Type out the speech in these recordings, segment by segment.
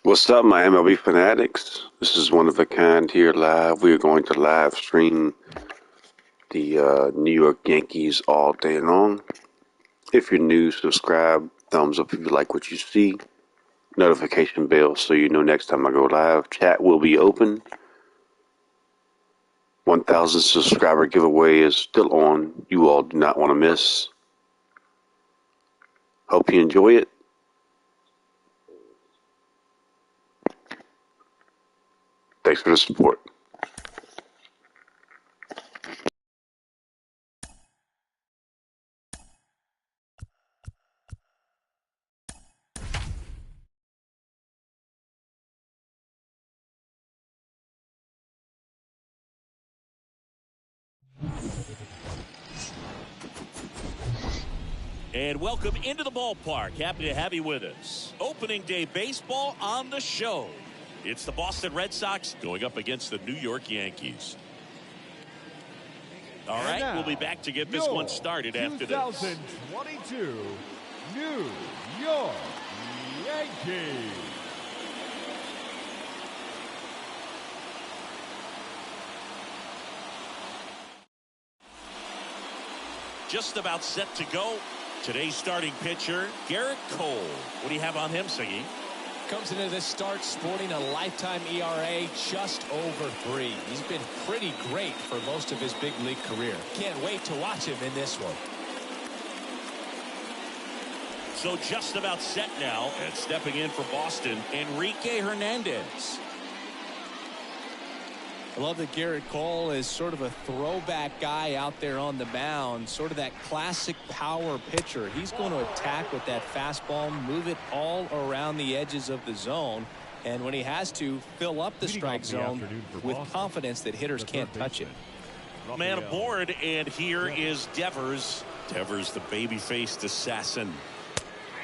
What's up, my MLB fanatics? This is one of a kind here live. We are going to live stream the New York Yankees all day long. If you're new, subscribe, thumbs up if you like what you see, notification bell so you know next time I go live. Chat will be open. 1,000 subscriber giveaway is still on. You all do not want to miss. Hope you enjoy it. Thanks for the support. And welcome into the ballpark. Happy to have you with us. Opening day baseball on the show. It's the Boston Red Sox going up against the New York Yankees. All right, now, we'll be back to get this one started after this. 2022 New York Yankees. Just about set to go. Today's starting pitcher, Garrett Cole. What do you have on him, Siggy? Comes into this start sporting a lifetime ERA just over 3. He's been pretty great for most of his big league career. Can't wait to watch him in this one. So just about set now, and stepping in for Boston, Enrique Hernandez. I love that Garrett Cole is sort of a throwback guy out there on the mound, sort of that classic power pitcher. He's going to attack with that fastball, move it all around the edges of the zone, and when he has to, fill up the strike zone with confidence that hitters can't touch it. Man aboard, and here is Devers. Devers, the baby-faced assassin.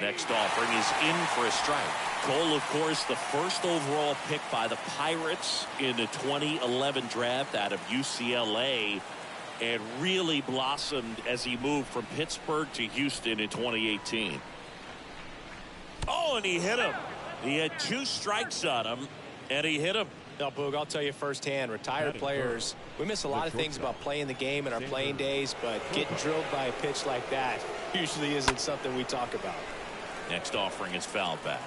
Next offering is in for a strike. Cole, of course, the first overall pick by the Pirates in the 2011 draft out of UCLA, and really blossomed as he moved from Pittsburgh to Houston in 2018. Oh, and he hit him. He had 2 strikes on him, and he hit him. Now, Boog, I'll tell you firsthand, retired players, we miss a lot of things about playing the game in our playing days, but getting drilled by a pitch like that usually isn't something we talk about. Next offering is fouled back.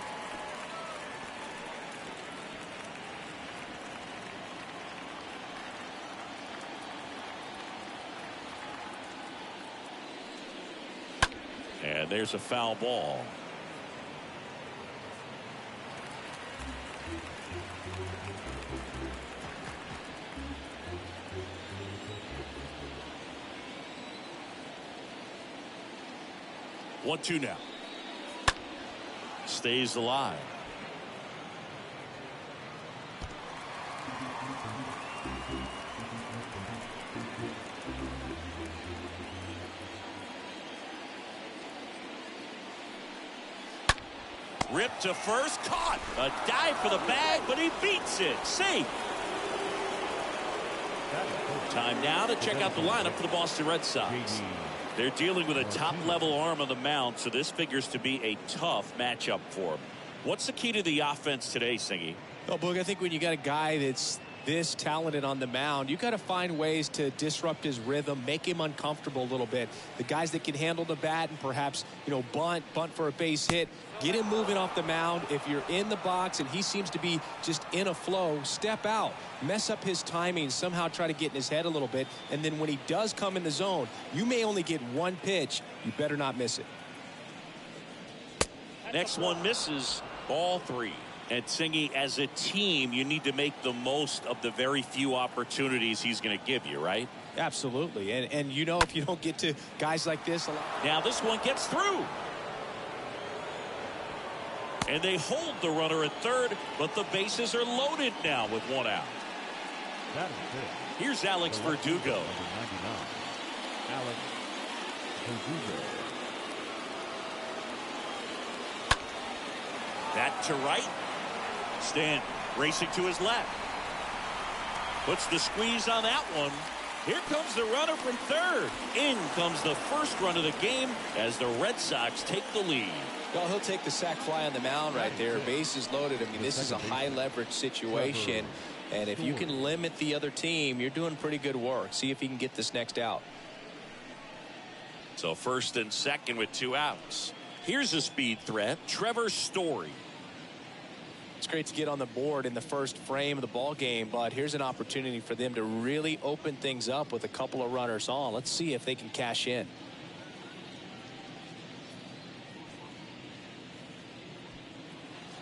And there's a foul ball. One, two now. Stays alive. Ripped to first, caught. A dive for the bag, but he beats it. Safe. Time now to check out the lineup for the Boston Red Sox. They're dealing with a top-level arm on the mound, so this figures to be a tough matchup for them. What's the key to the offense today, Singy? Well, Boog, I think when you got a guy that's this talented on the mound, you got to find ways to disrupt his rhythm, make him uncomfortable a little bit. The guys that can handle the bat and perhaps, bunt for a base hit, get him moving off the mound. If you're in the box and he seems to be just in a flow, step out, mess up his timing, somehow try to get in his head a little bit. And then when he does come in the zone, you may only get one pitch. You better not miss it. Next one misses. Ball 3. And Singy, as a team, you need to make the most of the very few opportunities he's going to give you, right? Absolutely. And if you don't get to guys like this a lot. Now this one gets through. And they hold the runner at third, but the bases are loaded now with 1 out. Here's Alex Verdugo. Alex Verdugo. That to right. Stanton racing to his left. Puts the squeeze on that one. Here comes the runner from third. In comes the first run of the game as the Red Sox take the lead. Well, he'll take the sac fly on the mound right there. Bases loaded. I mean, this is a high leverage situation. And if you can limit the other team, you're doing pretty good work. See if he can get this next out. So first and second with 2 outs. Here's a speed threat, Trevor Story. It's great to get on the board in the first frame of the ball game, but here's an opportunity for them to really open things up with a couple of runners on. Let's see if they can cash in.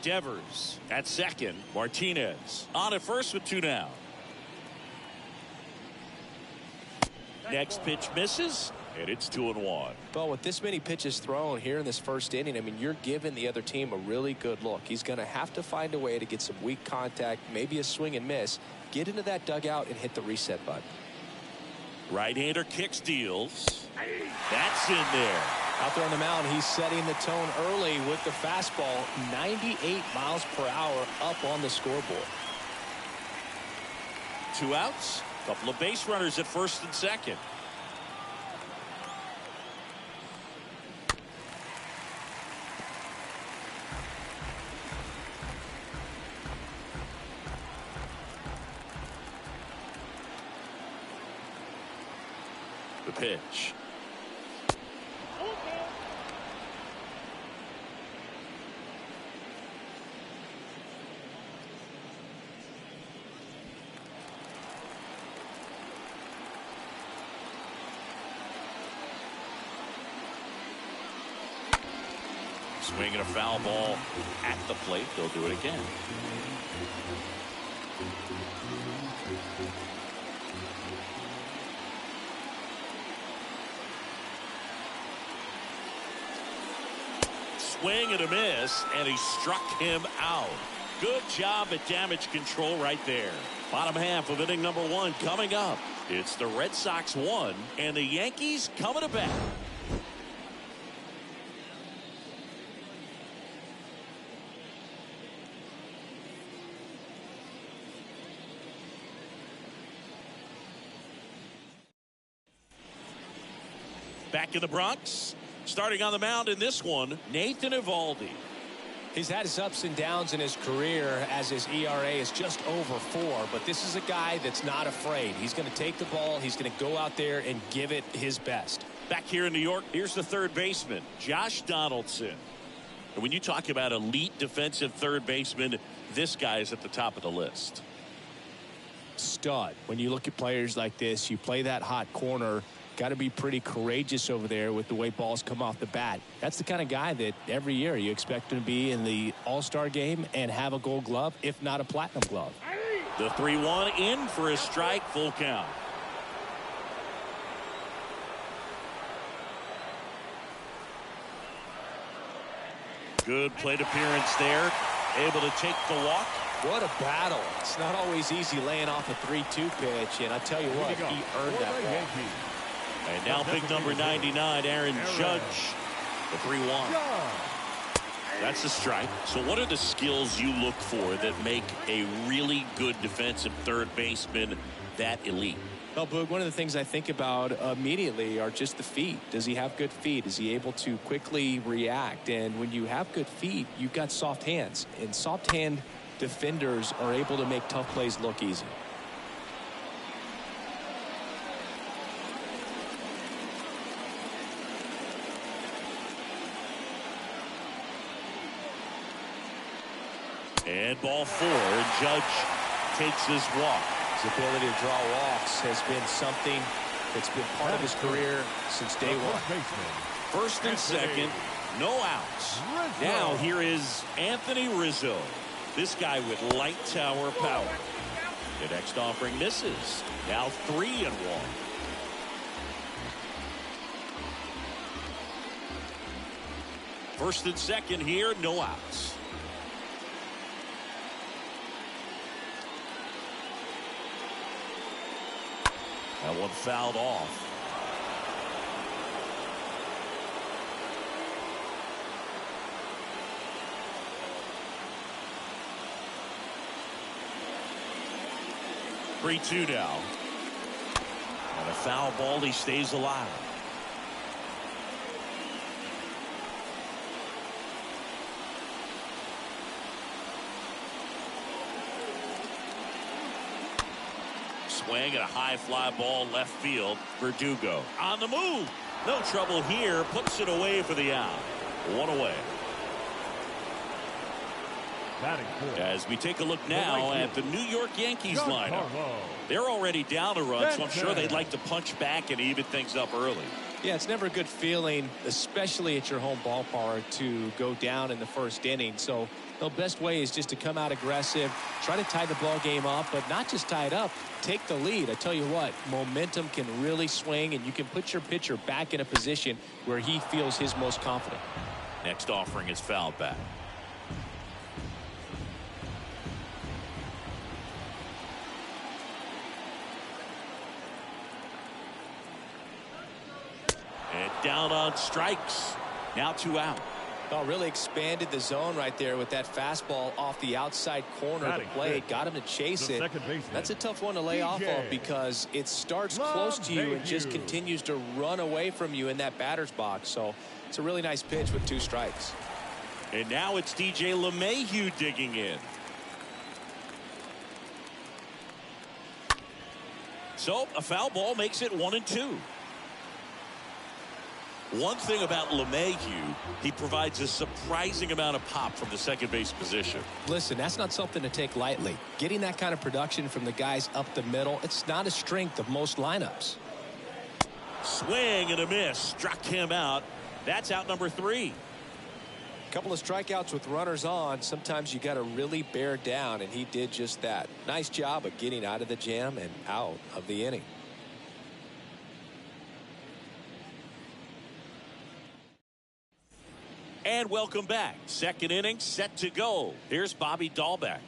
Devers at second. Martinez on at first with 2 down. Next pitch misses, and it's 2-1. Well, with this many pitches thrown here in this first inning, I mean, you're giving the other team a really good look. He's going to have to find a way to get some weak contact, maybe a swing and miss, get into that dugout and hit the reset button. Right-hander kicks, deals. That's in there. Out there on the mound, he's setting the tone early with the fastball, 98 miles per hour up on the scoreboard. 2 outs, couple of base runners at first and second. The pitch. Swinging a foul ball at the plate. They'll do it again. Swing and a miss, and he struck him out. Good job at damage control right there. Bottom half of inning number 1 coming up. It's the Red Sox 1 and the Yankees coming to bat. Back in the Bronx, starting on the mound in this one, Nathan Eovaldi. He's had his ups and downs in his career as his ERA is just over 4, but this is a guy that's not afraid. He's going to take the ball, he's going to go out there and give it his best. Back here in New York, here's the third baseman, Josh Donaldson. And when you talk about elite defensive third baseman, this guy is at the top of the list. Stud. When you look at players like this, you play that hot corner, got to be pretty courageous over there with the way balls come off the bat. That's the kind of guy that every year you expect him to be in the All-Star game and have a Gold Glove, if not a Platinum Glove. The 3-1 in for a strike, full count. Good plate appearance there. Able to take the walk. What a battle. It's not always easy laying off a 3-2 pitch, and I tell you what, he earned that ball. And now big number 99, Aaron Judge, the 3-1. That's a strike. So what are the skills you look for that make a really good defensive third baseman that elite? Well, Boog, one of the things I think about immediately are just the feet. Does he have good feet? Is he able to quickly react? And when you have good feet, you've got soft hands. And soft hand defenders are able to make tough plays look easy. And ball 4, Judge takes his walk. His ability to draw walks has been something that's been part of his career since day one. First and second, no outs. Now here is Anthony Rizzo. This guy with light tower power. The next offering misses. Now 3-1. First and second here, no outs. That one fouled off. Three-two now. And a foul ball, he stays alive. swing and a high fly ball left field. Verdugo on the move. No trouble here. Puts it away for the out. One away. As we take a look now at the New York Yankees lineup. They're already down a run, so I'm sure they'd like to punch back and even things up early. Yeah, it's never a good feeling, especially at your home ballpark, to go down in the first inning. So the best way is just to come out aggressive, try to tie the ball game up, but not just tie it up, take the lead. I tell you what, momentum can really swing, and you can put your pitcher back in a position where he feels his most confident. Next offering is fouled back. And down on strikes. Now 2 out. Oh, really expanded the zone right there with that fastball off the outside corner of the plate. Got him to chase it. That's a tough one to lay off of because it starts close to you and just continues to run away from you in that batter's box. So it's a really nice pitch with 2 strikes. And now it's DJ LeMahieu digging in. So a foul ball makes it 1-2. One thing about LeMahieu, he provides a surprising amount of pop from the second base position. Listen, that's not something to take lightly. Getting that kind of production from the guys up the middle, it's not a strength of most lineups. Swing and a miss. Struck him out. That's out number 3. A couple of strikeouts with runners on. Sometimes you got to really bear down, and he did just that. Nice job of getting out of the jam and out of the inning. And welcome back. Second inning set to go. Here's Bobby Dahlbeck.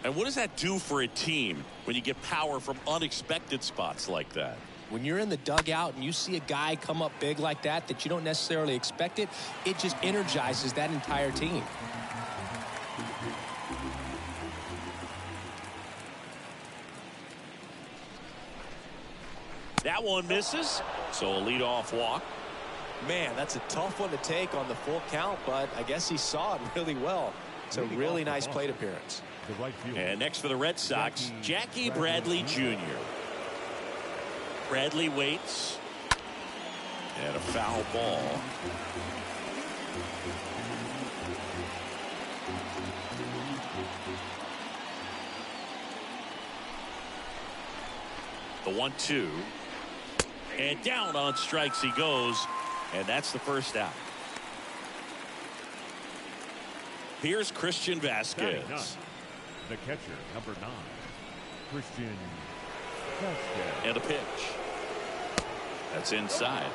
And what does that do for a team when you get power from unexpected spots like that? When you're in the dugout and you see a guy come up big like that you don't necessarily expect it, it just energizes that entire team. That one misses, so a leadoff walk. Man, that's a tough one to take on the full count, but I guess he saw it really well. It's a really nice plate appearance. And next for the Red Sox, Jackie Bradley Jr. Bradley waits. And a foul ball. The 1-2. And down on strikes he goes. And that's the first out. Here's Christian Vasquez. The catcher, number 9, Christian Vasquez. And a pitch. That's inside.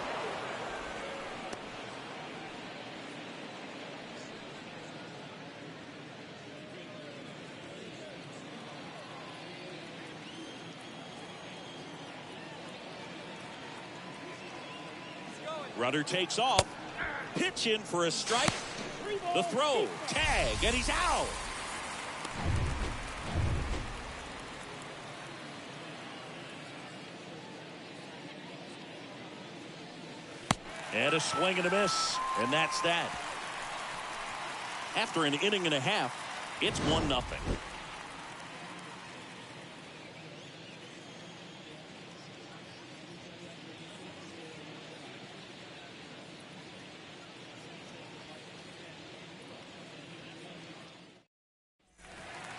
Runner takes off. Pitch in for a strike. The throw. Tag. And he's out. And a swing and a miss. And that's that. After an inning and a half, it's 1-0.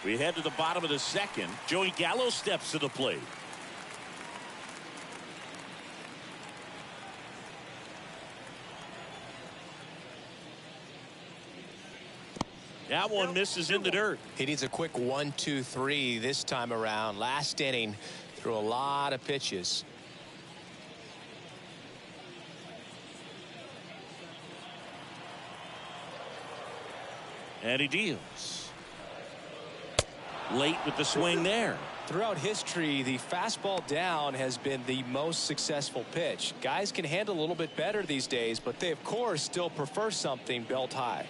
We head to the bottom of the second. Joey Gallo steps to the plate. That one misses in the dirt. He needs a quick 1-2-3 this time around. Last inning, threw a lot of pitches. And he deals. Late with the swing there. Throughout history, the fastball down has been the most successful pitch. Guys can handle a little bit better these days, but they, of course, still prefer something belt high.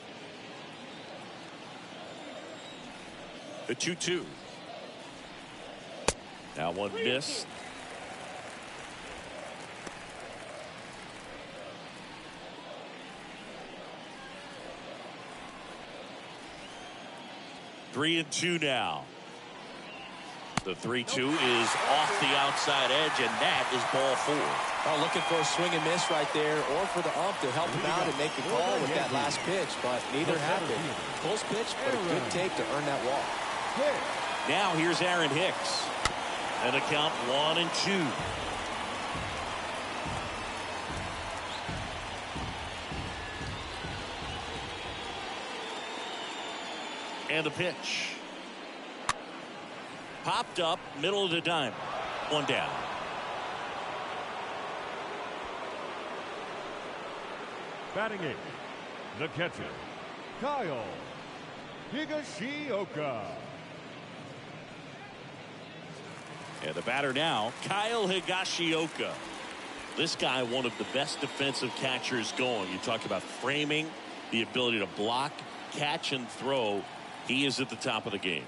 The 2-2. Now one missed. Three and 2 now. The 3-2 is off the outside edge, and that is ball 4. Oh, looking for a swing and miss right there, or for the ump to help him out and make the call with that last pitch, but neither happened. Close pitch, but a good take to earn that walk. Now here's Aaron Hicks. And the count 1-2. And the pitch. Popped up, middle of the diamond. 1 down. Batting 8th, the catcher, Kyle Higashioka. And the batter now, Kyle Higashioka. This guy, one of the best defensive catchers going. You talk about framing, the ability to block, catch, and throw. He is at the top of the game.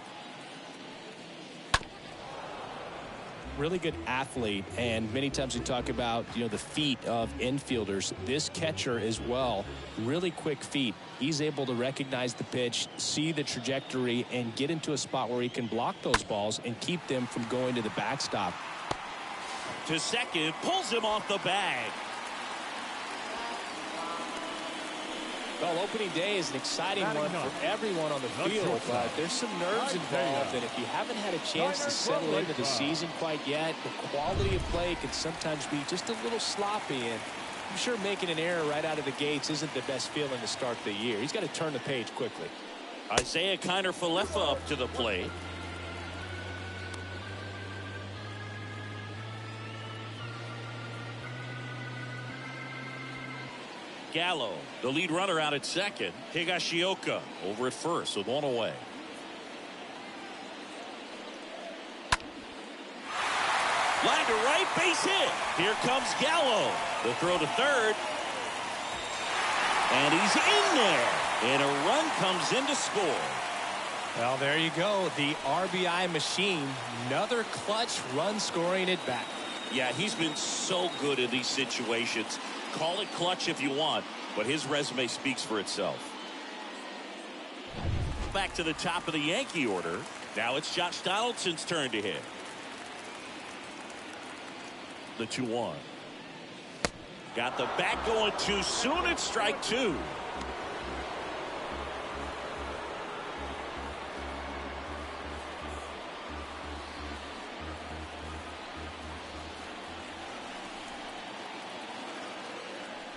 Really good athlete, and many times we talk about the feet of infielders. This catcher as well, really quick feet. He's able to recognize the pitch, see the trajectory, and get into a spot where he can block those balls and keep them from going to the backstop. To second, pulls him off the bag. Well, opening day is an exciting one for everyone on the field, but there's some nerves involved, and if you haven't had a chance to settle into the season quite yet, the quality of play can sometimes be just a little sloppy, and I'm sure making an error right out of the gates isn't the best feeling to start the year. He's got to turn the page quickly. Isaiah Kiner-Falefa up to the plate. Gallo, the lead runner, out at second. Higashioka over at first with 1 away. Line to right, base hit. Here comes Gallo. The throw to third. And he's in there. And a run comes in to score. Well, there you go. The RBI machine. Another clutch run scoring at bat. Yeah, he's been so good in these situations. Call it clutch if you want, but his resume speaks for itself. Back to the top of the Yankee order. Now it's Josh Donaldson's turn to hit. The 2-1. Got the bat going too soon. It's strike 2.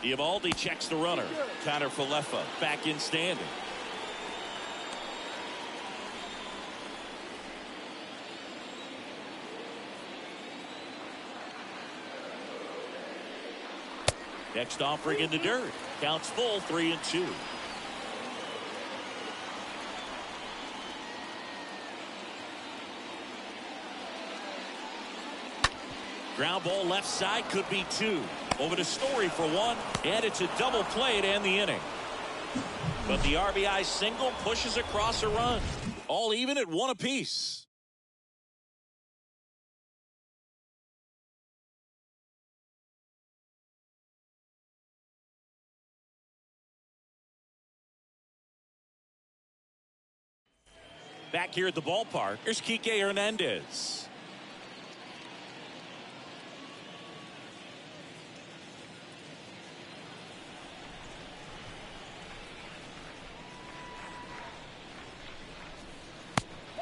Eovaldi checks the runner. Kiner-Falefa back in standing. Next offering in the dirt. Counts full, 3-2. Ground ball left side, could be 2. Over to Story for 1, and it's a double play to end the inning. But the RBI single pushes across a run. All even at 1 apiece. Back here at the ballpark, here's Kike Hernandez.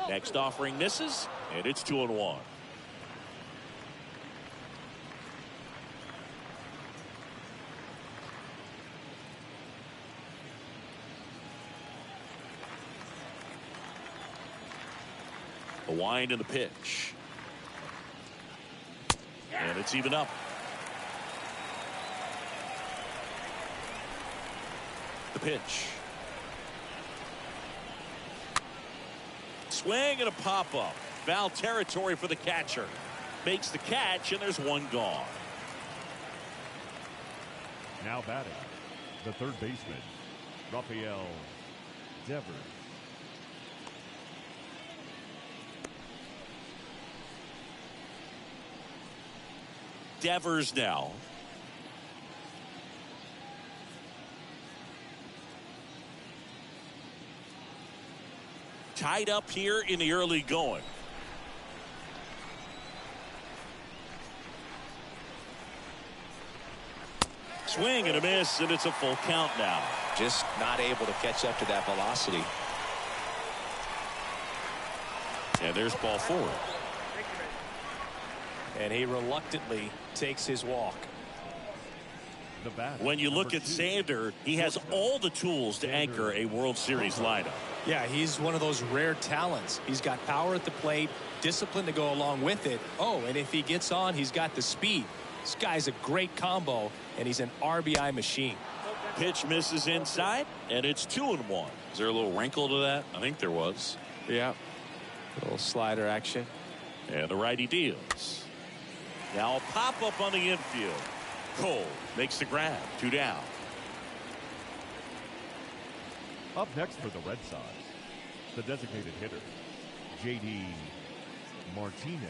Next offering misses, and it's 2-1. The wind and the pitch. And it's even up. The pitch. Swing and a pop-up. Foul territory for the catcher. Makes the catch, and there's 1 gone. Now batting, the third baseman, Rafael Devers. Devers now. Tied up here in the early going. Swing and a miss, and it's a full count now. Just not able to catch up to that velocity. And there's ball 4. And he reluctantly takes his walk. When you look at Sander, he has all the tools to anchor a World Series lineup. Yeah, he's one of those rare talents. He's got power at the plate, discipline to go along with it. Oh, and if he gets on, he's got the speed. This guy's a great combo, and he's an RBI machine. Pitch misses inside, and it's 2-1. Is there a little wrinkle to that? I think there was. Yeah, a little slider action. And the righty deals. Now a pop-up on the infield. Cole makes the grab. 2 down. Up next for the Red Sox, the designated hitter, J.D. Martinez.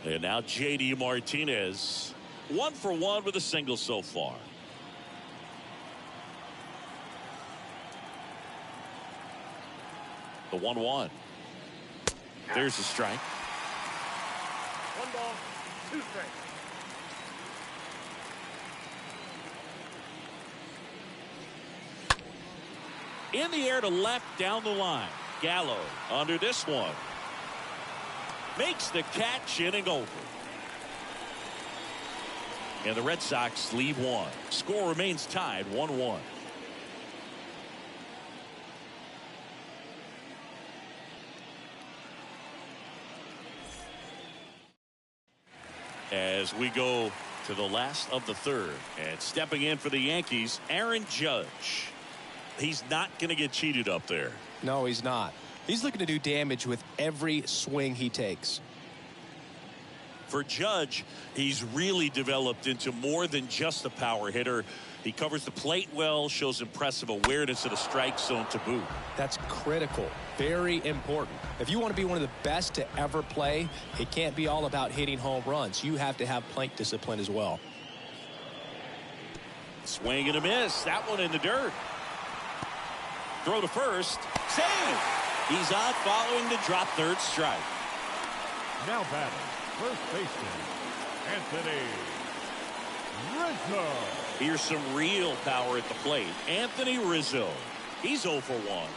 And now J.D. Martinez, 1 for 1 with a single so far. The 1-1. There's a strike. 1 ball, 2 strikes. In the air to left down the line. Gallo under this one. Makes the catch, inning over. And the Red Sox leave 1. Score remains tied 1-1. As we go to the last of the 3rd, and stepping in for the Yankees, Aaron Judge. He's not going to get cheated up there. No, he's not. He's looking to do damage with every swing he takes. For Judge, he's really developed into more than just a power hitter. He covers the plate well, shows impressive awareness of the strike zone to boot. That's critical. Very important. If you want to be one of the best to ever play, it can't be all about hitting home runs. You have to have plate discipline as well. Swing and a miss. That one in the dirt. Throw to first. Save. He's out following the drop 3rd strike. Now batting, first baseman, Anthony Rizzo. Here's some real power at the plate. Anthony Rizzo. He's 0 for 1.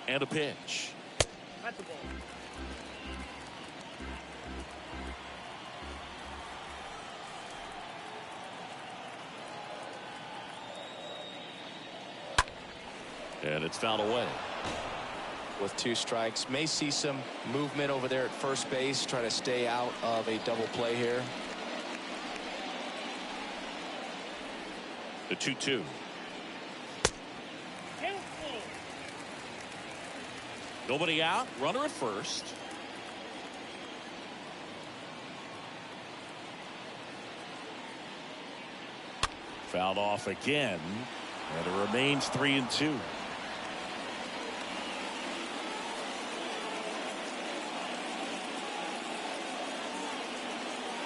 And a pitch. That's the ball. And it's fouled away. With 2 strikes, may see some movement over there at first base, try to stay out of a double play here. The 2-2. Nobody out. Runner at first. Fouled off again. And it remains 3-2.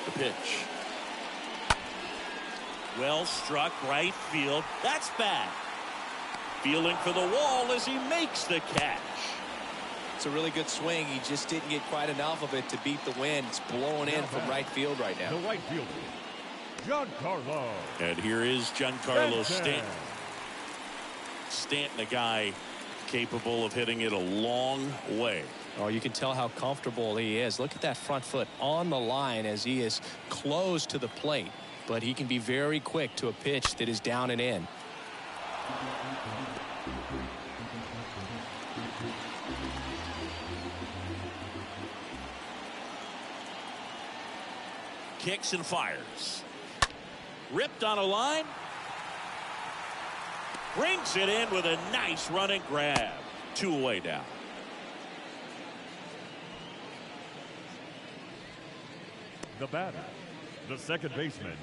The pitch. Well struck right field. That's bad. Feeling for the wall as he makes the catch. It's a really good swing. He just didn't get quite enough of it to beat the wind. It's blowing in from right field right now. The right fielder, Giancarlo. And here is Giancarlo Stanton. Stanton, a guy capable of hitting it a long way. Oh, you can tell how comfortable he is. Look at that front foot on the line as he is close to the plate. But he can be very quick to a pitch that is down and in. Kicks and fires. Ripped on a line. Brings it in with a nice running grab. 2 away now. The batter, the second baseman,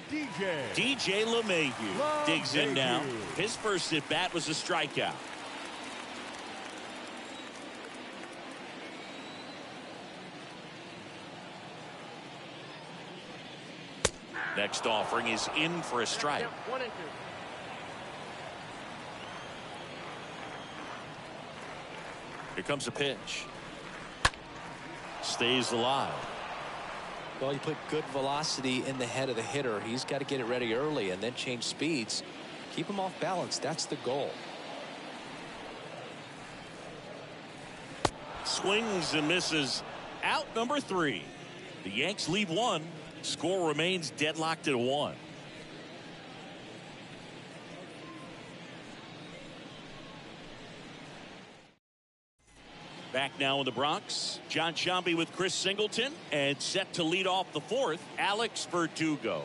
DJ LeMahieu digs in now. His first at bat was a strikeout. Next offering is in for a strike. Yep, 1 and 2. Here comes a pitch. Stays alive. Well, you put good velocity in the head of the hitter. He's got to get it ready early and then change speeds. Keep him off balance. That's the goal. Swings and misses. Out number 3. The Yanks leave 1. Score remains deadlocked at 1. Back now in the Bronx, John Sciambi with Chris Singleton, and set to lead off the 4th, Alex Verdugo.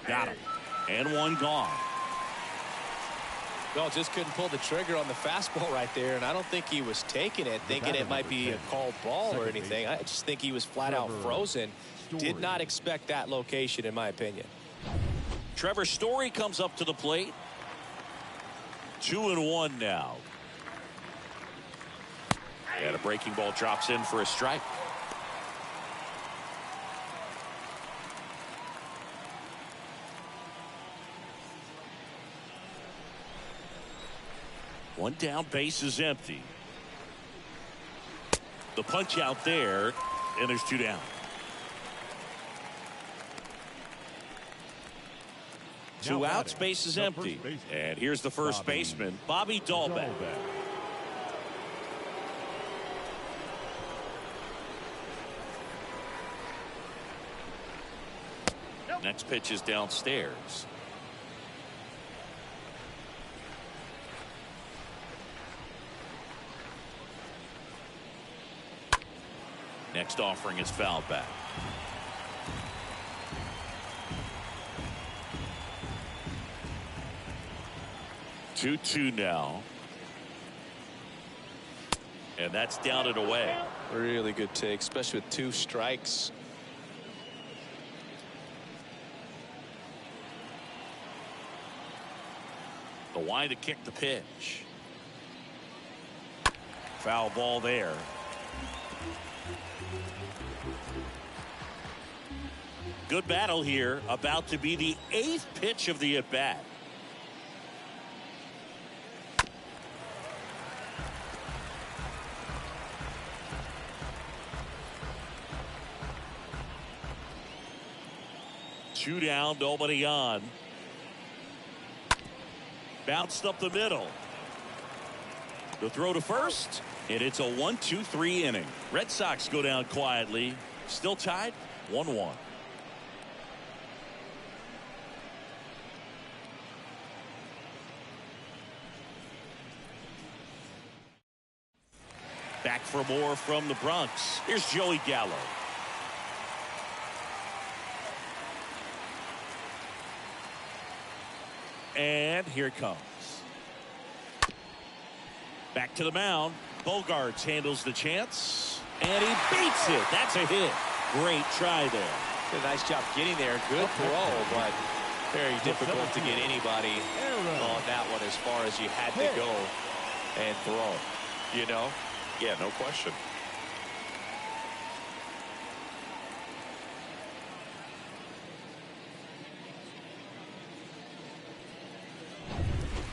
Got him. And 1 gone. Well, just couldn't pull the trigger on the fastball right there, and I don't think he was taking it, thinking it might be a called ball or anything. I just think he was flat out frozen. Did not expect that location, in my opinion. Trevor Story comes up to the plate. 2-1 now. And a breaking ball drops in for a strike. One down, base is empty. The punch out there, and there's 2 down. Two outs, base is empty. And here's the first baseman, Bobby Dahlbeck. Next pitch is downstairs. Next offering is fouled back. Two now. And that's down and away. Really good take, especially with 2 strikes. The wind to kick the pitch. Foul ball there. Good battle here. About to be the 8th pitch of the at-bat. Two down, nobody on. Bounced up the middle. The throw to first, and it's a 1-2-3 inning. Red Sox go down quietly. Still tied, 1-1. Back for more from the Bronx. Here's Joey Gallo. And here it comes. Back to the mound. Bogarts handles the chance. And he beats it. That's a hit. Great try there. Did a nice job getting there. Good throw, but very difficult to get anybody on that one as far as you had to go and throw. You know? Yeah, no question.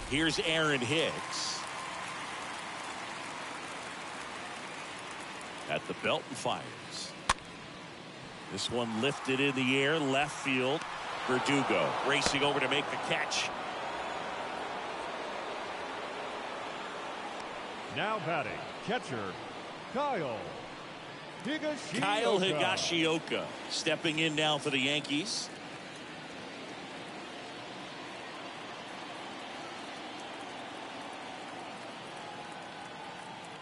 Here's Aaron Hicks. At the belt and fires. This one lifted in the air, left field. Verdugo racing over to make the catch. Now batting, catcher, Kyle Higashioka. Kyle Higashioka stepping in now for the Yankees.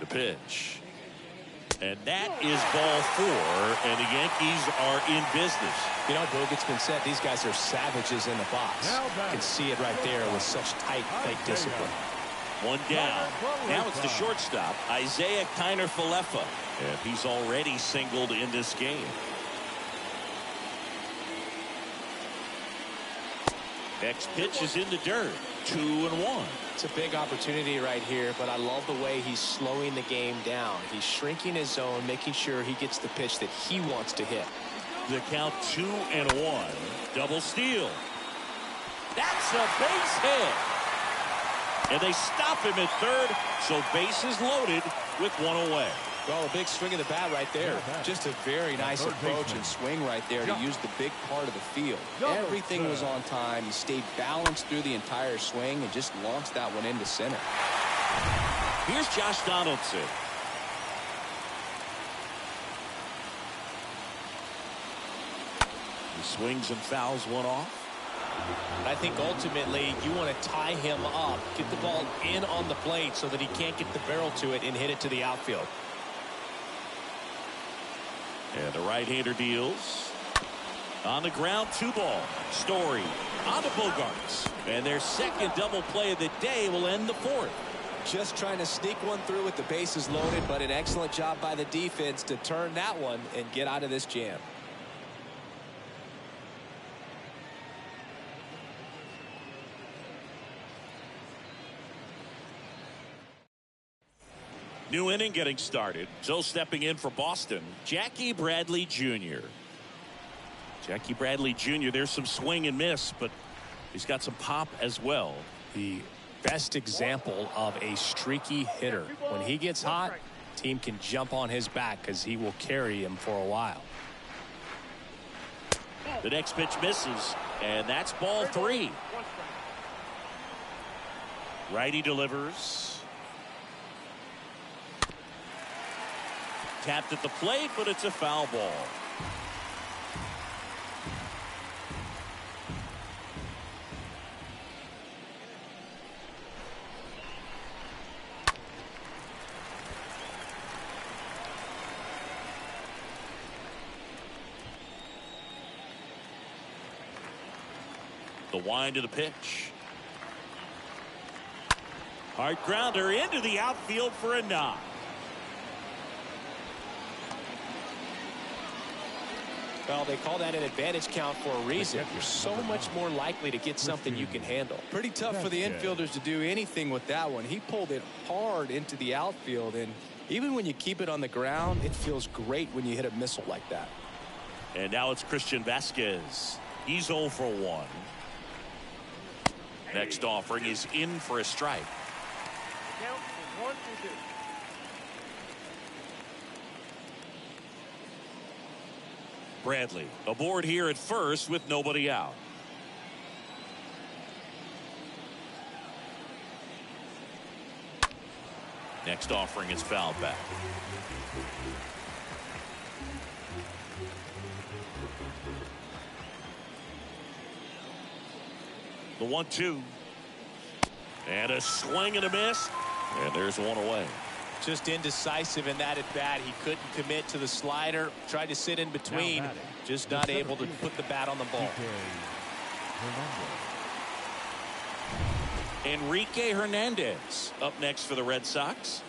The pitch. And that is ball 4, and the Yankees are in business. You know, Boog, it's been said these guys are savages in the box. You can see it right there with such tight discipline. One down. Now it's the shortstop, Isaiah Kiner-Falefa. And he's already singled in this game. Next pitch is in the dirt. 2-1. It's a big opportunity right here, but I love the way he's slowing the game down. He's shrinking his zone, making sure he gets the pitch that he wants to hit. The count 2-1. Double steal. That's a base hit. And they stop him at third, so bases loaded with one away. Well, a big swing of the bat right there. Just a very nice approach and swing right there to use the big part of the field. Everything was on time. He stayed balanced through the entire swing and just launched that one into center. Here's Josh Donaldson. He swings and fouls one off. I think ultimately you want to tie him up, get the ball in on the plate so that he can't get the barrel to it and hit it to the outfield. And the right-hander deals. On the ground, 2-ball. Story on to Bogarts. And their second double play of the day will end the fourth. Just trying to sneak one through with the bases loaded, but an excellent job by the defense to turn that one and get out of this jam. New inning getting started. So stepping in for Boston, Jackie Bradley Jr. Jackie Bradley Jr., there's some swing and miss, but he's got some pop as well. The best example of a streaky hitter. When he gets hot, team can jump on his back because he will carry him for a while. The next pitch misses, and that's ball 3. Righty delivers. Tapped at the plate, but it's a foul ball. The wind of the pitch. Hard grounder into the outfield for a knock. Well, they call that an advantage count for a reason. You're so much more likely to get something you can handle. Pretty tough for the infielders to do anything with that one. He pulled it hard into the outfield, and even when you keep it on the ground, it feels great when you hit a missile like that. And now it's Christian Vasquez. He's 0 for 1. Next offering is in for a strike. Count is 1-2. Bradley aboard here at first with nobody out. Next offering is fouled back. The 1-2. And a swing and a miss. And there's one away. Just indecisive in that at bat. He couldn't commit to the slider. Tried to sit in between. Just not able to put the bat on the ball. Enrique Hernandez up next for the Red Sox.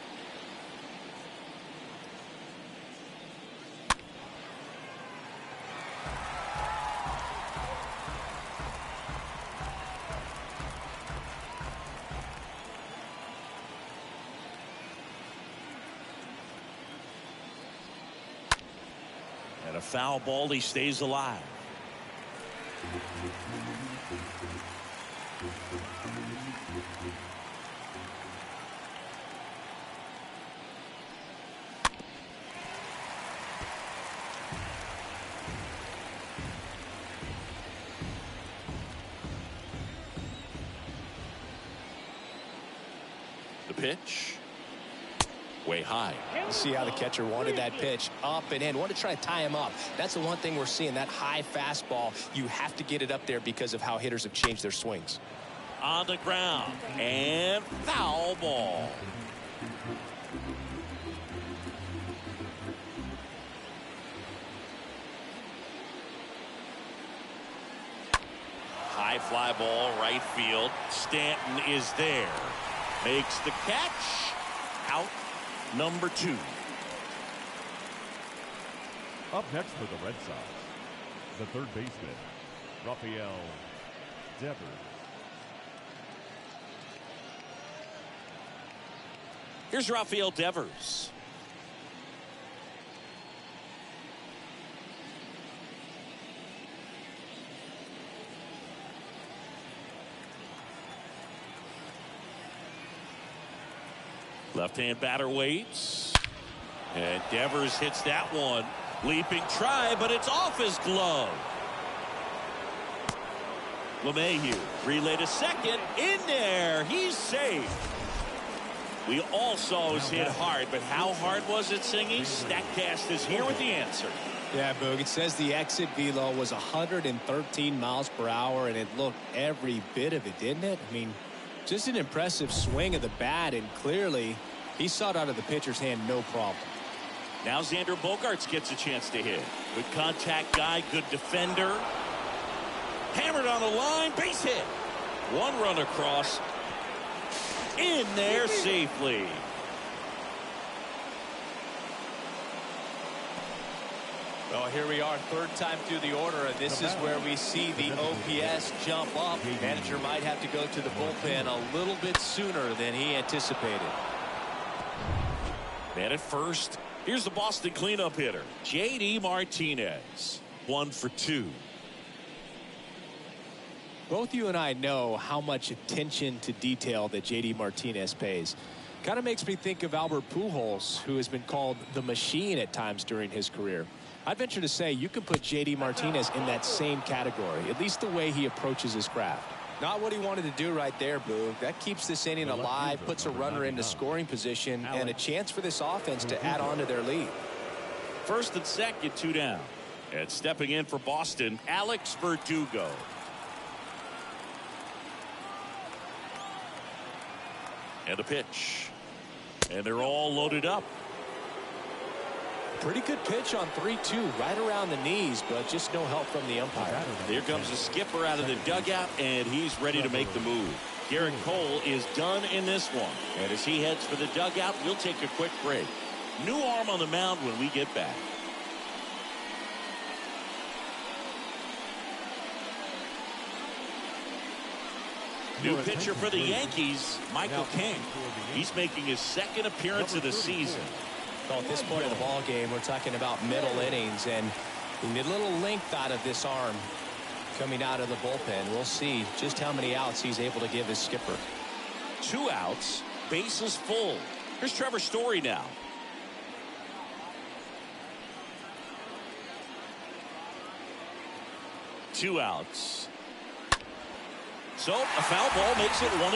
And a foul ball, he stays alive. The pitch. Way high. See how the catcher wanted that pitch up and in. Want to try to tie him up. That's the one thing we're seeing. That high fastball. You have to get it up there because of how hitters have changed their swings. On the ground. And foul ball. High fly ball, right field. Stanton is there. Makes the catch. Out number 2. Up next for the Red Sox, the third baseman, Rafael Devers. Here's Rafael Devers. Left-hand batter waits. And Devers hits that one. Leaping try, but it's off his glove. LeMahieu, relay to second. In there. He's safe. We all saw it was hit hard, but how hard was it, Singy? StatCast is here with the answer. Yeah, Boog, it says the exit velo was 113 miles per hour, and it looked every bit of it, didn't it? I mean, just an impressive swing of the bat, and clearly he saw it out of the pitcher's hand no problem. Now Xander Bogaerts gets a chance to hit. Good contact guy, good defender. Hammered on the line, base hit. One run across. In there safely. Well, here we are, third time through the order, and this is where we see the OPS jump up. Manager might have to go to the bullpen a little bit sooner than he anticipated. Man at first. Here's the Boston cleanup hitter, J.D. Martinez. 1 for 2. Both you and I know how much attention to detail that J.D. Martinez pays. Kind of makes me think of Albert Pujols, who has been called the machine at times during his career. I'd venture to say you can put J.D. Martinez in that same category, at least the way he approaches his craft. Not what he wanted to do right there, Boog. That keeps this inning alive, puts a runner into scoring position, and a chance for this offense to add on to their lead. First and second, 2 down. And stepping in for Boston, Alex Verdugo. And a pitch. And they're all loaded up. Pretty good pitch on 3-2, right around the knees, but just no help from the umpire. Here comes the skipper out of the dugout, and he's ready to make the move. Garrett Cole is done in this one. And as he heads for the dugout, we'll take a quick break. New arm on the mound when we get back. New pitcher for the Yankees, Michael King. He's making his second appearance of the season. Well, at this point of the ball game, we're talking about middle innings, and we need a little length out of this arm coming out of the bullpen. We'll see just how many outs he's able to give his skipper. 2 outs, bases full. Here's Trevor Story now. Two outs. So a foul ball makes it 1-2.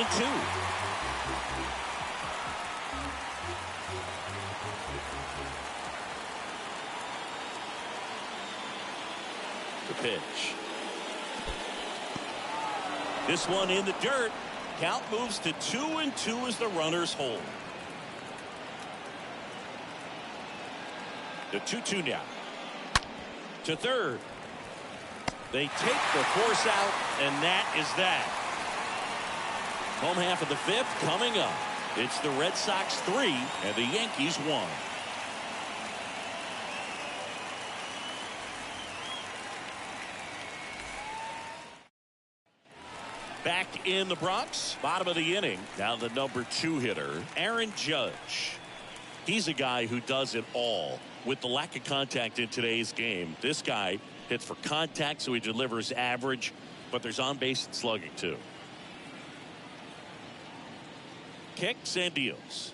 The pitch. This one in the dirt. Count moves to 2-2 as the runners hold. The 2-2 now. To third. They take the force out, and that is that. Home half of the 5th coming up. It's the Red Sox 3 and the Yankees 1. Back in the Bronx, bottom of the inning. Now the number 2 hitter, Aaron Judge. He's a guy who does it all. With the lack of contact in today's game, this guy hits for contact, so he delivers average, but there's on base and slugging too. Kicks and deals.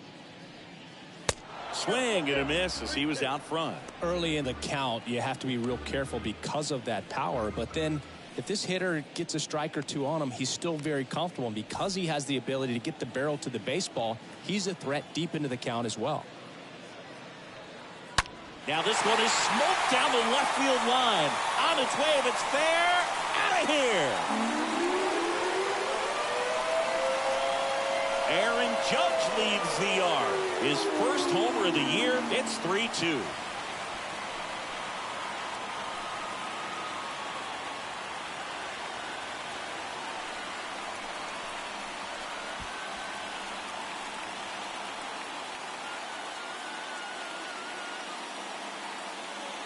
Swing and a miss as he was out front. Early in the count, you have to be real careful because of that power, but then if this hitter gets a strike or 2 on him, he's still very comfortable, and because he has the ability to get the barrel to the baseball, he's a threat deep into the count as well. Now this one is smoked down the left field line. On its way, if it's fair, out of here. Aaron Judge leaves the yard. His first homer of the year. It's 3-2.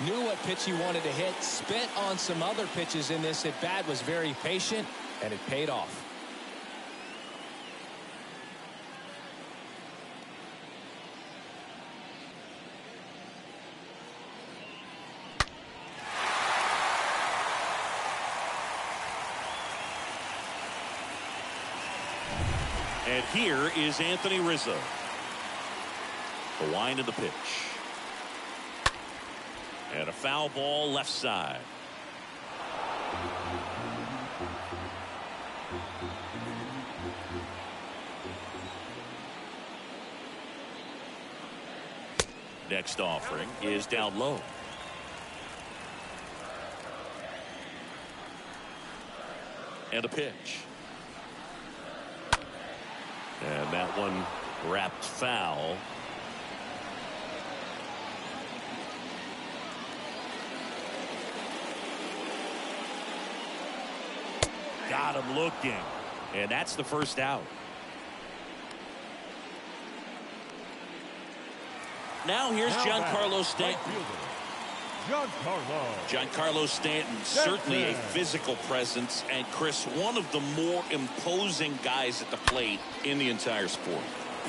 Knew what pitch he wanted to hit, spent on some other pitches in this at bat, was very patient, And it paid off. And here is Anthony Rizzo. The wind of the pitch. And a foul ball left side. Next offering is down low. And a pitch. And that one wrapped foul. Got him looking. And that's the first out. Now here's Giancarlo Stanton. Giancarlo Stanton, certainly a physical presence, and Chris, one of the more imposing guys at the plate in the entire sport.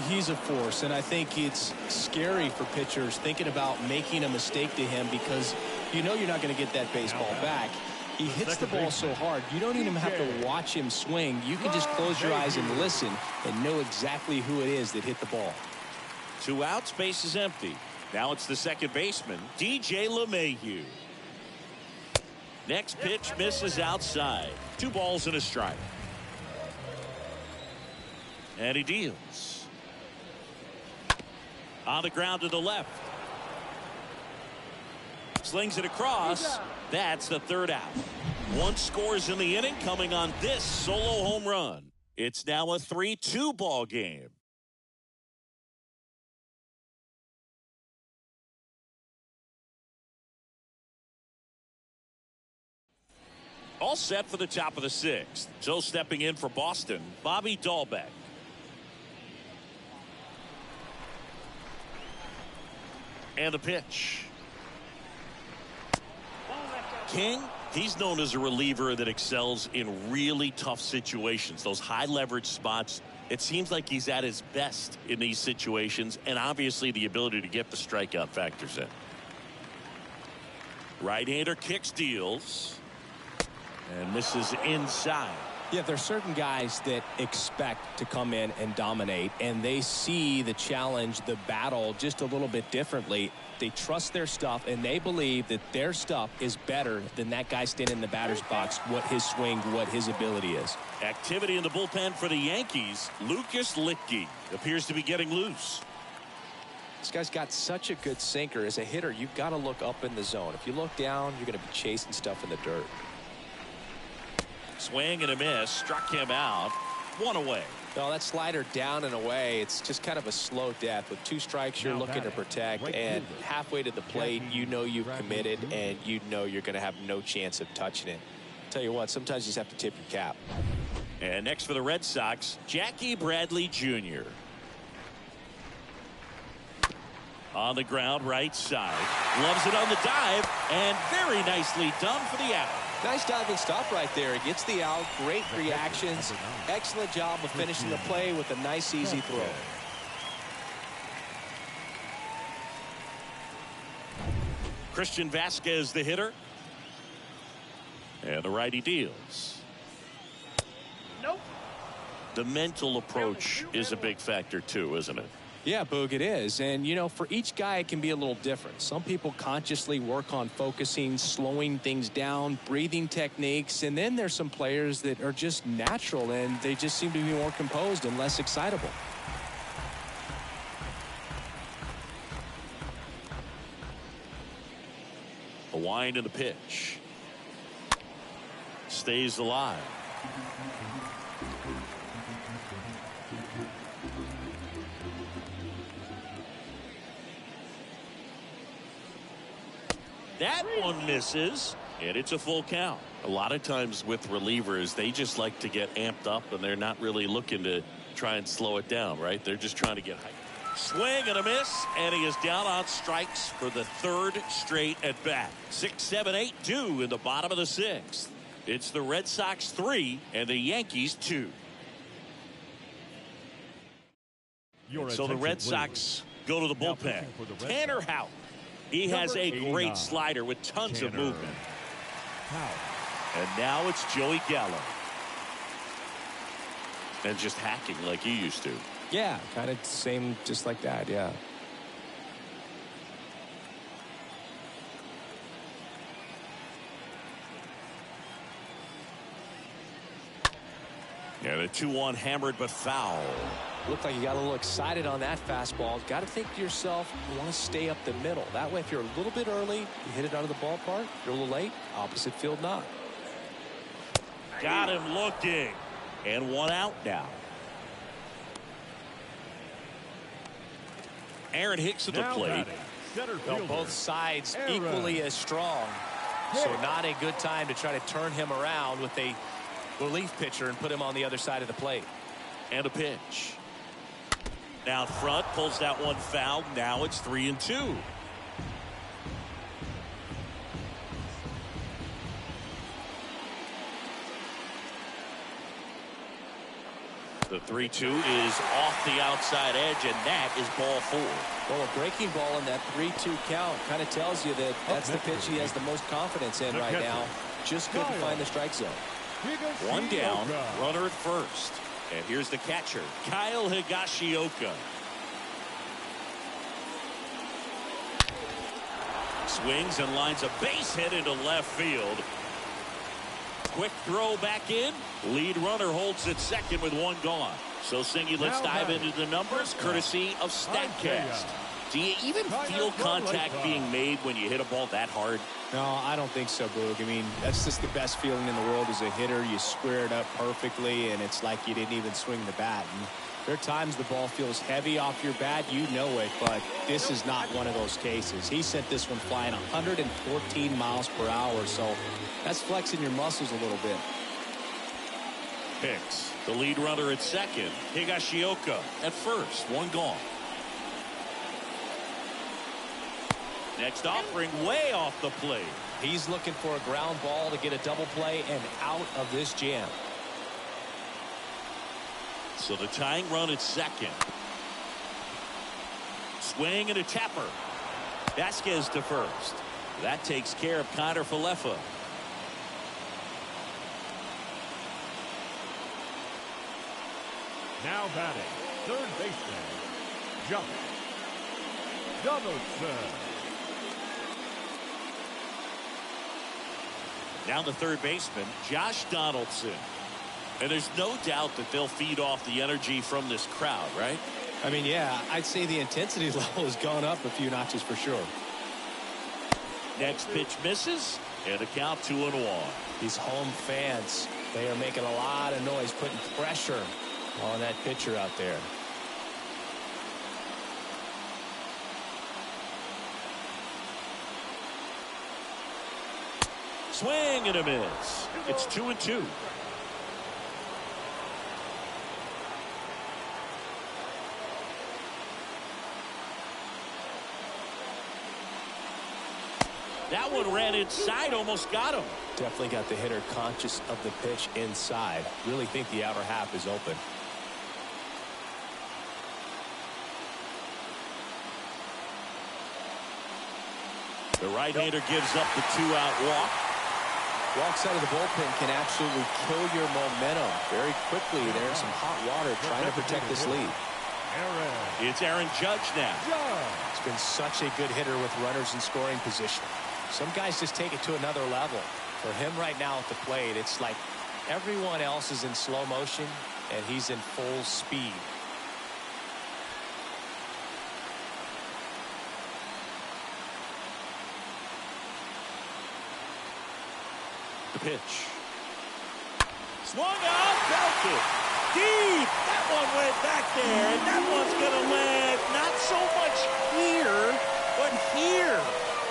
He's a force, and I think it's scary for pitchers thinking about making a mistake to him because you know you're not going to get that baseball back. He hits the ball so hard, you don't even have to watch him swing. You can just close your eyes and listen and know exactly who it is that hit the ball. 2 outs, base is empty. Now it's the second baseman, DJ LeMahieu. Next pitch misses outside. 2 balls and a strike. And he deals. On the ground to the left. Slings it across. That's the 3rd out. 1 scores in the inning coming on this solo home run. It's now a 3-2 ball game. All set for the top of the 6th. So stepping in for Boston, Bobby Dahlbeck. And the pitch. King, he's known as a reliever that excels in really tough situations. Those high leverage spots, it seems like he's at his best in these situations, and obviously the ability to get the strikeout factors in. Right-hander kicks, deals. And misses inside. Yeah, there's certain guys that expect to come in and dominate, and they see the challenge, the battle, just a little bit differently. They trust their stuff, and they believe that their stuff is better than that guy standing in the batter's box, what his swing, what his ability is. Activity in the bullpen for the Yankees. Lucas Litke appears to be getting loose. This guy's got such a good sinker. As a hitter, you've got to look up in the zone. If you look down, you're going to be chasing stuff in the dirt. Swing and a miss. Struck him out. 1 away. No, that slider down and away. It's just kind of a slow death. With 2 strikes, you're looking to protect. And halfway to the plate, you know you've committed, and you know you're going to have no chance of touching it. Tell you what, sometimes you just have to tip your cap. And next for the Red Sox, Jackie Bradley Jr. On the ground, right side. Loves it on the dive, and very nicely done for the out. Nice diving stop right there. It gets the out. Great reactions. Excellent job of finishing the play with a nice, easy throw. Christian Vasquez, the hitter. And the righty deals. Nope. The mental approach is a big factor, too, isn't it? Yeah, Boog, it is. And, you know, for each guy, it can be a little different. Some people consciously work on focusing, slowing things down, breathing techniques. And then there's some players that are just natural, and they just seem to be more composed and less excitable. A wind in the pitch. Stays alive. That one misses, and it's a full count. A lot of times with relievers, they just like to get amped up, and they're not really looking to try and slow it down, right? They're just trying to get hyped. Swing and a miss, and he is down on strikes for the 3rd straight at bat. 6, 7, 8, 2 in the bottom of the 6th. It's the Red Sox 3 and the Yankees 2. So the Red Sox go to the bullpen. Tanner Houck. He has a great slider with tons of movement. And now it's Joey Gallo. And just hacking like he used to. Yeah, kind of same, just like that, yeah. And a 2-1 hammered but foul. Looked like you got a little excited on that fastball. Got to think to yourself, you want to stay up the middle. That way, if you're a little bit early, you hit it out of the ballpark. If you're a little late, opposite field knock. Got him looking. And one out now. Aaron Hicks at the plate. Well, both sides equally as strong. So not a good time to try to turn him around with a relief pitcher and put him on the other side of the plate. And a pitch. Down front, pulls that one foul. Now it's 3-2. The 3-2 is off the outside edge, and that is ball 4. Well, a breaking ball in that 3-2 count kind of tells you that that's the pitch he has the most confidence in right now. Just couldn't find the strike zone. One down, runner at first. And here's the catcher, Kyle Higashioka. Swings and lines a base hit into left field. Quick throw back in. Lead runner holds at second with one gone. So, Singy, let's dive into the numbers courtesy of StatCast. Do you even feel contact being made when you hit a ball that hard? No, I don't think so, Boog. I mean, that's just the best feeling in the world as a hitter. You square it up perfectly, and it's like you didn't even swing the bat. And there are times the ball feels heavy off your bat. You know it, but this is not one of those cases. He sent this one flying 114 miles per hour, so that's flexing your muscles a little bit. Hicks, the lead runner at second. Higashioka at first. One gone. Next offering way off the plate. He's looking for a ground ball to get a double play and out of this jam. So the tying run at second. Swing and a tapper. Vasquez to first. That takes care of Connor Falefa. Now batting, third baseman, Donaldson. Now the third baseman, Josh Donaldson. And there's no doubt that they'll feed off the energy from this crowd, right? I mean, yeah, I'd say the intensity level has gone up a few notches for sure. Next pitch misses, and a count 2-1. These home fans, they are making a lot of noise, putting pressure on that pitcher out there. Swing and a miss. It's 2-2. That one ran inside, almost got him. Definitely got the hitter conscious of the pitch inside. Really think the outer half is open. The right-hander gives up the 2-out walk. Walks out of the bullpen can absolutely kill your momentum very quickly. There's some hot water trying to protect this lead. It's Aaron Judge now. It's been such a good hitter with runners in scoring position. Some guys just take it to another level. For him right now at the plate, it's like everyone else is in slow motion and he's in full speed. The pitch. Swung out, belted. Deep. That one went back there, and that one's going to land not so much here, but here.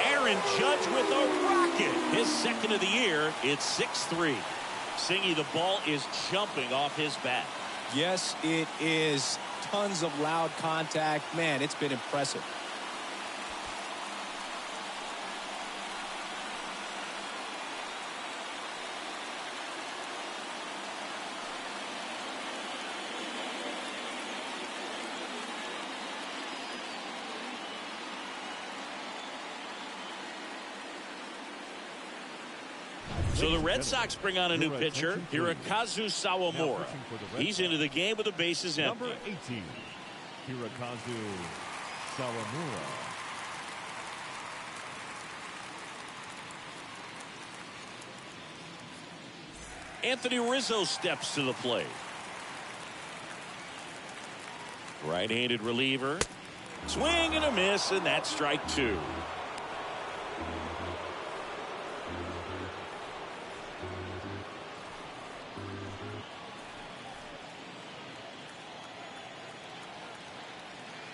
Aaron Judge with a rocket. His second of the year. It's 6-3. Singy, the ball is jumping off his bat. Yes, it is. Tons of loud contact. Man, it's been impressive. So the Red Sox bring on a new pitcher, Hirokazu Sawamura. He's into the game with the bases empty. Number 18, Hirokazu Sawamura. Anthony Rizzo steps to the plate. Right-handed reliever. Swing and a miss, and that's strike two.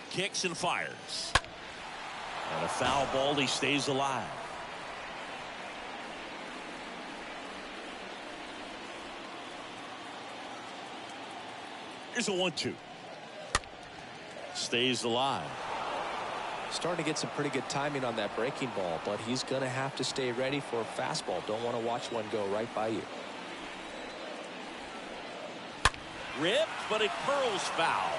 Kicks and fires. And a foul ball, he stays alive. Here's a 1-2. Stays alive. Starting to get some pretty good timing on that breaking ball, but he's going to have to stay ready for a fastball. Don't want to watch one go right by you. Ripped, but it curls foul.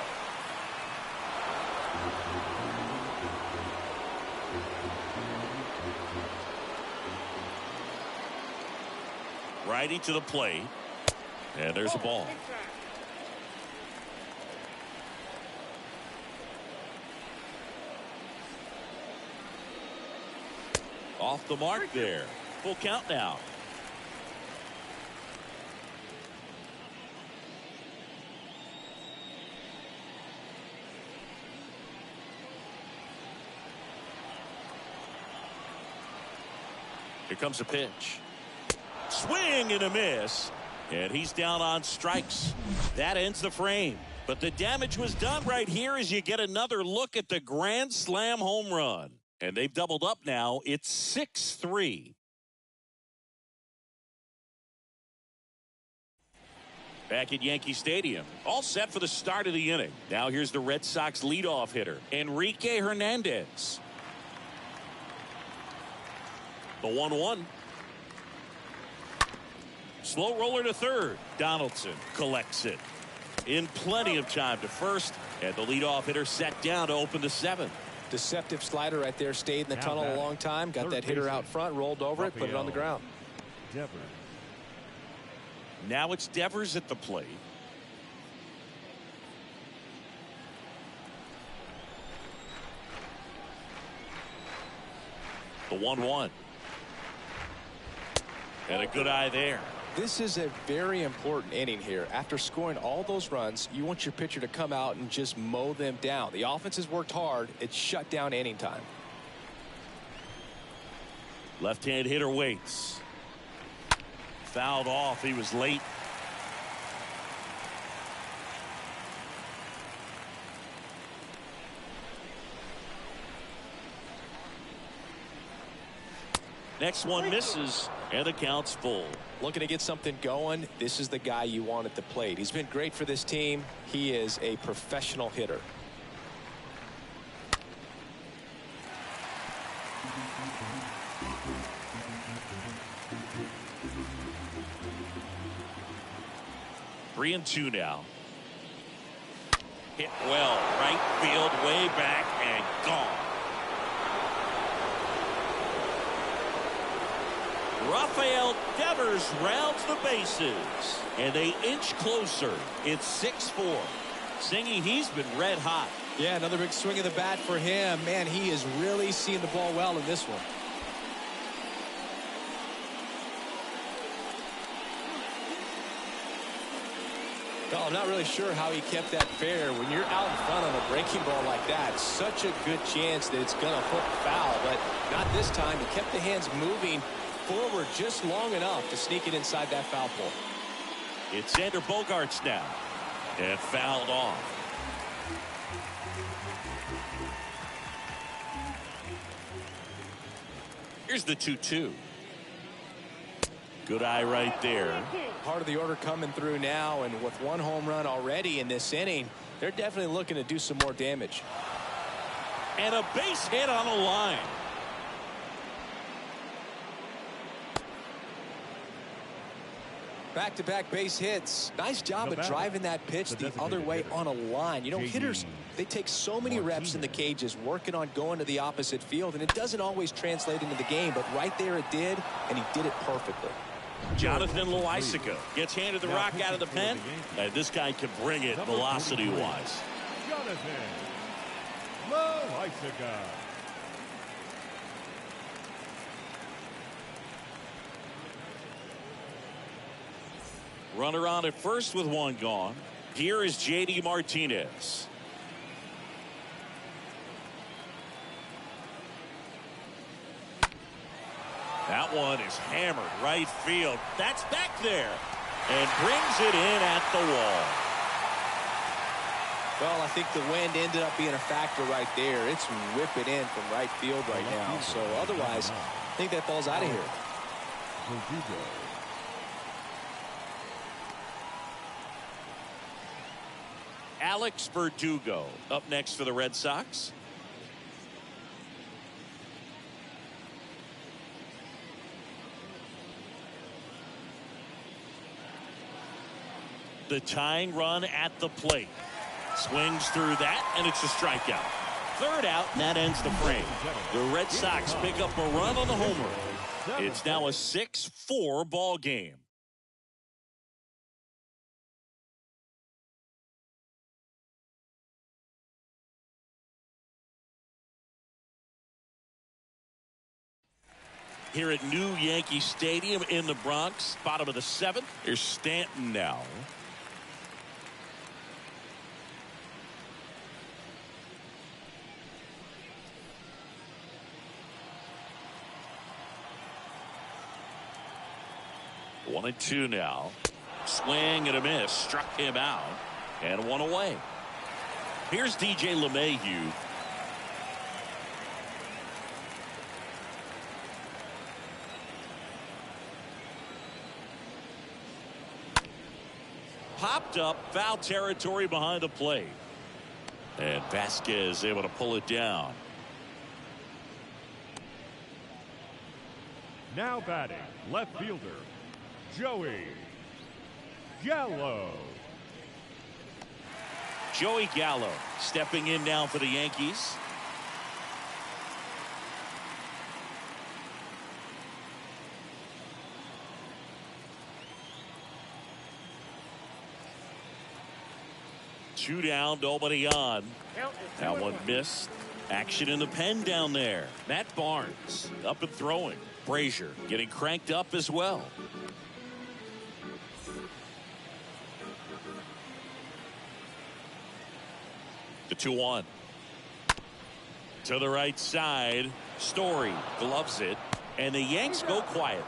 Righty to the plate. And there's a ball. Off the mark there. Full count now. Here comes a pitch. Swing and a miss. And he's down on strikes. That ends the frame. But the damage was done right here as you get another look at the grand slam home run. And they've doubled up now. It's 6-3. Back at Yankee Stadium. All set for the start of the inning. Now here's the Red Sox leadoff hitter, Enrique Hernandez. The 1-1. Slow roller to third. Donaldson collects it. In plenty of time to first. And the leadoff hitter set down to open the seventh. Deceptive slider right there. Stayed in the tunnel a long time. Got that hitter out front. Rolled over it. Put it on the ground. Devers. Now it's Devers at the plate. The 1-1. And a good eye there. This is a very important inning here. After scoring all those runs, you want your pitcher to come out and just mow them down. The offense has worked hard. It's shut down inning time. Left-hand hitter waits. Fouled off. He was late. Next one misses, and the count's full. Looking to get something going. This is the guy you want at the plate. He's been great for this team. He is a professional hitter. Three and two now. Hit well. Right field, way back, and gone. Rafael Devers rounds the bases, and they inch closer. It's 6-4. Singy, he's been red hot. Yeah, another big swing of the bat for him. Man, he is really seeing the ball well in this one. Well, I'm not really sure how he kept that fair. When you're out in front on a breaking ball like that, such a good chance that it's going to hook foul, but not this time. He kept the hands moving forward just long enough to sneak it inside that foul pole. It's Xander Bogaerts now, and fouled off. Here's the 2-2. Good eye right there. Part of the order coming through now, and with one home run already in this inning, they're definitely looking to do some more damage. And a base hit on the line. Back-to-back base hits. Nice job of driving that pitch the other way on a line. You know, hitters, they take so many reps in the cages working on going to the opposite field, and it doesn't always translate into the game, but right there it did, and he did it perfectly. Jonathan Loaisiga gets handed the Now rock pitching out of the for pen. Yankees. And this guy can bring it Number velocity-wise. Jonathan Loaisiga. Runner on at first with one gone. Here is J.D. Martinez. That one is hammered right field. That's back there. And brings it in at the wall. Well, I think the wind ended up being a factor right there. It's whipping in from right field right now. So otherwise, I think that ball's out of here. Verdugo. Alex Verdugo up next for the Red Sox. The tying run at the plate. Swings through that, and it's a strikeout. Third out, and that ends the frame. The Red Sox pick up a run on the homer. It's now a 6-4 ball game. Here at New Yankee Stadium in the Bronx, bottom of the seventh. Here's Stanton now. One and two now. Swing and a miss. Struck him out. And one away. Here's DJ LeMahieu. Popped up, foul territory behind the plate. And Vasquez able to pull it down. Now batting, left fielder, Joey Gallo. Joey Gallo stepping in now for the Yankees. Two down, nobody on. That one missed. Action in the pen down there. Matt Barnes up and throwing. Brazier getting cranked up as well. The 2-1. To the right side. Story gloves it. And the Yanks go quietly.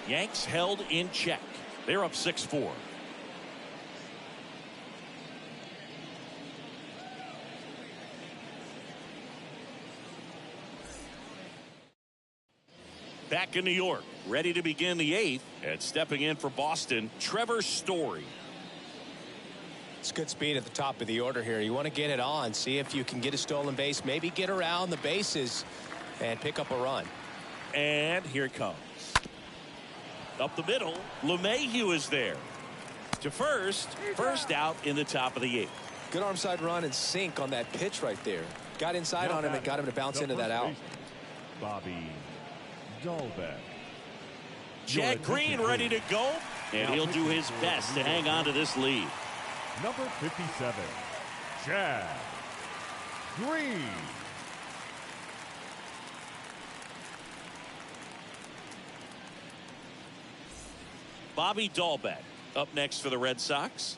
Yanks held in check. They're up 6-4. Back in New York, ready to begin the eighth, and stepping in for Boston, Trevor Story. It's good speed at the top of the order here. You want to get it on, see if you can get a stolen base, maybe get around the bases and pick up a run. And here it comes. Up the middle, LeMahieu is there. To first out in the top of the eighth. Good arm side run and sink on that pitch right there. Got inside on him and got him to bounce into that out. Bobby Dahlbeck. Chad Green ready to go, and he'll do his best to hang on to this lead. Number 57, Chad Green. Bobby Dahlbeck up next for the Red Sox.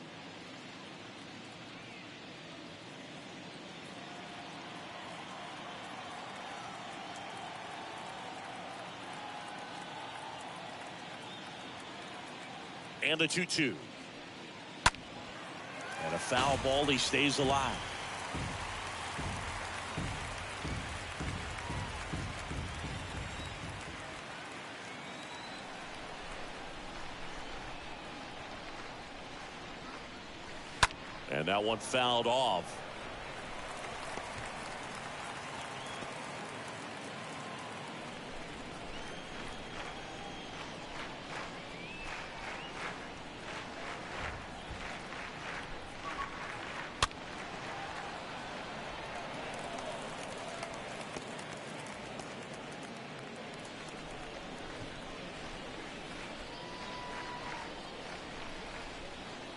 And the 2-2. And a foul ball. He stays alive. And that one fouled off.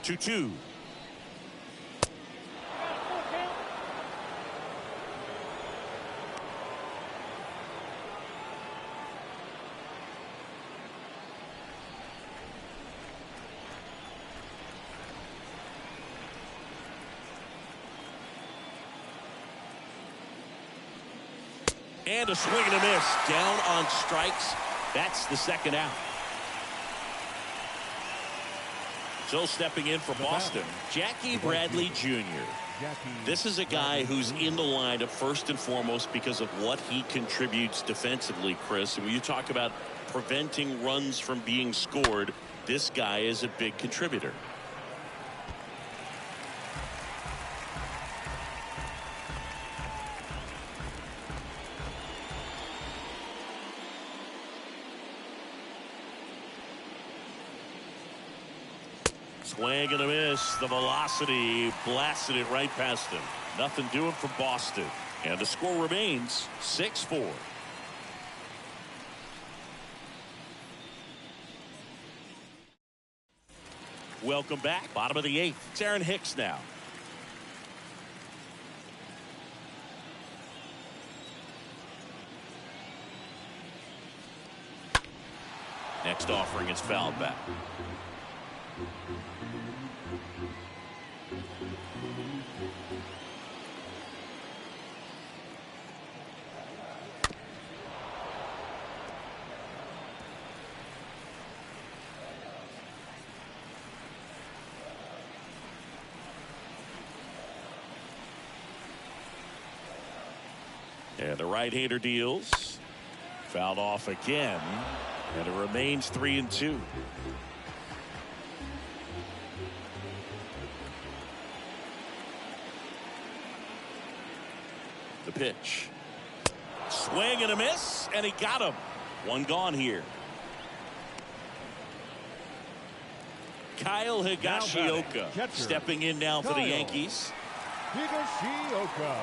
2-2. And a swing and a miss. Down on strikes. That's the second out. So stepping in for Boston, Jackie Bradley Jr. This is a guy who's in the lineup first and foremost because of what he contributes defensively, Chris. And when you talk about preventing runs from being scored, this guy is a big contributor. Swing and a miss. The velocity blasted it right past him. Nothing doing for Boston. And the score remains 6-4. Welcome back. Bottom of the eighth. It's Aaron Hicks now. Next offering is fouled back. And the right-hander deals. Fouled off again. And it remains 3-2. The pitch. Swing and a miss, and he got him. One gone here. Kyle Higashioka stepping in now for the Yankees. Higashioka.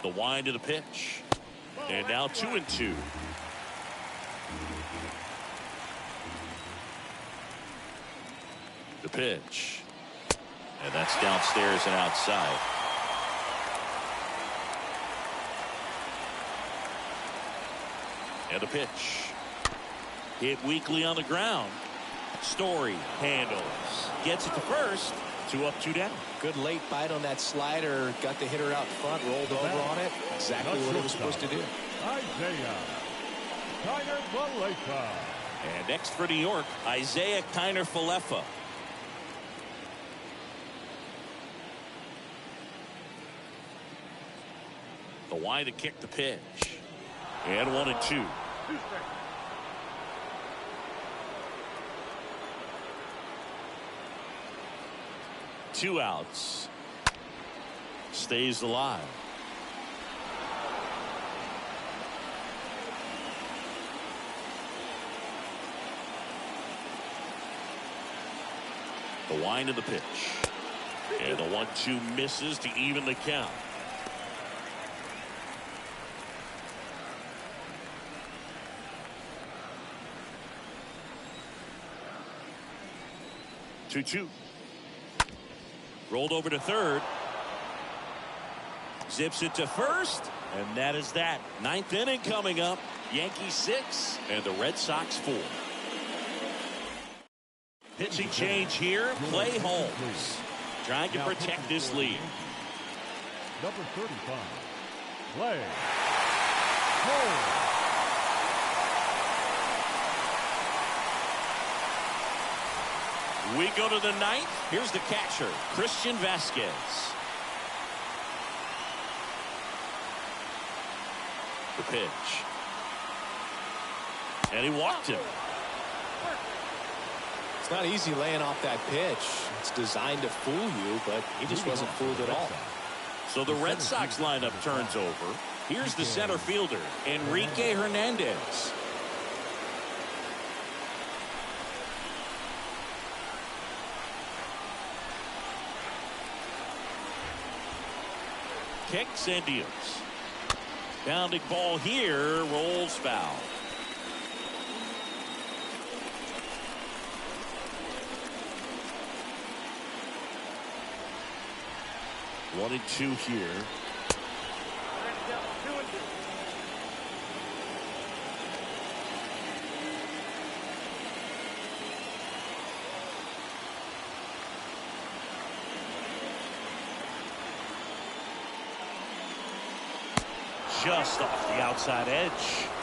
The wind of the pitch. And now 2-2. The pitch. And that's downstairs and outside. And the pitch. Hit weakly on the ground. Story handles. Gets it to first. 2 up, 2 down. Good late bite on that slider. Got the hitter out front. Rolled over on it. Exactly what it was supposed to do. Isaiah Kiner-Falefa. And next for New York, Isaiah Kiner-Falefa. The wind to kick the pitch. And 1-2. Two outs. Stays alive. The wind of the pitch. And the 1-2 misses to even the count. Two. Rolled over to third. Zips it to first. And that is that. Ninth inning coming up. Yankees 6 and the Red Sox 4. Pitching change here. Clay Holmes trying to protect this lead. Number 35. Clay Holmes. We go to the ninth. Here's the catcher, Christian Vasquez. The pitch. And he walked him. It's not easy laying off that pitch. It's designed to fool you, but he just wasn't fooled at all. So the Red Sox lineup turns over. Here's the center fielder, Enrique Hernandez. Kicks and deals. Bounding ball here, rolls foul. 1-2 here. Just off the outside edge.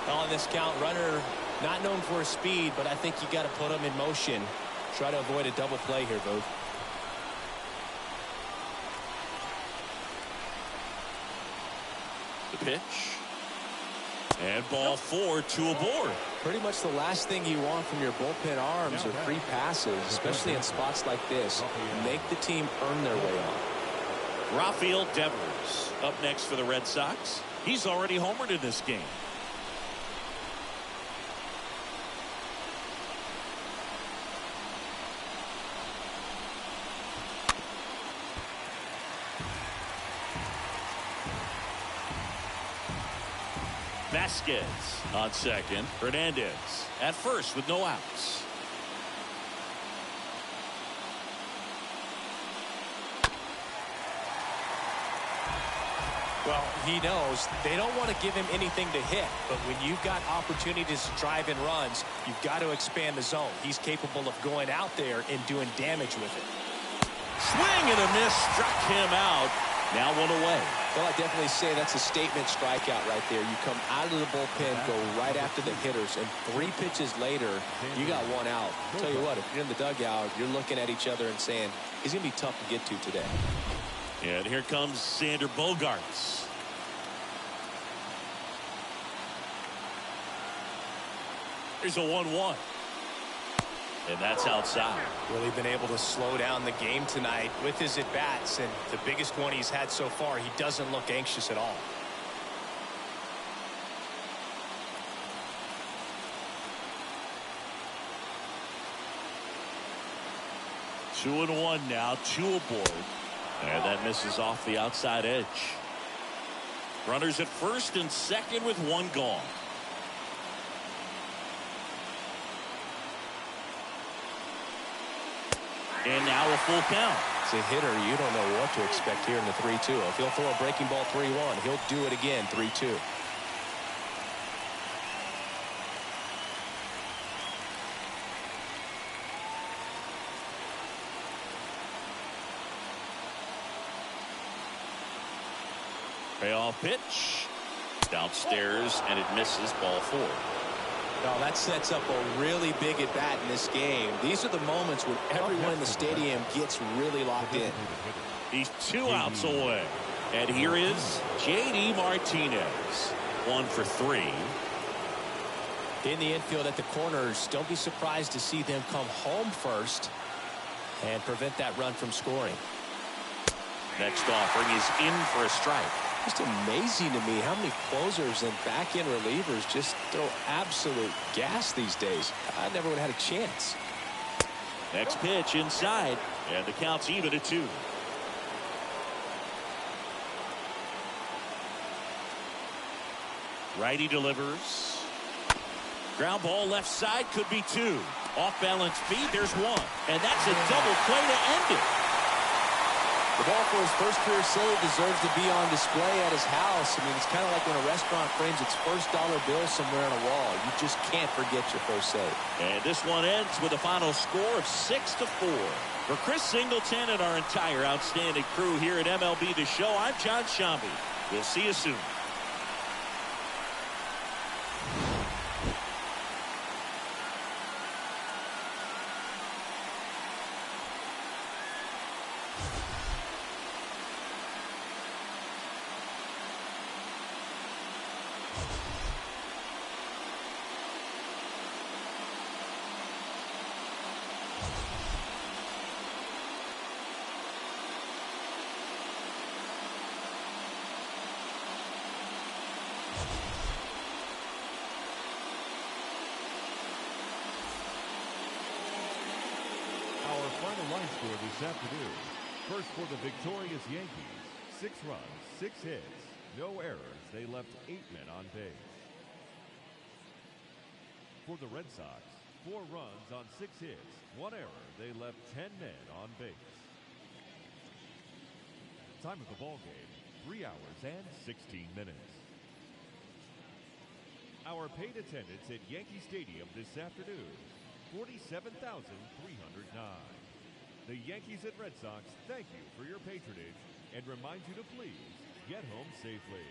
On this count, runner not known for his speed, but I think you got to put him in motion. Try to avoid a double play here, Boog. The pitch. And ball 4, 2 aboard. Pretty much the last thing you want from your bullpen arms are free passes, especially in spots like this. Make the team earn their way on. Rafael Devers up next for the Red Sox. He's already homered in this game. Vasquez on second. Hernandez at first with no outs. Well, he knows they don't want to give him anything to hit, but when you've got opportunities to drive in runs, you've got to expand the zone. He's capable of going out there and doing damage with it. Swing and a miss, struck him out. Now 1 away. Well, I definitely say that's a statement strikeout right there. You come out of the bullpen, go right after the hitters, and 3 pitches later, you got 1 out. I'll tell you what, if you're in the dugout, you're looking at each other and saying, he's going to be tough to get to today. And here comes Xander Bogaerts. Here's a 1-1. And that's outside. Really been able to slow down the game tonight with his at-bats, and the biggest one he's had so far, he doesn't look anxious at all. Two and 1 now, 2 aboard. And that misses off the outside edge. Runners at first and second with 1 gone. And now a full count. As a hitter, you don't know what to expect here in the 3-2. If he'll throw a breaking ball 3-1, he'll do it again 3-2. Payoff pitch. Downstairs, and it misses, ball 4. Now that sets up a really big at bat in this game. These are the moments when everyone in the stadium gets really locked in. He's 2 outs away. And here is J.D. Martinez. 1 for 3. In the infield at the corners, don't be surprised to see them come home first and prevent that run from scoring. Next offering is in for a strike. Just amazing to me how many closers and back-end relievers just throw absolute gas these days. I never would have had a chance. Next pitch inside, and the count's even at 2. Righty delivers. Ground ball left side, could be 2. Off balance feet, there's 1. And that's a double play to end it. The ball for his first career save deserves to be on display at his house. I mean, it's kind of like when a restaurant frames its first dollar bill somewhere on a wall. You just can't forget your first save. And this one ends with a final score of 6-4. For Chris Singleton and our entire outstanding crew here at MLB The Show, I'm John Shambi. We'll see you soon. Line score this afternoon. First for the victorious Yankees, 6 runs, 6 hits, no errors. They left 8 men on base. For the Red Sox, 4 runs on 6 hits, 1 error. They left 10 men on base. Time of the ball game, 3 hours and 16 minutes. Our paid attendance at Yankee Stadium this afternoon, 47,309. The Yankees and Red Sox thank you for your patronage and remind you to please get home safely.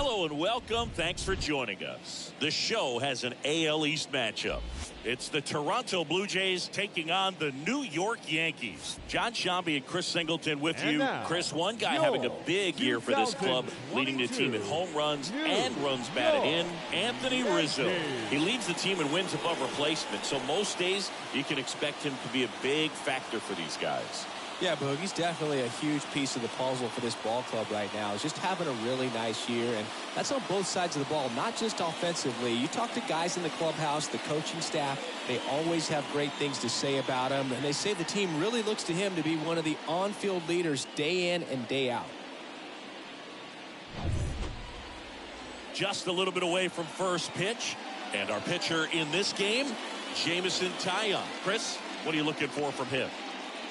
Hello and welcome. Thanks for joining us. The show has an AL East matchup. It's the Toronto Blue Jays taking on the New York Yankees. John Shambi and Chris Singleton with And you. now, Chris, one guy having a big year for this club, leading the team in home runs and runs batted in, Anthony Rizzo. He leads the team in wins above replacement, so most days you can expect him to be a big factor for these guys. Yeah, Boog, he's definitely a huge piece of the puzzle for this ball club right now. He's just having a really nice year, and that's on both sides of the ball, not just offensively. You talk to guys in the clubhouse, the coaching staff, they always have great things to say about him, and they say the team really looks to him to be one of the on-field leaders day in and day out. Just a little bit away from first pitch, and our pitcher in this game, Jameson Taillon. Chris, what are you looking for from him?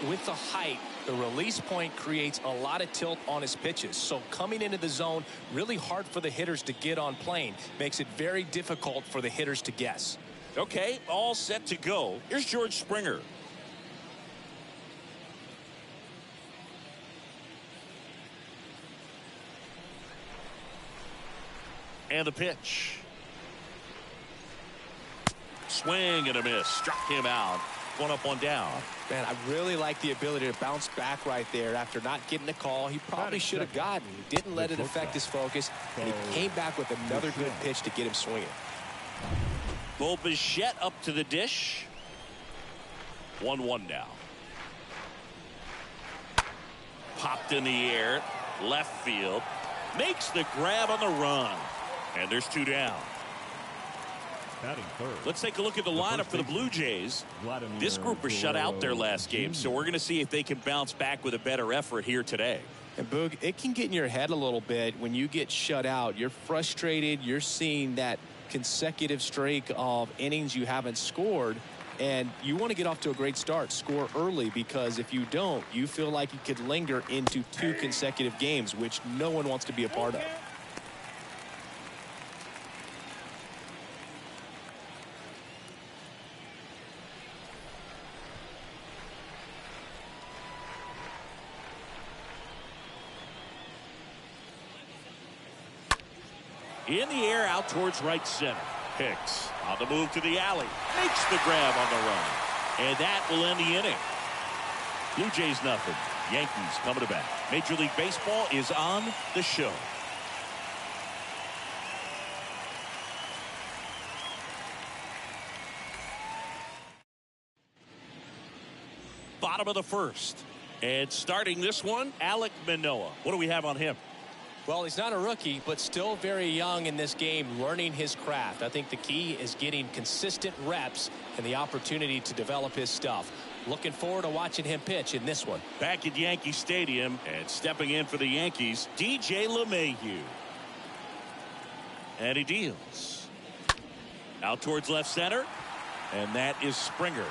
With the height, the release point creates a lot of tilt on his pitches. So coming into the zone, really hard for the hitters to get on plane. Makes it very difficult for the hitters to guess. Okay, all set to go. Here's George Springer. And the pitch. Swing and a miss. Struck him out. One up, one down. Man, I really like the ability to bounce back right there after not getting the call. He probably should have gotten. He didn't let it affect his focus, and he came back with another good pitch to get him swinging. Bo Bichette up to the dish. 1-1 now. Popped in the air. Left field. Makes the grab on the run. And there's two down. Let's take a look at the lineup for the Blue Jays. This group was shut out their last game, so we're going to see if they can bounce back with a better effort here today. And Boog, it can get in your head a little bit when you get shut out. You're frustrated. You're seeing that consecutive streak of innings you haven't scored, and you want to get off to a great start, score early, because if you don't, you feel like you could linger into 2 consecutive games, which no one wants to be a part of. In the air, out towards right center. Hicks on the move to the alley. Makes the grab on the run. And that will end the inning. Blue Jays nothing. Yankees coming to bat. Major League Baseball is on the show. Bottom of the first. And starting this one, Alek Manoah. What do we have on him? Well, he's not a rookie, but still very young in this game, learning his craft. I think the key is getting consistent reps and the opportunity to develop his stuff. Looking forward to watching him pitch in this one. Back at Yankee Stadium and stepping in for the Yankees, DJ LeMahieu. And he deals. Out towards left center. And that is Springer.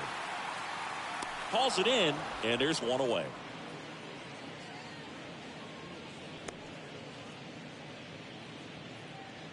Calls it in, and there's one away.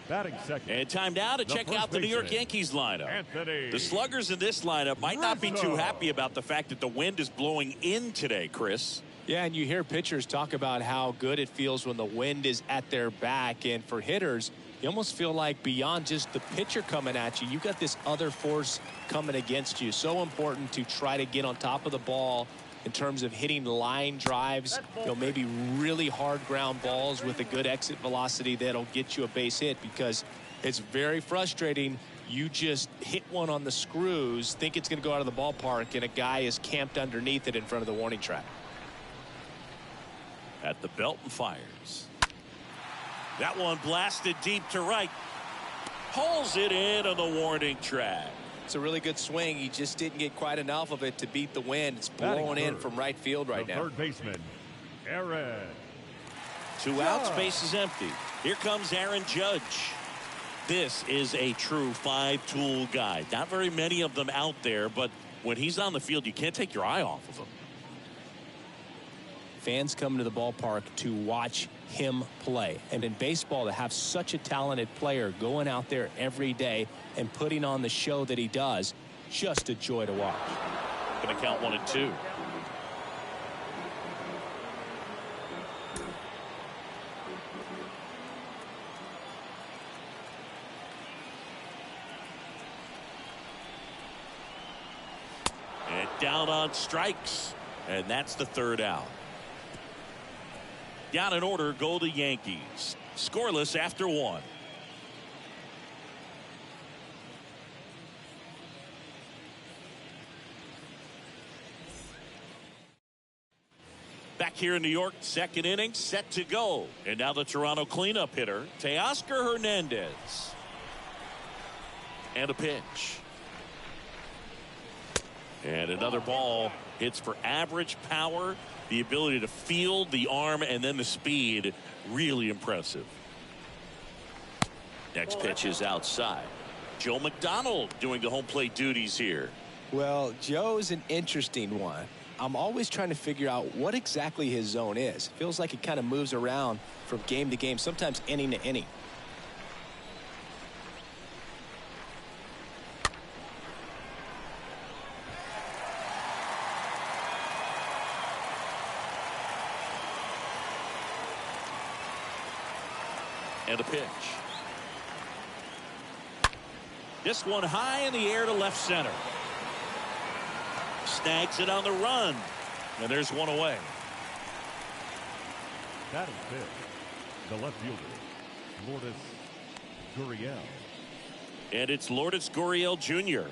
Batting second. And time now to check out the New York Yankees lineup. Anthony. The sluggers in this lineup might not be too happy about the fact that the wind is blowing in today, Chris. Yeah, and you hear pitchers talk about how good it feels when the wind is at their back. And for hitters, you almost feel like beyond just the pitcher coming at you, you've got this other force coming against you. So important to try to get on top of the ball in terms of hitting line drives, maybe really hard ground balls with a good exit velocity that'll get you a base hit, because it's very frustrating. You just hit one on the screws, think it's going to go out of the ballpark, and a guy is camped underneath it in front of the warning track. At the belt and fires. That one blasted deep to right. Pulls it in on the warning track. It's a really good swing. He just didn't get quite enough of it to beat the wind. It's blowing in from right field right now. Third baseman, Aaron. 2 outs, base is empty. Here comes Aaron Judge. This is a true 5-tool guy. Not very many of them out there, but when he's on the field, you can't take your eye off of him. Fans come to the ballpark to watch him play. And in baseball, to have such a talented player going out there every day and putting on the show that he does, just a joy to watch. Going to count 1 and 2. down on strikes, and that's the third out. Down in order go the Yankees. Scoreless after one. Back here in New York, second inning set to go. And now the Toronto cleanup hitter, Teoscar Hernandez. And a pitch. And another ball hits for average power. The ability to field, the arm, and then the speed. Really impressive. Next pitch is outside. Joe McDonald doing the home plate duties here. Well, Joe's an interesting one. I'm always trying to figure out what exactly his zone is. Feels like it kind of moves around from game to game, sometimes inning to inning. And a pitch. This one high in the air to left center. Snags it on the run. And there's one away. That is fifth. The left fielder, Lourdes Gurriel. And it's Lourdes Gurriel Jr.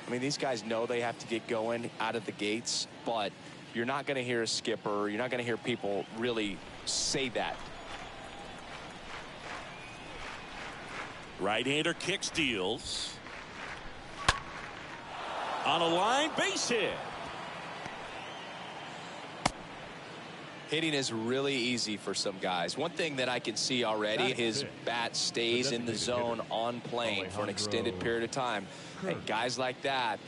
I mean, these guys know they have to get going out of the gates, but you're not going to hear a skipper. You're not going to hear people really say that. Right-hander kick steals. On a line, base hit. Hitting is really easy for some guys. One thing that I can see already, his bat stays in the zone on plane for an extended period of time. And guys like that,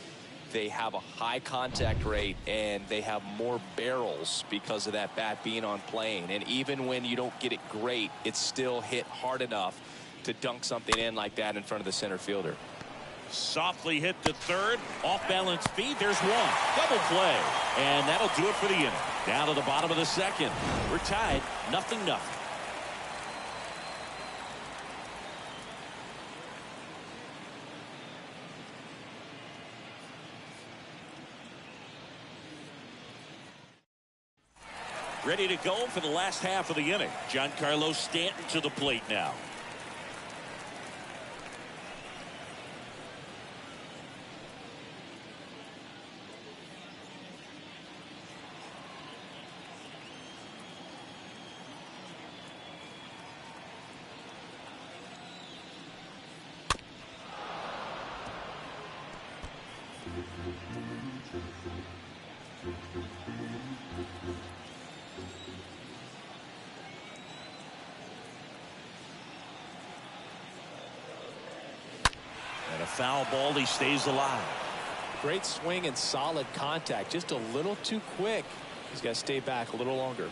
they have a high contact rate and they have more barrels because of that bat being on plane. And even when you don't get it great, it's still hit hard enough to dunk something in like that in front of the center fielder. Softly hit to third. Off balance feed. There's one. Double play. And that'll do it for the inning. Down to the bottom of the second. We're tied. 0-0. Ready to go for the last half of the inning. Giancarlo Stanton to the plate now. And a foul ball. He stays alive. Great swing and solid contact. Just a little too quick. He's got to stay back a little longer.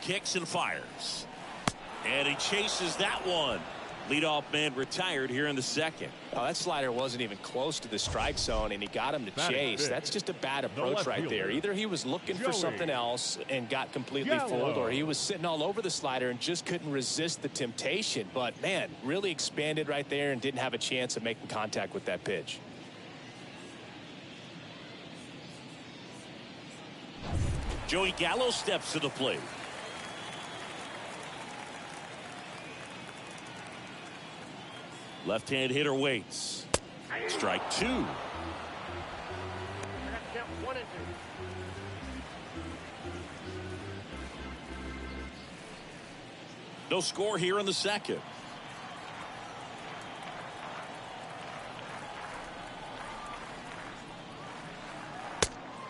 Kicks and fires. And he chases that one. Leadoff man retired here in the second. Oh, that slider wasn't even close to the strike zone, and he got him to chase. That's just a bad approach right there. Either he was looking for something else and got completely fooled, or he was sitting all over the slider and just couldn't resist the temptation. But, man, really expanded right there and didn't have a chance of making contact with that pitch. Joey Gallo steps to the plate. Left-hand hitter waits. Strike two. No score here in the second.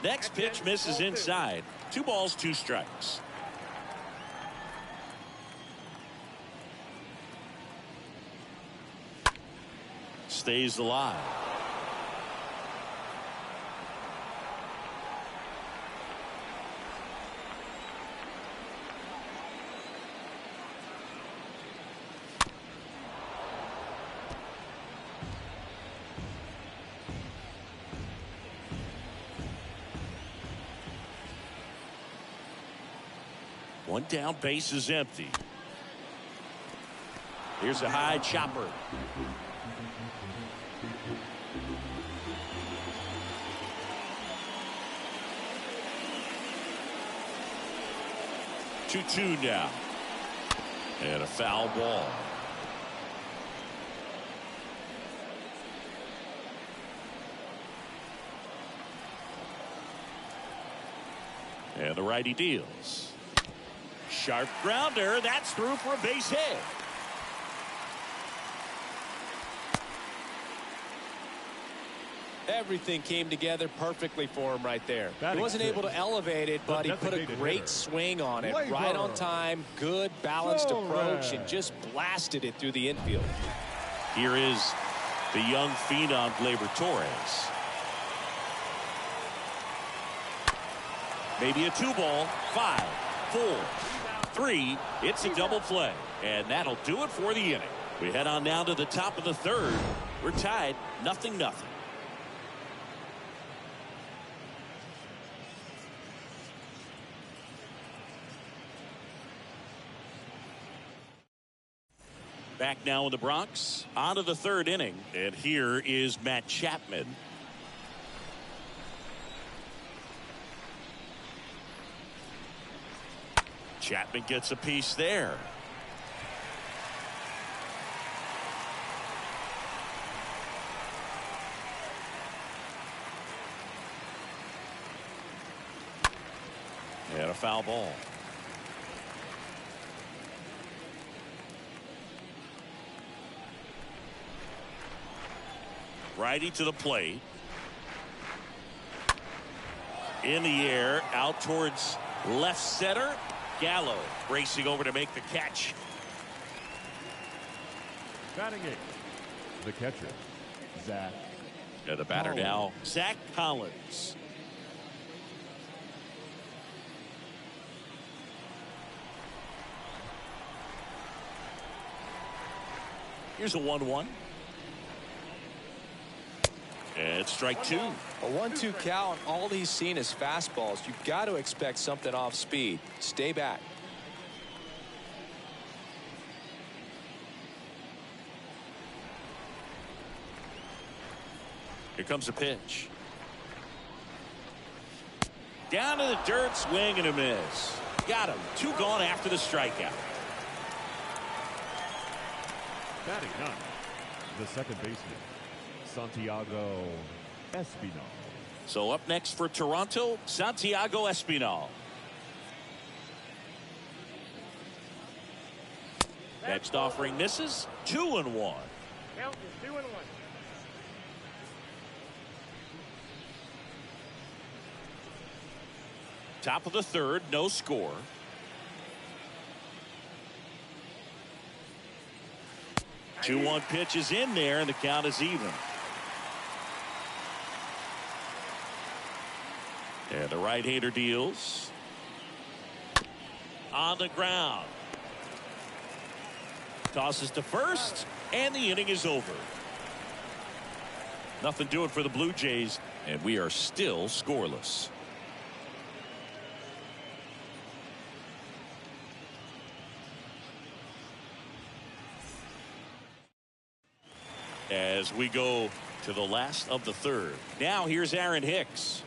Next pitch misses inside. 2 balls, 2 strikes. Stays alive. One down, base is empty. Here's a high chopper. 2-2 now. And a foul ball. And the righty deals. Sharp grounder. That's through for a base hit. Everything came together perfectly for him right there. He wasn't able to elevate it, but he put a great swing on it. Right on time, good balanced approach, and just blasted it through the infield. Here is the young phenom, Gleyber Torres. Maybe a 2-ball. 5, 4, 3. It's a double play. And that'll do it for the inning. We head on down to the top of the third. We're tied 0-0. Back now in the Bronx. On to the third inning. And here is Matt Chapman. Chapman gets a piece there. And a foul ball. Righty to the plate. In the air, out towards left center. Gallo racing over to make the catch. Batting eighth, the catcher, Zach. And the batter now, Zach Collins. Here's a 1-1. And strike two. A 1-2 count. All he's seen is fastballs. You've got to expect something off speed. Stay back. Here comes a pitch. Down to the dirt, swing and a miss. Got him. 2 gone after the strikeout. Batting ninth, the second baseman, Santiago Espinal. So up next for Toronto, Santiago Espinal. Next offering misses. 2-1. Count is 2-1. Top of the third, no score. Two 2-1 pitch is in there, and the count is even. And the right-hander deals. On the ground. Tosses to first, and the inning is over. Nothing doing for the Blue Jays, and we are still scoreless. As we go to the last of the third. Now here's Aaron Hicks.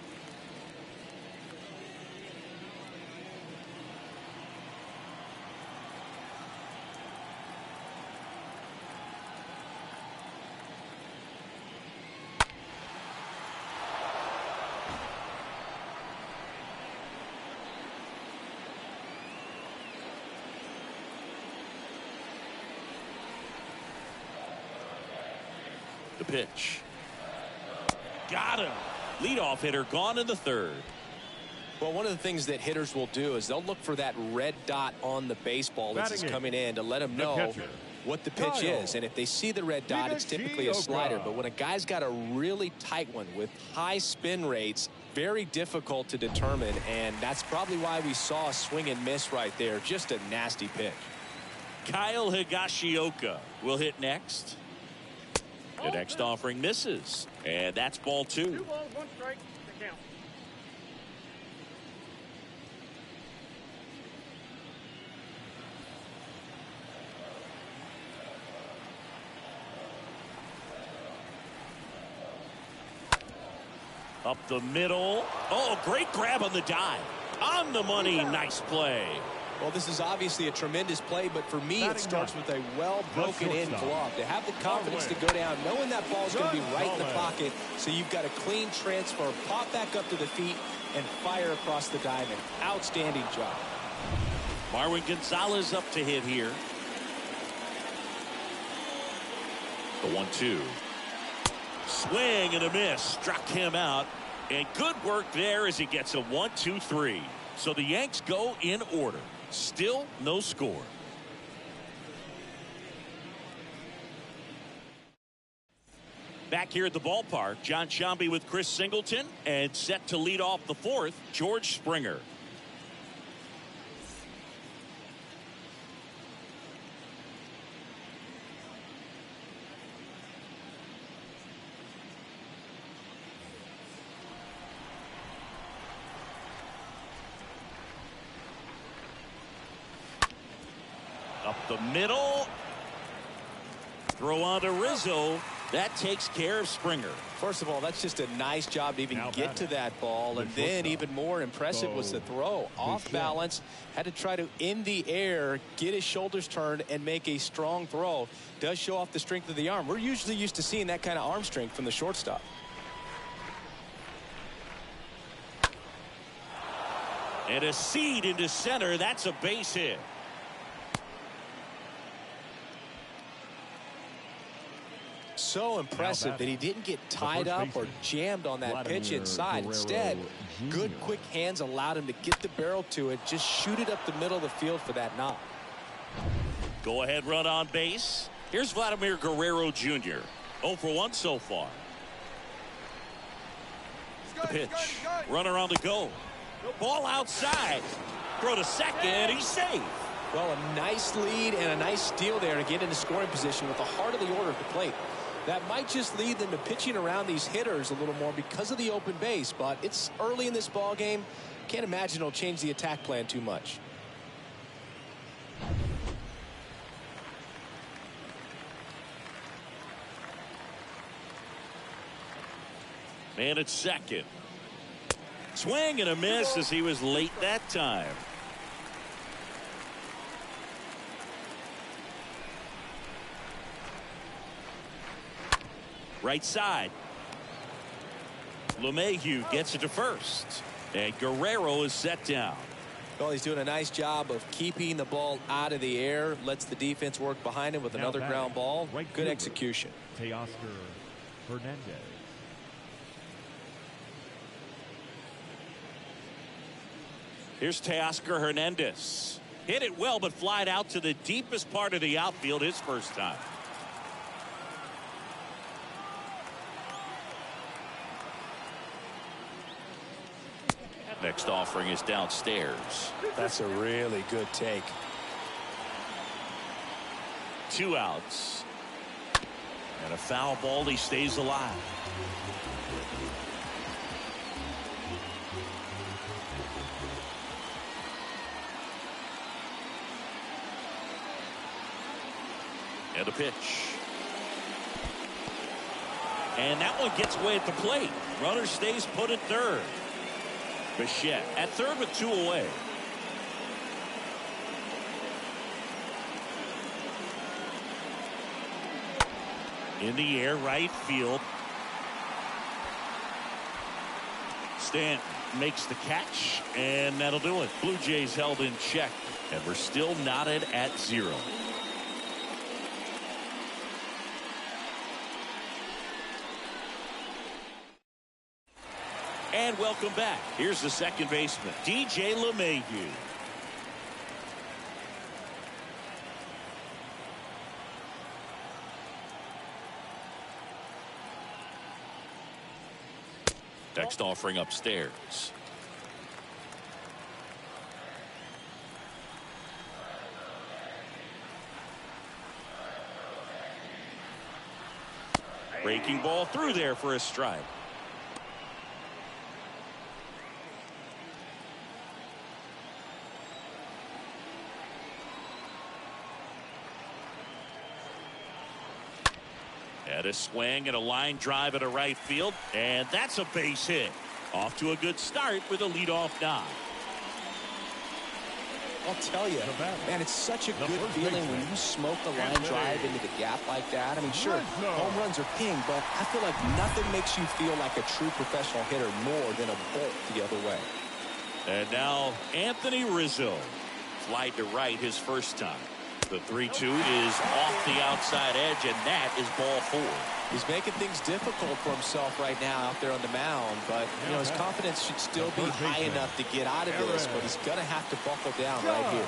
The pitch. Got him. Leadoff hitter gone in the third. Well, one of the things that hitters will do is they'll look for that red dot on the baseball as it's coming in to let them know what the pitch is. And if they see the red dot, it's typically a slider. But when a guy's got a really tight one with high spin rates, very difficult to determine. And that's probably why we saw a swing and miss right there. Just a nasty pitch. Kyle Higashioka will hit next. The next offering misses, and that's ball 2. 2 balls, 1 strike, the count. Up the middle. Oh, great grab on the dive. On the money, nice play. Well, this is obviously a tremendous play, but for me, it starts with a well-broken-in glove. To have the confidence to go down, knowing that ball is going to be right in the pocket, so you've got a clean transfer, pop back up to the feet, and fire across the diamond. Outstanding job. Marwin Gonzalez up to hit here. The 1-2. Swing and a miss. Struck him out. And good work there as he gets a 1-2-3. So the Yanks go in order. Still no score. Back here at the ballpark, John Sciambi with Chris Singleton, and set to lead off the fourth, George Springer. Up the middle. Throw on to Rizzo. That takes care of Springer. First of all, that's just a nice job to even get to that ball. And then even more impressive was the throw. Off balance. Had to try to, in the air, get his shoulders turned and make a strong throw. Does show off the strength of the arm. We're usually used to seeing that kind of arm strength from the shortstop. And a seed into center. That's a base hit. So impressive that he didn't get tied up or jammed on that pitch inside. Instead, good quick hands allowed him to get the barrel to it, just shoot it up the middle of the field for that knock. Go ahead run on base. Here's Vladimir Guerrero Jr. 0 for 1 so far. The pitch. Runner on the go. Ball outside. Throw to second. He's safe. Well, a nice lead and a nice steal there to get into scoring position with the heart of the order at the plate. That might just lead them to pitching around these hitters a little more because of the open base, but it's early in this ball game. Can't imagine it'll change the attack plan too much. Man at second. Swing and a miss as he was late that time. Right side. LeMahieu gets it to first. And Guerrero is set down. Well, he's doing a nice job of keeping the ball out of the air. Lets the defense work behind him with another ground ball. Good execution. Teoscar Hernandez. Here's Teoscar Hernandez. Hit it well, but flied out to the deepest part of the outfield his first time. Next offering is downstairs. That's a really good take. 2 outs. And a foul ball. He stays alive. And a pitch. And that one gets away at the plate. Runner stays put at third. Bichette at third with 2 away. In the air, right field. Stanton makes the catch, and that'll do it. Blue Jays held in check, and we're still knotted at 0. And welcome back. Here's the second baseman, DJ LeMahieu. Next offering upstairs. Breaking ball through there for a strike. And a swing and a line drive at a right field, and that's a base hit. Off to a good start with a leadoff knock. I'll tell you, man, it's such a good feeling when you smoke a line drive into the gap like that. I mean, sure, home runs are king, but I feel like nothing makes you feel like a true professional hitter more than a bolt the other way. And now Anthony Rizzo. Flied to right his first time. The 3-2 is off the outside edge, and that is ball 4. He's making things difficult for himself right now out there on the mound, but you know his confidence should still be high enough to get out of this, but he's going to have to buckle down right here.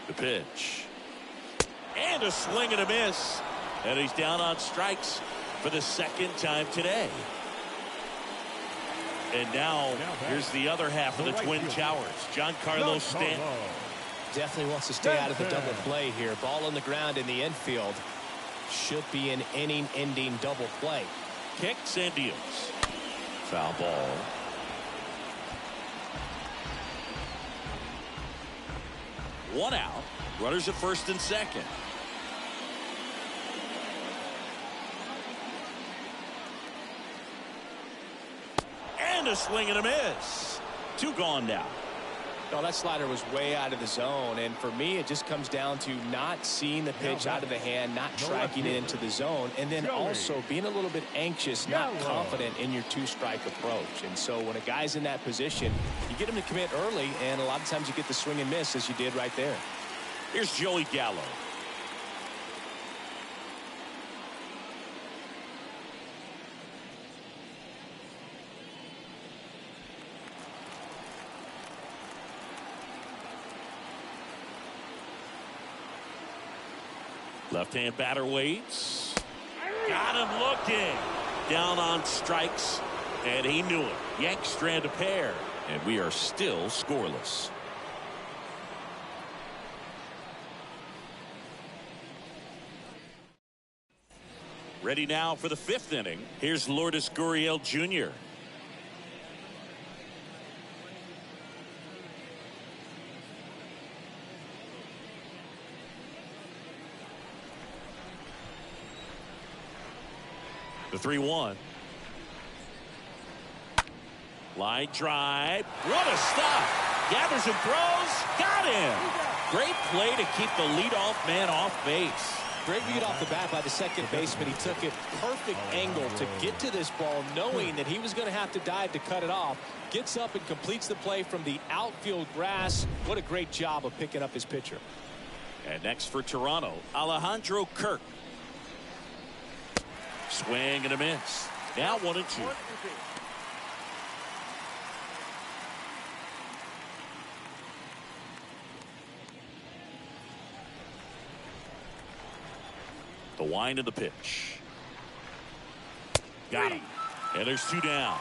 The pitch. And a swing and a miss. And he's down on strikes for the second time today. And now here's the other half of the Twin Towers. Giancarlo Stanton. Definitely wants to stay out of the double play here. Ball on the ground in the infield. Should be an inning-ending double play. Kicks and deals. Foul ball. One out. Runners at first and second. And a swing and a miss. 2 gone now. No, that slider was way out of the zone, and for me it just comes down to not seeing the pitch out of the hand, not tracking it into the zone, and then also being a little bit anxious, not confident in your 2-strike approach. And so when a guy's in that position, you get him to commit early, and a lot of times you get the swing and miss as you did right there. Here's Joey Gallo. Left-hand batter waits. Got him looking. Down on strikes, and he knew it. Yanks strand a pair, and we are still scoreless. Ready now for the 5th inning. Here's Lourdes Gurriel Jr. The 3-1. Line drive. What a stop. Gathers and throws. Got him. Great play to keep the leadoff man off base. Great read off the bat by the second baseman. He took it perfect angle to get to this ball, knowing that he was going to have to dive to cut it off. Gets up and completes the play from the outfield grass. What a great job of picking up his pitcher. And next for Toronto, Alejandro Kirk. Swing and a miss. Now 1-2. The wind of the pitch. Got him. And there's 2 down.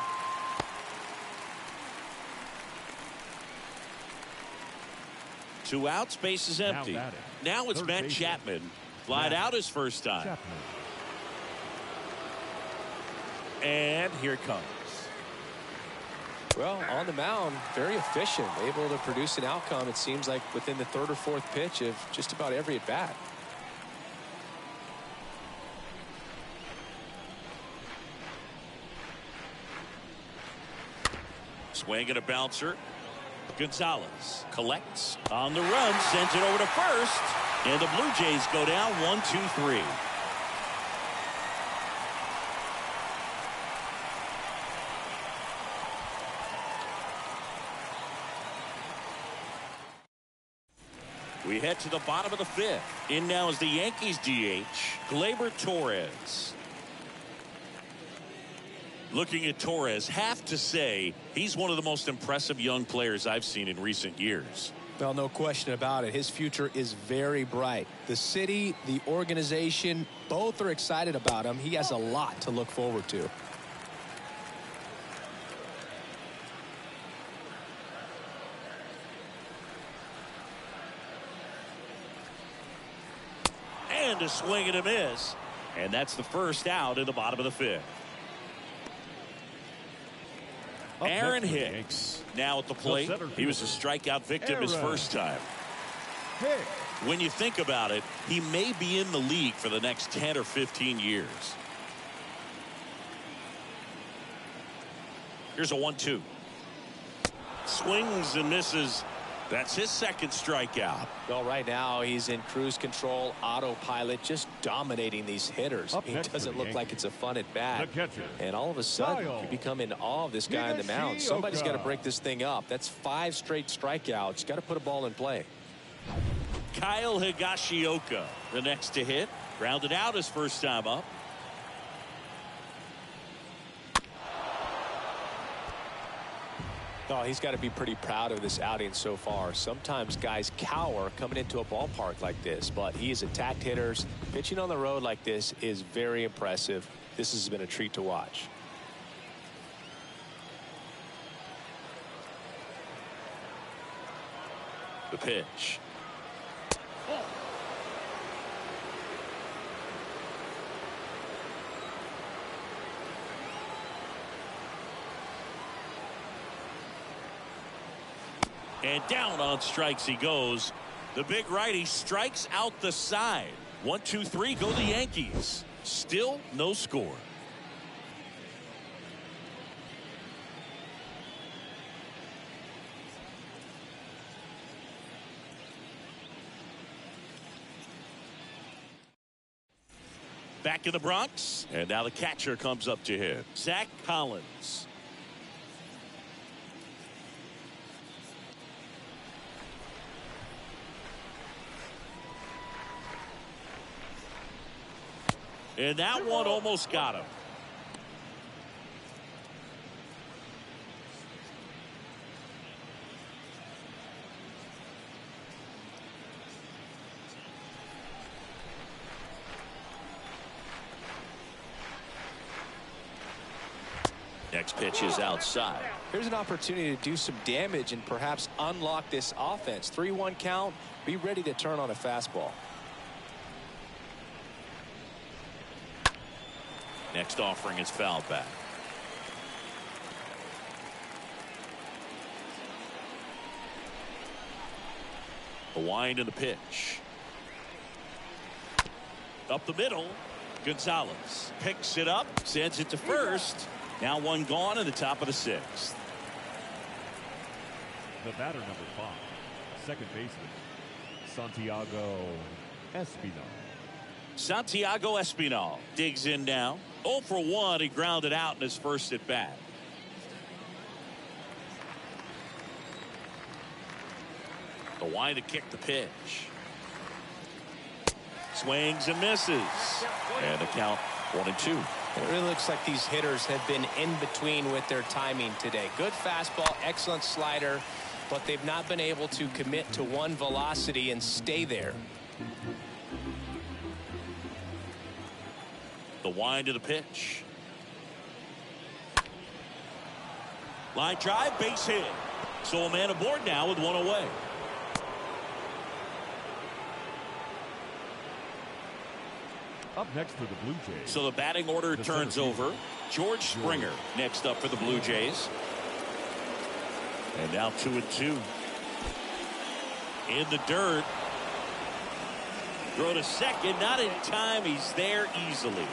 Two outs, base is empty. Now it's Matt Chapman. Flied out his first time. And here it comes. Well, on the mound, very efficient, able to produce an outcome, it seems like, within the 3rd or 4th pitch of just about every at bat. Swing and a bouncer. Gonzalez collects on the run, sends it over to first, and the Blue Jays go down 1-2-3. We head to the bottom of the 5th. In now is the Yankees DH, Gleyber Torres. Looking at Torres, have to say he's one of the most impressive young players I've seen in recent years. Well, no question about it. His future is very bright. The city, the organization, both are excited about him. He has a lot to look forward to. And a swing and a miss. And that's the first out in the bottom of the 5th. Up Aaron next for the Hicks now at the plate. center He was a fielder, strikeout victim his Aaron first time. Hicks. When you think about it, he may be in the league for the next 10 or 15 years. Here's a 1-2. Swings and misses. That's his second strikeout. Well, right now he's in cruise control, autopilot, just dominating these hitters. Up He next for doesn't the look like Yankees, it's a fun at bat. the catcher, And all of a sudden, Kyle you become in awe of this guy on the mound. Somebody's got to break this thing up. That's 5 straight strikeouts. Got to put a ball in play. Kyle Higashioka, the next to hit. Grounded out his first time up. Oh, he's got to be pretty proud of this outing so far. Sometimes guys cower coming into a ballpark like this, but he has attacked hitters. Pitching on the road like this is very impressive. This has been a treat to watch. The pitch. And down on strikes he goes. The big righty strikes out the side. 1-2-3, go the Yankees. Still no score. Back in the Bronx, and now the catcher comes up to him. Zach Collins. And that one almost got him. Next pitch is outside. Here's an opportunity to do some damage and perhaps unlock this offense. 3-1 count. Be ready to turn on a fastball. Next offering is fouled back. The wind and the pitch. Up the middle. Gonzalez picks it up, sends it to first. Now one gone in the top of the 6th. The batter, number 5, second baseman, Santiago Espinal. Santiago Espinal digs in now. 0 for 1. He grounded out in his first at bat. The wind to kick the pitch. Swings and misses. And the count 1-2. It really looks like these hitters have been in between with their timing today. Good fastball, excellent slider, but they've not been able to commit to one velocity and stay there. The wind to the pitch. Line drive, base hit. So a man aboard now with one away. Up next for the Blue Jays. So the batting order turns over. George Springer next up for the Blue Jays. And now 2-2. In the dirt. Throw to second, not in time. He's there easily.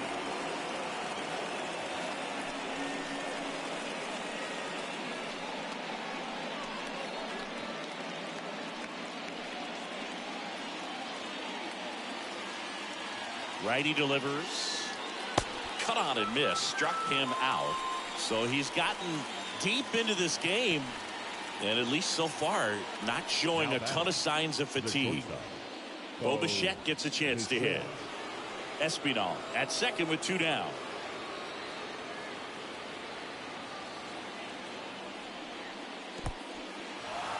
Righty delivers. Cut on and miss. Struck him out. So he's gotten deep into this game. And at least so far, not showing a ton of signs of fatigue. Bo Bichette gets a chance to hit. Espinal at second with 2 down.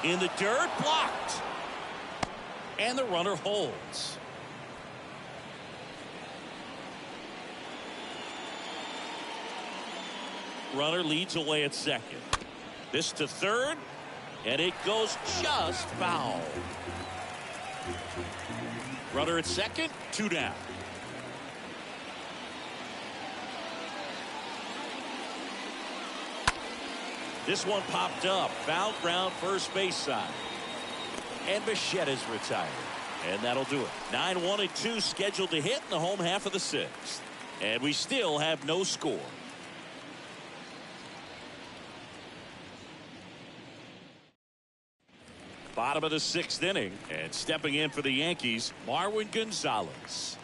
In the dirt, blocked. And the runner holds. Runner leads away at second. This to third, and it goes just foul. Runner at second, 2 down. This one popped up. Foul ground first base side. And Bichetta's retired. And that'll do it. 9-1 and 2 scheduled to hit in the home half of the sixth. And we still have no score. Bottom of the sixth inning. And stepping in for the Yankees, Marwin Gonzalez.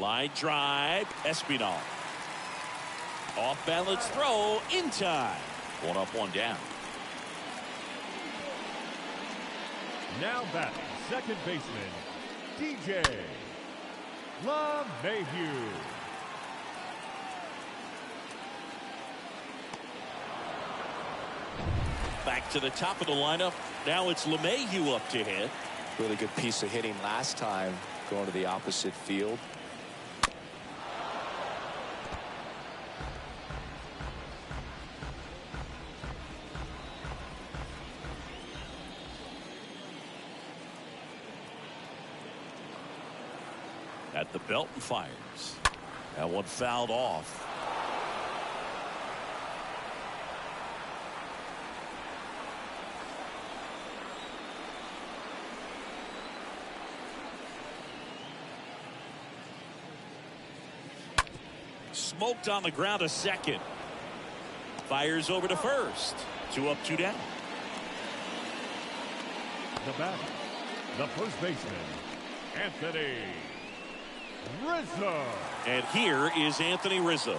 Line drive, Espinal. Off balance throw in time. One up, one down. Now batting, second baseman, DJ LeMahieu. Back to the top of the lineup. Now it's LeMahieu up to hit. Really good piece of hitting last time, going to the opposite field. At the belt and fires. That one fouled off. Smoked on the ground to second. Fires over to first. 2 up, 2 down. The batter, the first baseman, Anthony Rizzo. And here is Anthony Rizzo.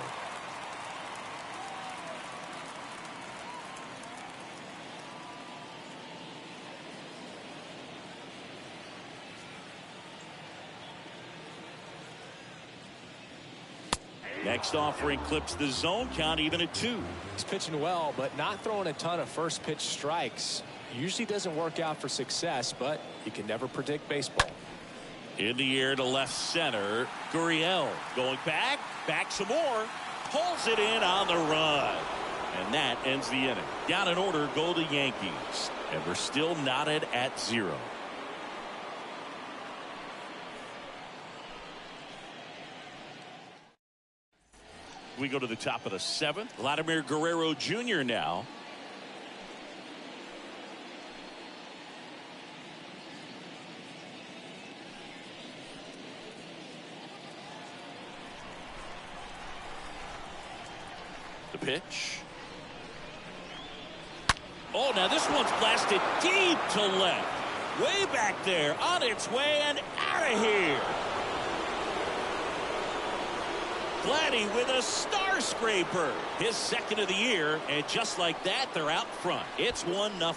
Next offering clips the zone count even at 2. He's pitching well, but not throwing a ton of first pitch strikes. Usually doesn't work out for success, but you can never predict baseball. In the air to left center. Gurriel going back some more. Pulls it in on the run. And that ends the inning. Down in order go the Yankees. And we're still knotted at 0. We go to the top of the 7th. Vladimir Guerrero Jr. now. The pitch. Oh, now this one's blasted deep to left. Way back there, on its way and out of here. Vladdy with a star scraper. His second of the year, and just like that, they're out front. It's 1-0.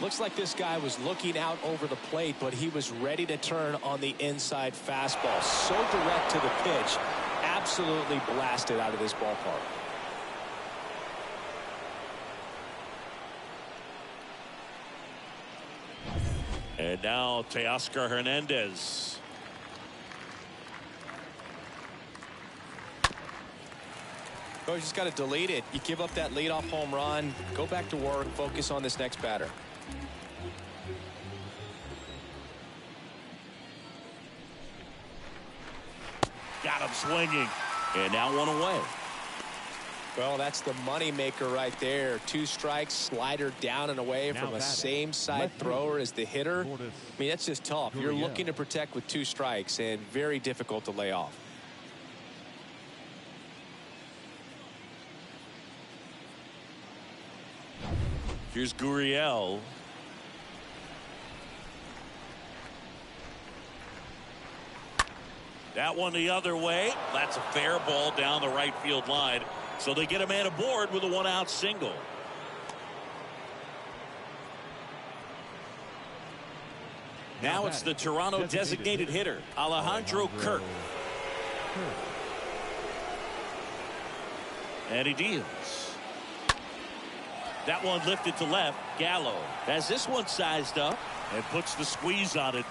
Looks like this guy was looking out over the plate, but he was ready to turn on the inside fastball. So direct to the pitch. Absolutely blasted out of this ballpark. And now Teoscar Hernandez. Oh, you just got to delete it. You give up that leadoff home run. Go back to work. Focus on this next batter. Got him swinging. And now one away. Well, that's the money maker right there. 2 strikes, slider down and away from a same side thrower as the hitter. I mean, that's just tough. You're looking to protect with 2 strikes and very difficult to lay off. Here's Gurriel. That one the other way. That's a fair ball down the right field line. So they get a man aboard with a 1-out single. Now it's the Toronto designated hitter, Alejandro Kirk. And he deals. That one lifted to left. Gallo has this one sized up and puts the squeeze on it.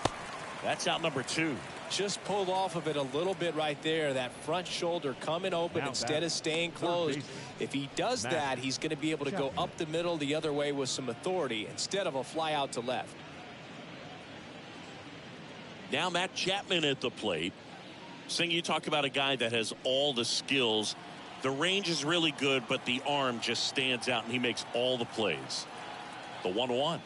That's out number 2. Just pulled off of it a little bit right there. That front shoulder coming open instead of staying closed. If he does that, he's going to be able to go up the middle the other way with some authority instead of a fly out to left. Now Matt Chapman at the plate. Sing, you talk about a guy that has all the skills. The range is really good, but the arm just stands out, and he makes all the plays. The 1-1.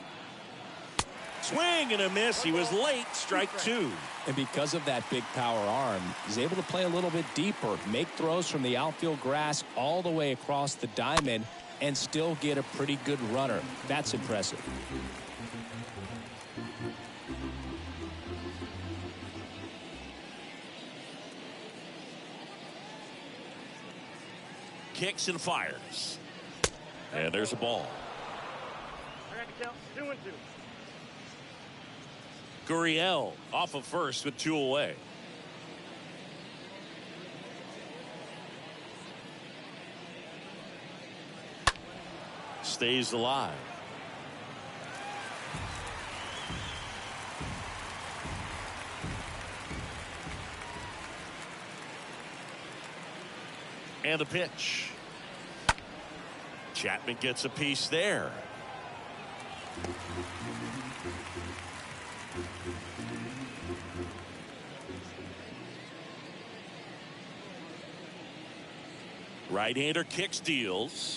Swing and a miss. He was late. Strike 2. And because of that big power arm, he's able to play a little bit deeper, make throws from the outfield grass all the way across the diamond, and still get a pretty good runner. That's impressive. Kicks and fires. And there's a ball. I got to count 2-2. Gurriel off of first with 2 away. Stays alive. And a pitch. Chapman gets a piece there. Right-hander kicks, deals.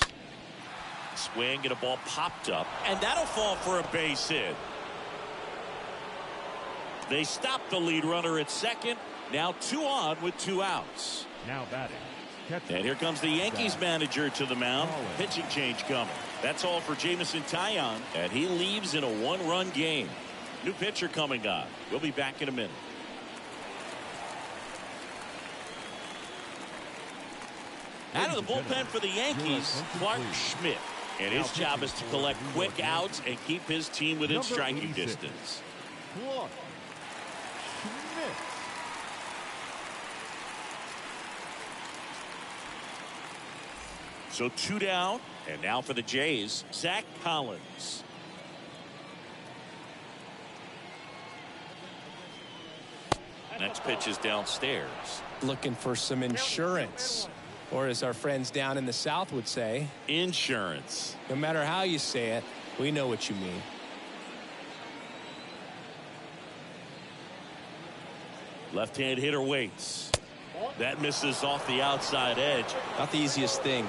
Swing and a ball popped up. And that'll fall for a base hit. They stop the lead runner at second. Now 2 on with 2 outs. Now batting. And here comes the Yankees manager to the mound. Pitching change coming. That's all for Jameson Taillon. And he leaves in a 1-run game. New pitcher coming on. We'll be back in a minute. Out of the bullpen for the Yankees, Clark Schmidt. And his job is to collect quick outs and keep his team within striking distance. Clark Schmidt. So 2 down, and now for the Jays, Zach Collins. Next pitch is downstairs. Looking for some insurance, or as our friends down in the South would say, Insurance. no matter how you say it, we know what you mean. Left-hand hitter waits. That misses off the outside edge. Not the easiest thing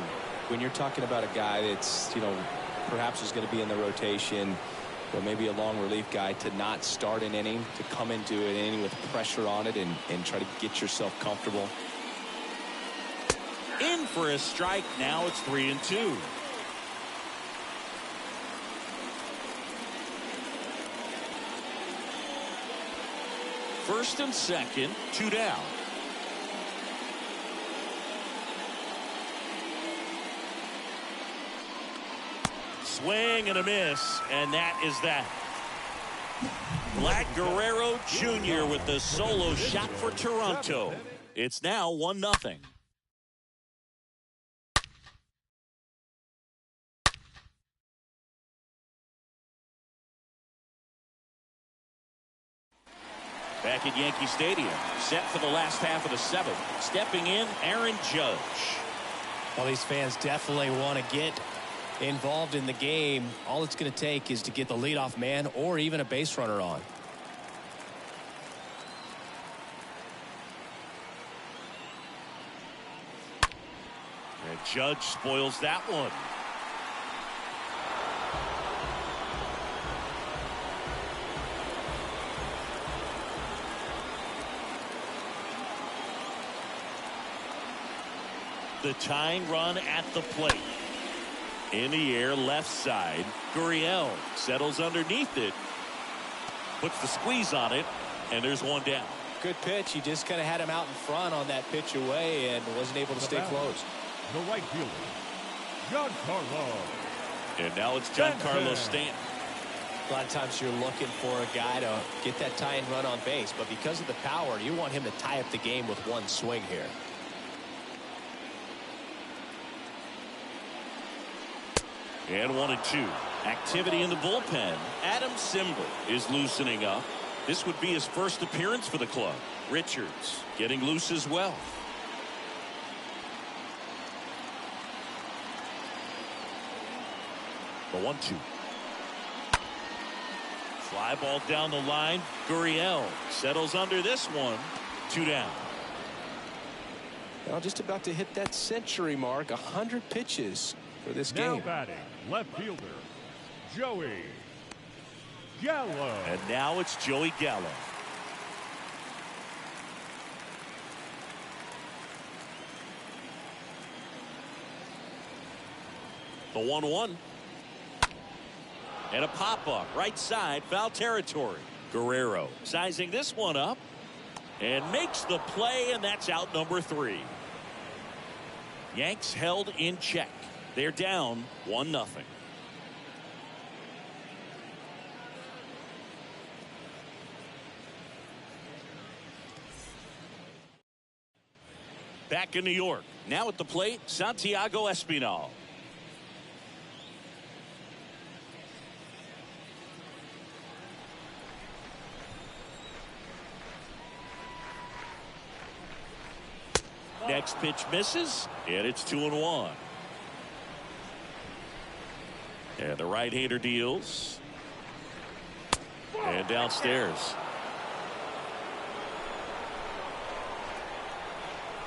when you're talking about a guy that's, perhaps is going to be in the rotation, or maybe a long relief guy, to not start an inning, to come into an inning with pressure on it and try to get yourself comfortable. In for a strike. Now it's 3-2. First and second, 2 down. Swing and a miss, and that is that. Vlad Guerrero Jr. with the solo shot for Toronto. It's now 1-0. Back at Yankee Stadium, set for the last half of the 7th. Stepping in, Aaron Judge. Well, these fans definitely want to get involved in the game. All it's going to take is to get the leadoff man or even a base runner on. And Judge spoils that one. The tying run at the plate. In the air, left side. Gurriel settles underneath it. Puts the squeeze on it, and there's 1 down. Good pitch. He just kind of had him out in front on that pitch away and wasn't able to stay close. The right fielder, Giancarlo. And now it's Giancarlo Stanton. A lot of times you're looking for a guy to get that tying run on base, but because of the power, you want him to tie up the game with one swing here. And 1-2. Activity in the bullpen. Adam Simber is loosening up. This would be his first appearance for the club. Richards getting loose as well. The 1-2. Fly ball down the line. Gurriel settles under this one. 2 down. Well, just about to hit that century mark. 100 pitches for this Now game. batting, left fielder, Joey Gallo. And now it's Joey Gallo. The 1-1. And a pop-up right side, foul territory. Guerrero sizing this one up and makes the play, and that's out number 3. Yanks held in check. They're down 1-0. Back in New York. Now at the plate, Santiago Espinal. Next pitch misses, and it's 2-1. And the right-hander deals. And downstairs.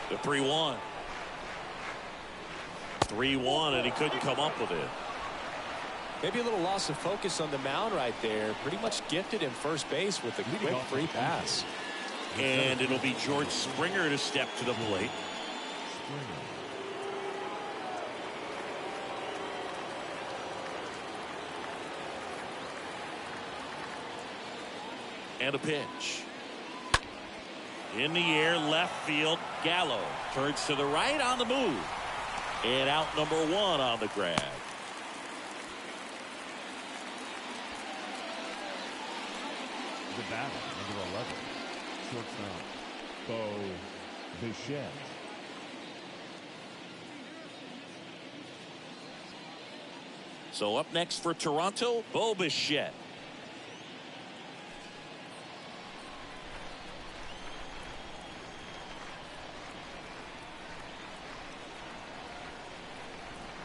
The 3-1. 3-1, and he couldn't come up with it. Maybe a little loss of focus on the mound right there. Pretty much gifted him first base with a quick free pass. And it'll be George Springer to step to the plate. And a pitch. In the air, left field. Gallo turns to the right on the move. And out number 1 on the grab. The batter, number 11, shortstop, Bo Bichette. So up next for Toronto, Bo Bichette.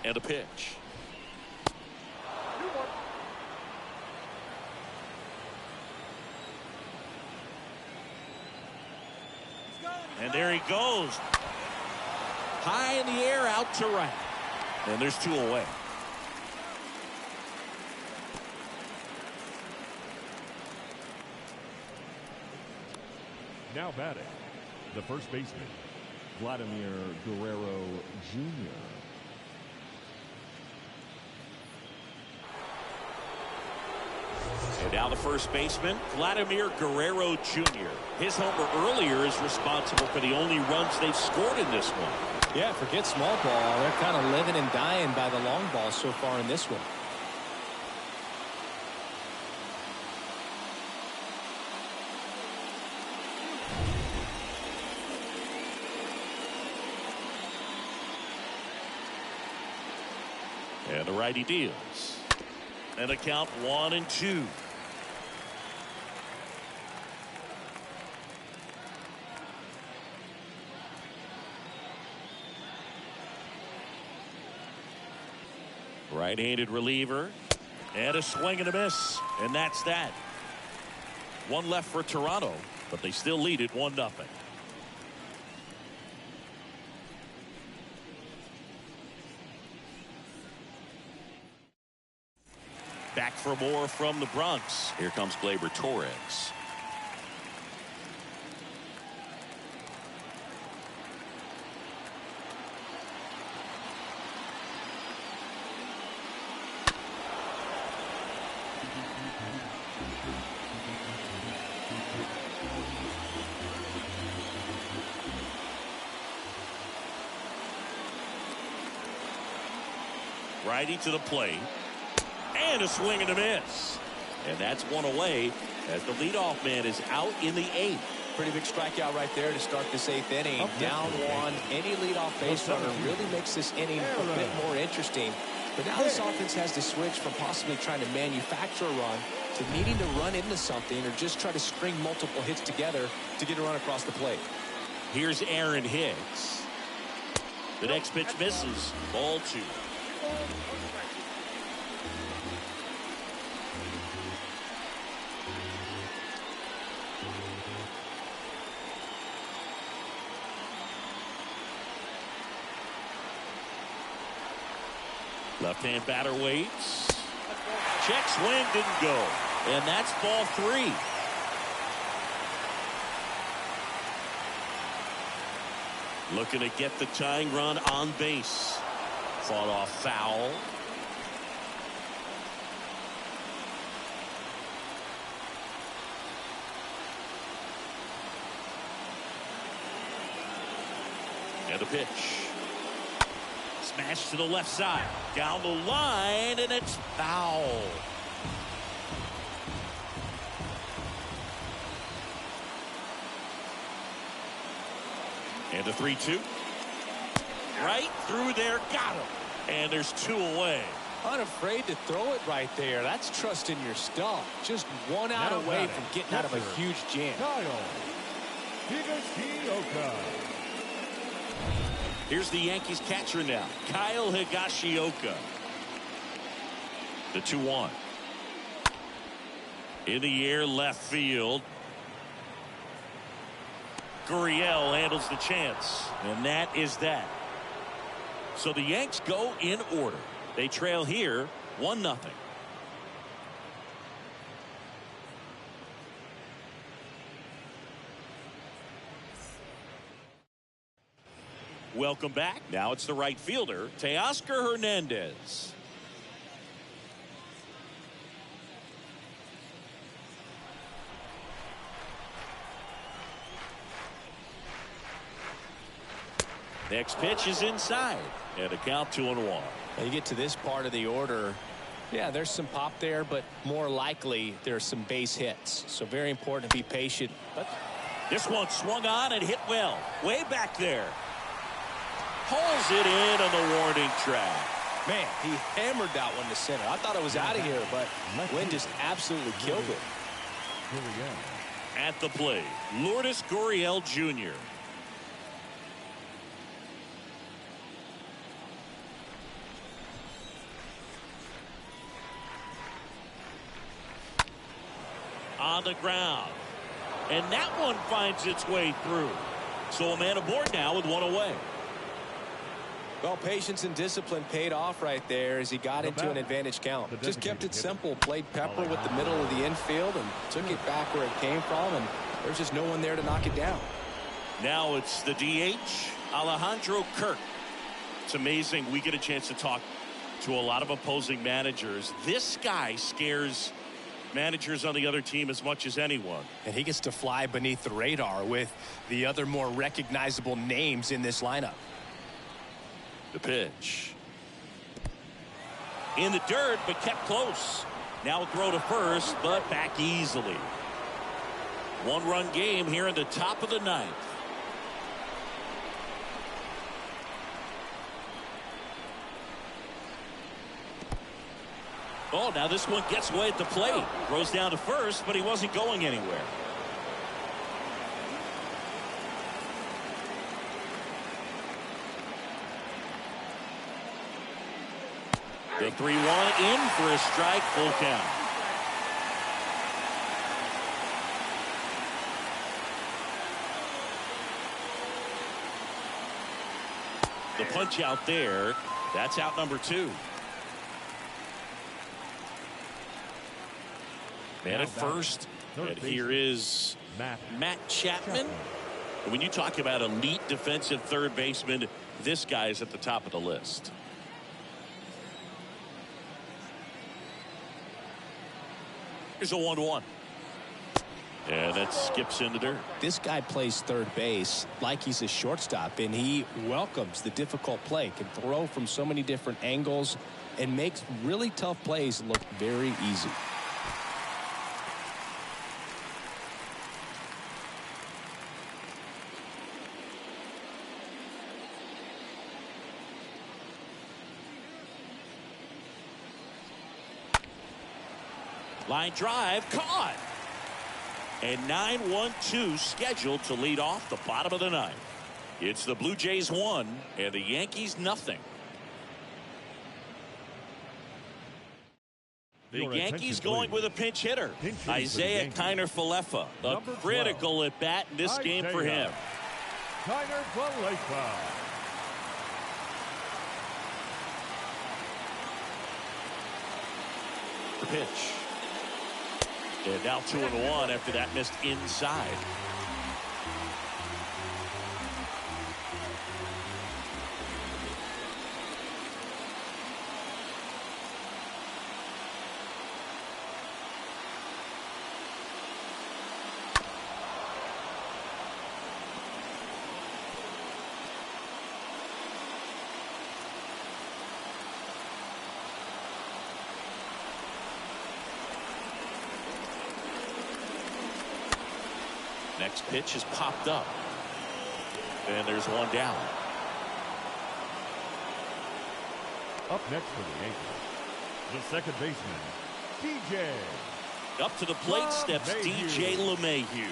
And a pitch. And there he goes. High in the air, out to right. And there's 2 away. Now batting, the first baseman, Vladimir Guerrero Jr. And now the first baseman, Vladimir Guerrero Jr. His homer earlier is responsible for the only runs they've scored in this one. Yeah, forget small ball. They're kind of living and dying by the long ball so far in this one. And the righty deals. And a count 1-2. Right-handed reliever. And a swing and a miss. And that's that. 1 left for Toronto, but they still lead it 1-0. Back for more from the Bronx. Here comes Gleyber Torres. Righty to the plate. And a swing and a miss. And that's 1 away as the leadoff man is out in the 8th. Pretty big strikeout right there to start this 8th inning. Down 1. Any leadoff base runner really makes this inning a bit more interesting. But now this offense has to switch from possibly trying to manufacture a run to needing to run into something or just try to string multiple hits together to get a run across the plate. Here's Aaron Hicks. The next pitch misses. Ball 2. Left-hand batter waits. Check swing, didn't go. And that's ball 3. Looking to get the tying run on base. Fought off foul. And a pitch. Smash to the left side. Down the line, and it's foul. And a 3-2. Right through there, got him. And there's 2 away. Unafraid to throw it right there. That's trusting your stuff. Just one out Now away batting, from getting out of a pitcher, huge jam. Kyle Higashioka. Here's the Yankees catcher now, Kyle Higashioka. The 2-1. In the air, left field. Gurriel handles the chance, and that is that. So the Yanks go in order. They trail here 1-0. Welcome back. Now it's the right fielder, Teoscar Hernandez. Next pitch is inside, and a count 2-1. Now you get to this part of the order. Yeah, there's some pop there, but more likely there's some base hits. So very important to be patient. But this one swung on and hit well. Way back there. Pulls it in on the warning track. man, he hammered that one to center. I thought it was out of here, but Lynn just absolutely killed it. Here we go. At the plate, Lourdes Gurriel Jr. On the ground. And that one finds its way through. So a man aboard now with one away. Well, patience and discipline paid off right there as he got into an advantage count. Just kept it simple, played pepper with the middle of the infield and took it back where it came from, and there's just no one there to knock it down. Now it's the DH, Alejandro Kirk. It's amazing. We get a chance to talk to a lot of opposing managers. This guy scares managers on the other team as much as anyone. And he gets to fly beneath the radar with the other more recognizable names in this lineup. The pitch. In the dirt, but kept close. Now a throw to first, but back easily. One-run game here in the top of the ninth. Oh, now this one gets away at the plate. Throws down to first, but he wasn't going anywhere. The 3-1 in for a strike, full count. The punch out there, that's out number 2. Man at first, and here is Matt Chapman. And when you talk about elite defensive third baseman, this guy is at the top of the list. Here's a 1-1. And that skips in the dirt. This guy plays third base like he's a shortstop, and he welcomes the difficult play, can throw from so many different angles, and makes really tough plays look very easy. Line drive caught. And 9-1-2 scheduled to lead off the bottom of the ninth. It's the Blue Jays 1 and the Yankees nothing. The Yankees going with a pinch hitter. Isaiah Kiner-Falefa. A critical at bat in this game for him. Kiner-Falefa. The pitch. And now 2-1 after that missed inside. Next pitch is popped up. And there's one down. Up next for the Yankees, the second baseman, DJ. Up to the plate steps DJ LeMahieu.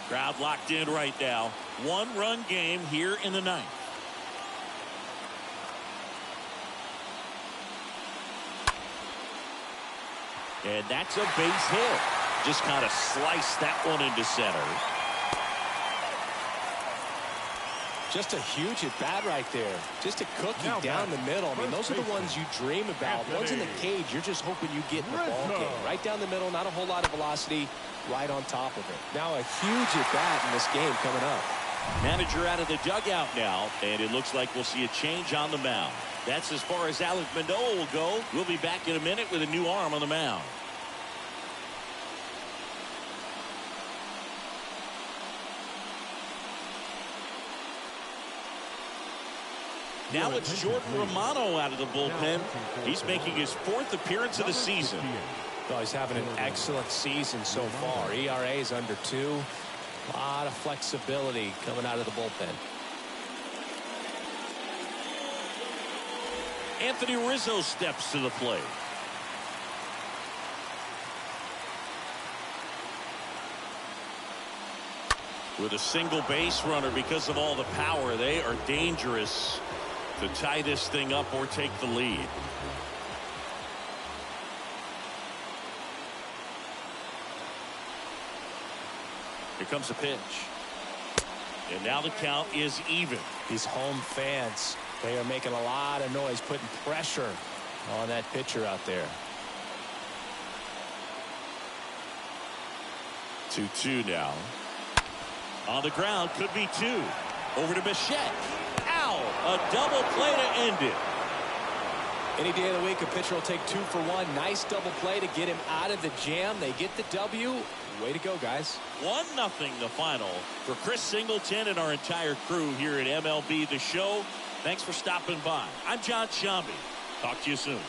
Crowd locked in right now. One-run game here in the ninth. And that's a base hit. Just kind of sliced that one into center. Just a huge at bat right there. Just a cookie down the middle. I mean, those are the ones you dream about. Ones in the cage, you're just hoping you get in the ball game. Right down the middle, not a whole lot of velocity, right on top of it. Now a huge at bat in this game coming up. Manager out of the dugout now, and it looks like we'll see a change on the mound. That's as far as Alek Manoah will go. We'll be back in a minute with a new arm on the mound. Now it's Jordan Romano out of the bullpen. He's making his 4th appearance of the season. Oh, he's having an excellent season so far. ERA is under 2. A lot of flexibility coming out of the bullpen. Anthony Rizzo steps to the plate. With a single base runner because of all the power, they are dangerous to tie this thing up or take the lead. Here comes a pitch. And now the count is even. These home fans, they are making a lot of noise, putting pressure on that pitcher out there. 2-2 now. On the ground, could be 2. Over to Bichette. Ow! A double play to end it. Any day of the week, a pitcher will take 2 for 1. Nice double play to get him out of the jam. They get the W. Way to go, guys. 1-0 the final. For Chris Singleton and our entire crew here at MLB The Show, thanks for stopping by. I'm John Shambi. Talk to you soon.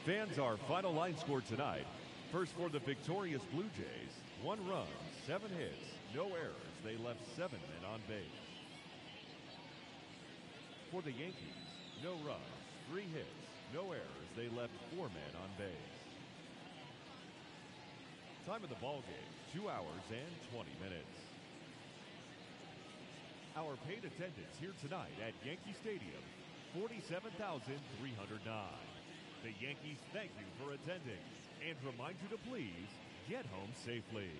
Fans, our final line score tonight. First for the victorious Blue Jays, 1 run, 7 hits, no errors. They left 7 men on base. For the Yankees, no runs, 3 hits, no errors. They left 4 men on base. Time of the ball game, 2 hours and 20 minutes. Our paid attendance here tonight at Yankee Stadium, 47,309. The Yankees thank you for attending and remind you to please get home safely.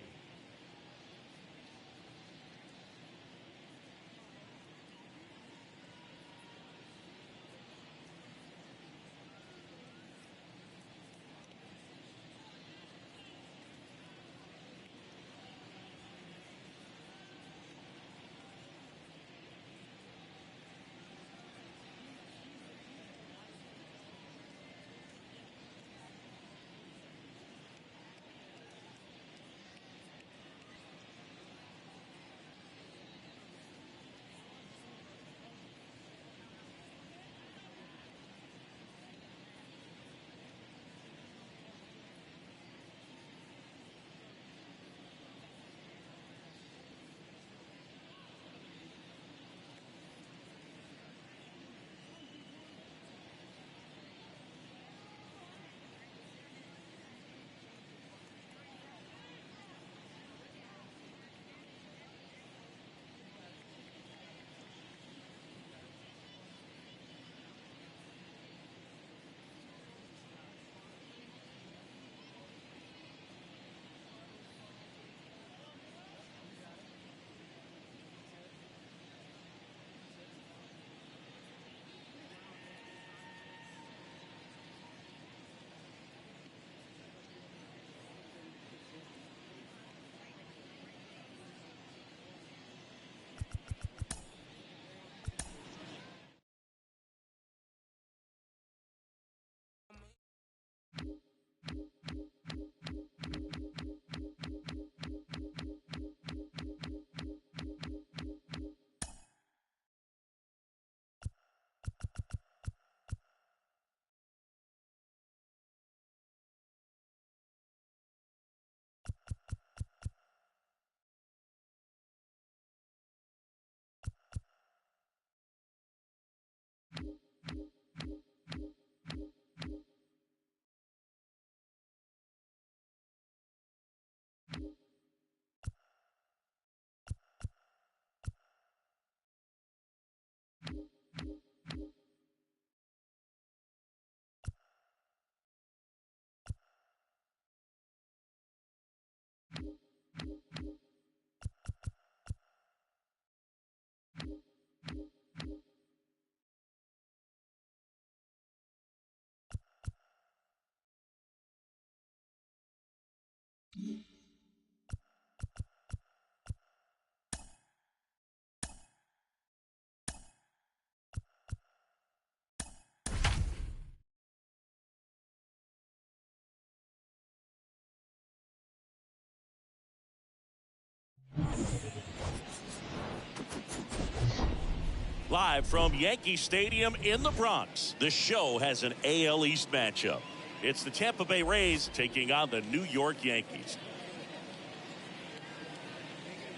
Live from Yankee Stadium in the Bronx, the show has an AL East matchup. It's the Tampa Bay Rays taking on the New York Yankees.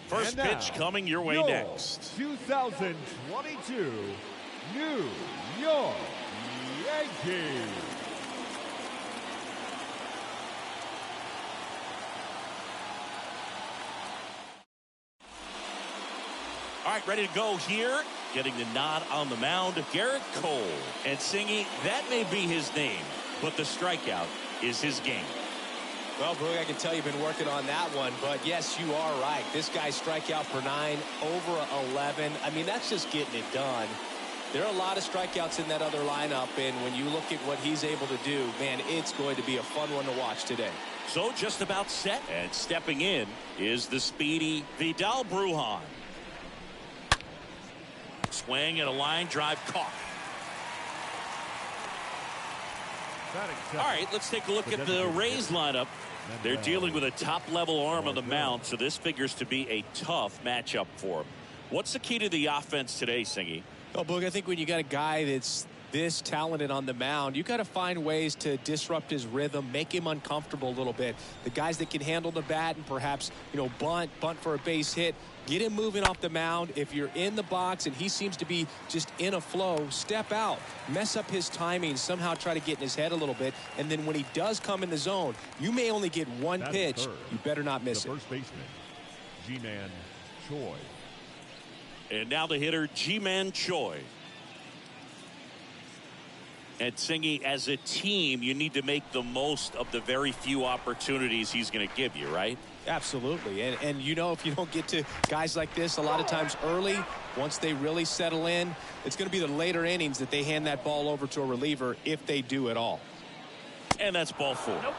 First pitch coming your way next. 2022 New York Yankees. All right, ready to go here. Getting the nod on the mound, Garrett Cole. And Singy, that may be his name, but the strikeout is his game. Well, Boog, I can tell you've been working on that one, but yes, you are right. This guy's strikeout per 9, over 11. I mean, that's just getting it done. There are a lot of strikeouts in that other lineup, and when you look at what he's able to do, man, it's going to be a fun one to watch today. So just about set, and stepping in is the speedy Vidal Brujan. Swing and a line drive caught. All right, let's take a look at the Rays lineup. They're dealing with a top-level arm on the mound, so this figures to be a tough matchup for them. What's the key to the offense today, Singy? Well, Boog, I think when you got a guy that's this talented on the mound, you got to find ways to disrupt his rhythm, make him uncomfortable a little bit. The guys that can handle the bat and perhaps, bunt for a base hit, get him moving off the mound. If you're in the box and he seems to be just in a flow, step out, mess up his timing, somehow try to get in his head a little bit. And then when he does come in the zone, you may only get one pitch. You better not miss it. First baseman, Ji-Man Choi. And now the hitter, Ji-Man Choi. And Singy, as a team, you need to make the most of the very few opportunities he's going to give you, right? Absolutely. And if you don't get to guys like this a lot of times early, once they really settle in, it's going to be the later innings that they hand that ball over to a reliever, if they do at all. And that's ball 4. Nope.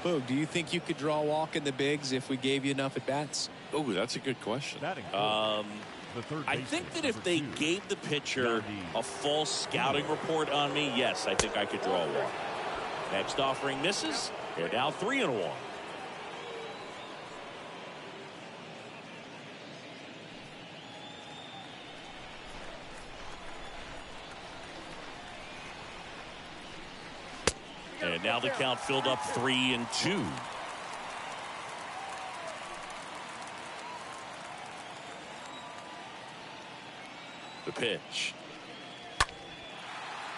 Boog, do you think you could draw a walk in the bigs if we gave you enough at-bats? Oh, that's a good question. I think that if they two. gave the pitcher a full scouting report on me, yes, I think I could draw a walk. Next offering misses. They're now 3-1. And now the count filled up 3-2. The pitch.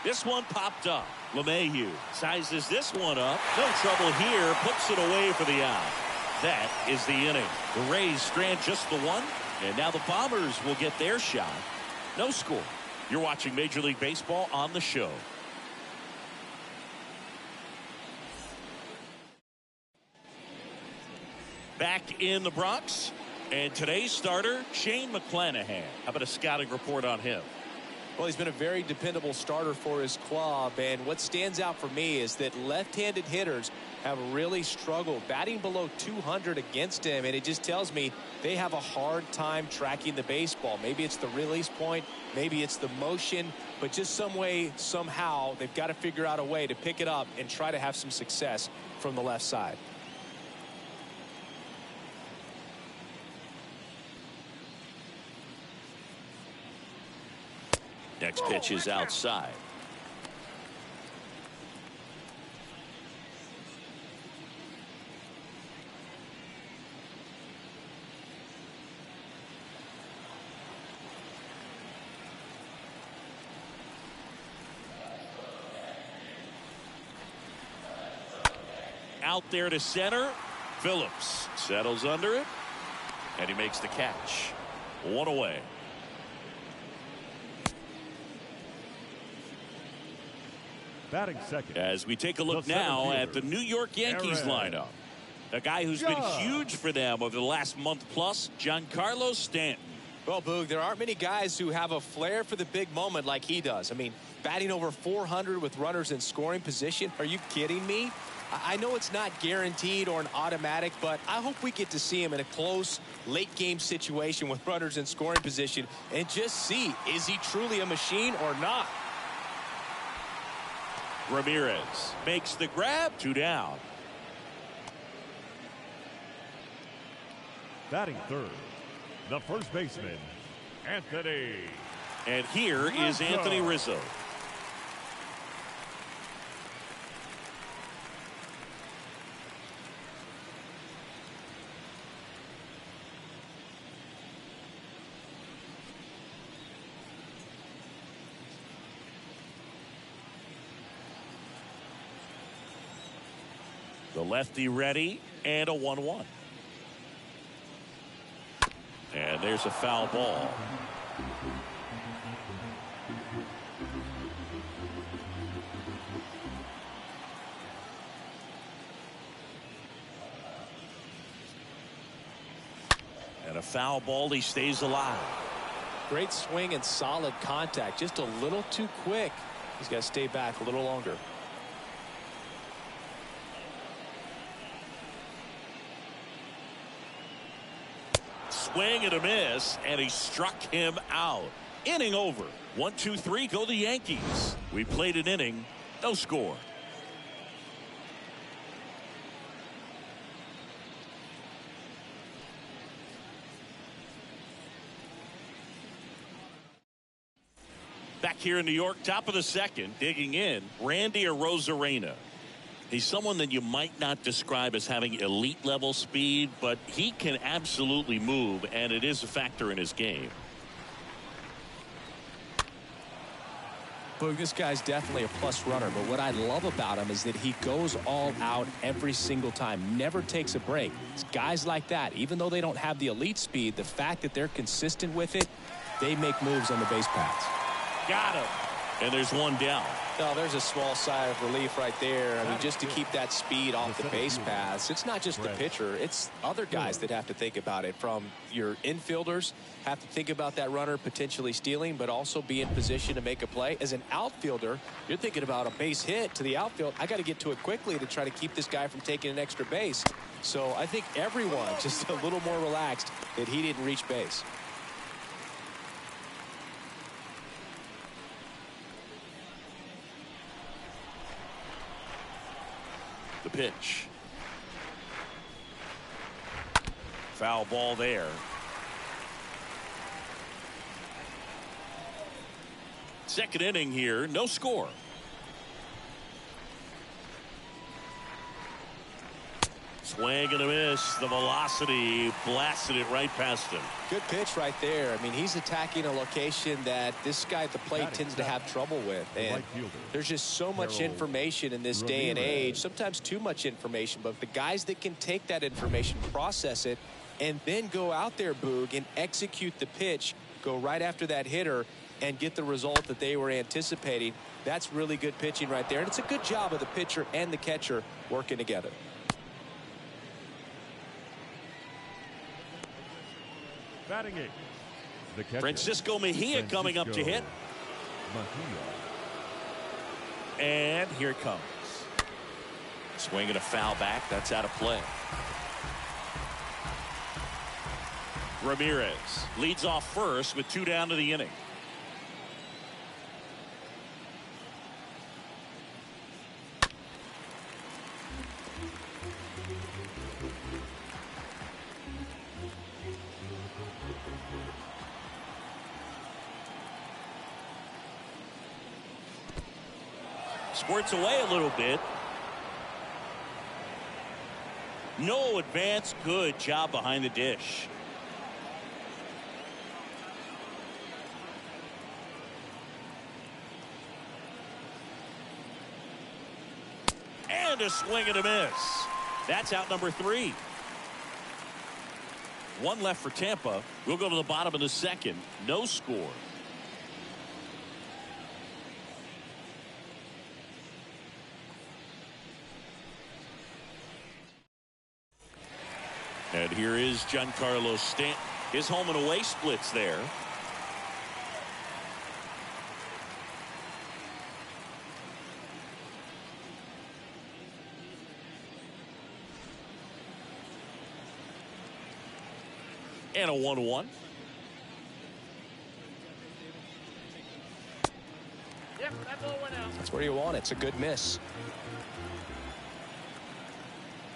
This one popped up. LeMahieu sizes this one up. No trouble here. Puts it away for the out. That is the inning. The Rays strand just the one. And now the Bombers will get their shot. No score. You're watching Major League Baseball on the show. Back in the Bronx. And today's starter, Shane McClanahan. How about a scouting report on him? Well, he's been a very dependable starter for his club, and what stands out for me is that left-handed hitters have really struggled batting below 200 against him, and it just tells me they have a hard time tracking the baseball. Maybe it's the release point, maybe it's the motion, but just some way, somehow, they've got to figure out a way to pick it up and try to have some success from the left side. Next pitch is outside. Out there to center. Phillips settles under it, and he makes the catch. One away. Batting second. As we take a look now at the New York Yankees lineup. A guy who's been huge for them over the last month plus, Giancarlo Stanton. Well, Boog, there aren't many guys who have a flair for the big moment like he does. I mean, batting over 400 with runners in scoring position. Are you kidding me? I know it's not guaranteed or an automatic, but I hope we get to see him in a close late game situation with runners in scoring position and just see, is he truly a machine or not? Ramirez makes the grab. 2 down. Batting third, the first baseman, Anthony. And here is Anthony Rizzo. The lefty ready, and a 1-1. And there's a foul ball. And a foul ball. He stays alive. Great swing and solid contact. Just a little too quick. He's got to stay back a little longer. Swing and a miss, and he struck him out. Inning over. 1-2-3, go the Yankees. We played an inning, no score. Back here in New York, top of the second, digging in, Randy Arozarena. He's someone that you might not describe as having elite level speed, but he can absolutely move, and it is a factor in his game. Boog, this guy's definitely a plus runner, but what I love about him is that he goes all out every single time, never takes a break. It's guys like that, even though they don't have the elite speed, the fact that they're consistent with it, they make moves on the base paths. Got him. And there's one down. No, there's a small sigh of relief right there. I mean, just to keep that speed off the base paths. It's not just the pitcher. It's other guys that have to think about it. From your infielders have to think about that runner potentially stealing, but also be in position to make a play. As an outfielder, you're thinking about a base hit to the outfield. I got to get to it quickly to try to keep this guy from taking an extra base. So I think everyone just a little more relaxed that he didn't reach base. The pitch. Foul ball there. Second inning here, no score. Swing and a miss. The velocity blasted it right past him. Good pitch right there. I mean, he's attacking a location that this guy at the plate tends to have trouble with. And there's just so much information in this day and age, sometimes too much information. But the guys that can take that information, process it, and then go out there, Boog, and execute the pitch, go right after that hitter, and get the result that they were anticipating, that's really good pitching right there. And it's a good job of the pitcher and the catcher working together. Batting eight, the catcher, Francisco Mejia coming up to hit. And here it comes. Swinging a foul back. That's out of play. Ramirez leads off first with 2 down to the inning. Squirts away a little bit. No advance. Good job behind the dish. And a swing and a miss. That's out number 3. One left for Tampa. We'll go to the bottom of the second. No score. And here is Giancarlo Stanton. His home and away splits there. And a 1-1. Yep, that ball went out. That's where you want it. It's a good miss.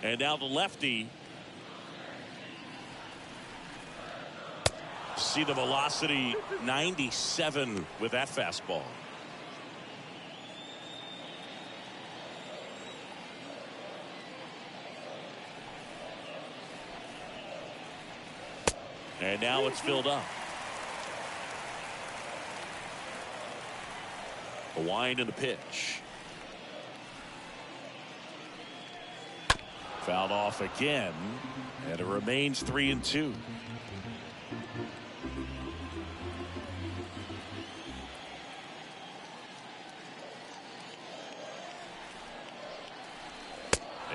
And now the lefty. See the velocity, 97 with that fastball. And now it's filled up. A wind and a pitch. Fouled off again, and it remains 3-2.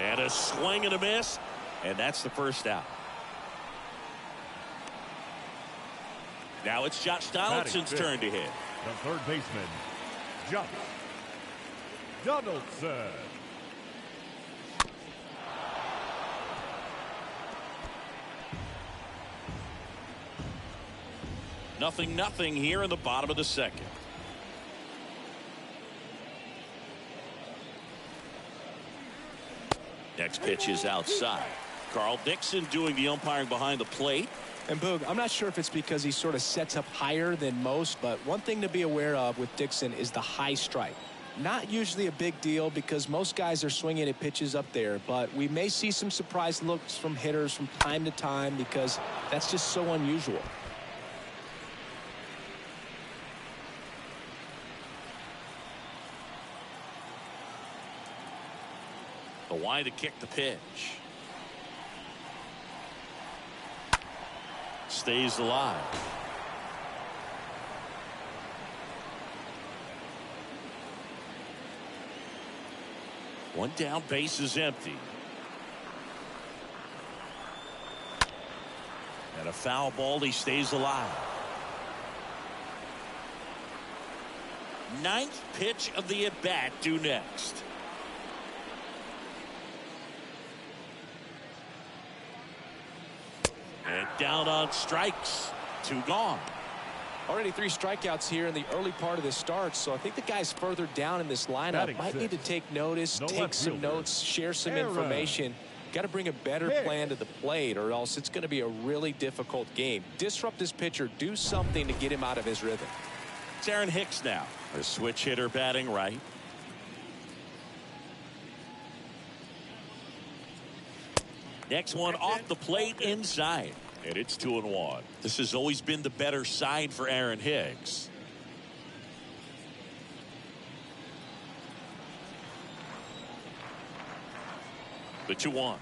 And a swing and a miss, and that's the first out. Now it's Josh Donaldson's turn to hit. The third baseman, Josh Donaldson. Nothing here in the bottom of the second. Next pitch is outside. Carl Dixon doing the umpiring behind the plate. And Boog, I'm not sure if it's because he sort of sets up higher than most, but one thing to be aware of with Dixon is the high strike. Not usually a big deal because most guys are swinging at pitches up there, but we may see some surprise looks from hitters from time to time because that's just so unusual. The wide to kick the pitch. Stays alive. One down, base is empty. And a foul ball, he stays alive. Ninth pitch of the at-bat due next. And down on strikes. 2 gone. Already 3 strikeouts here in the early part of the start, so I think the guys further down in this lineup might need to take notice, take some notes, share some information. Got to bring a better plan to the plate or else it's going to be a really difficult game. Disrupt this pitcher, do something to get him out of his rhythm. It's Aaron Hicks now, a switch hitter batting right. Next one off the plate inside. And it's 2-1. This has always been the better side for Aaron Hicks. The 2-1.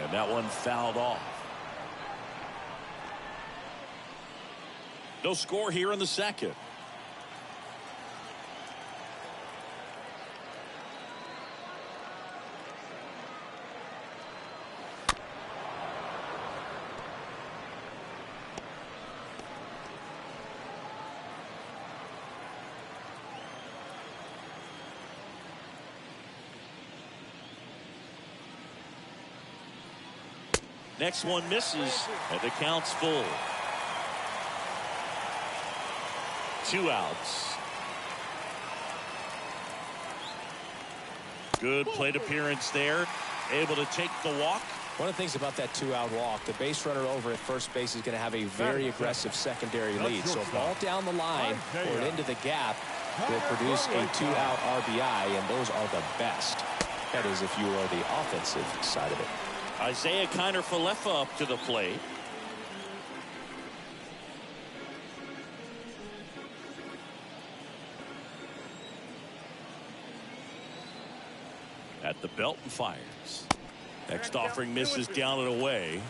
And that one fouled off. No score here in the second. Next one misses, and the count's full. 2 outs. Good plate appearance there. Able to take the walk. One of the things about that 2-out walk, the base runner over at first base is going to have a very aggressive secondary lead. So a ball down the line or into the gap will produce a 2-out RBI, and those are the best. That is if you are the offensive side of it. Isaiah Kiner-Falefa up to the plate. At the belt and fires. Next offering misses down and away.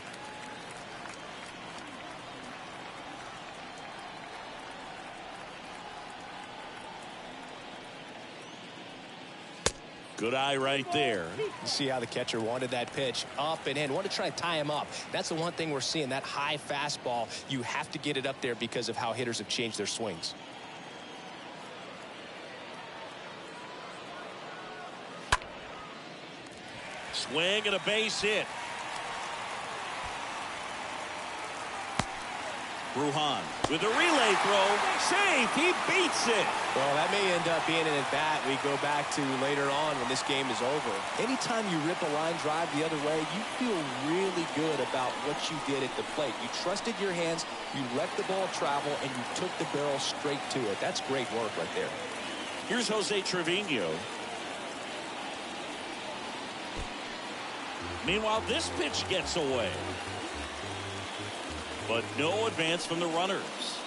Good eye right there. You see how the catcher wanted that pitch up and in. Wanted to try to tie him up. That's the one thing we're seeing, that high fastball. You have to get it up there because of how hitters have changed their swings. Swing and a base hit. Brujan with a relay throw. Safe. He beats it. Well, that may end up being an at-bat we go back to later on when this game is over. Anytime you rip a line drive the other way, you feel really good about what you did at the plate. You trusted your hands, you let the ball travel, and you took the barrel straight to it. That's great work right there. Here's Jose Trevino. Meanwhile, this pitch gets away. But no advance from the runners.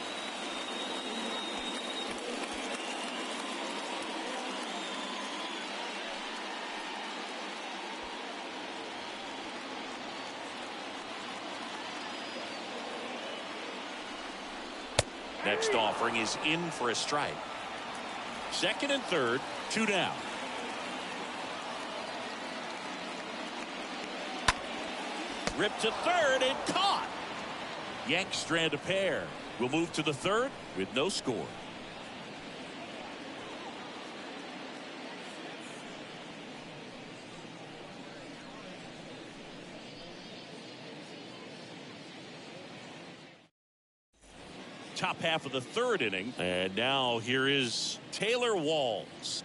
Next offering is in for a strike. Second and third, 2 down. Ripped to third and caught. Yanks strand a pair. We'll move to the third with no score. Top half of the third inning. And now here is Taylor Walls.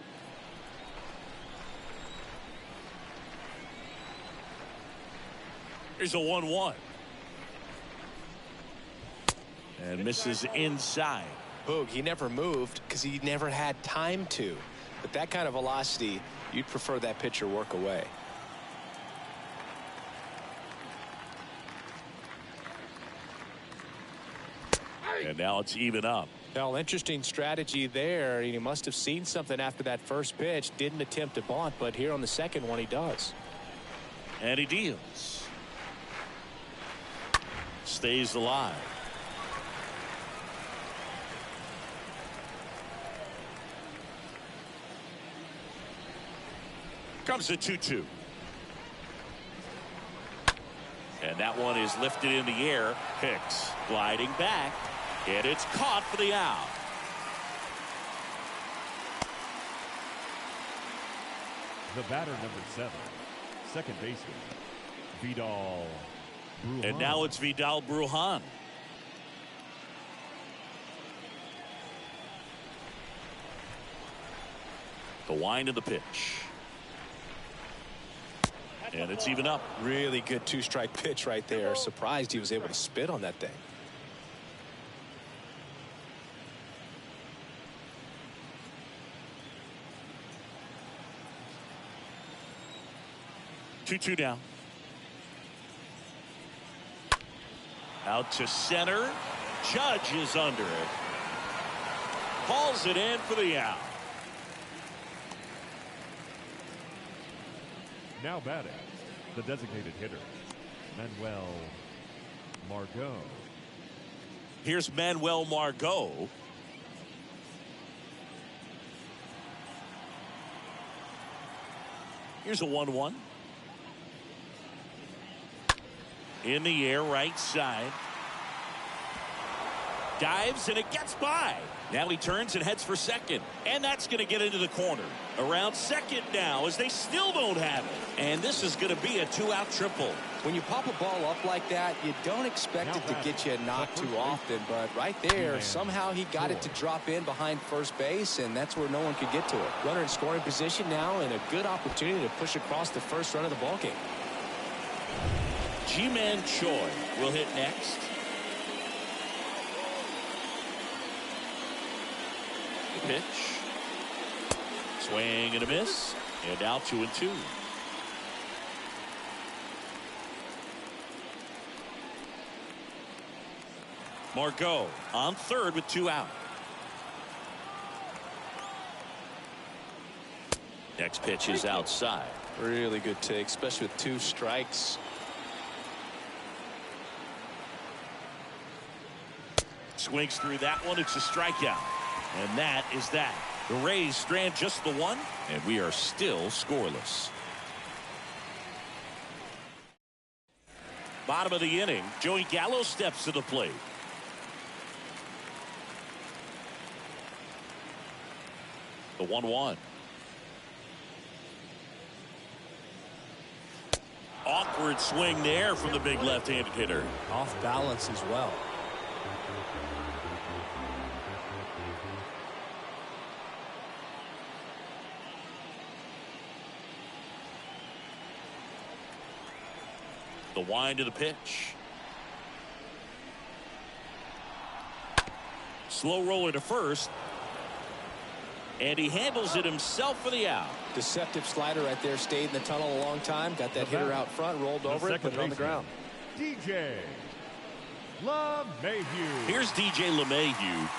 Here's a 1-1. And misses inside. Boog, he never moved because he never had time to. But that kind of velocity, you'd prefer that pitcher work away. And now it's even up. Well, interesting strategy there. He must have seen something after that first pitch. Didn't attempt to bunt, but here on the second one he does. And he deals. Stays alive. Comes the 2-2. And that one is lifted in the air. Hicks gliding back. And it's caught for the out. The batter, number 7, second baseman, Vidal Brujan. And now it's Vidal Brujan. The wind of the pitch. And it's even up. Really good two-strike pitch right there. Surprised he was able to spit on that thing. Two down. Out to center. Judge is under it. Hauls it in for the out. Now batting, the designated hitter, Manuel Margot. Here's Manuel Margot. Here's a 1-1. In the air, right side. Dives, and it gets by. Now he turns and heads for second. And that's going to get into the corner. Around second now as they still don't have it. And this is going to be a 2-out triple. When you pop a ball up like that, you don't expect it to get you a knock too often. But right there, somehow he got it to drop in behind first base, and that's where no one could get to it. Runner in scoring position now, and a good opportunity to push across the first run of the ballgame. Ji-Man Choi will hit next. The pitch. Swing and a miss. And out 2-2. Margot on third with 2 out. Next pitch is outside. Really good take, especially with 2 strikes. Swings through that one. It's a strikeout. And that is that. The Rays strand just the one, and we are still scoreless. Bottom of the inning, Joey Gallo steps to the plate. The 1-1. Awkward swing there from the big left-handed hitter. Off balance as well. The wind of the pitch. Slow roller to first. And he handles it himself for the out. Deceptive slider right there. Stayed in the tunnel a long time. Got that hitter out front. Rolled over it. Put it on the ground. DJ LeMahieu. Here's DJ LeMahieu.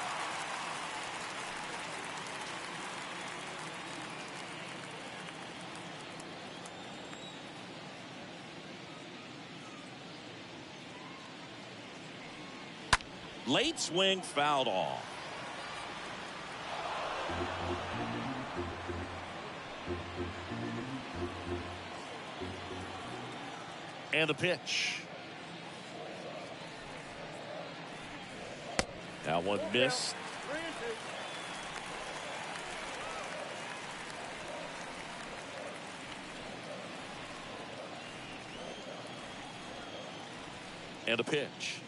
Late swing, fouled off. And the pitch. That one missed. And a pitch.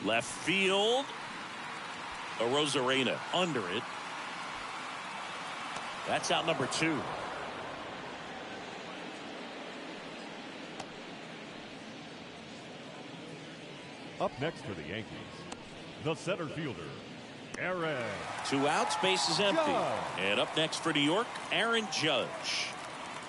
Left field. A Rosarena under it. That's out number 2. Up next for the Yankees, the center fielder, Aaron. 2 outs, base is empty. Judge. And up next for New York, Aaron Judge.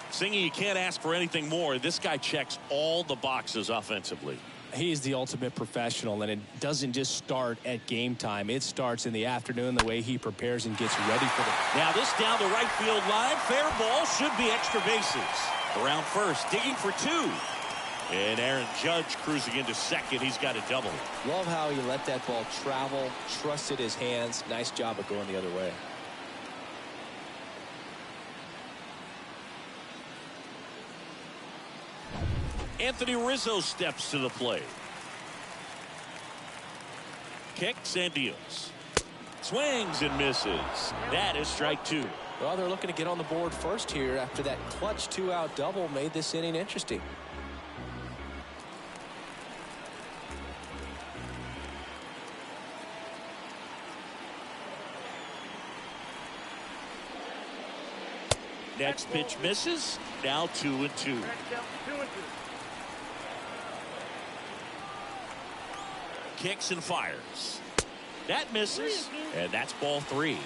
Singing, you can't ask for anything more. This guy checks all the boxes offensively. He's the ultimate professional, and it doesn't just start at game time. It starts in the afternoon, the way he prepares and gets ready for the... Now this down the right field line. Fair ball, should be extra bases. Around first, digging for 2. And Aaron Judge cruising into second. He's got a double. Love how he let that ball travel, trusted his hands. Nice job of going the other way. Anthony Rizzo steps to the plate. Kicks and deals. Swings and misses. That is strike 2. Well, they're looking to get on the board first here after that clutch 2-out double made this inning interesting. Next pitch misses. Now 2-2. Kicks and fires. That misses. And that's ball 3.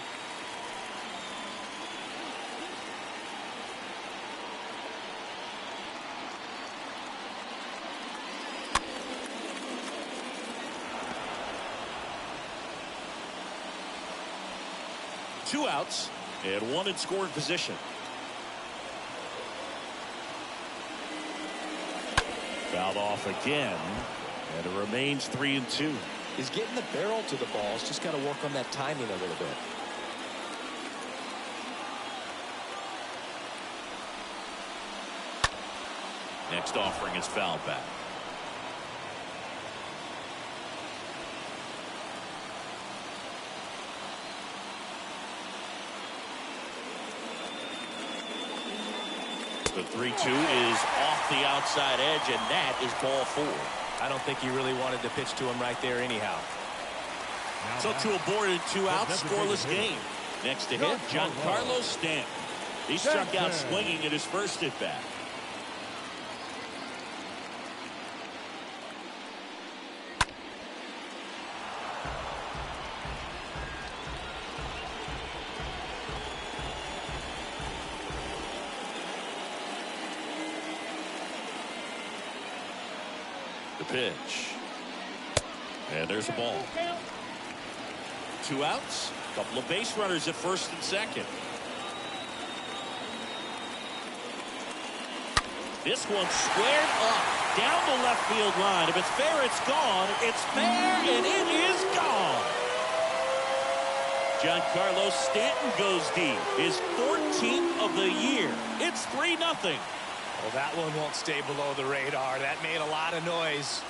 Two outs and 1 in scoring position. Fouled off again, and it remains 3-2. He's getting the barrel to the ball. He's just got to work on that timing a little bit. Next offering is fouled back. The 3-2 is off the outside edge, and that is ball 4. I don't think he really wanted to pitch to him right there anyhow. So to a board and 2 outs, scoreless game. Next to hit, Giancarlo Stanton. He struck out swinging at his first at bat. The pitch. And there's a ball. 2 outs. Couple of base runners at first and second. This one squared up down the left field line. If it's fair, it's gone. It's fair, and it is gone. Giancarlo Stanton goes deep. His 14th of the year. It's 3-0. Well, that one won't stay below the radar. That made a lot of noise.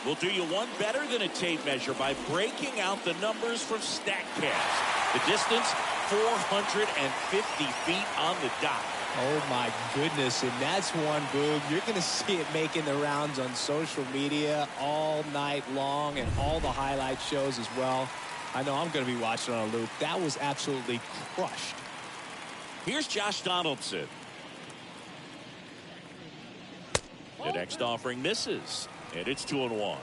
We'll do you one better than a tape measure by breaking out the numbers from StatCast. The distance, 450 feet on the dot. Oh, my goodness. And that's one, Boog. You're going to see it making the rounds on social media all night long and all the highlight shows as well. I know I'm going to be watching on a loop. That was absolutely crushed. Here's Josh Donaldson. The next offering misses, and it's 2-1.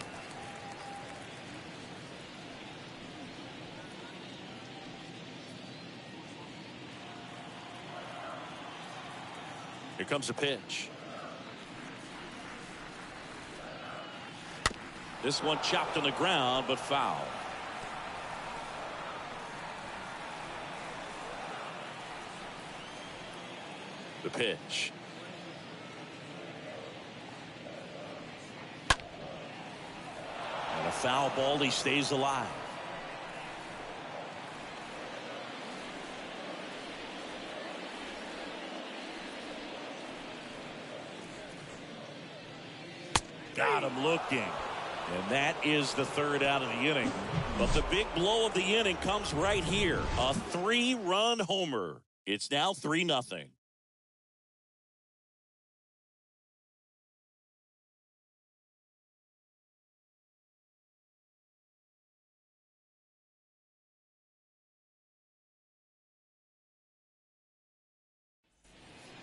Here comes a pitch. This one chopped on the ground, but foul. The pitch. And a foul ball, he stays alive. Got him looking. And that is the third out of the inning. But the big blow of the inning comes right here. A 3-run homer. It's now 3-0.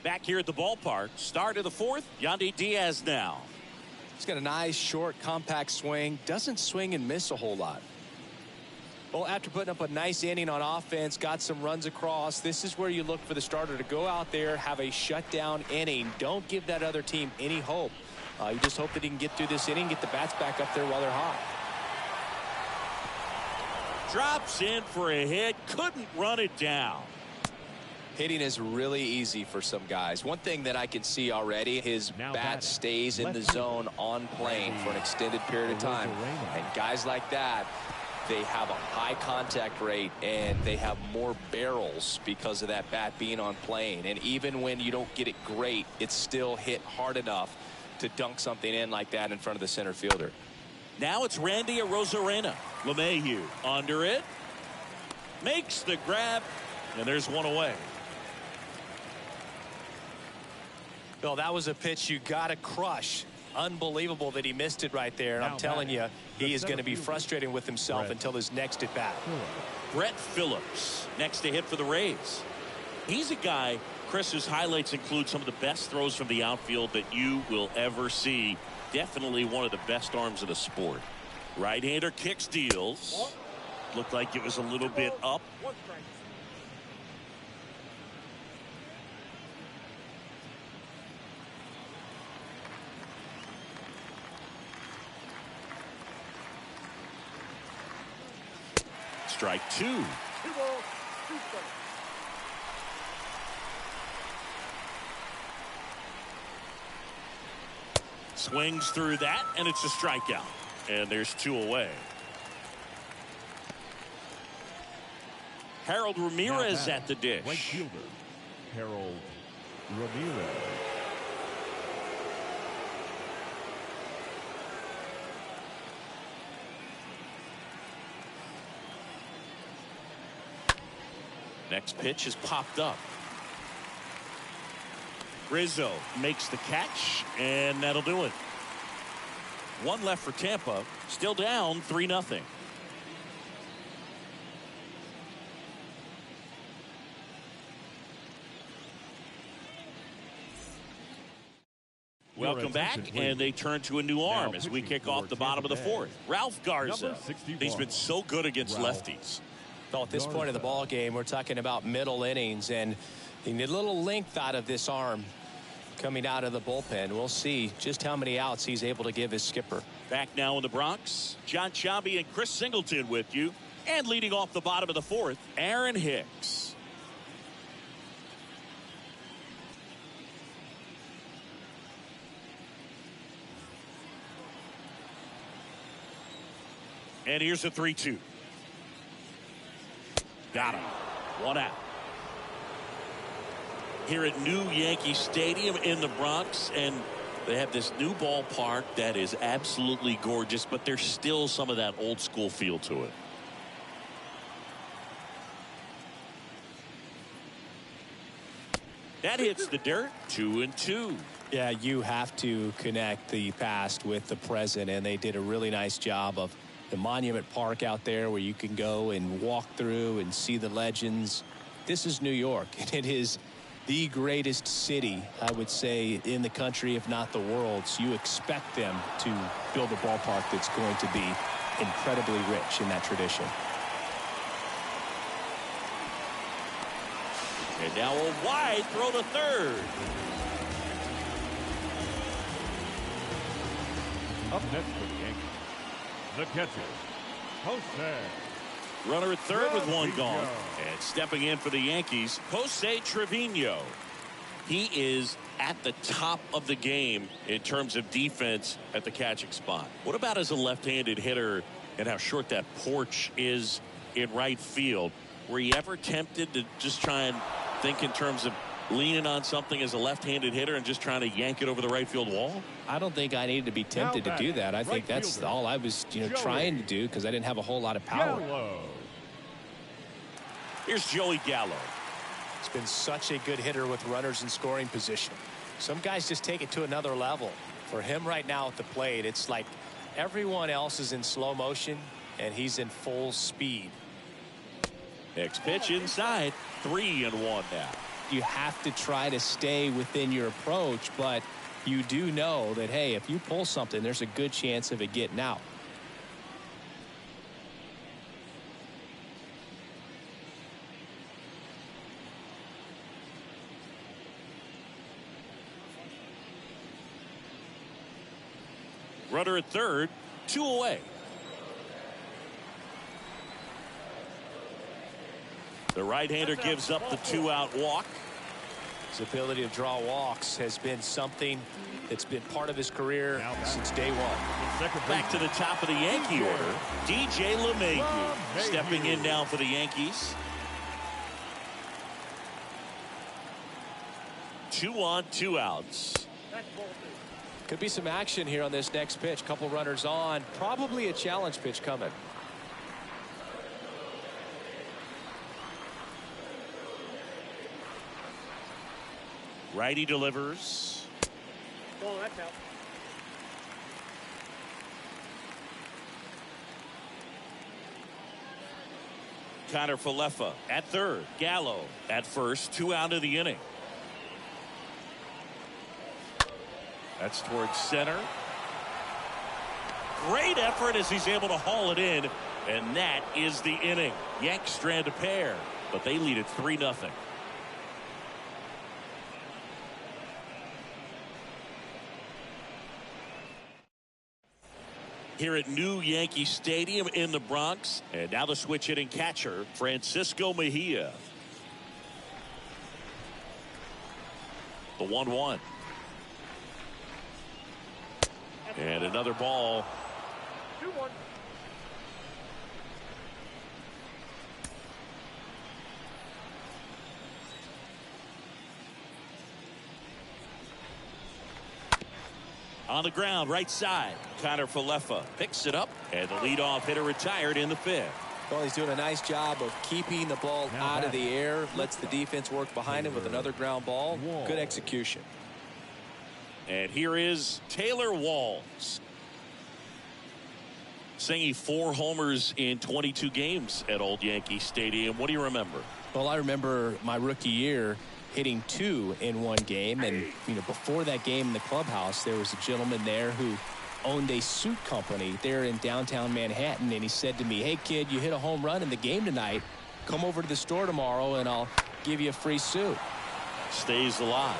Back here at the ballpark. Start of the fourth. Yandy Diaz now. He's got a nice, short, compact swing. Doesn't swing and miss a whole lot. Well, after putting up a nice inning on offense, got some runs across, this is where you look for the starter to go out there, have a shutdown inning. Don't give that other team any hope. You just hope that he can get through this inning, get the bats back up there while they're hot. Drops in for a hit. Couldn't run it down. Hitting is really easy for some guys. One thing that I can see already, his bat stays in the zone on plane for an extended period of time. And guys like that, they have a high contact rate and they have more barrels because of that bat being on plane. And even when you don't get it great, it's still hit hard enough to dunk something in like that in front of the center fielder. Now it's Randy Arozarena. LeMahieu under it. Makes the grab. And there's one away. Bill, that was a pitch you got to crush. Unbelievable that he missed it right there. And I'm telling you, he is going to be frustrated with himself until his next at bat. Brett Phillips next to hit for the Rays. He's a guy, Chris, whose highlights include some of the best throws from the outfield that you will ever see. Definitely one of the best arms of the sport. Right-hander kick steals. Looked like it was a little bit up. Strike two. Swings through that, and it's a strikeout. And there's two away. Harold Ramirez at the dish. Right fielder, Harold Ramirez. Next pitch is popped up. Rizzo makes the catch, and that'll do it. One left for Tampa. Still down 3-0. Welcome back, and they turn to a new arm as we kick off the bottom of the fourth. Ralph Garza. He's been so good against lefties. Well, at this point of the ball game, we're talking about middle innings, and you need a little length out of this arm coming out of the bullpen. We'll see just how many outs he's able to give his skipper. Back now in the Bronx, John Chambie and Chris Singleton with you. And leading off the bottom of the fourth, Aaron Hicks. And here's a 3-2. Got him. One out. Here at New Yankee Stadium in the Bronx, and They have this new ballpark that is absolutely gorgeous, but there's still some of that old school feel to it. That hits the dirt. 2-2. Yeah, you have to connect the past with the present, and they did a really nice job of the Monument Park out there where you can go and walk through and see the legends. This is New York, and it is the greatest city, I would say, in the country, if not the world. So you expect them to build a ballpark that's going to be incredibly rich in that tradition. And now a wide throw to third. Up next for the Yankees, the catcher, Jose. Runner at third with one gone. And stepping in for the Yankees, Jose Trevino. He is at the top of the game in terms of defense at the catching spot. What about as a left-handed hitter and how short that porch is in right field? Were you ever tempted to just try and think in terms of leaning on something as a left-handed hitter and just trying to yank it over the right field wall? I don't think I needed to be tempted to do that. I think that's all I was, trying to do because I didn't have a whole lot of power. Here's Joey Gallo. He's been such a good hitter with runners in scoring position. Some guys just take it to another level. For him right now at the plate, it's like everyone else is in slow motion and he's in full speed. Next pitch inside. 3-1 now. You have to try to stay within your approach, but you do know that, hey, if you pull something, there's a good chance of it getting out. Runner at third, 2 away. The right-hander gives up the 2-out walk. His ability to draw walks has been something that's been part of his career since day one. Back to the top of the Yankee order, DJ LeMahieu stepping in now for the Yankees. 2 on, 2 outs. Could be some action here on this next pitch. Couple runners on. Probably a challenge pitch coming. Righty delivers. Oh, that's out. Connor Falefa at third. Gallo at first. 2 out of the inning. That's towards center. Great effort as he's able to haul it in. And that is the inning. Yanks strand a pair, but they lead it 3-0. Here at New Yankee Stadium in the Bronx. And now the switch hitting catcher, Francisco Mejia. The 1-1. And another ball. 2-1. On the ground, right side. Connor Falefa picks it up, and the leadoff hitter retired in the 5th. Well, he's doing a nice job of keeping the ball out of the air. Lets the defense work behind him with another ground ball. Good execution. And here is Taylor Walls. Singing 4 homers in 22 games at Old Yankee Stadium. What do you remember? Well, I remember my rookie year hitting 2 in one game. And, before that game in the clubhouse, there was a gentleman there who owned a suit company there in downtown Manhattan. And he said to me, hey, kid, you hit a home run in the game tonight. Come over to the store tomorrow and I'll give you a free suit. Stays alive.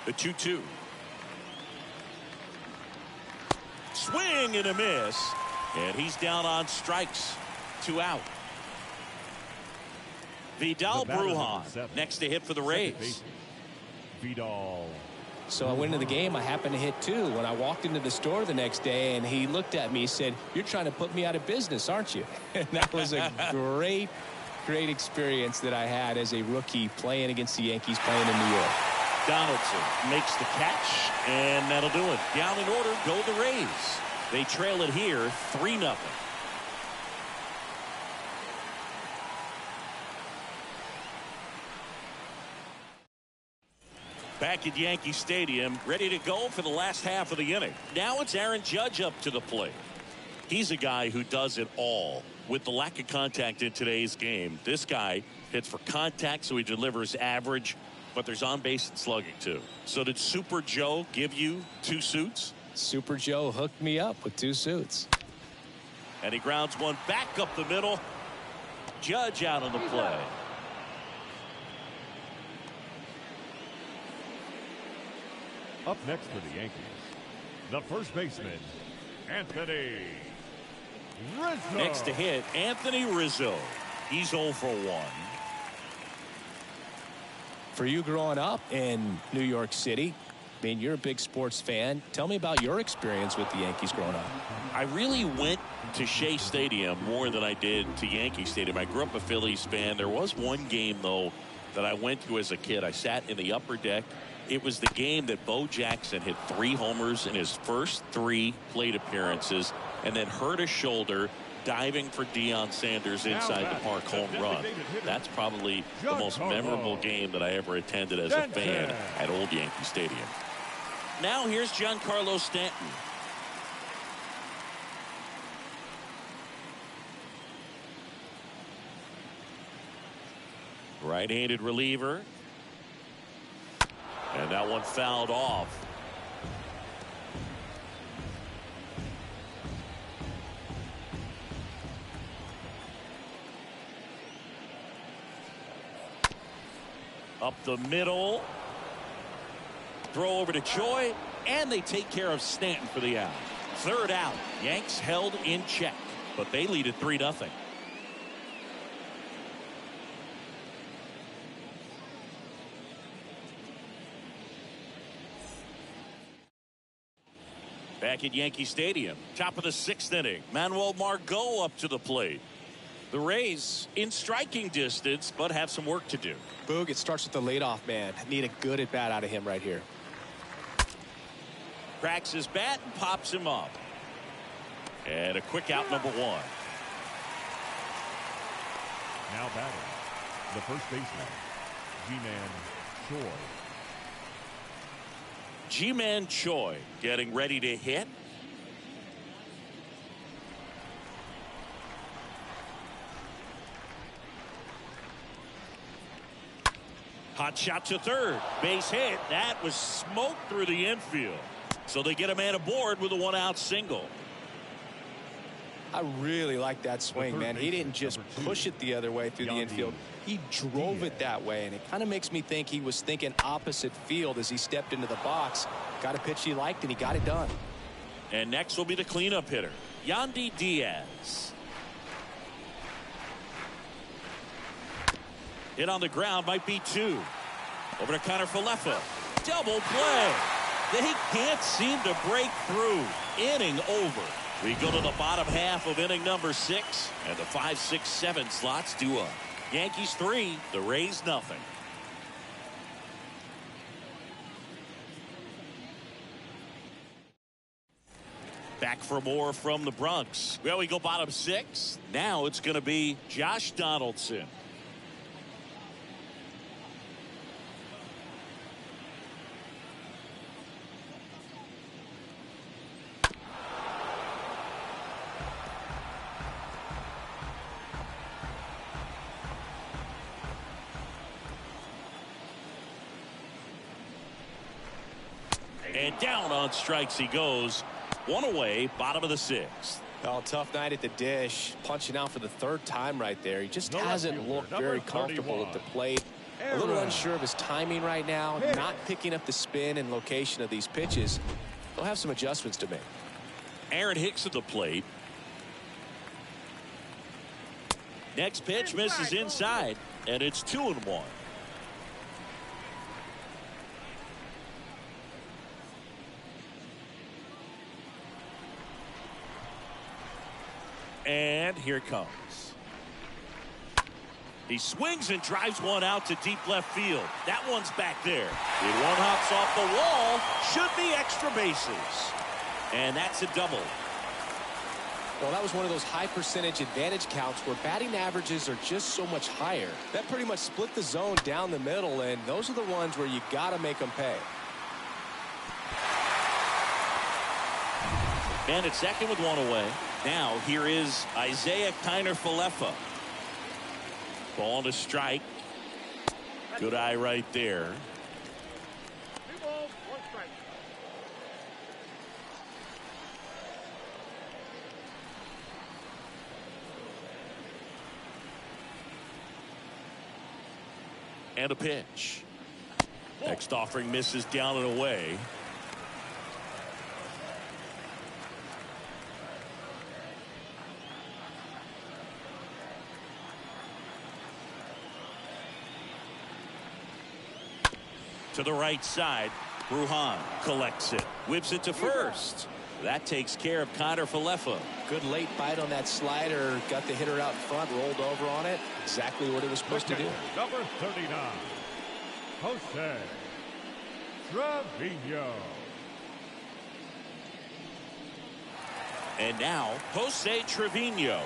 The 2-2. Swing and a miss. And he's down on strikes. 2 out. Vidal Brujan next to hit for the Rays. Vidal. So I went into the game. I happened to hit 2. When I walked into the store the next day, and he looked at me, he said, "You're trying to put me out of business, aren't you?" And that was a great experience that I had as a rookie playing against the Yankees, playing in New York. Donaldson makes the catch, and that'll do it. Down in order go the Rays. They trail it here 3-0. Back at Yankee Stadium, ready to go for the last half of the inning. Now it's Aaron Judge up to the plate. He's a guy who does it all. With the lack of contact in today's game, this guy hits for contact, so he delivers average, but there's on-base and slugging too. So did Super Joe give you 2 suits? Super Joe hooked me up with 2 suits. And he grounds one back up the middle. Judge out on the play. Up next for the Yankees, the first baseman, Anthony Rizzo. Next to hit, Anthony Rizzo. He's 0 for 1. For you growing up in New York City, I mean, you're a big sports fan. Tell me about your experience with the Yankees growing up. I really went to Shea Stadium more than I did to Yankee Stadium. I grew up a Phillies fan. There was one game, though, that I went to as a kid. I sat in the upper deck. It was the game that Bo Jackson hit 3 homers in his first 3 plate appearances and then hurt his shoulder diving for Deion Sanders inside the park home run. That's probably the most memorable game that I ever attended as a fan at Old Yankee Stadium. Now here's Giancarlo Stanton. Right-handed reliever. And that one fouled off. Up the middle. Throw over to Choi. And they take care of Stanton for the out. 3rd out. Yanks held in check. But they lead at 3-0. Back at Yankee Stadium, top of the 6th inning. Manuel Margot up to the plate. The Rays in striking distance, but have some work to do. Boog, it starts with the leadoff man. Need a good at bat out of him right here. Cracks his bat and pops him up. And a quick out, number 1. Now batting, the first baseman, G-Man Choi. G-Man Choi getting ready to hit. Hot shot to third. Base hit. That was smoked through the infield. So they get a man aboard with a 1-out single. I really like that swing, man. He didn't just push it the other way through the infield. He drove it that way, and it kind of makes me think he was thinking opposite field as he stepped into the box. Got a pitch he liked, and he got it done. And next will be the cleanup hitter, Yandy Diaz. Hit on the ground, might be 2. Over to Connor Falefa. Double play. They can't seem to break through. Inning over. We go to the bottom half of inning number 6, and the 5, 6, 7 slots due up. Yankees 3, the Rays nothing. Back for more from the Bronx. Well, we go bottom 6. Now it's going to be Josh Donaldson. And down on strikes he goes. 1 away, bottom of the 6th. Oh, tough night at the dish. Punching out for the 3rd time right there. He just hasn't looked very comfortable at the plate. A little unsure of his timing right now. Not picking up the spin and location of these pitches. He'll have some adjustments to make. Aaron Hicks at the plate. Next pitch misses inside, and it's 2-1. And here it comes. He swings and drives one out to deep left field. That one's back there. It one hops off the wall. Should be extra bases. And that's a double. Well, that was one of those high percentage advantage counts where batting averages are just so much higher. That pretty much split the zone down the middle, and those are the ones where you got to make them pay. And it's second with one away. Now here is Isaiah Kiner-Falefa. Ball to strike. Good eye right there. 2 balls, 1 strike. And a pitch. Next offering misses down and away. To the right side, Bruhan collects it, whips it to first. That takes care of Kiner-Falefa. Good late bite on that slider. Got the hitter out in front, rolled over on it. Exactly what it was supposed to do. Number 39, Jose Trevino. And now, Jose Trevino.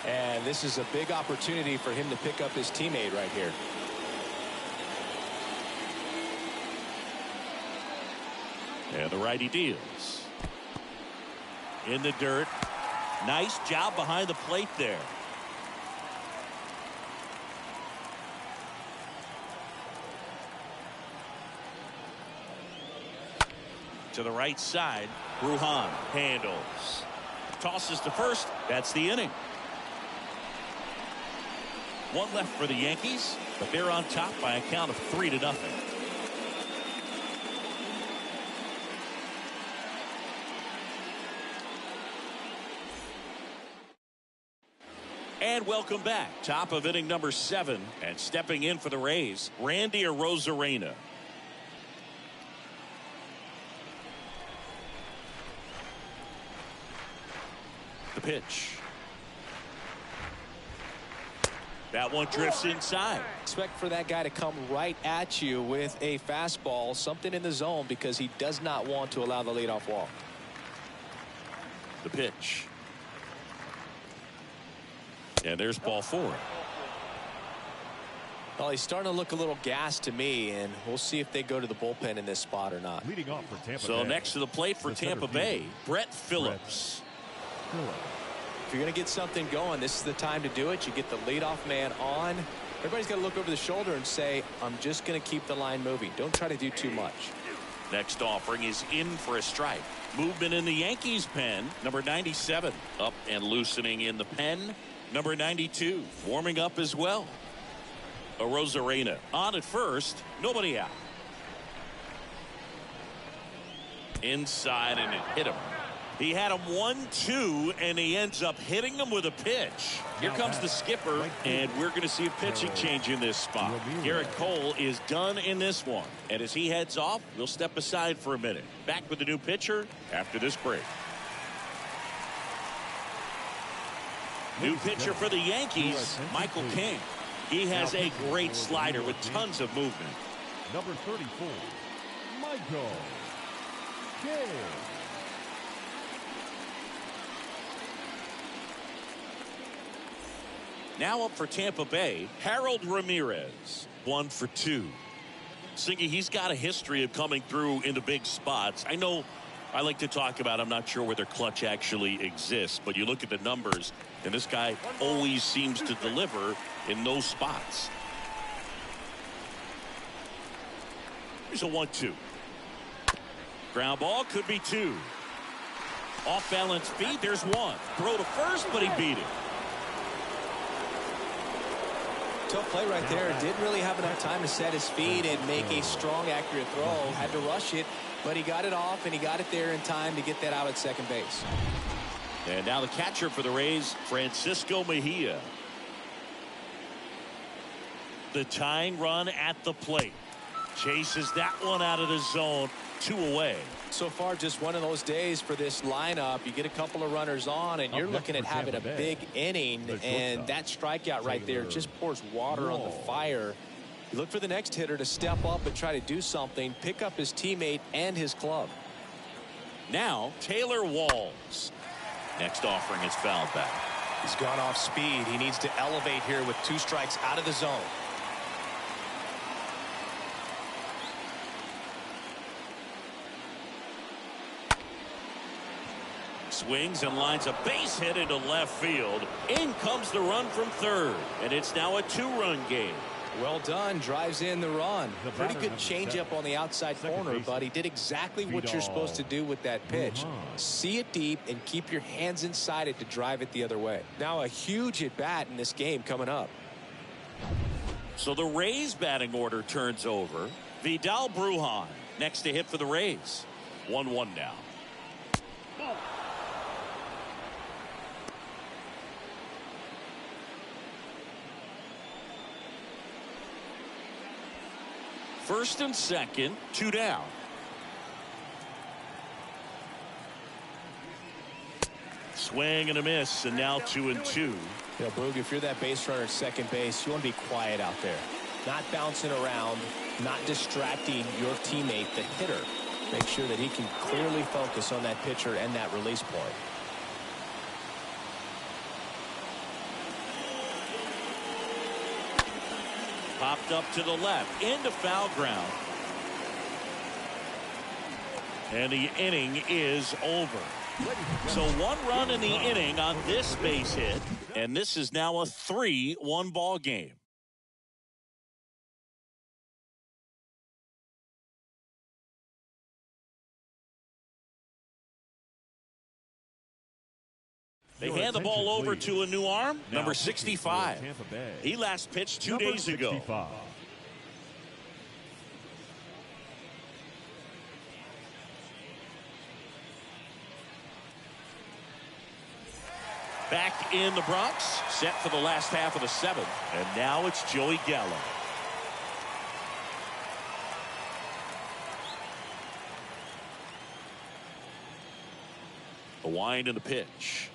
And this is a big opportunity for him to pick up his teammate right here. And the righty deals. In the dirt. Nice job behind the plate there. To the right side, Bruhan handles. Tosses to first. That's the inning. One left for the Yankees, but they're on top by a count of 3-0. And welcome back. Top of inning number 7. And stepping in for the Rays, Randy Arozarena. The pitch. That one drifts inside. Expect for that guy to come right at you with a fastball, something in the zone, because he does not want to allow the leadoff walk. The pitch. And there's ball 4. Well, he's starting to look a little gassed to me, and we'll see if they go to the bullpen in this spot or not. Leading off for Tampa So Bay, next to the plate for Tampa Bay, Brett Phillips. If you're going to get something going, this is the time to do it. You get the leadoff man on. Everybody's got to look over the shoulder and say, I'm just going to keep the line moving. Don't try to do too much. Next offering is in for a strike. Movement in the Yankees pen. Number 97 up and loosening in the pen. Number 92 warming up as well. Arozarena on at first. Nobody out. Inside, and it hit him. He had him 1-2, and he ends up hitting him with a pitch. Here comes the skipper, and we're going to see a pitching change in this spot. Garrett Cole is done in this one. And as he heads off, we'll step aside for a minute. Back with the new pitcher after this break. New pitcher for the Yankees, Michael King. He has a great slider with tons of movement. Number 34, Michael King. Now up for Tampa Bay, Harold Ramirez, 1 for 2. Singy, he's got a history of coming through into big spots. I know I like to talk about, I'm not sure whether clutch actually exists, but you look at the numbers, and this guy always seems to deliver in those spots. Here's a 1-2. Ground ball, could be 2. Off balance feet, there's 1. Throw to first, but he beat it. Tough play right there. Didn't really have enough time to set his feet and make a strong, accurate throw. Had to rush it, but he got it off, and he got it there in time to get that out at second base. And now the catcher for the Rays, Francisco Mejia. The tying run at the plate. Chases that one out of the zone. 2 away. So far, just one of those days for this lineup. You get a couple of runners on, and you're looking at having a big inning, and that strikeout right there just pours water on the fire. You look for the next hitter to step up and try to do something, pick up his teammate and his club. Now, Taylor Walls. Next offering is fouled back. He's gone off speed. He needs to elevate here with 2 strikes out of the zone. Swings and lines a base hit into left field. In comes the run from third, and it's now a 2-run game. Well done. Drives in the run. Pretty good changeup on the outside corner, but he did exactly what you're supposed to do with that pitch. See it deep and keep your hands inside it to drive it the other way. Now a huge at bat in this game coming up. So the Rays batting order turns over. Vidal Brujan next to hit for the Rays. 1-1 now. First and second, 2 down. Swing and a miss, and now 2-2. Yeah, Boog, if you're that base runner at second base, you want to be quiet out there. Not bouncing around, not distracting your teammate, the hitter. Make sure that he can clearly focus on that pitcher and that release point. Popped up to the left, into foul ground. And the inning is over. So 1 run in the inning on this base hit, and this is now a 3-1 ball game. They hand the ball over to a new arm, number 65. He last pitched 2 days ago. Back in the Bronx, set for the last half of the 7th. And now it's Joey Gallo. The wind and the pitch.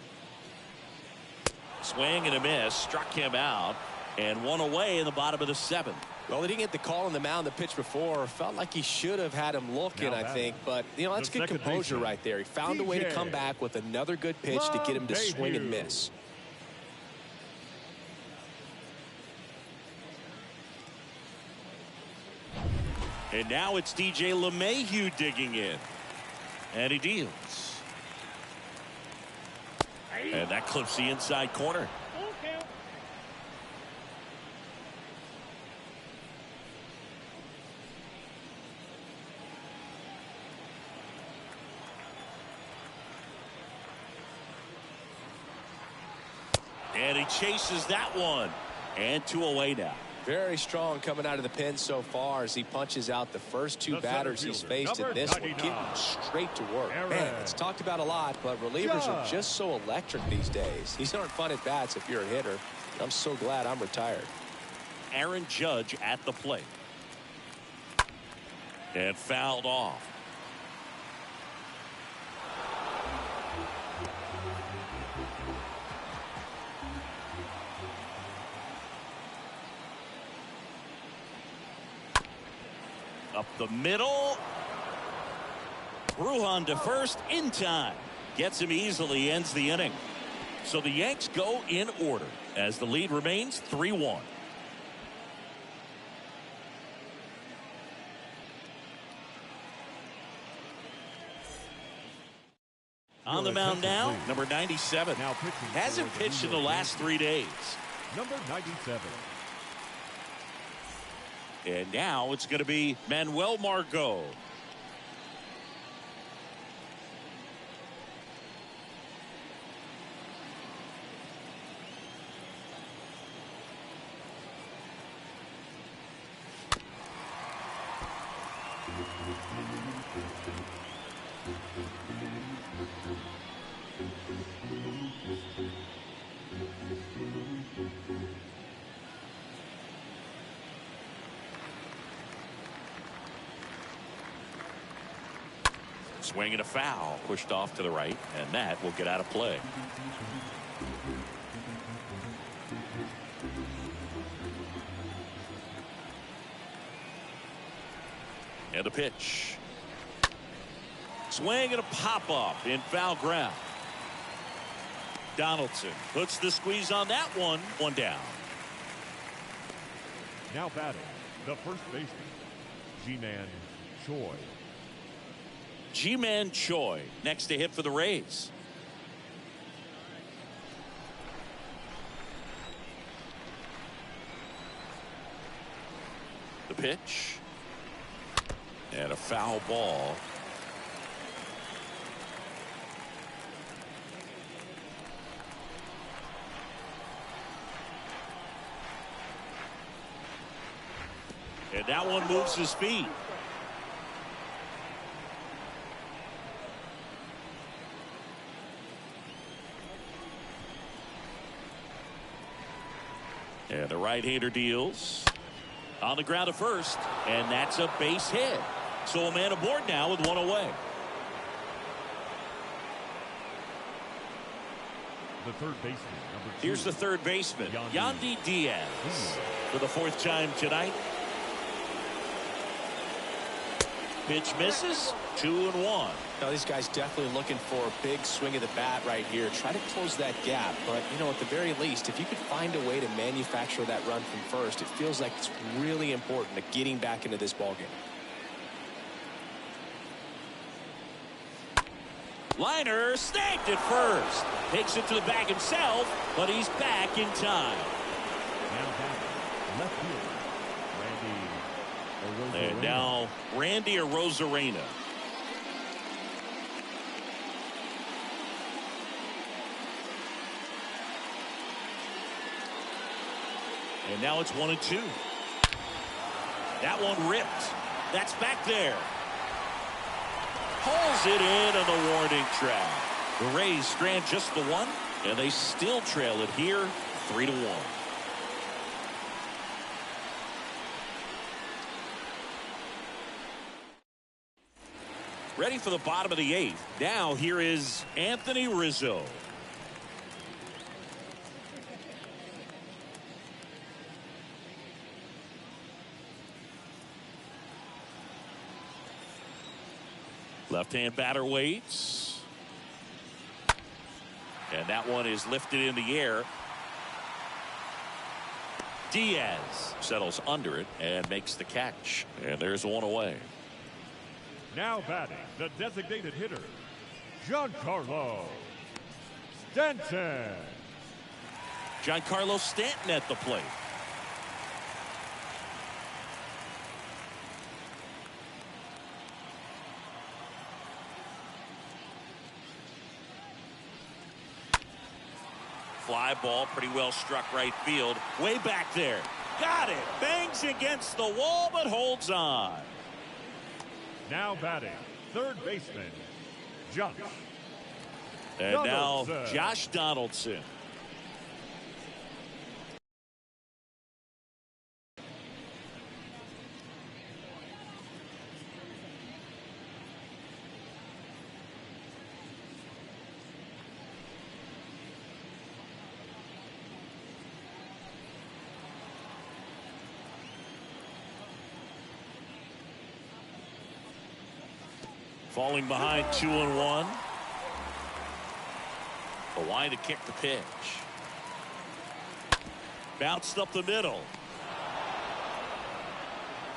Swing and a miss, struck him out, and 1 away in the bottom of the 7th. Well, he didn't get the call on the mound the pitch before. Felt like he should have had him looking, I think. But, you know, that's good composure right there. He found a way to come back with another good pitch to get him to swing and miss. And now it's DJ LeMahieu digging in. And he deals. And that clips the inside corner. And he chases that one. And 2 away now. Very strong coming out of the pen so far as he punches out the first 2 batters he's faced in this one, getting straight to work. Man, it's talked about a lot, but relievers are just so electric these days. These aren't fun at bats if you're a hitter. I'm so glad I'm retired. Aaron Judge at the plate. And fouled off. Up the middle. Brujan to first in time. Gets him easily, ends the inning. So the Yanks go in order as the lead remains 3-1. On the mound now, number 97. Hasn't pitched in the last 3 days. Number 97. And now it's going to be Manuel Margot. Swing and a foul. Pushed off to the right, and that will get out of play. And a pitch. Swing and a pop-up in foul ground. Donaldson puts the squeeze on that one. One down. Now batting, the first baseman, Ji-Man Choi. Ji-Man Choi next to hit for the Rays. The pitch. And a foul ball. And that one moves his feet. And the right-hander deals. On the ground to first. And that's a base hit. So a man aboard now with one away. The third baseman, number 2. Here's the third baseman, Yandy Diaz, for the fourth time tonight. Pitch misses. 2-1. Now, these guys definitely looking for a big swing of the bat right here. Try to close that gap. But, you know, at the very least, if you could find a way to manufacture that run from first, it feels like it's really important to getting back into this ballgame. Liner snagged at first. Takes it to the bag himself, but he's back in time. Now batting, left fielder, Randy And now Randy Arozarena. And now it's 1-2. That one ripped. That's back there. Pulls it in on the warning track. The Rays strand just the one, and they still trail it here 3-1. Ready for the bottom of the 8th. Now here is Anthony Rizzo. Left-hand batter waits. And that one is lifted in the air. Diaz settles under it and makes the catch. And there's one away. Now batting, the designated hitter, Giancarlo Stanton. Giancarlo Stanton at the plate. Fly ball, pretty well struck right field. Way back there. Got it. Bangs against the wall, but holds on. Now batting, third baseman, Josh. And Donaldson. now Josh Donaldson. Falling behind 2-1. Hawaii to kick the pitch. Bounced up the middle.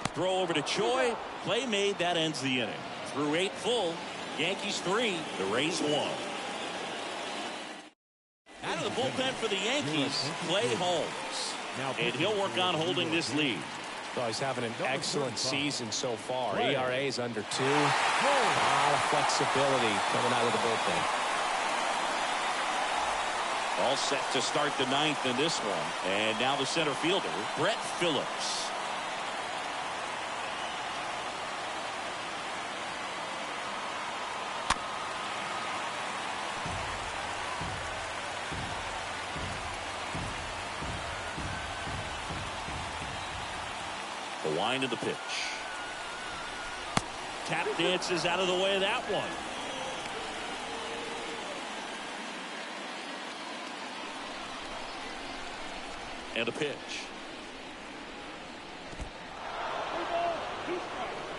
Throw over to Choi. Play made. That ends the inning. Through 8 full. Yankees 3. The Rays 1. Out of the bullpen for the Yankees, Clay Holmes. And he'll work on holding this lead. Well, he's having an excellent season so far. ERA is under 2. A lot of flexibility coming out of the bullpen. All set to start the 9th in this one. And now the center fielder, Brett Phillips. The wind of the pitch. tap dances out of the way of that one. And a pitch. 3 balls, 2 strikes.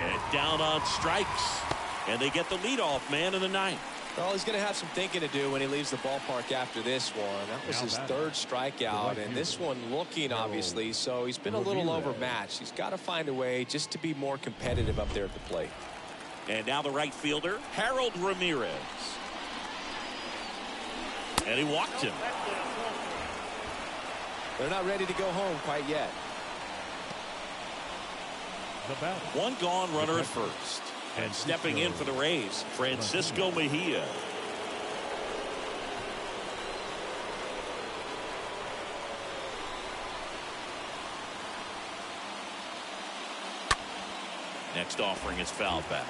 And down on strikes. And they get the leadoff man in the ninth. Well, he's going to have some thinking to do when he leaves the ballpark after this one. That was his third strikeout, and this one looking obviously, so he's been a little overmatched. He's got to find a way just to be more competitive up there at the plate. And now the right fielder, Harold Ramirez. And he walked him. They're not ready to go home quite yet. One gone runner at first. And stepping in for the Rays, Francisco Mejia. Next offering is fouled back.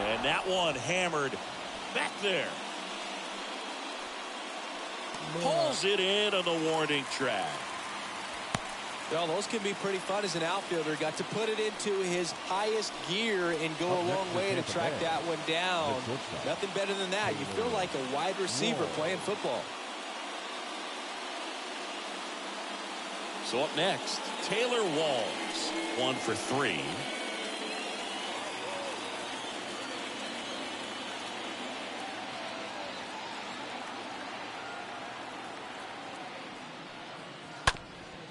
And that one hammered back there. Pulls it in on the warning track. Well, those can be pretty fun as an outfielder. Got to put it into his highest gear and go a long way to track that one down. Nothing better than that. You feel like a wide receiver playing football. So up next, Taylor Walls. 1 for 3.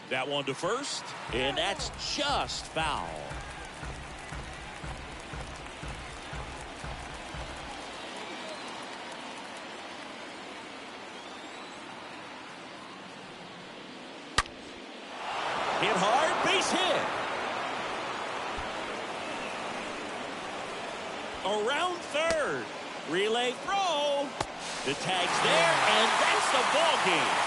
That one to first, and that's just foul. Hit hard, base hit. Around third. Relay throw. The tag's there, and that's the ball game.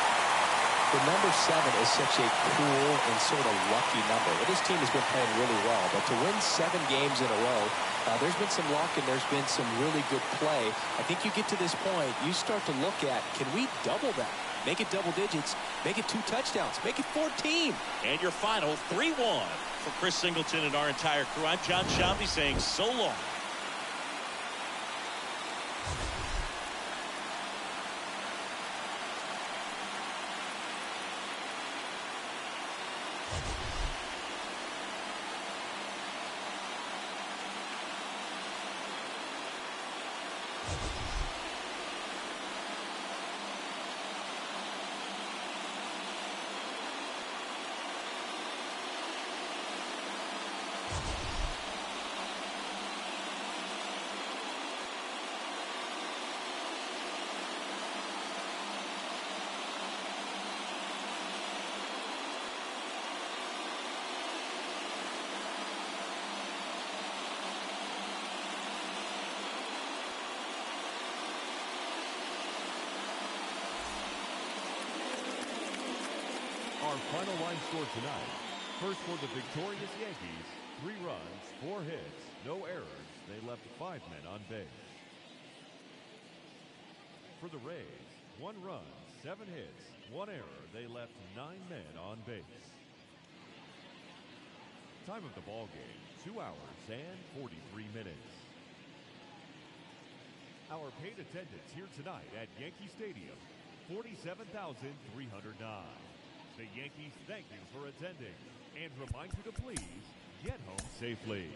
The number 7 is such a cool and sort of lucky number. Well, this team has been playing really well, but to win 7 games in a row, there's been some luck and there's been some really good play. I think you get to this point, you start to look at, can we double that? Make it double digits, make it 2 touchdowns, make it 14. And your final 3-1 for Chris Singleton and our entire crew. I'm John Shelby saying so long. Our final line score tonight. First for the victorious Yankees, 3 runs, 4 hits, no errors. They left 5 men on base. For the Rays, 1 run, 7 hits, 1 error. They left 9 men on base. Time of the ball game, 2 hours and 43 minutes. Our paid attendance here tonight at Yankee Stadium, 47,309. The Yankees thank you for attending and remind you to please get home safely.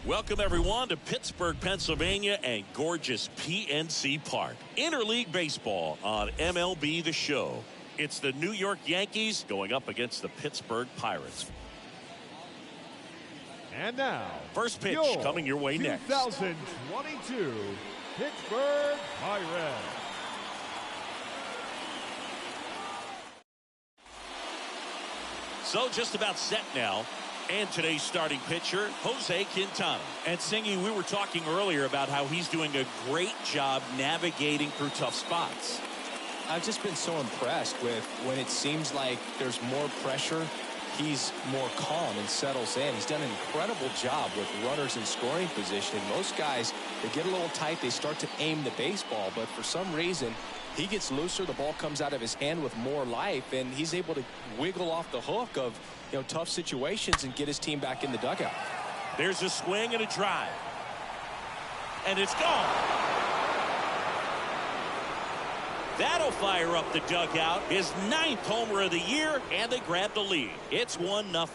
Welcome, everyone, to Pittsburgh, Pennsylvania and gorgeous PNC Park. Interleague baseball on MLB The Show. It's the New York Yankees going up against the Pittsburgh Pirates. And now, first pitch coming your way next. 2022 Pittsburgh Pirates. So just about set now. And today's starting pitcher, Jose Quintana. And Singy, we were talking earlier about how he's doing a great job navigating through tough spots. I've just been so impressed with when it seems like there's more pressure, he's more calm and settles in. He's done an incredible job with runners in scoring position. Most guys, they get a little tight, they start to aim the baseball, but for some reason, he gets looser, the ball comes out of his hand with more life, and he's able to wiggle off the hook of tough situations and get his team back in the dugout. There's a swing and a drive. And it's gone. That'll fire up the dugout. His 9th homer of the year, and they grab the lead. It's 1-0.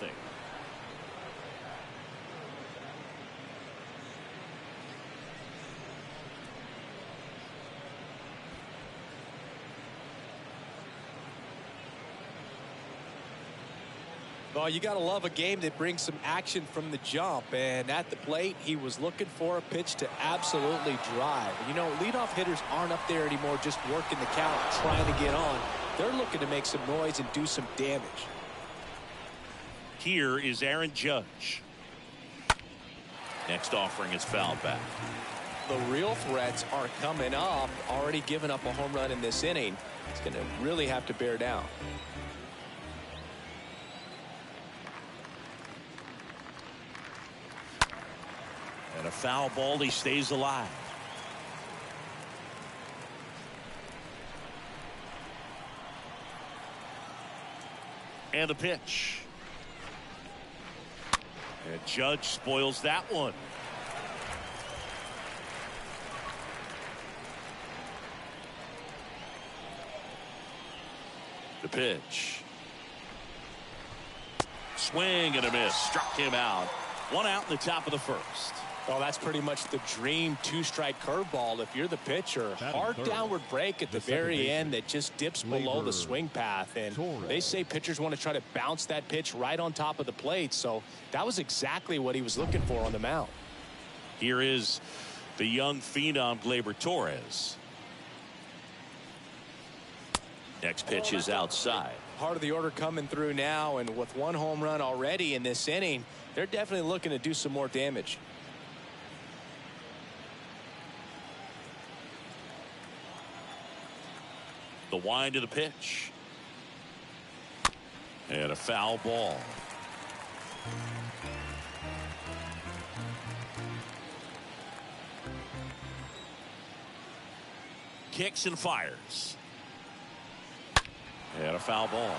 Well, you got to love a game that brings some action from the jump. And at the plate, he was looking for a pitch to absolutely drive. Leadoff hitters aren't up there anymore just working the count, trying to get on. They're looking to make some noise and do some damage. Here is Aaron Judge. Next offering is fouled back. The real threats are coming up. Already given up a home run in this inning. It's going to really have to bear down. And a foul ball, he stays alive. And a pitch. And Judge spoils that one. The pitch. Swing and a miss. Struck him out. One out in the top of the first. Well, that's pretty much the dream two-strike curveball if you're the pitcher. Hard downward break at the very end that just dips below the swing path. And they say pitchers want to try to bounce that pitch right on top of the plate. So that was exactly what he was looking for on the mound. Here is the young phenom, Gleyber Torres. Next pitch is outside. Part of the order coming through now, and with one home run already in this inning, they're definitely looking to do some more damage. The wind of the pitch. And a foul ball. Kicks and fires. And a foul ball.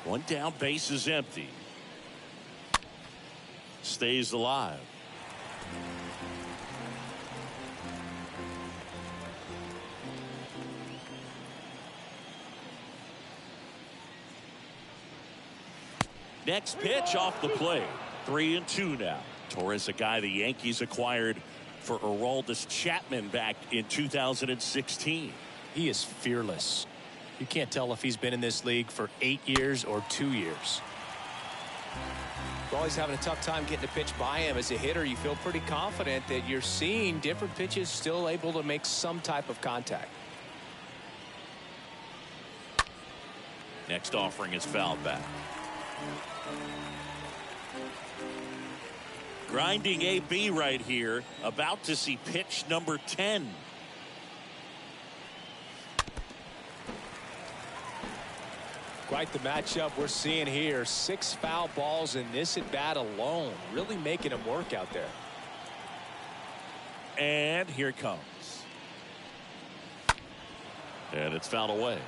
One down, base is empty. Stays alive. Next pitch off the plate. 3-2 now. Torres, a guy the Yankees acquired for Aroldis Chapman back in 2016. He is fearless. You can't tell if he's been in this league for 8 years or 2 years. Always having a tough time getting a pitch by him. As a hitter, you feel pretty confident that you're seeing different pitches still able to make some type of contact. Next offering is fouled back. Grinding AB right here, about to see pitch number 10. Quite the matchup we're seeing here. 6 foul balls in this at bat alone. Really making him work out there. And here it comes. And it's fouled away.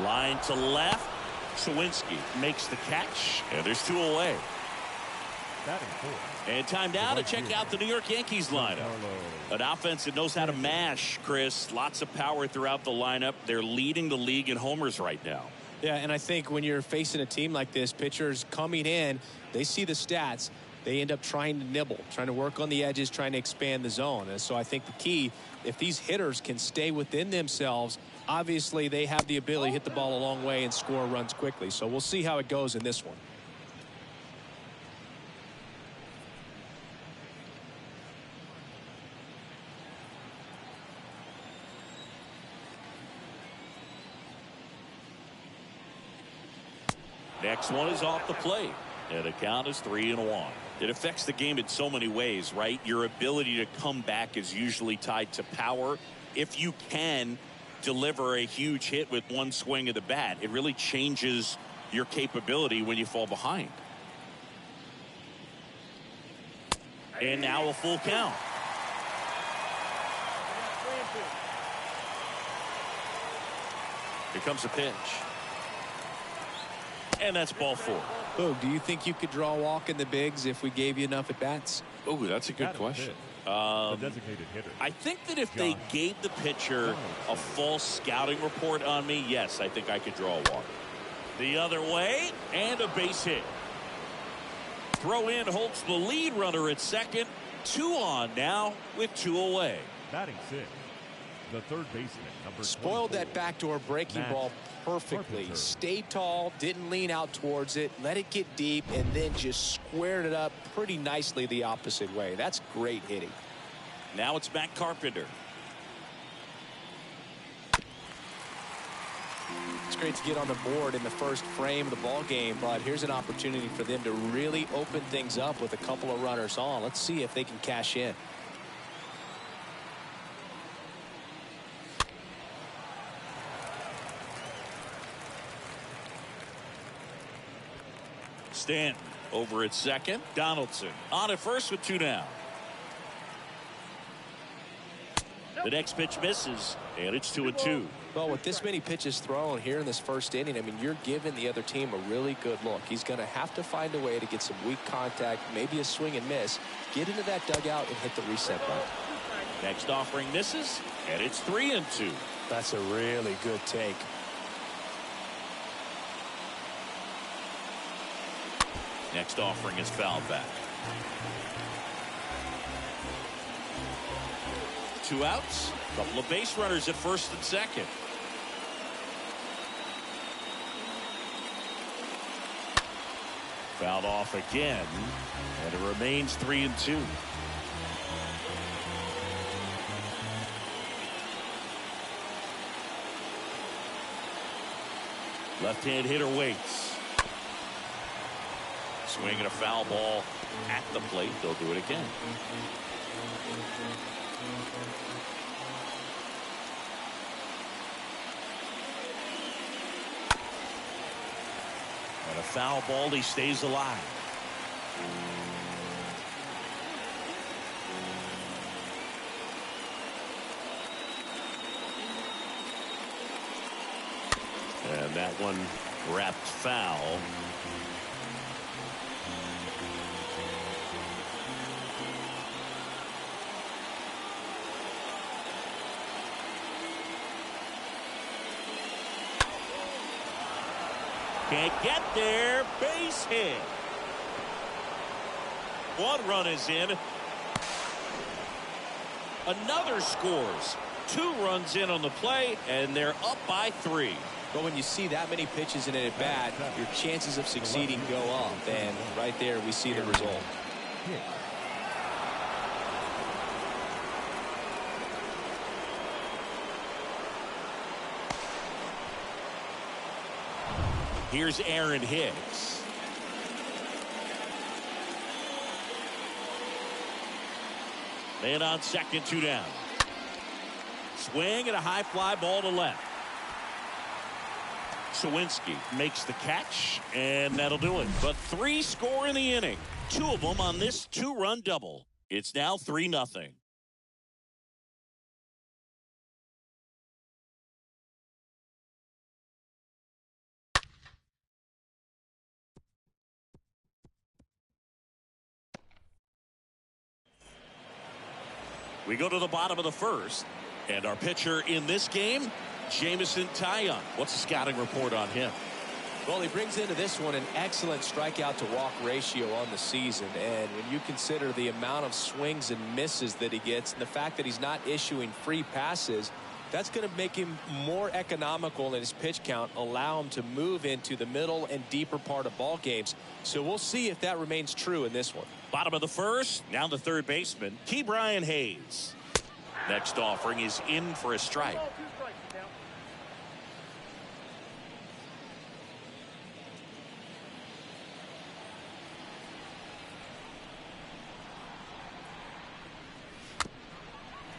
Line to left. Sawinski makes the catch, and there's 2 away. And time now to check out the New York Yankees lineup. An offense that knows how to mash, Chris. Lots of power throughout the lineup. They're leading the league in homers right now. Yeah, and I think when you're facing a team like this, pitchers coming in, they see the stats. They end up trying to nibble, trying to work on the edges, trying to expand the zone. And so I think the key, if these hitters can stay within themselves, obviously they have the ability to hit the ball a long way and score runs quickly. So we'll see how it goes in this one. Next one is off the plate. And the count is 3-1. It affects the game in so many ways, right? Your ability to come back is usually tied to power. If you can deliver a huge hit with one swing of the bat, it really changes your capability when you fall behind. And now a full count. Here comes the pitch. And that's ball 4. Boog, do you think you could draw a walk in the bigs if we gave you enough at bats? Oh, that's a good question. I think that if they gave the pitcher a false scouting report on me, yes, I think I could draw a walk. The other way, and a base hit. Throw in holds the lead runner at second. 2 on now with 2 away. Batting 6, the third baseman, number Spoiled that backdoor breaking ball perfectly. Stayed tall, didn't lean out towards it, let it get deep, and then just squared it up pretty nicely the opposite way. That's great hitting. Now it's Matt Carpenter. It's great to get on the board in the first frame of the ball game, but here's an opportunity for them to really open things up with a couple of runners on. Let's see if they can cash in. Stanton over at second. Donaldson on at first with 2 down. The next pitch misses, and it's 2-2. Well, with this many pitches thrown here in this first inning, I mean, you're giving the other team a really good look. He's going to have to find a way to get some weak contact, maybe a swing and miss, get into that dugout and hit the reset button. Next offering misses, and it's 3-2. That's a really good take. Next offering is fouled back. 2 outs. Couple of base runners at first and second. Fouled off again, and it remains 3-2. Left-hand hitter waits. Swinging a foul ball at the plate. They'll do it again. And a foul ball, he stays alive. And that one wrapped foul. Can't get there. Base hit. 1 run is in. Another scores. 2 runs in on the play, and they're up by 3. But when you see that many pitches in an at-bat, your chances of succeeding go up. And right there, we see the result. Here's Aaron Hicks. Man on second, 2 down. Swing and a high fly ball to left. Sawinski makes the catch, and that'll do it. But 3 score in the inning. 2 of them on this 2-run double. It's now 3-0. We go to the bottom of the first, and our pitcher in this game, Jamison Taillon. What's the scouting report on him? Well, he brings into this one an excellent strikeout to walk ratio on the season. And when you consider the amount of swings and misses that he gets and the fact that he's not issuing free passes, that's going to make him more economical in his pitch count, allow him to move into the middle and deeper part of ball games. So we'll see if that remains true in this one. Bottom of the first, now the third baseman, Ke'Bryan Hayes. Next offering is in for a strike.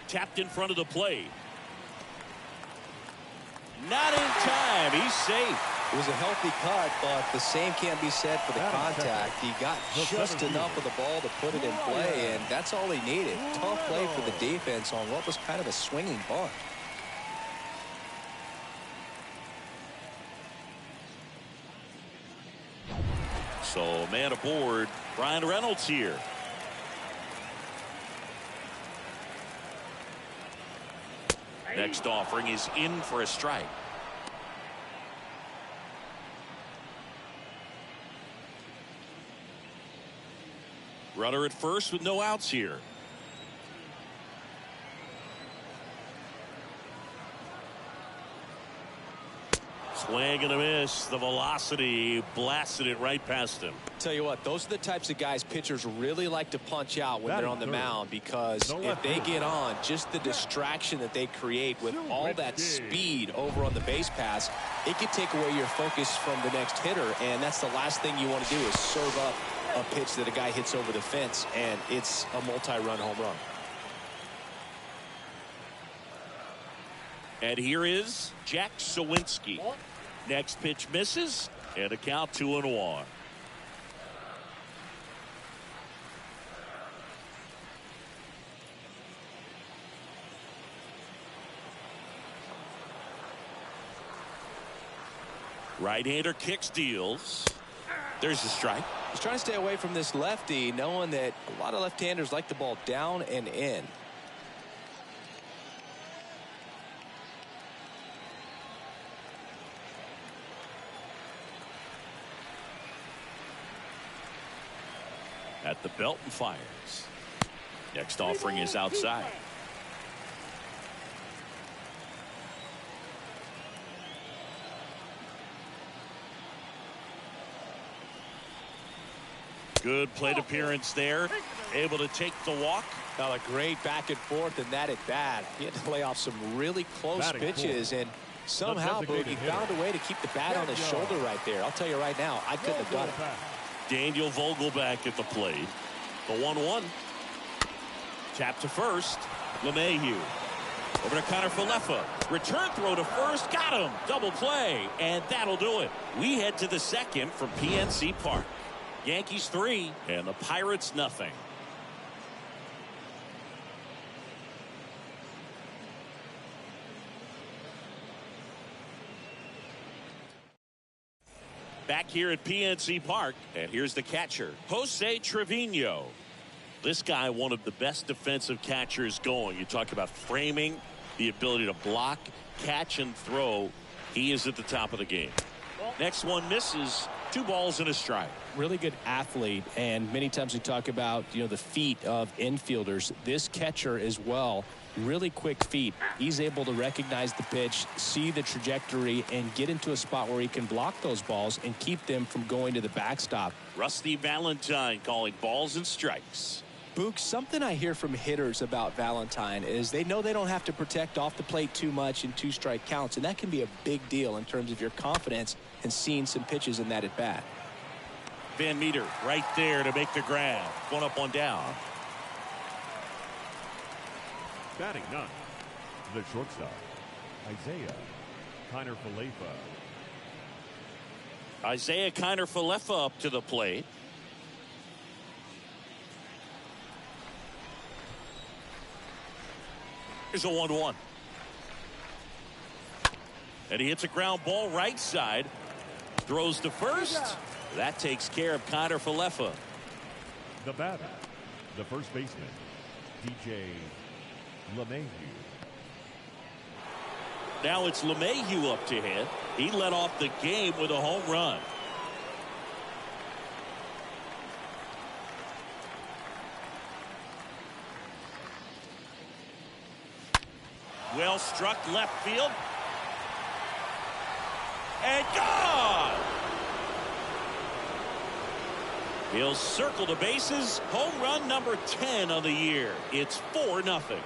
Tapped in front of the plate. Not in time. He's safe. It was a healthy cut, but the same can't be said for the contact. He got just enough of the ball to put it in play, and that's all he needed. Tough play for the defense on what was kind of a swinging bunt. So man aboard, Brian Reynolds here. Next offering is in for a strike. Runner at first with no outs here. Swing and a miss. The velocity blasted it right past him. Tell you what, those are the types of guys pitchers really like to punch out when they're on the mound, because if they get on, just the distraction that they create with all that speed over on the base pass, it could take away your focus from the next hitter, and that's the last thing you want to do is serve up a pitch that a guy hits over the fence, and it's a multi-run home run. And here is Jack Sawinski. Next pitch misses, and a count 2-1. Right-hander kicks, deals. There's the strike. He's trying to stay away from this lefty, knowing that a lot of left-handers like the ball down and in. At the belt and fires. Next offering is outside. Good plate appearance there. Able to take the walk. Now a great back and forth in that at bat. He had to lay off some really close pitches, and somehow Boogie found a way to keep the bat on his shoulder right there. I'll tell you right now, I couldn't have done it. Daniel Vogelback at the plate. The 1-1. Tap to first. LeMahieu. Over to Connor Falefa. Return throw to first. Got him. Double play. And that'll do it. We head to the second from PNC Park. Yankees 3 and the Pirates nothing. Back here at PNC Park, and here's the catcher, Jose Trevino. This guy, one of the best defensive catchers going. You talk about framing, the ability to block, catch, and throw. He is at the top of the game. Next one misses. 2 balls and a strike. Really good athlete, and many times we talk about the feet of infielders. This catcher as well really quick feet. He's able to recognize the pitch, see the trajectory, and get into a spot where he can block those balls and keep them from going to the backstop. Rusty Valentine calling balls and strikes. Book, something I hear from hitters about Valentine is they know they don't have to protect off the plate too much in 2-strike counts, and that can be a big deal in terms of your confidence and seeing some pitches in that at bat. Van Meter right there to make the grab. 1 up, 1 down. Batting ninth, the shortstop, Isaiah Kiner-Falefa. Isaiah Kiner-Falefa up to the plate. Here's a 1-1. And he hits a ground ball right side. Throws to first. That takes care of Kiner-Falefa. The batter, the first baseman, DJ LeMahieu. Now it's LeMahieu up to hit. He led off the game with a home run. Well struck left field. And gone! He'll circle the bases. Home run number 10 of the year. It's 4-0.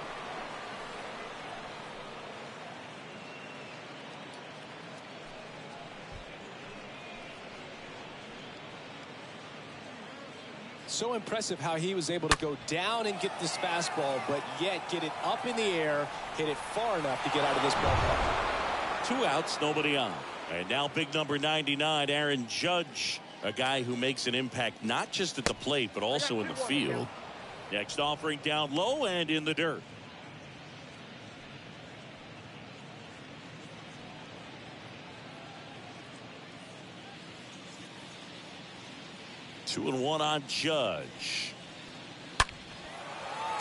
So impressive how he was able to go down and get this fastball, but yet get it up in the air, hit it far enough to get out of this ballpark. 2 outs, nobody on. And now big number 99, Aaron Judge, a guy who makes an impact not just at the plate but also in the field. Next offering down low and in the dirt. Two and one on Judge.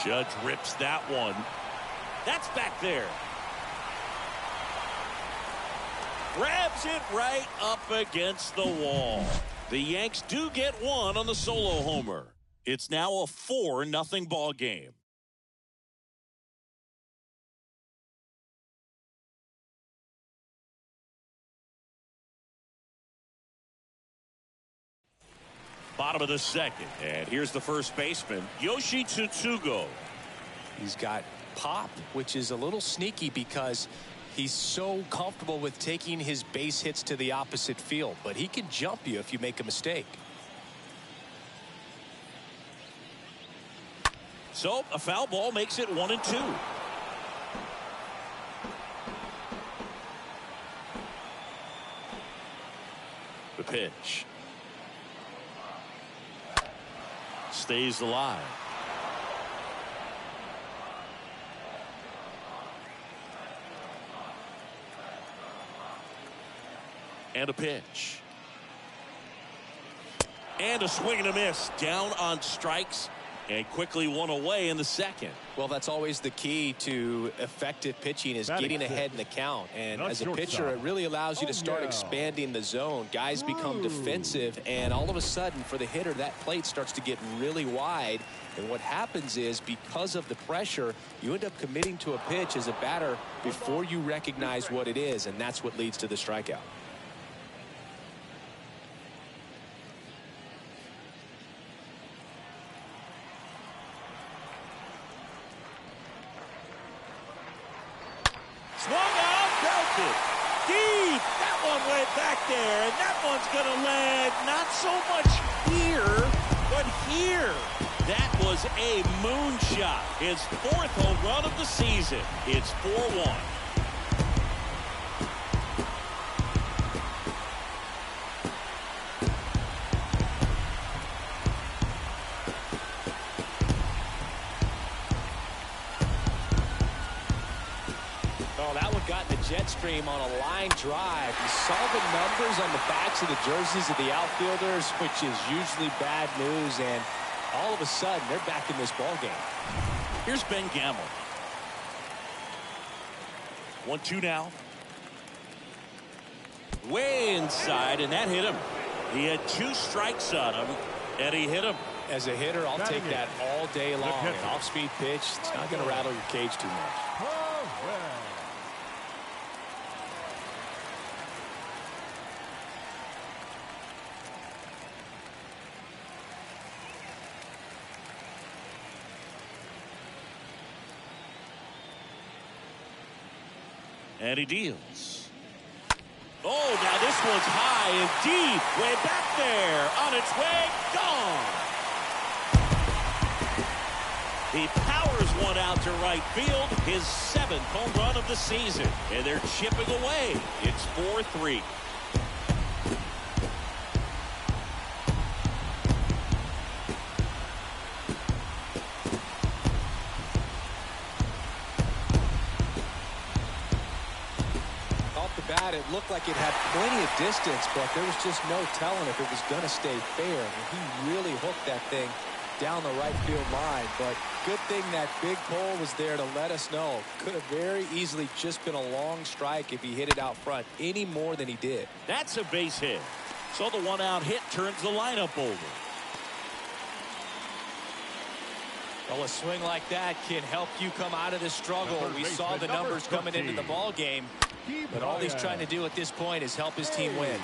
Judge rips that one. That's back there. Grabs it right up against the wall. The Yanks do get one on the solo homer. It's now a 4-0 ball game. Bottom of the second, and here's the first baseman, Yoshi Tsutsugo. He's got pop, which is a little sneaky because he's so comfortable with taking his base hits to the opposite field, but he can jump you if you make a mistake. So a foul ball makes it 1-2. The pitch. Stays alive. And a pitch. And a swing and a miss. Down on strikes. And quickly one away in the second. Well, that's always the key to effective pitching is getting ahead in the count. And as a pitcher, it really allows you to start expanding the zone. Guys become defensive, and all of a sudden, for the hitter, that plate starts to get really wide. And what happens is, because of the pressure, you end up committing to a pitch as a batter before you recognize what it is, and that's what leads to the strikeout. Swung on, belted. Deep. That one went back there, and that one's going to land not so much here, but here. That was a moonshot. His 4th home run of the season. It's 4-1. Jet stream on a line drive. You saw the numbers on the backs of the jerseys of the outfielders, which is usually bad news, and all of a sudden they're back in this ball game. Here's Ben Gamble. 1-2 now. Way inside, and that hit him. He had 2 strikes on him. And he hit him. As a hitter, I'll take that all day long. An off-speed pitch, it's not going to rattle your cage too much. And he deals. Oh, now this one's high and deep. Way back there. On its way. Gone. He powers one out to right field. His 7th home run of the season. And they're chipping away. It's 4-3. It looked like it had plenty of distance, but there was just no telling if it was going to stay fair. He really hooked that thing down the right field line, but good thing that big pole was there to let us know. Could have very easily just been a long strike if he hit it out front any more than he did. That's a base hit. So the one-out hit turns the lineup over. Well, a swing like that can help you come out of the struggle. We saw the numbers coming into the ball game. But all he's trying to do at this point is help his team win.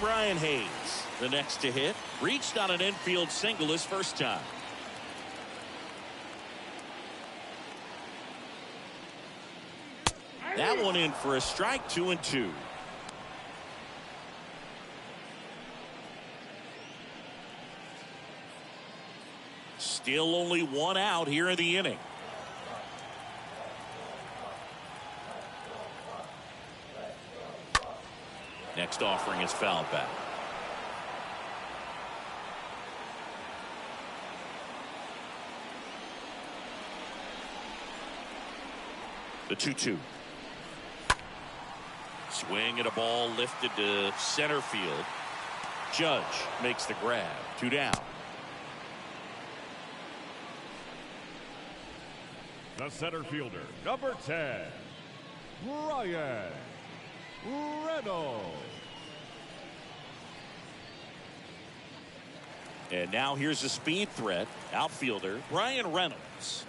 Brian Hayes, the next to hit, reached on an infield single his first time. That one in for a strike, 2-2. Still only one out here in the inning. Next offering is fouled back. The 2-2. Swing and a ball lifted to center field. Judge makes the grab. 2 down. The center fielder, number 10, Brian Reynolds. And now here's a speed threat. Outfielder Brian Reynolds.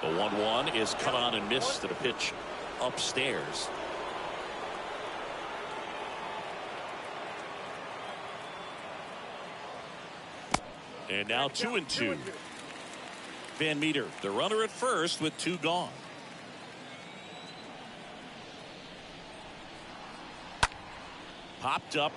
The 1-1 is cut on and missed at a pitch upstairs. And now 2-2. Van Meter, the runner at first with 2 gone. Popped up.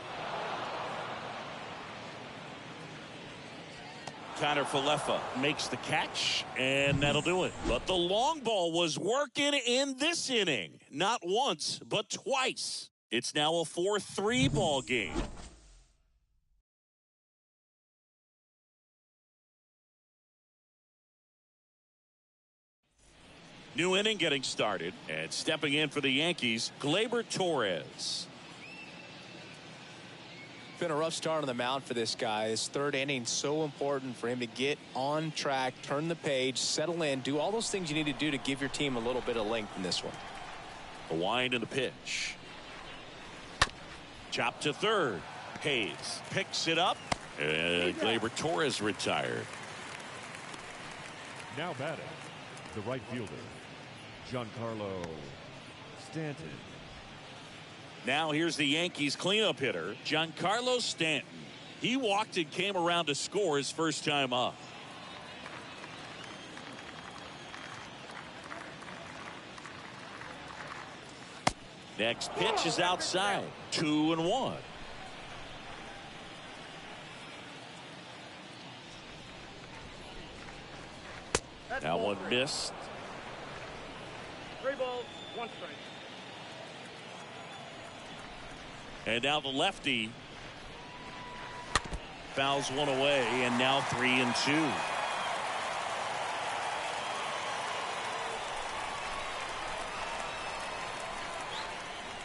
Connor Falefa makes the catch, and that'll do it. But the long ball was working in this inning. Not once, but twice. It's now a 4-3 ball game. New inning getting started, and stepping in for the Yankees, Gleyber Torres. Been a rough start on the mound for this guy. His 3rd inning, so important for him to get on track, turn the page, settle in, do all those things you need to do to give your team a little bit of length in this one. A wind and a pitch. Chop to third. Hayes picks it up, and Gleyber Torres retired. Now batting, the right fielder, Giancarlo Stanton. Now here's the Yankees cleanup hitter, Giancarlo Stanton. He walked and came around to score his first time up. Next pitch is outside. 2-1. That one missed. 3 balls, 1 strike. And now the lefty fouls one away, and now 3-2.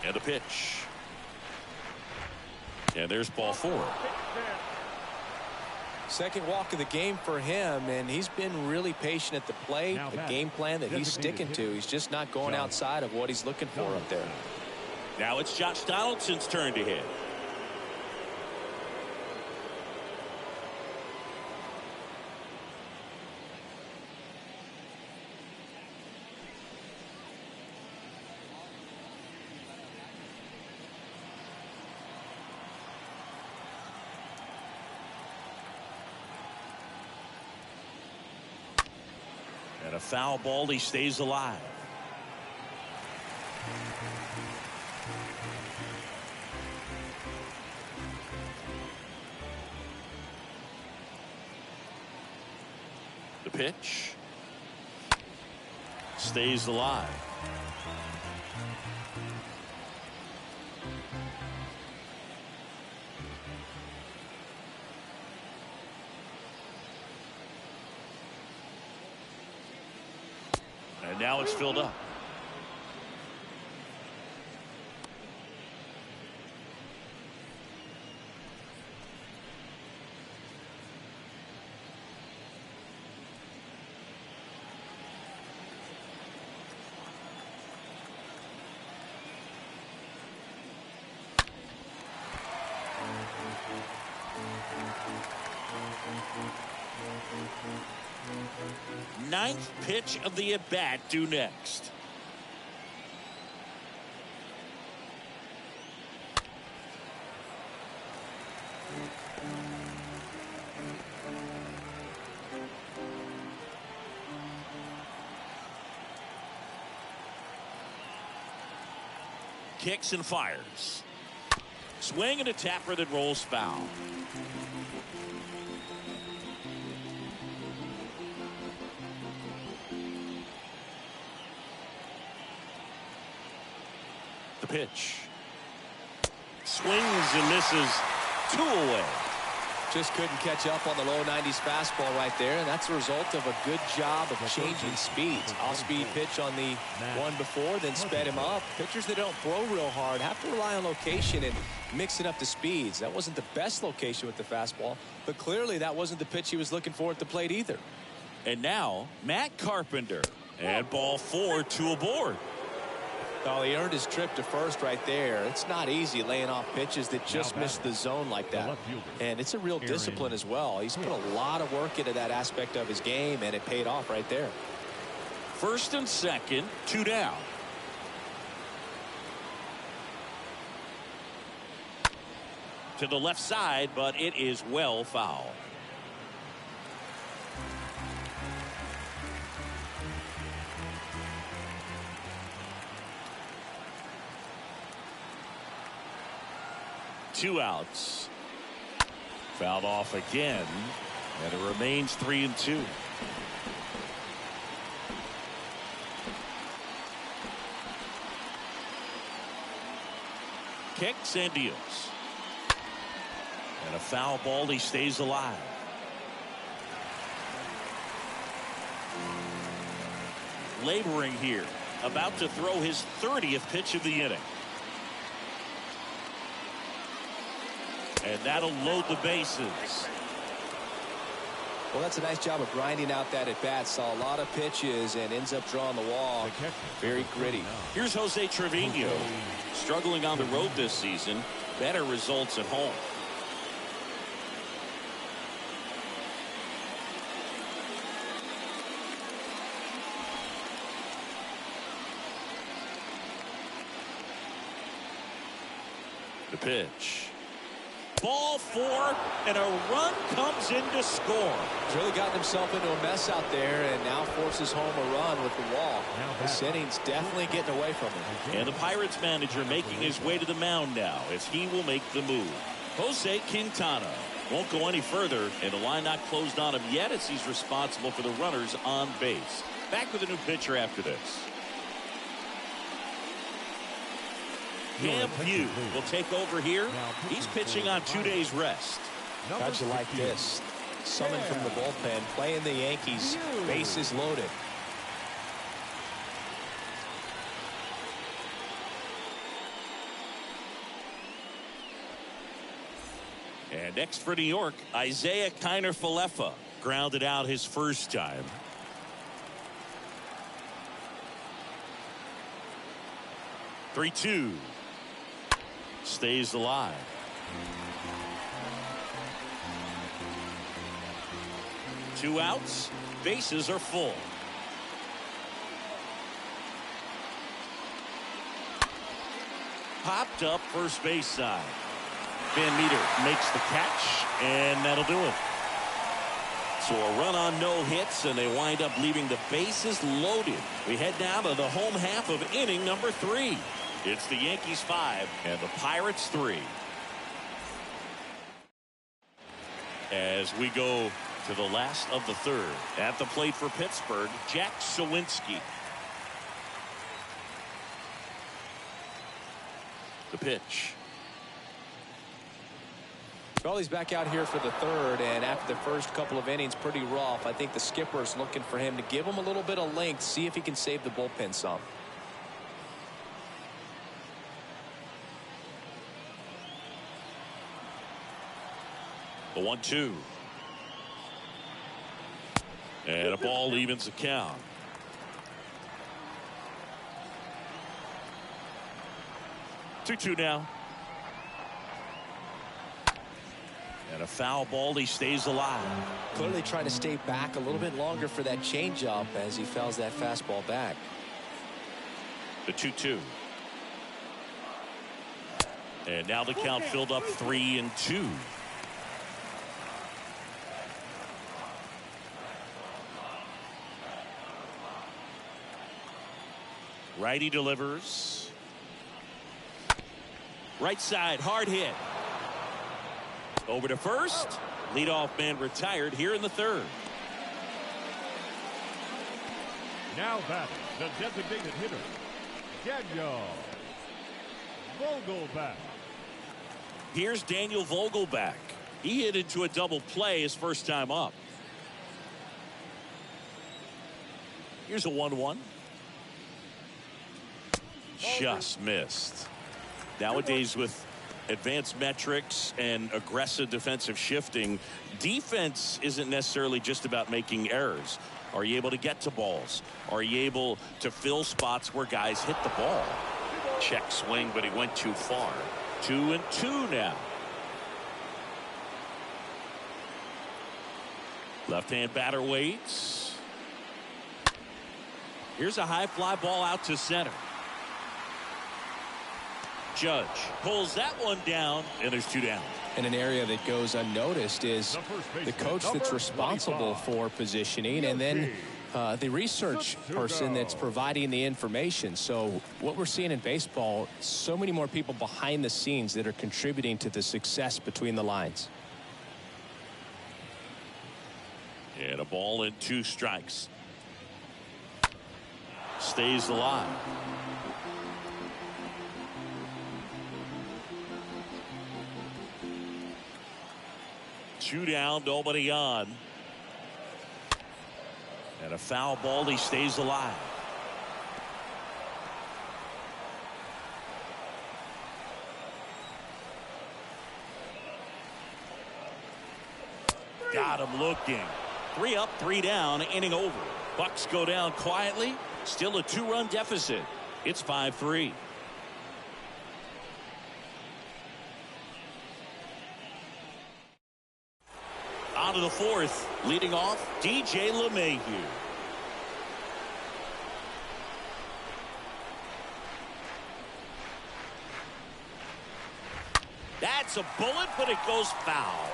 And a pitch. And there's ball 4. Second walk of the game for him, and he's been really patient at the plate. The game plan that he's sticking to. He's just not going outside of what he's looking for up there. Now it's Josh Donaldson's turn to hit. And a foul ball, he stays alive. The pitch stays alive. And now it's filled up. Ninth pitch of the at-bat due next. Kicks and fires. Swing and a tapper that rolls foul. The pitch. Swings and misses. 2 away. Just couldn't catch up on the low 90s fastball right there, and that's a result of a good job of changing speeds. Off-speed pitch on the one before, then sped him up. Pitchers that don't throw real hard have to rely on location and mix it up to speeds. That wasn't the best location with the fastball, but clearly that wasn't the pitch he was looking for at the plate either. And now, Matt Carpenter. And ball 4, 2 aboard. Oh, he earned his trip to first right there. It's not easy laying off pitches that just miss the zone like that. And it's a real discipline as well. He's put a lot of work into that aspect of his game, and it paid off right there. First and second, 2 down. To the left side, but it is well foul. Two outs. Fouled off again, and it remains 3-2. Kicks and deals. And a foul ball, he stays alive. Laboring here, about to throw his 30th pitch of the inning. And that'll load the bases. Well, that's a nice job of grinding out that at bat. Saw a lot of pitches and ends up drawing the walk. Very gritty. Here's Jose Trevino. Struggling on the road this season. Better results at home. The pitch. Ball 4, and a run comes in to score. He's really gotten himself into a mess out there and now forces home a run with the walk. This inning's definitely getting away from him. And the Pirates manager making his way to the mound now as he will make the move. Jose Quintana won't go any further, and the line not closed on him yet as he's responsible for the runners on base. Back with a new pitcher after this. Cam Pugh will take over here. He's pitching on 2 days rest. How'd you like this? Summoned from the bullpen, playing the Yankees, bases loaded. And next for New York, Isaiah Kiner-Falefa grounded out his first time. Three-two. Stays alive. Two outs. Bases are full. Popped up first base side. Van Meter makes the catch, and that'll do it. So a run on no hits, and they wind up leaving the bases loaded. We head now to the home half of inning number 3. It's the Yankees 5 and the Pirates 3. As we go to the last of the third, at the plate for Pittsburgh, Jack Sawinski. The pitch. Well, he's back out here for the third, and after the first couple of innings, pretty rough. I think the skipper's looking for him to give him a little bit of length, see if he can save the bullpen some. The 1-2. And a ball evens the count. 2-2 now. And a foul ball. He stays alive. Clearly trying to stay back a little bit longer for that changeup as he fouls that fastball back. The 2-2. And now the count filled up 3-2. Righty delivers. Right side, hard hit. Over to first. Leadoff man retired here in the third. Now batting, the designated hitter, Daniel Vogelback. Here's Daniel Vogelback. He hit into a double play his first time up. Here's a 1-1. Just missed. Nowadays, with advanced metrics and aggressive defensive shifting, defense isn't necessarily just about making errors. Are you able to get to balls? Are you able to fill spots where guys hit the ball? Check swing, but he went too far. 2-2 now. Left-hand batter waits. Here's a high fly ball out to center. Judge pulls that one down, and there's 2 down. And an area that goes unnoticed is the coach that's responsible for positioning, and then the research person that's providing the information. So what we're seeing in baseball, so many more people behind the scenes that are contributing to the success between the lines. And a ball and 2 strikes. Stays alive. Two down, nobody on. And a foul ball. He stays alive. Got him looking. 3 up, 3 down, inning over. Bucks go down quietly. Still a 2-run deficit. It's 5-3. On to the 4th, leading off DJ LeMahieu. That's a bullet, but it goes foul.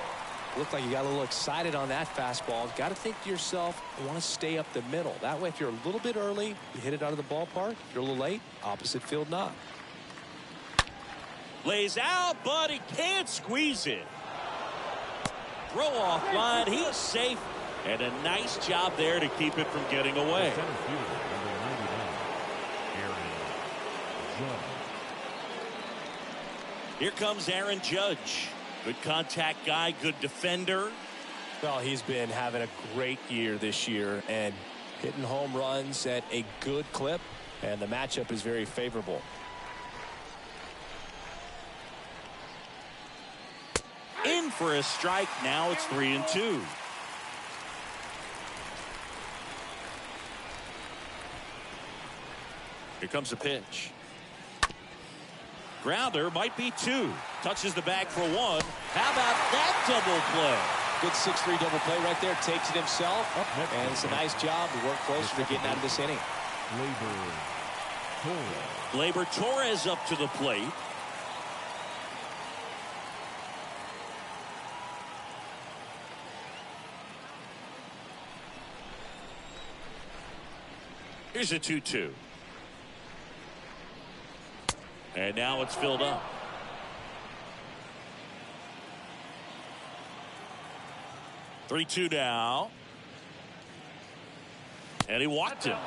Looked like you got a little excited on that fastball. Got to think to yourself, I want to stay up the middle. That way, if you're a little bit early, you hit it out of the ballpark. If you're a little late, opposite field knock. Lays out, but he can't squeeze it. Throw off line. He's safe. And a nice job there to keep it from getting away. Here comes Aaron Judge. Good contact guy, good defender. Well, he's been having a great year this year and hitting home runs at a good clip, and the matchup is very favorable. In for a strike. Now it's 3-2. Here comes a pitch. Grounder, might be 2. Touches the bag for 1. How about that double play? Good 6-3 double play right there. Takes it himself. And it's a nice job to work closer to getting out of this inning. Gleyber Torres up to the plate. Here's a 2-2. And now it's filled up. Three-two now. And he walked him.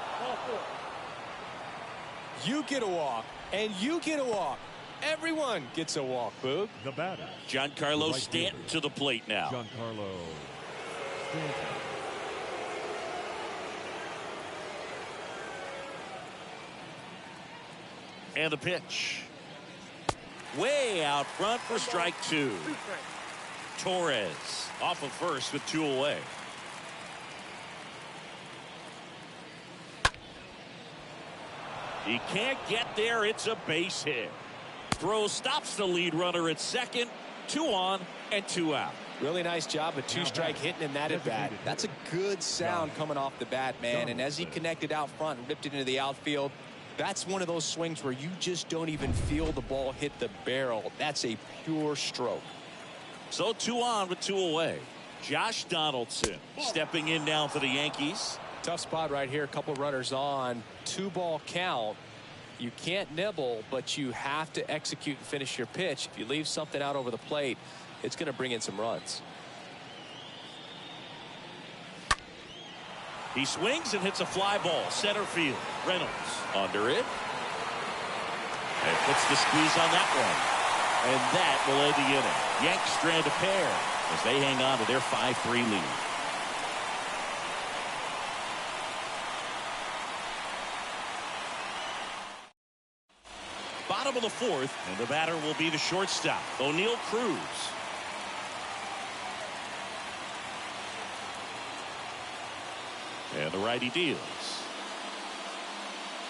You get a walk, and you get a walk. Everyone gets a walk, Boog. The batter, Giancarlo Stanton to the plate now. Giancarlo Stanton. And the pitch. Way out front for strike 2. Torres off of first with 2 away. He can't get there. It's a base hit. Throw stops the lead runner at second. 2 on and 2 out. Really nice job of 2-strike hitting in that at bat. That's a good sound coming off the bat, man. And as he connected out front and ripped it into the outfield, that's one of those swings where you just don't even feel the ball hit the barrel. That's a pure stroke. So 2 on with 2 away. Josh Donaldson stepping in now for the Yankees. Tough spot right here. A couple runners on. 2-ball count. You can't nibble, but you have to execute and finish your pitch. If you leave something out over the plate, it's going to bring in some runs. He swings and hits a fly ball. Center field. Reynolds under it. And puts the squeeze on that one. And that will end the inning. Yanks strand a pair as they hang on to their 5-3 lead. Bottom of the 4th, and the batter will be the shortstop, O'Neal Cruz. And the righty deals.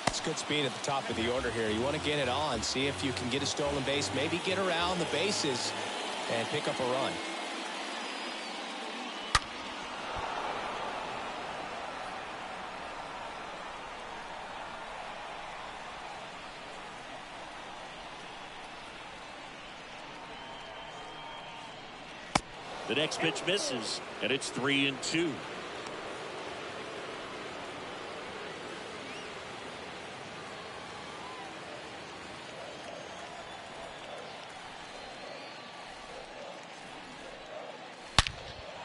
It's good speed at the top of the order here. You want to get it on, see if you can get a stolen base, maybe get around the bases and pick up a run. The next pitch misses, and it's 3-2.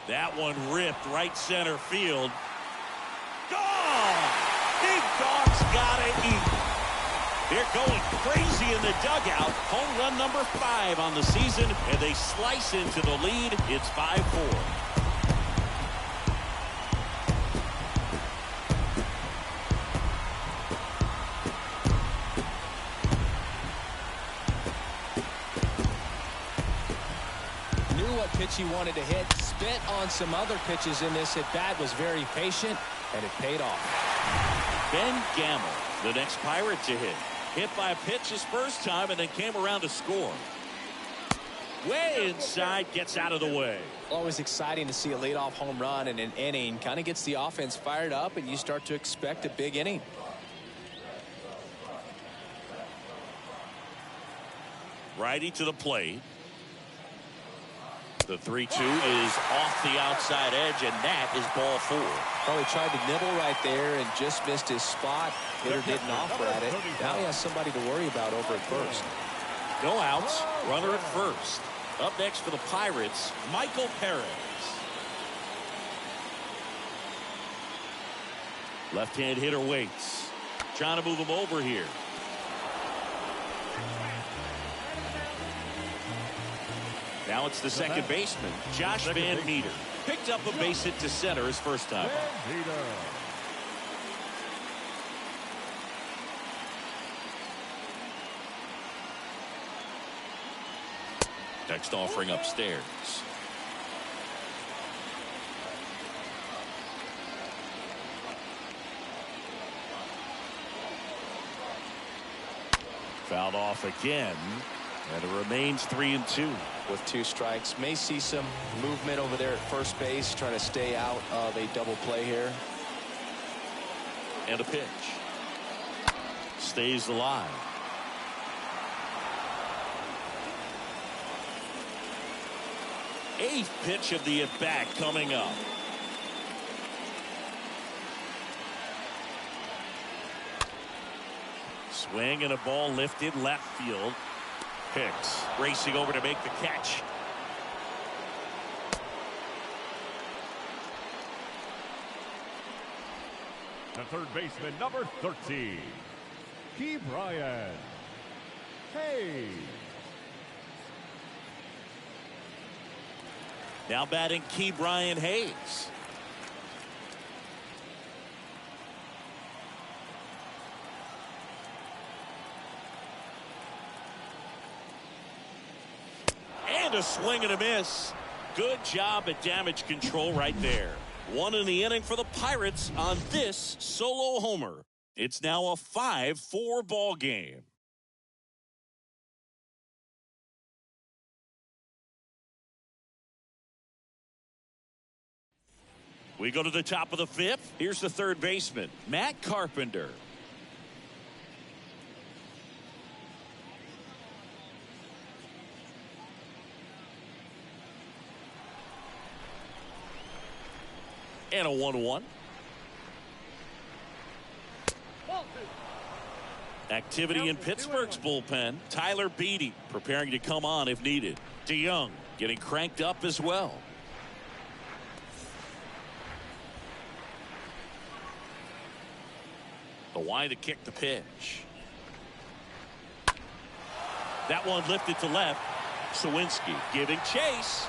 That one ripped right center field. Gone! Big Dog's gotta eat. They're going crazy in the dugout. Home run number 5 on the season, and they slice into the lead. It's 5-4. Knew what pitch he wanted to hit. Spit on some other pitches in this at bat. Was very patient, and it paid off. Ben Gamble, the next Pirate to hit. Hit by a pitch his first time and then came around to score. Way inside, gets out of the way. Always exciting to see a leadoff home run in an inning. Kind of gets the offense fired up, and you start to expect a big inning. Righty to the plate. The 3-2 is off the outside edge, and that is ball 4. Probably tried to nibble right there and just missed his spot. Hitter didn't offer at it. Now he has somebody to worry about over at first. No outs. Runner at first. Up next for the Pirates, Michael Perez. Left-hand hitter waits. Trying to move him over here. Now it's the second baseman, Josh Van Meter. Picked up a base hit to center his first time. Next offering upstairs. Fouled off again. And it remains 3-2. With 2 strikes. May see some movement over there at first base, trying to stay out of a double play here. And a pitch. Stays alive. Eighth pitch of the at-bat coming up. Swing and a ball lifted left field. Hicks racing over to make the catch. The third baseman, number 13, Key Bryant. Hey. Now batting Key Bryant Hayes. And a swing and a miss. Good job at damage control right there. 1 in the inning for the Pirates on this solo homer. It's now a 5-4 ball game. We go to the top of the 5th. Here's the third baseman, Matt Carpenter. And a 1-1. Activity in Pittsburgh's bullpen. Tyler Beatty preparing to come on if needed. DeYoung getting cranked up as well. The wind to kick the pitch. That one lifted to left. Sawinski giving chase.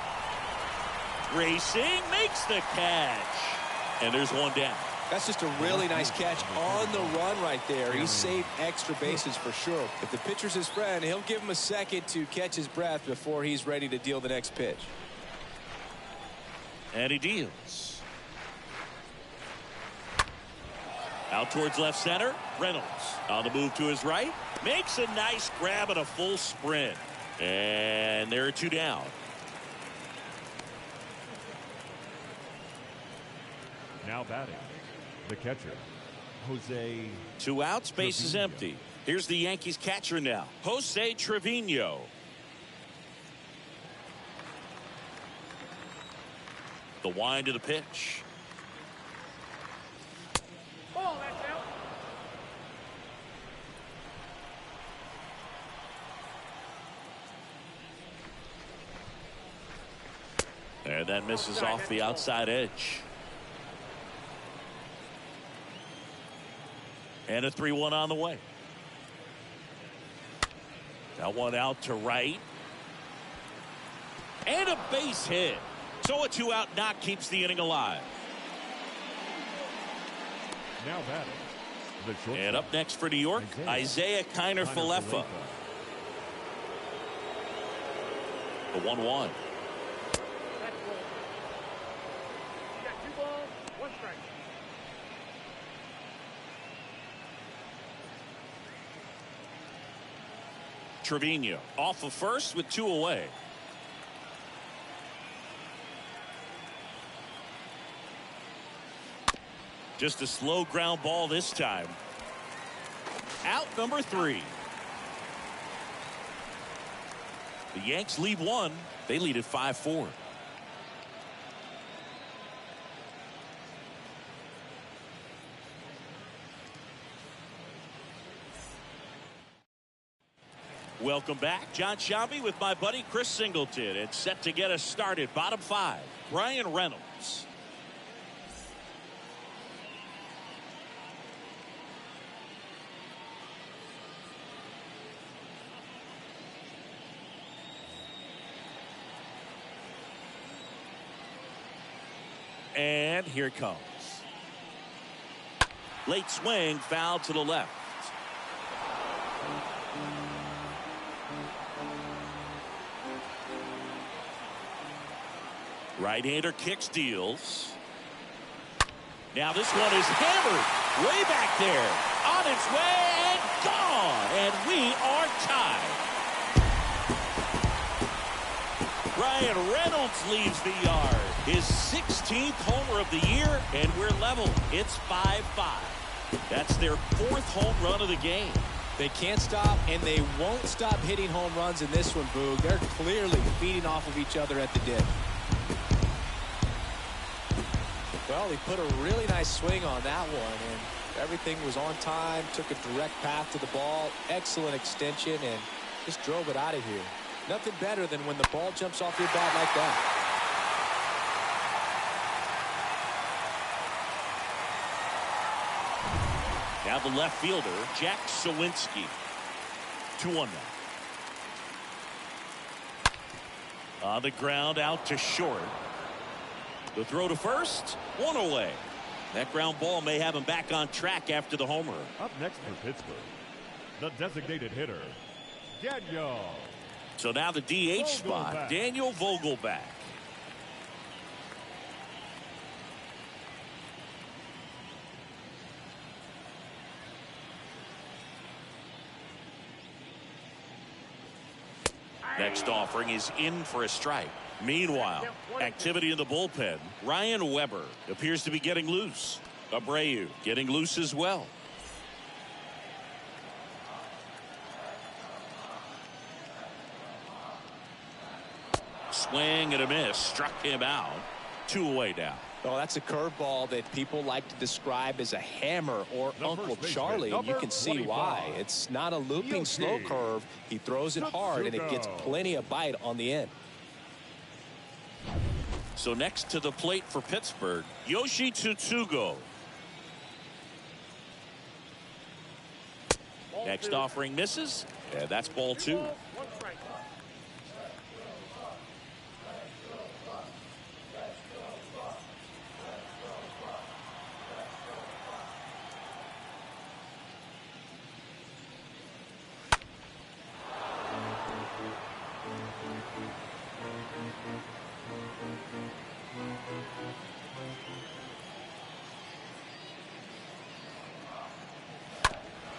Racing makes the catch. And there's one down. That's just a really nice catch on the run right there. He saved extra bases for sure. If the pitcher's his friend, he'll give him a second to catch his breath before he's ready to deal the next pitch. And he deals. Out towards left center. Reynolds on the move to his right. Makes a nice grab and a full sprint. And there are 2 down. Now batting, the catcher, Jose. 2 outs, base is empty. Here's the Yankees catcher now, Jose Trevino. The wind to the pitch. Ball, that's out. And that misses off the outside edge. And a 3-1 on the way. That one out to right. And a base hit. So a 2-out knock keeps the inning alive. Now batting, the shortstop. And up next for New York, Isaiah Kiner-Falefa. The 1-1. That's ball. You got 2 balls, 1 strike. Trevino off of first with 2 away. Just a slow ground ball this time. Out number 3. The Yanks lead 1. They lead at 5-4. Welcome back. John Sciambi with my buddy Chris Singleton. It's set to get us started. Bottom 5. Brian Reynolds. And here it comes. Late swing, foul to the left. Right-hander kicks, deals. Now this one is hammered way back there. On its way and gone. gone, and we are tied. Ryan Reynolds leaves the yard. His 16th homer of the year, and we're level. It's 5-5. That's their 4th home run of the game. They can't stop, and they won't stop hitting home runs in this one, Boog. They're clearly feeding off of each other at the dip. Well, he put a really nice swing on that one, and everything was on time, took a direct path to the ball, excellent extension, and just drove it out of here. Nothing better than when the ball jumps off your bat like that. Now the left fielder, Jack Sawinski. 2-1 now. On the ground, out to short. The throw to first, 1 away. That ground ball may have him back on track after the homer. Up next for Pittsburgh, the designated hitter, Daniel. So now the DH spot, Daniel Vogelback. Next offering is in for a strike. Meanwhile, activity in the bullpen. Ryan Weber appears to be getting loose. Abreu getting loose as well. Swing and a miss. Struck him out. 2 away now. Oh, that's a curveball that people like to describe as a hammer or Uncle Charlie, and you can see why. It's not a looping slow curve. He throws it hard, and it gets plenty of bite on the end. So next to the plate for Pittsburgh, Yoshi Tsutsugo. Next offering misses, and that's ball 2.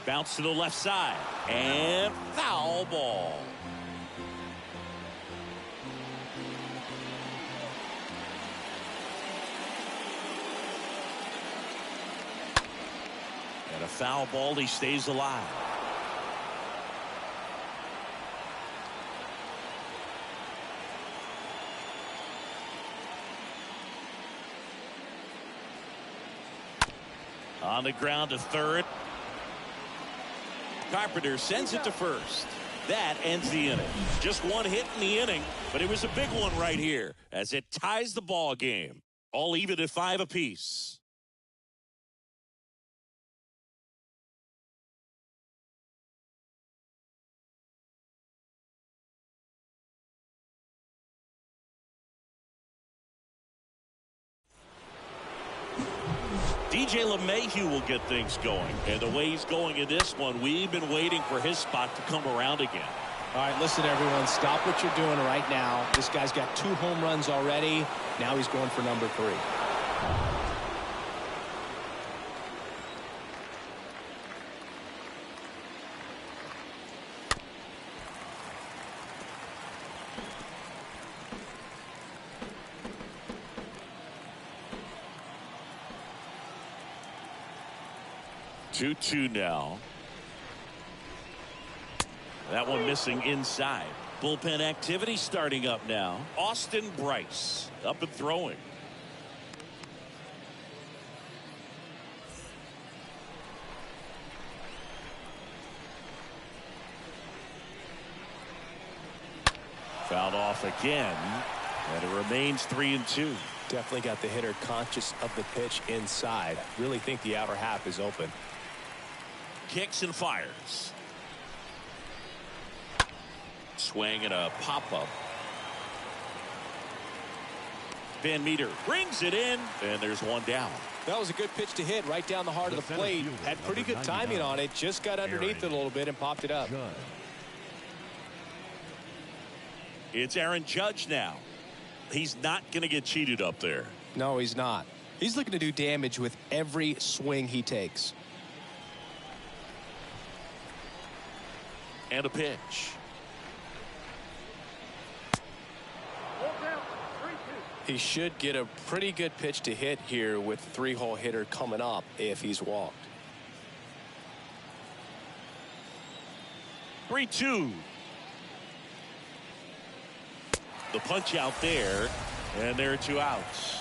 Bounce to the left side, and foul ball. And a foul ball, he stays alive. On the ground to third. Carpenter sends it to first. That ends the inning. Just one hit in the inning, but it was a big one right here as it ties the ball game. All even at 5 apiece. DJ LeMahieu will get things going, and the way he's going in this one, we've been waiting for his spot to come around again. All right, listen, everyone, stop what you're doing right now. This guy's got 2 home runs already. Now he's going for number 3. Two now. That one missing inside. Bullpen activity starting up now. Austin Bryce up and throwing. Fouled off again, and it remains 3-2. Definitely got the hitter conscious of the pitch inside. Really think the outer half is open. Kicks and fires. Swing and a pop-up. Van Meter brings it in, and there's one down. That was a good pitch to hit right down the heart of the plate. Had pretty good timing on it. Just got underneath it a little bit and popped it up. It's Aaron Judge now. He's not going to get cheated up there. No, he's not. He's looking to do damage with every swing he takes. And a pitch. Ball down. 3-2. He should get a pretty good pitch to hit here with the 3-hole hitter coming up if he's walked. 3-2. The punch out there, and there are 2 outs.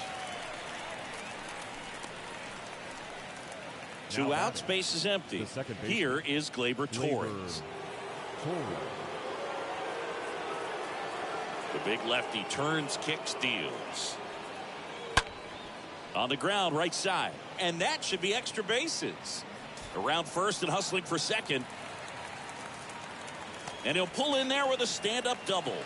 2 outs, base is empty. Here is Gleyber Torres. The big lefty turns, kicks, deals. On the ground, right side. And that should be extra bases. Around first and hustling for second. And he'll pull in there with a stand-up double.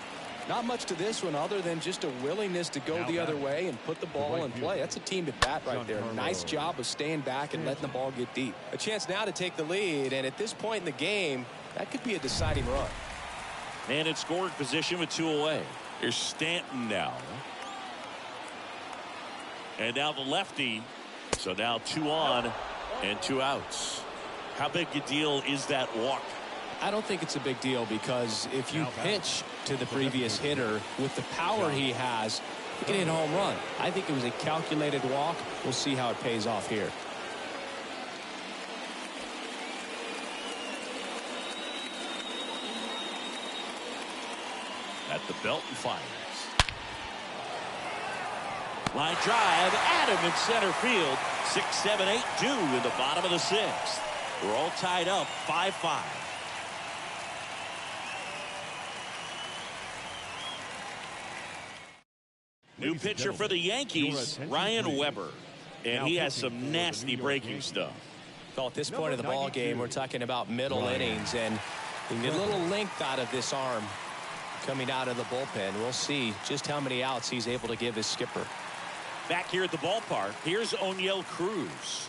Not much to this one other than just a willingness to go the other way and put the ball in play. That's a team at bat right there. Nice job of staying back and letting the ball get deep. A chance now to take the lead, and at this point in the game, that could be a deciding run. And in scoring position with 2 away. Here's Stanton now. And now the lefty. So now 2 on and 2 outs. How big a deal is that walk? I don't think it's a big deal because if you pitch to the previous hitter with the power he has, you can hit a home run. I think it was a calculated walk. We'll see how it pays off here. At the belt and fires. Line drive, at him in center field. 6, 7, 8 due in the bottom of the 6th. We're all tied up 5-5. New pitcher for the Yankees, Ryan Weber. And he has some nasty breaking stuff. Well, at this point of the ball game, we're talking about middle innings, and you get a little length out of this arm coming out of the bullpen. We'll see just how many outs he's able to give his skipper. Back here at the ballpark, here's O'Neill Cruz.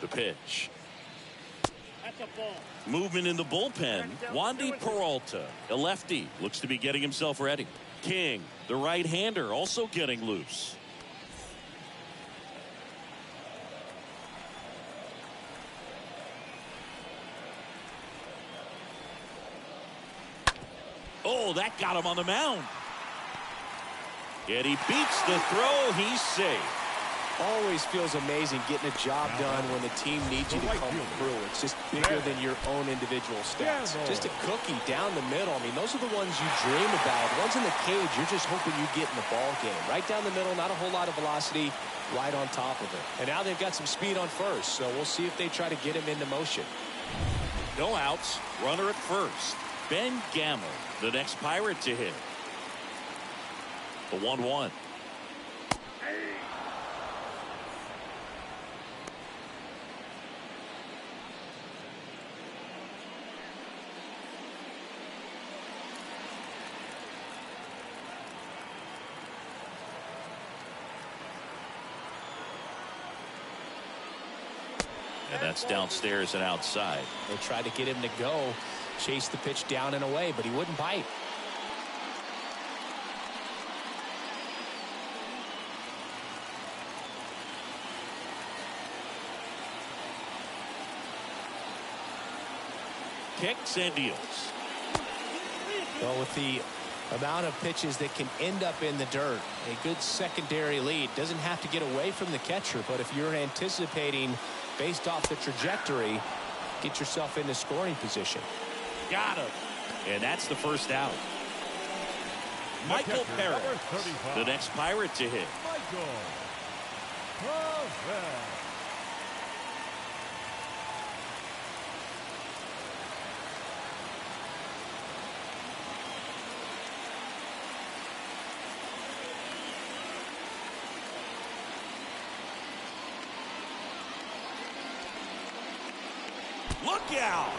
The pitch. That's a ball. Movement in the bullpen. Wandy Peralta, a lefty, looks to be getting himself ready. King, the right-hander, also getting loose. Oh, that got him on the mound. And he beats the throw. He's safe. Always feels amazing getting a job done when the team needs you to come through. It's just bigger than your own individual stats. Just a cookie down the middle. I mean, those are the ones you dream about. Ones in the cage, you're just hoping you get in the ball game. Right down the middle, not a whole lot of velocity, right on top of it. And now they've got some speed on first, so we'll see if they try to get him into motion. No outs, runner at first. Ben Gamel, the next Pirate to hit. The 1-1. And that's downstairs and outside. They tried to get him to go, chase the pitch down and away, but he wouldn't bite. Kicks and deals. Well, with the amount of pitches that can end up in the dirt, a good secondary lead. Doesn't have to get away from the catcher, but if you're anticipating based off the trajectory, get yourself into scoring position. Got him. And that's the first out. Michael Perez, the next Pirate to hit. Look out!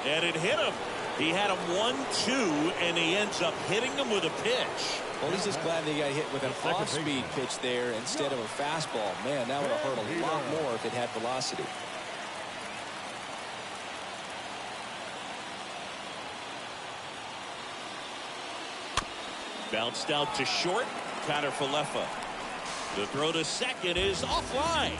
And it hit him. He had him 1-2, and he ends up hitting him with a pitch. Well, he's just glad they got hit with an off-speed pitch there instead of a fastball. Man, that would have hurt a lot more if it had velocity. Bounced out to short. Connor Falefa. The throw to second is offline.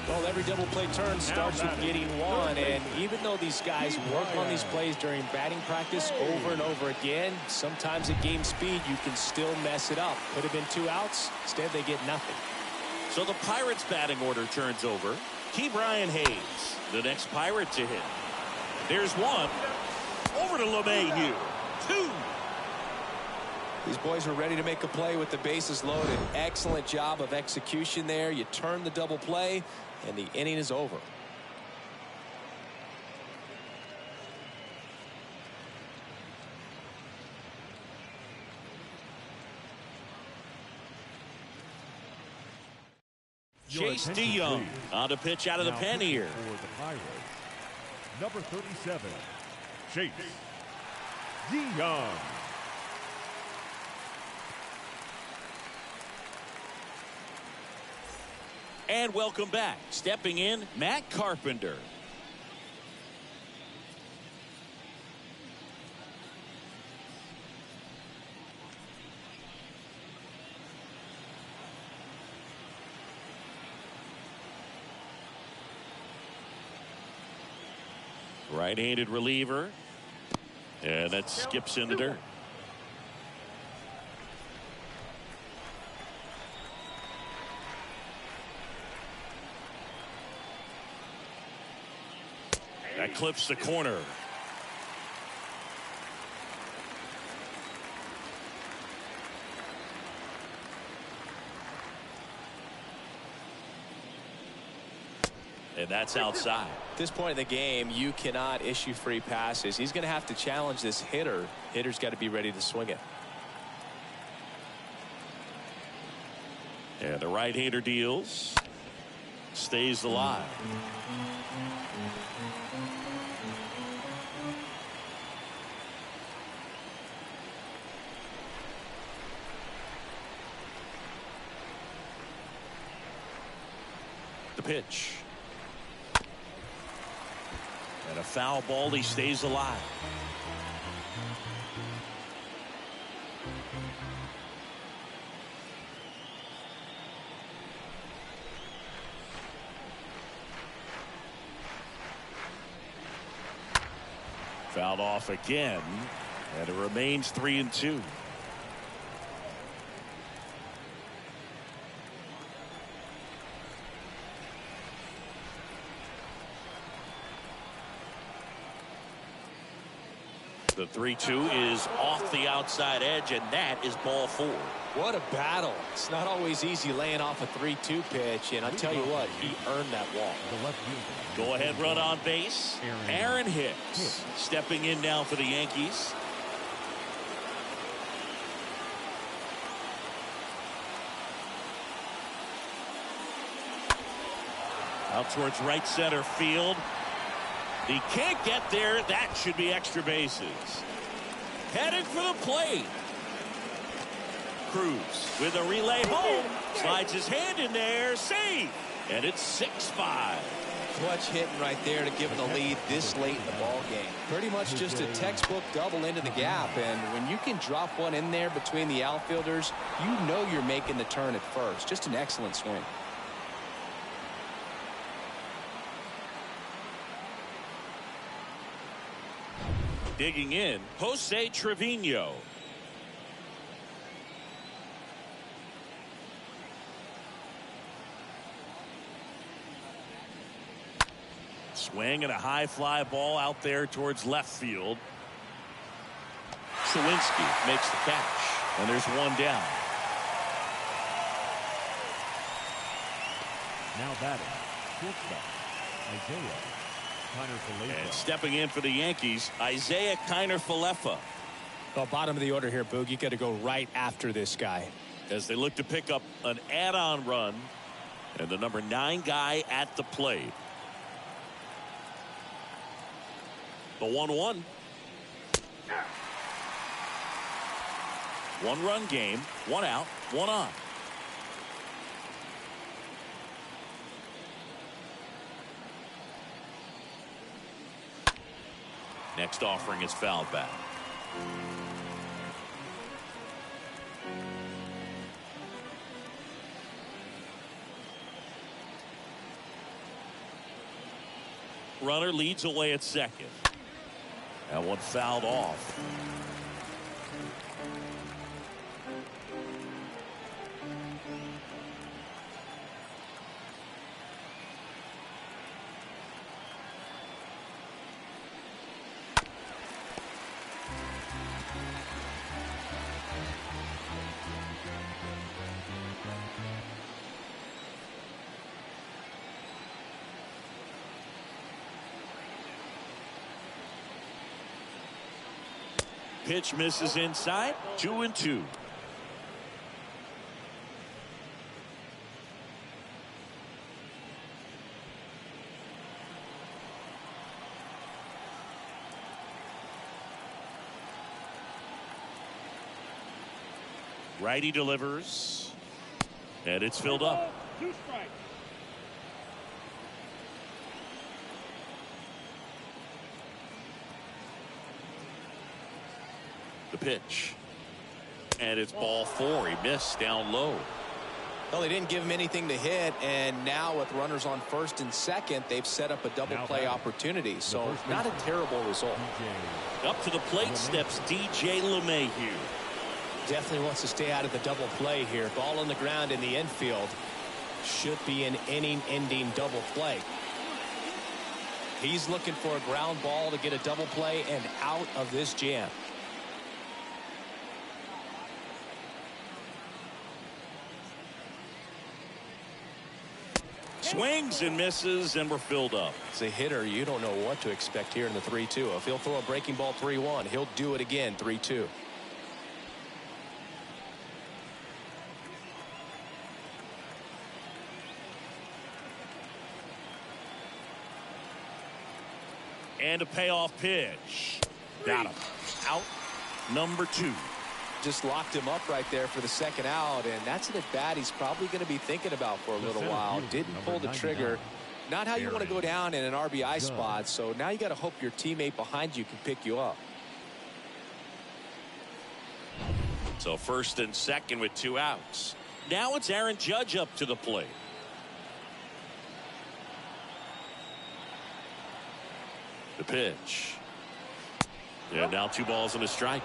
Well, every double play turn starts with getting one, and even though these guys work on these plays during batting practice over and over again, sometimes at game speed you can still mess it up. Could have been 2 outs. Instead, they get nothing. So the Pirates batting order turns over. Brian Hayes, the next Pirate to hit. There's one. Over to LeMahieu. 2. These boys are ready to make a play with the bases loaded. Excellent job of execution there. You turn the double play, and the inning is over. Chase DeYoung on the pitch out of the pen here. For the Pirates, number 37, Chase DeYoung. And welcome back. Stepping in, Matt Carpenter. Right-handed reliever. And that skips in the dirt. That clips the corner. And that's outside. At this point in the game, you cannot issue free passes. He's going to have to challenge this hitter. Hitter's got to be ready to swing it. And the right-hander deals. Stays alive. The pitch. And a foul ball. He stays alive. Fouled off again, and it remains 3-2. The 3-2 is off the outside edge, and that is ball 4. What a battle. It's not always easy laying off a 3-2 pitch, and I'll tell you what, he earned that walk. Go ahead run on base. Aaron Hicks stepping in now for the Yankees. Out towards right center field. He can't get there. That should be extra bases. Headed for the plate. Cruz with a relay home. Slides his hand in there. Save. And it's 6-5. Clutch hitting right there to give him the lead this late in the ball game. Pretty much just a textbook double into the gap. And when you can drop one in there between the outfielders, you know you're making the turn at first. Just an excellent swing. Digging in, Jose Trevino. Swing and a high fly ball out there towards left field. Sawinski makes the catch, and there's one down. Now batting, shortstop, Isaiah Kiner-Falefa. And stepping in for the Yankees, Isaiah Kiner-Falefa. Well, bottom of the order here, Boog. You got to go right after this guy. As they look to pick up an add-on run, and the number 9 guy at the plate. The 1-1. One-run game, 1 out, 1 on. Next offering is fouled back. Runner leads away at second. That one fouled off. Pitch misses inside. 2-2. Righty delivers, and it's filled up. 2 strikes. The pitch, and it's ball 4. He missed down low. Well, they didn't give him anything to hit, and now with runners on first and second, they've set up a double play opportunity. So not a terrible result. Up to the plate steps DJ LeMahieu. Definitely wants to stay out of the double play here. Ball on the ground in the infield. Should be an inning-ending double play. He's looking for a ground ball to get a double play and out of this jam. Swings and misses, and we're filled up. As a hitter, you don't know what to expect here in the 3-2. If he'll throw a breaking ball 3-1, he'll do it again 3-2. And a payoff pitch. Got him. Out number 2. Just locked him up right there for the second out, and that's an at-bat he's probably going to be thinking about for a little while. Didn't pull the trigger. Not how you want to go down in an RBI spot, so now you got to hope your teammate behind you can pick you up. So first and second with 2 outs. Now it's Aaron Judge up to the plate. The pitch. And now 2 balls and a strike.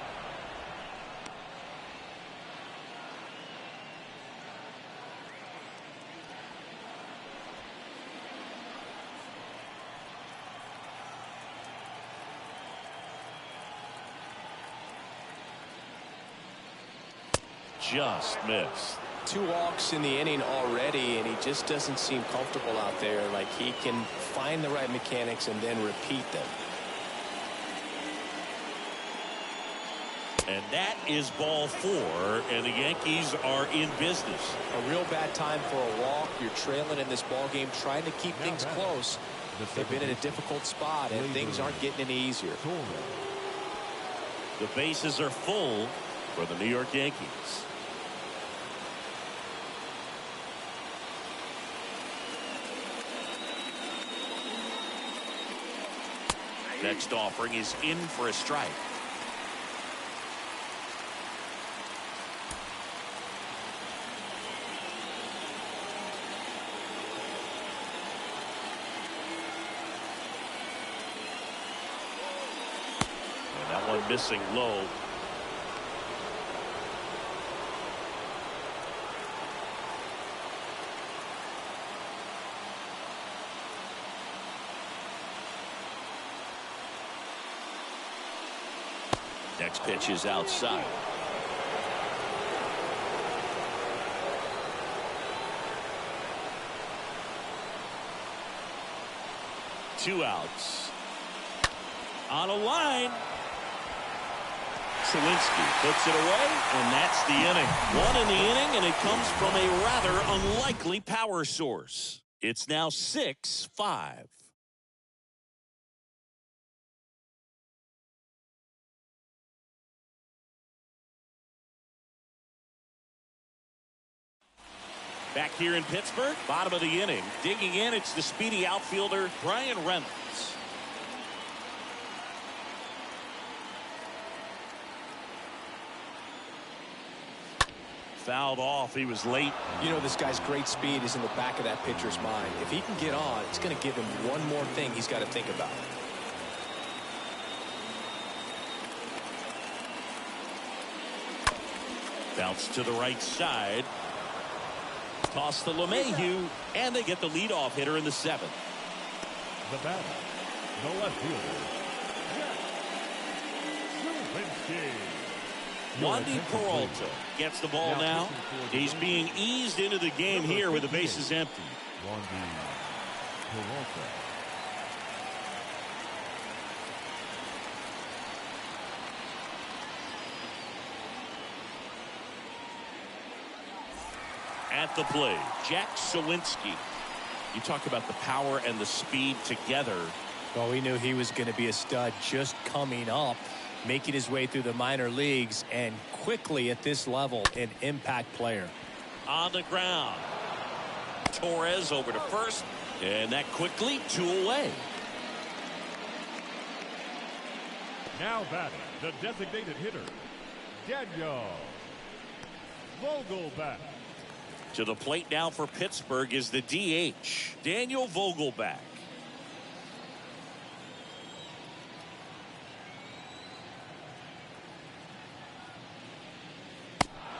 Just missed. 2 walks in the inning already, and he just doesn't seem comfortable out there. Like he can find the right mechanics and then repeat them. And that is ball 4, and the Yankees are in business. A real bad time for a walk. You're trailing in this ball game, trying to keep things close. They've been in a difficult spot, and things aren't getting any easier. The bases are full for the New York Yankees. Next offering is in for a strike. And that one missing low. Next pitch is outside. Two outs. On a line. Sawinski puts it away, and that's the inning. 1 in the inning, and it comes from a rather unlikely power source. It's now 6-5. Back here in Pittsburgh, bottom of the inning. Digging in, it's the speedy outfielder, Brian Reynolds. fouled off. He was late. You know, this guy's great speed is in the back of that pitcher's mind. If he can get on, it's going to give him one more thing he's got to think about. Bounce to the right side. Toss to LeMahieu, and they get the leadoff hitter in the 7th. The batter, the left fielder, Wandy Peralta gets the ball now. He's being eased into the game here with the bases empty. Wandy Peralta. At the plate, Jack Sawinski. You talk about the power and the speed together. Well, we knew he was going to be a stud just coming up, making his way through the minor leagues, and quickly at this level, an impact player. On the ground. Torres over to first, and that quickly 2 away. Now batting, the designated hitter, Daniel Vogelback. To the plate now for Pittsburgh is the DH, Daniel Vogelback.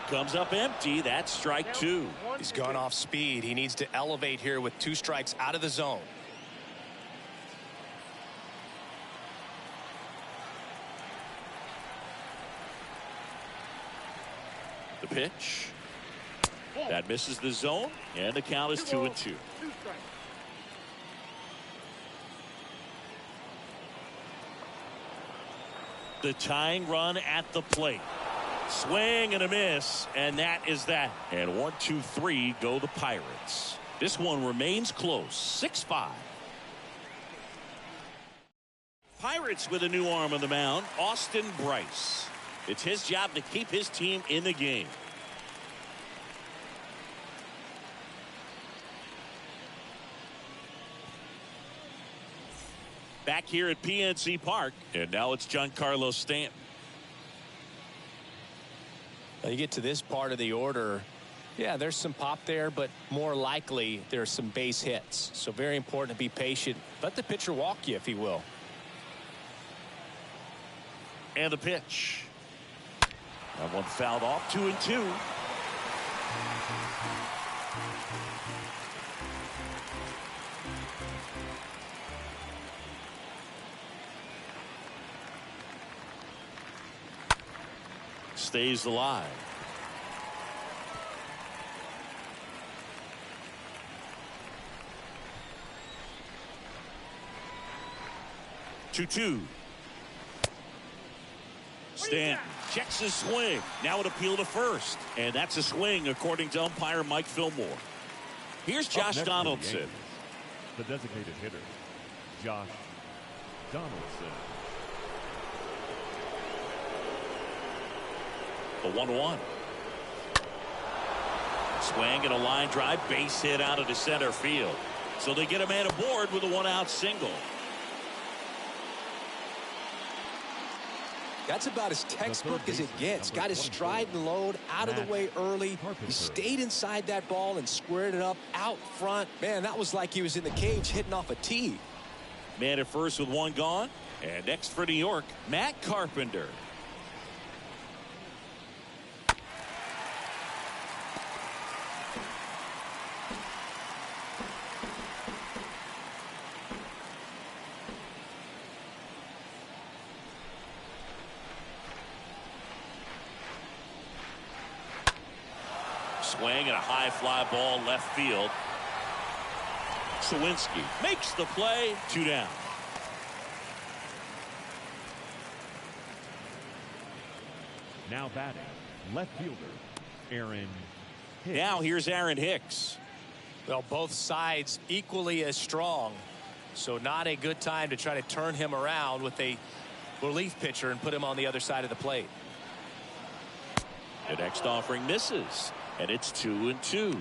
Comes up empty. That's strike 2. He's gone off speed. He needs to elevate here with 2 strikes out of the zone. The pitch. That misses the zone, and the count is 2-2. The tying run at the plate. Swing and a miss, and that is that. And 1, 2, 3 go the Pirates. This one remains close, 6-5. Pirates with a new arm on the mound, Austin Bryce. It's his job to keep his team in the game. Back here at PNC Park, and now it's Giancarlo Stanton. Now you get to this part of the order, yeah, there's some pop there, but more likely there's some base hits. So very important to be patient. Let the pitcher walk you, if he will. And the pitch. That one fouled off, 2-2. Stays alive. Two. Stanton checks his swing. Now an appeal to first. And that's a swing according to umpire Mike Fillmore. Here's Josh Donaldson. The designated hitter, Josh Donaldson. The 1-1. Swing and a line drive, base hit out into center field. So they get a man aboard with a 1-out single. That's about as textbook as it gets. Got his stride and load out of the way early. He stayed inside that ball and squared it up out front. Man, that was like he was in the cage hitting off a tee. Man at first with 1 gone. And next for New York, Matt Carpenter. Swing and a high fly ball left field. Sawinski makes the play. 2 down. Now batting, left fielder, Aaron Hicks. Now here's Aaron Hicks. Well, both sides equally as strong. So not a good time to try to turn him around with a relief pitcher and put him on the other side of the plate. The next offering misses. And it's 2-2.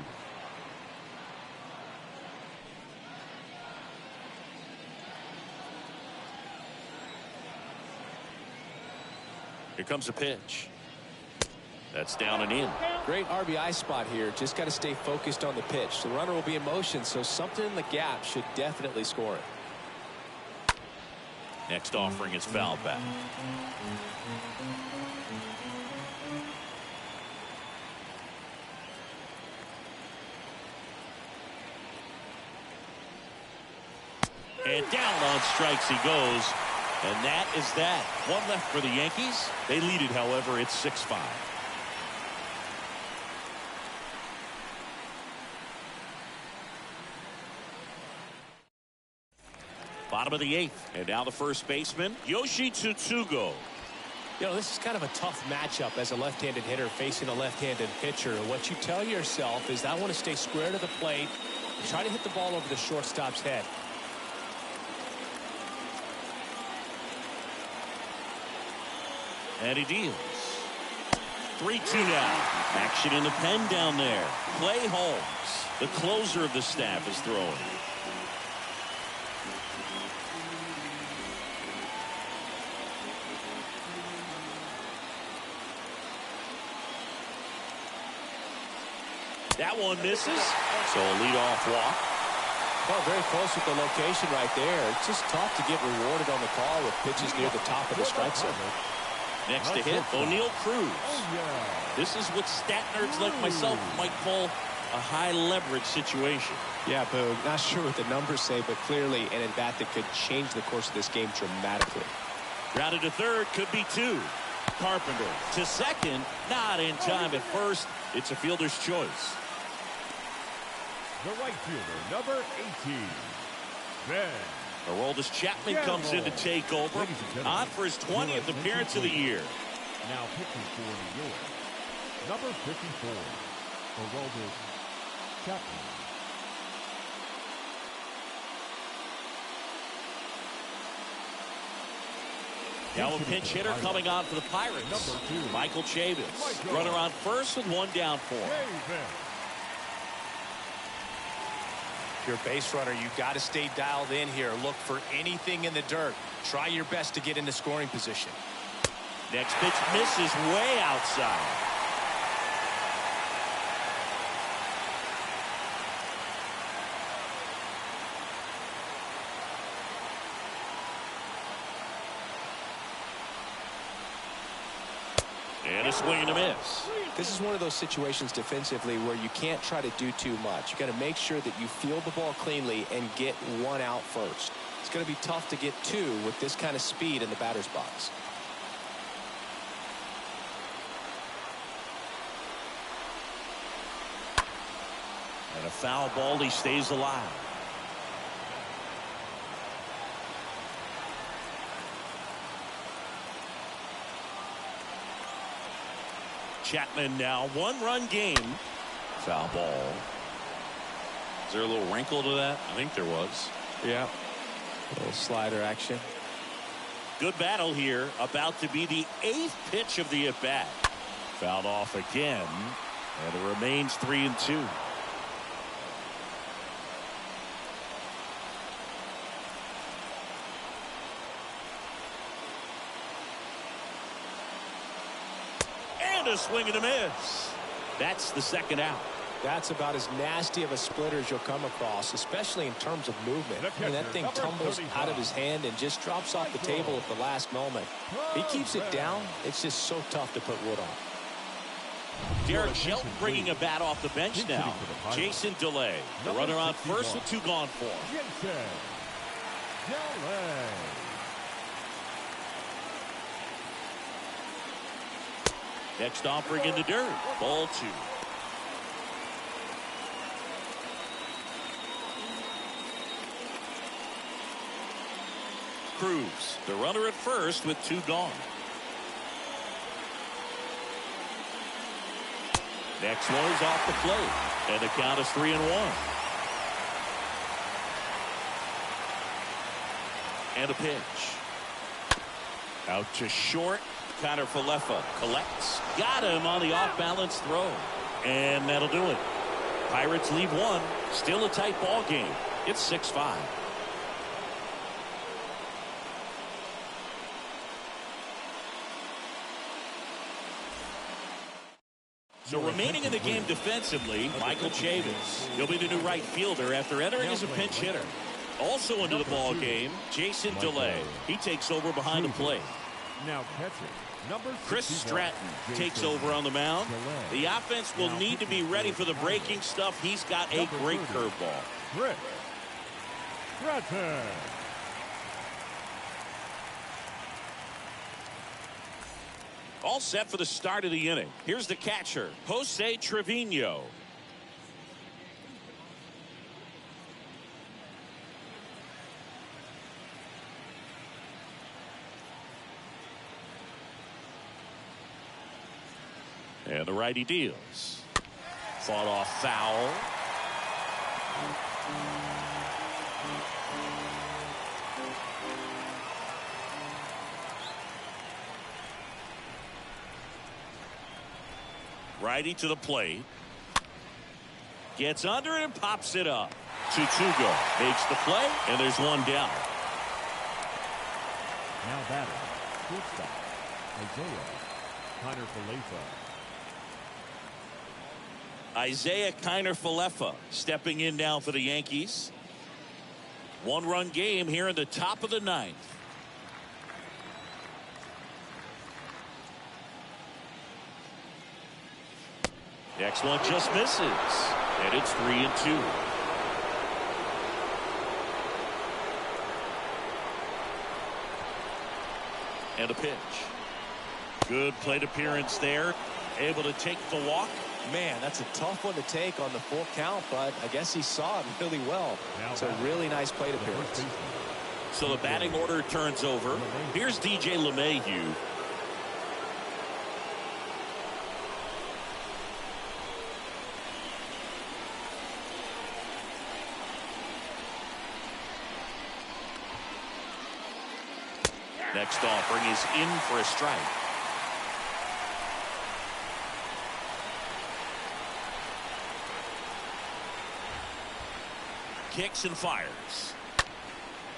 Here comes a pitch. That's down and in. Great RBI spot here. Just got to stay focused on the pitch. The runner will be in motion, so something in the gap should definitely score it. Next offering is fouled back. And down on strikes he goes. And that is that. One left for the Yankees. They lead it, however. It's 6-5. Bottom of the 8th. And now the first baseman, Yoshi Tsutsugo. You know, this is kind of a tough matchup as a left-handed hitter facing a left-handed pitcher. What you tell yourself is, I want to stay square to the plate, try to hit the ball over the shortstop's head. And he deals. 3-2 now. Action in the pen down there. Clay Holmes, the closer of the staff, is throwing. That one misses. So a leadoff walk. Oh, very close with the location right there. It's just tough to get rewarded on the call with pitches near the top of the strike zone. Next to hit, O'Neal Cruz. This is what stat nerds like myself might call a high leverage situation. Yeah, Boog. Not sure what the numbers say, but clearly an at-bat that could change the course of this game dramatically. Grounded to third, could be 2. Carpenter to second, not in time at first. It's a fielder's choice. The right fielder, number 18, Ben. Aroldis Chapman comes in to take over, on for his 20th appearance of the year. Now pitching for New York, number 54, Aroldis Chapman. Now a pinch hitter coming on for the Pirates, Michael Chavis. Runner on first with one down for him. If you're a base runner, you've got to stay dialed in here. Look for anything in the dirt. Try your best to get into scoring position. Next pitch misses way outside. And a swing and a miss. This is one of those situations defensively where you can't try to do too much. You got to make sure that you field the ball cleanly and get one out first. It's going to be tough to get 2 with this kind of speed in the batter's box. And a foul ball, he stays alive. Chapman now 1-run game. Foul ball. Is there a little wrinkle to that? I think there was. Yeah. A little slider action. Good battle here. About to be the 8th pitch of the at-bat. Fouled off again. And it remains 3-2. A swing and a miss. That's the second out. That's about as nasty of a splitter as you'll come across, especially in terms of movement. And that thing tumbles out of his hand and just drops off the table at the last moment. He keeps it down. It's just so tough to put wood on. Derek Shelton bringing a bat off the bench now. Jason DeLay, the runner on first with 2 gone for him. Next offering in the dirt. Ball 2. Cruz, the runner at first with 2 gone. Next one is off the plate. And the count is 3-1. And a pitch. Out to short. Connor Falefa collects. Got him on the off-balance throw. And that'll do it. Pirates leave 1. Still a tight ball game. It's 6-5. So remaining in the game defensively, Michael Chavis. He'll be the new right fielder after entering as a pinch hitter. Also into the ball game, Jason DeLay. He takes over behind the plate. Now catcher, number Chris 61, Stratton takes Jason over on the mound. DeLay. The offense will need to be ready for the breaking stuff. He's got a great curveball. Chris Stratton. All set for the start of the inning. Here's the catcher, Jose Trevino. And the righty deals. Fought off foul. Righty to the plate. Gets under it and pops it up. 2-2 go. Makes the play, and there's one down. Now batter, shortstop, Isaiah Kiner-Falefa stepping in now for the Yankees. One-run game here in the top of the ninth. Next one just misses, and it's 3-2. And a pitch. Good plate appearance there. Able to take the walk. Man, that's a tough one to take on the full count, but I guess he saw it really well. It's a really nice plate appearance. So the batting order turns over. Here's DJ LeMahieu. Next offering is in for a strike. Kicks and fires.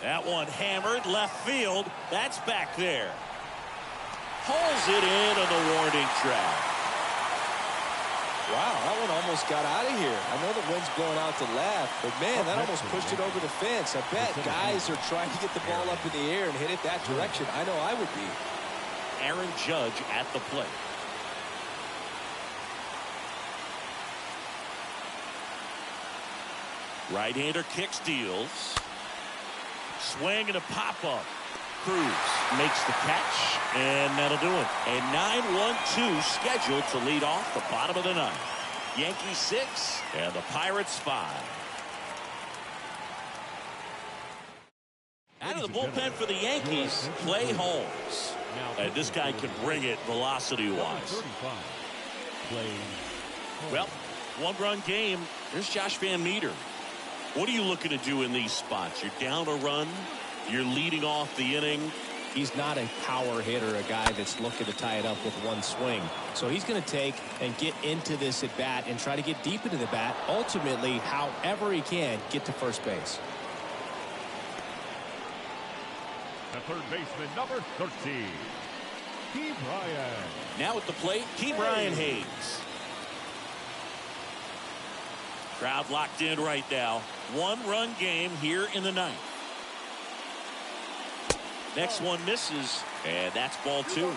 That one hammered left field. That's back there. Pulls it in on the warning track. Wow, that one almost got out of here. I know the wind's blowing out to left, but man, that almost pushed it over the fence. I bet guys are trying to get the ball up in the air and hit it that direction. I know I would be. Aaron Judge at the plate. Right-hander kicks, deals. Swing and a pop-up. Cruz makes the catch, and that'll do it. A 9-1-2 scheduled to lead off the bottom of the ninth. Yankees 6 and the Pirates 5. Out of the bullpen for the Yankees, Clay Holmes. And this guy can bring it velocity-wise. Well, one-run game. Here's Josh Van Meter. What are you looking to do in these spots? You're down a run. You're leading off the inning. He's not a power hitter, a guy that's looking to tie it up with one swing. So he's going to take and get into this at bat and try to get deep into the bat. Ultimately, however he can, get to first base. The third baseman, number 13, Key Bryant. Now at the plate, Key Brian Hayes. Crowd locked in right now. One-run game here in the ninth. Next one misses, and that's ball 2.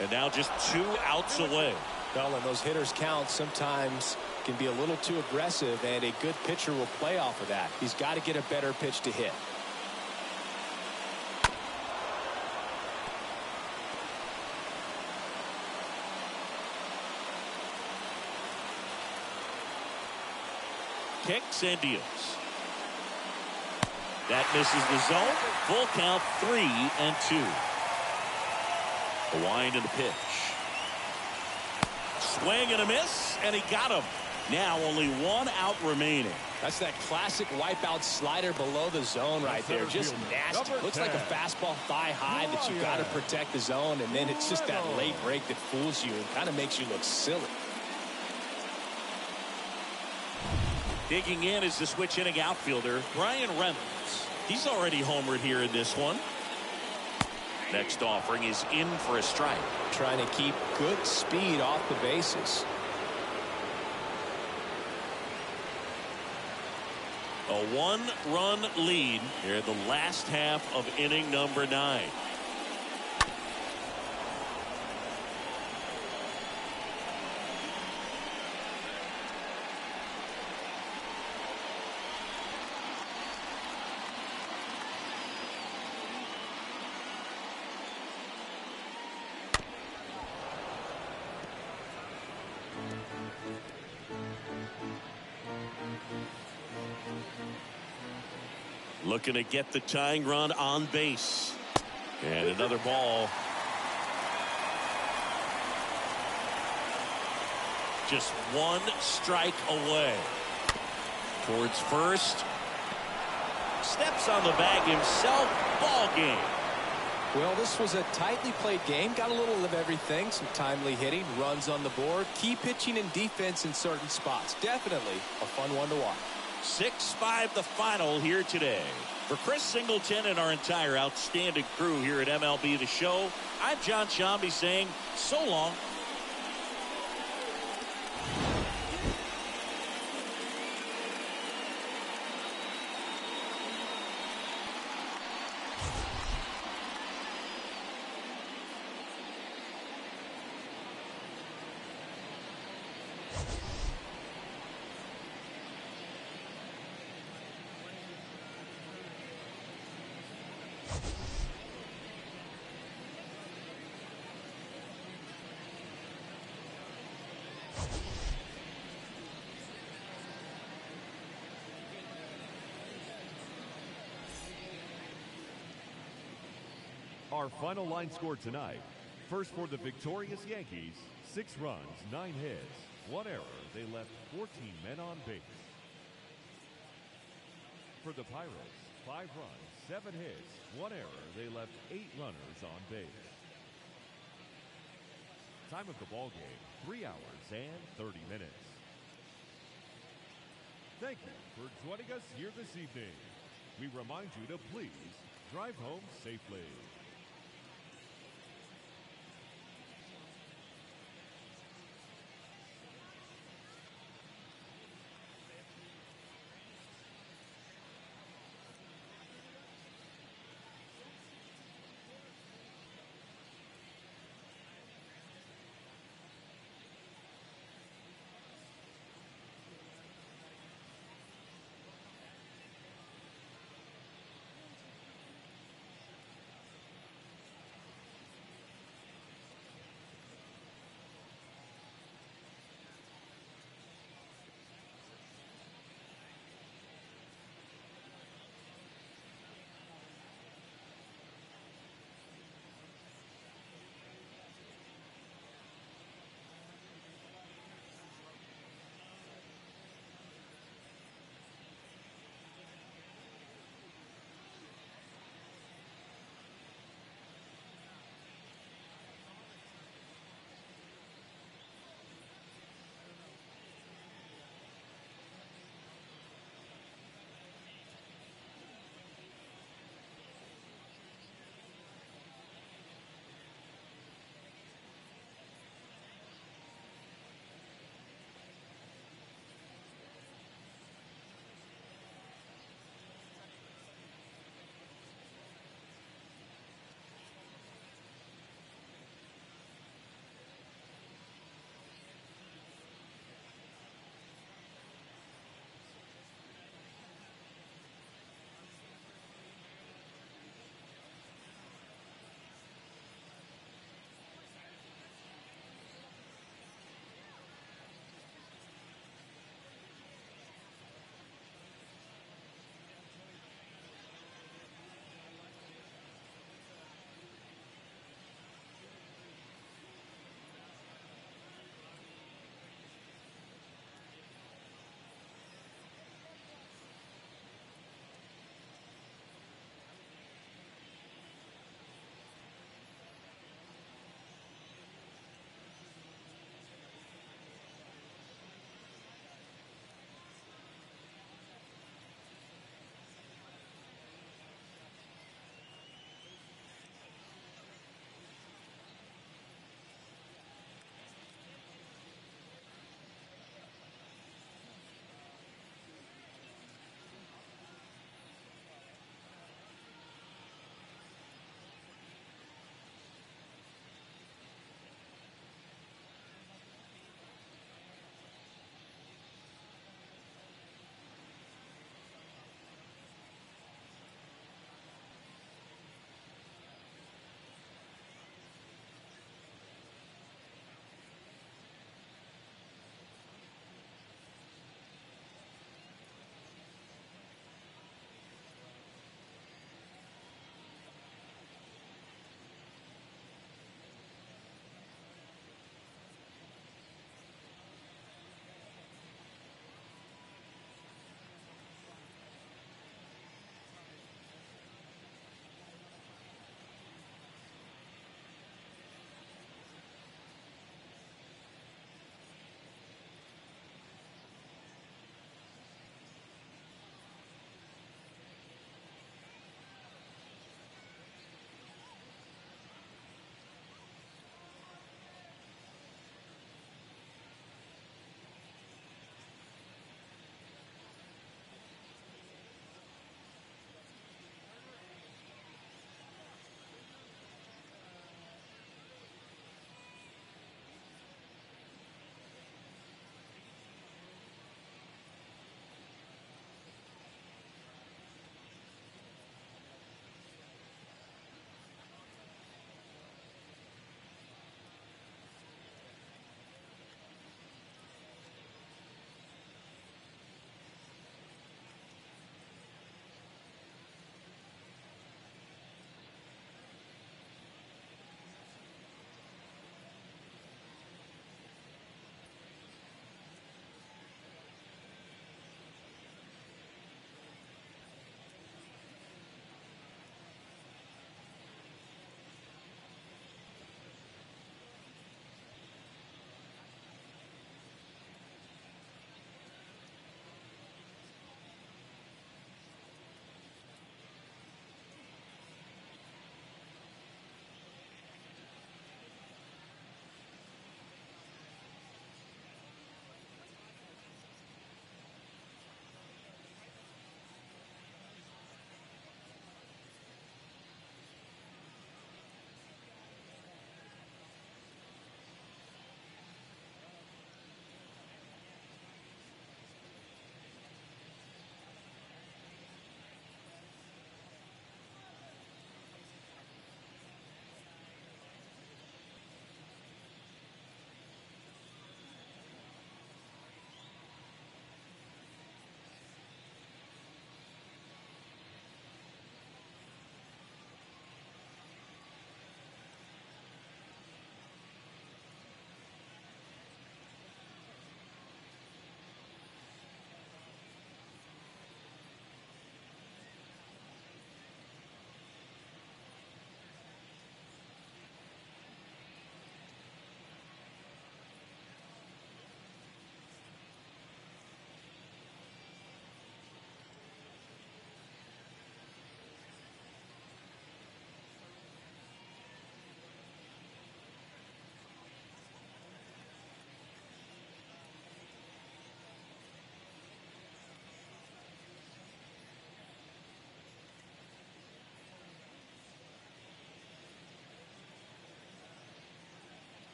And now just 2 outs away. Well, and those hitters count sometimes can be a little too aggressive, and a good pitcher will play off of that. He's got to get a better pitch to hit. Kicks and deals. That misses the zone. Full count, 3-2. The wind and the pitch. Swing and a miss, and he got him. Now only 1 out remaining. That's that classic wipeout slider below the zone right there. Just nasty. Looks like a fastball thigh high that you got to protect the zone, and then it's just that late break that fools you and kind of makes you look silly. Digging in is the switch inning outfielder, Brian Reynolds. He's already homered here in this one. Next offering is in for a strike. Trying to keep good speed off the bases. A 1-run lead here in the last half of inning number 9. Looking to get the tying run on base. And another ball. Just one strike away. Towards first. Steps on the bag himself. Ball game. Well, this was a tightly played game. Got a little of everything. Some timely hitting, runs on the board, key pitching and defense in certain spots. Definitely a fun one to watch. 6-5 the final here today. For Chris Singleton and our entire outstanding crew here at MLB The Show, I'm John Shambi saying so long. Our final line score tonight. First for the victorious Yankees, 6 runs, 9 hits, 1 error. They left 14 men on base. For the Pirates, 5 runs, 7 hits, 1 error. They left 8 runners on base. Time of the ball game, 3 hours and 30 minutes. Thank you for joining us here this evening. We remind you to please drive home safely.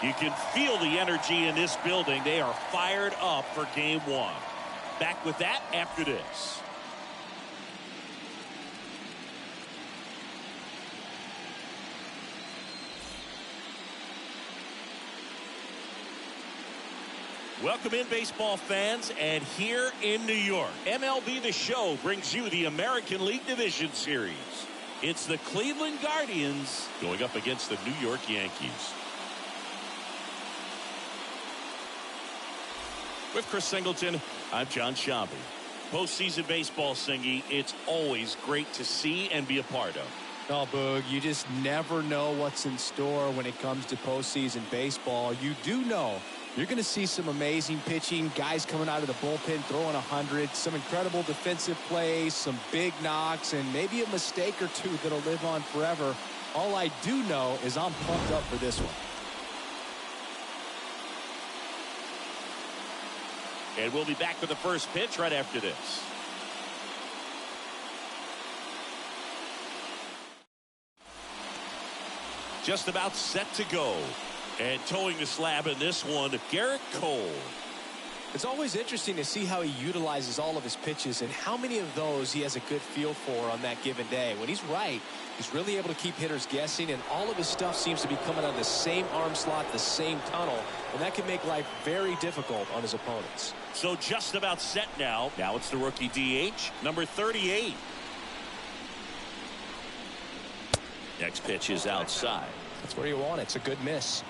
You can feel the energy in this building. They are fired up for game one. Back with that after this. Welcome in, baseball fans, and here in New York, MLB The Show brings you the American League Division Series. It's the Cleveland Guardians going up against the New York Yankees. With Chris Singleton, I'm John Shabby. Postseason baseball, Singy, it's always great to see and be a part of. Oh, Boog, you just never know what's in store when it comes to postseason baseball. You do know you're going to see some amazing pitching, guys coming out of the bullpen throwing 100, some incredible defensive plays, some big knocks, and maybe a mistake or two that'll live on forever. All I do know is I'm pumped up for this one. And we'll be back with the first pitch right after this. Just about set to go. And towing the slab in this one, Garrett Cole. It's always interesting to see how he utilizes all of his pitches and how many of those he has a good feel for on that given day. When he's right, he's really able to keep hitters guessing, and all of his stuff seems to be coming out of the same arm slot, the same tunnel, and that can make life very difficult on his opponents. So just about set now. Now it's the rookie DH, number 38. Next pitch is outside. That's where you want it. It's a good miss.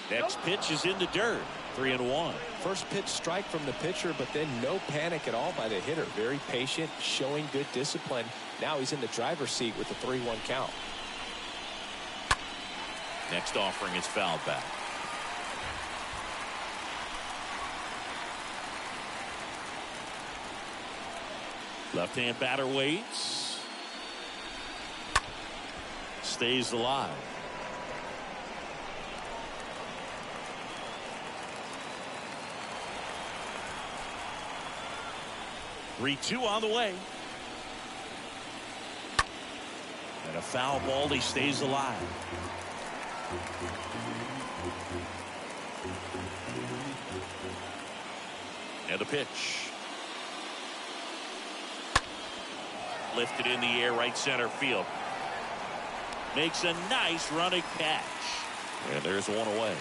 Next pitch is in the dirt. 3-1. First pitch strike from the pitcher, but then no panic at all by the hitter. Very patient, showing good discipline. Now he's in the driver's seat with the 3-1 count. Next offering is fouled back. Left-hand batter waits. Stays alive. Three-two on the way. And a foul ball. He stays alive. And a pitch. Lifted in the air, right center field. Makes a nice running catch. And there's one away.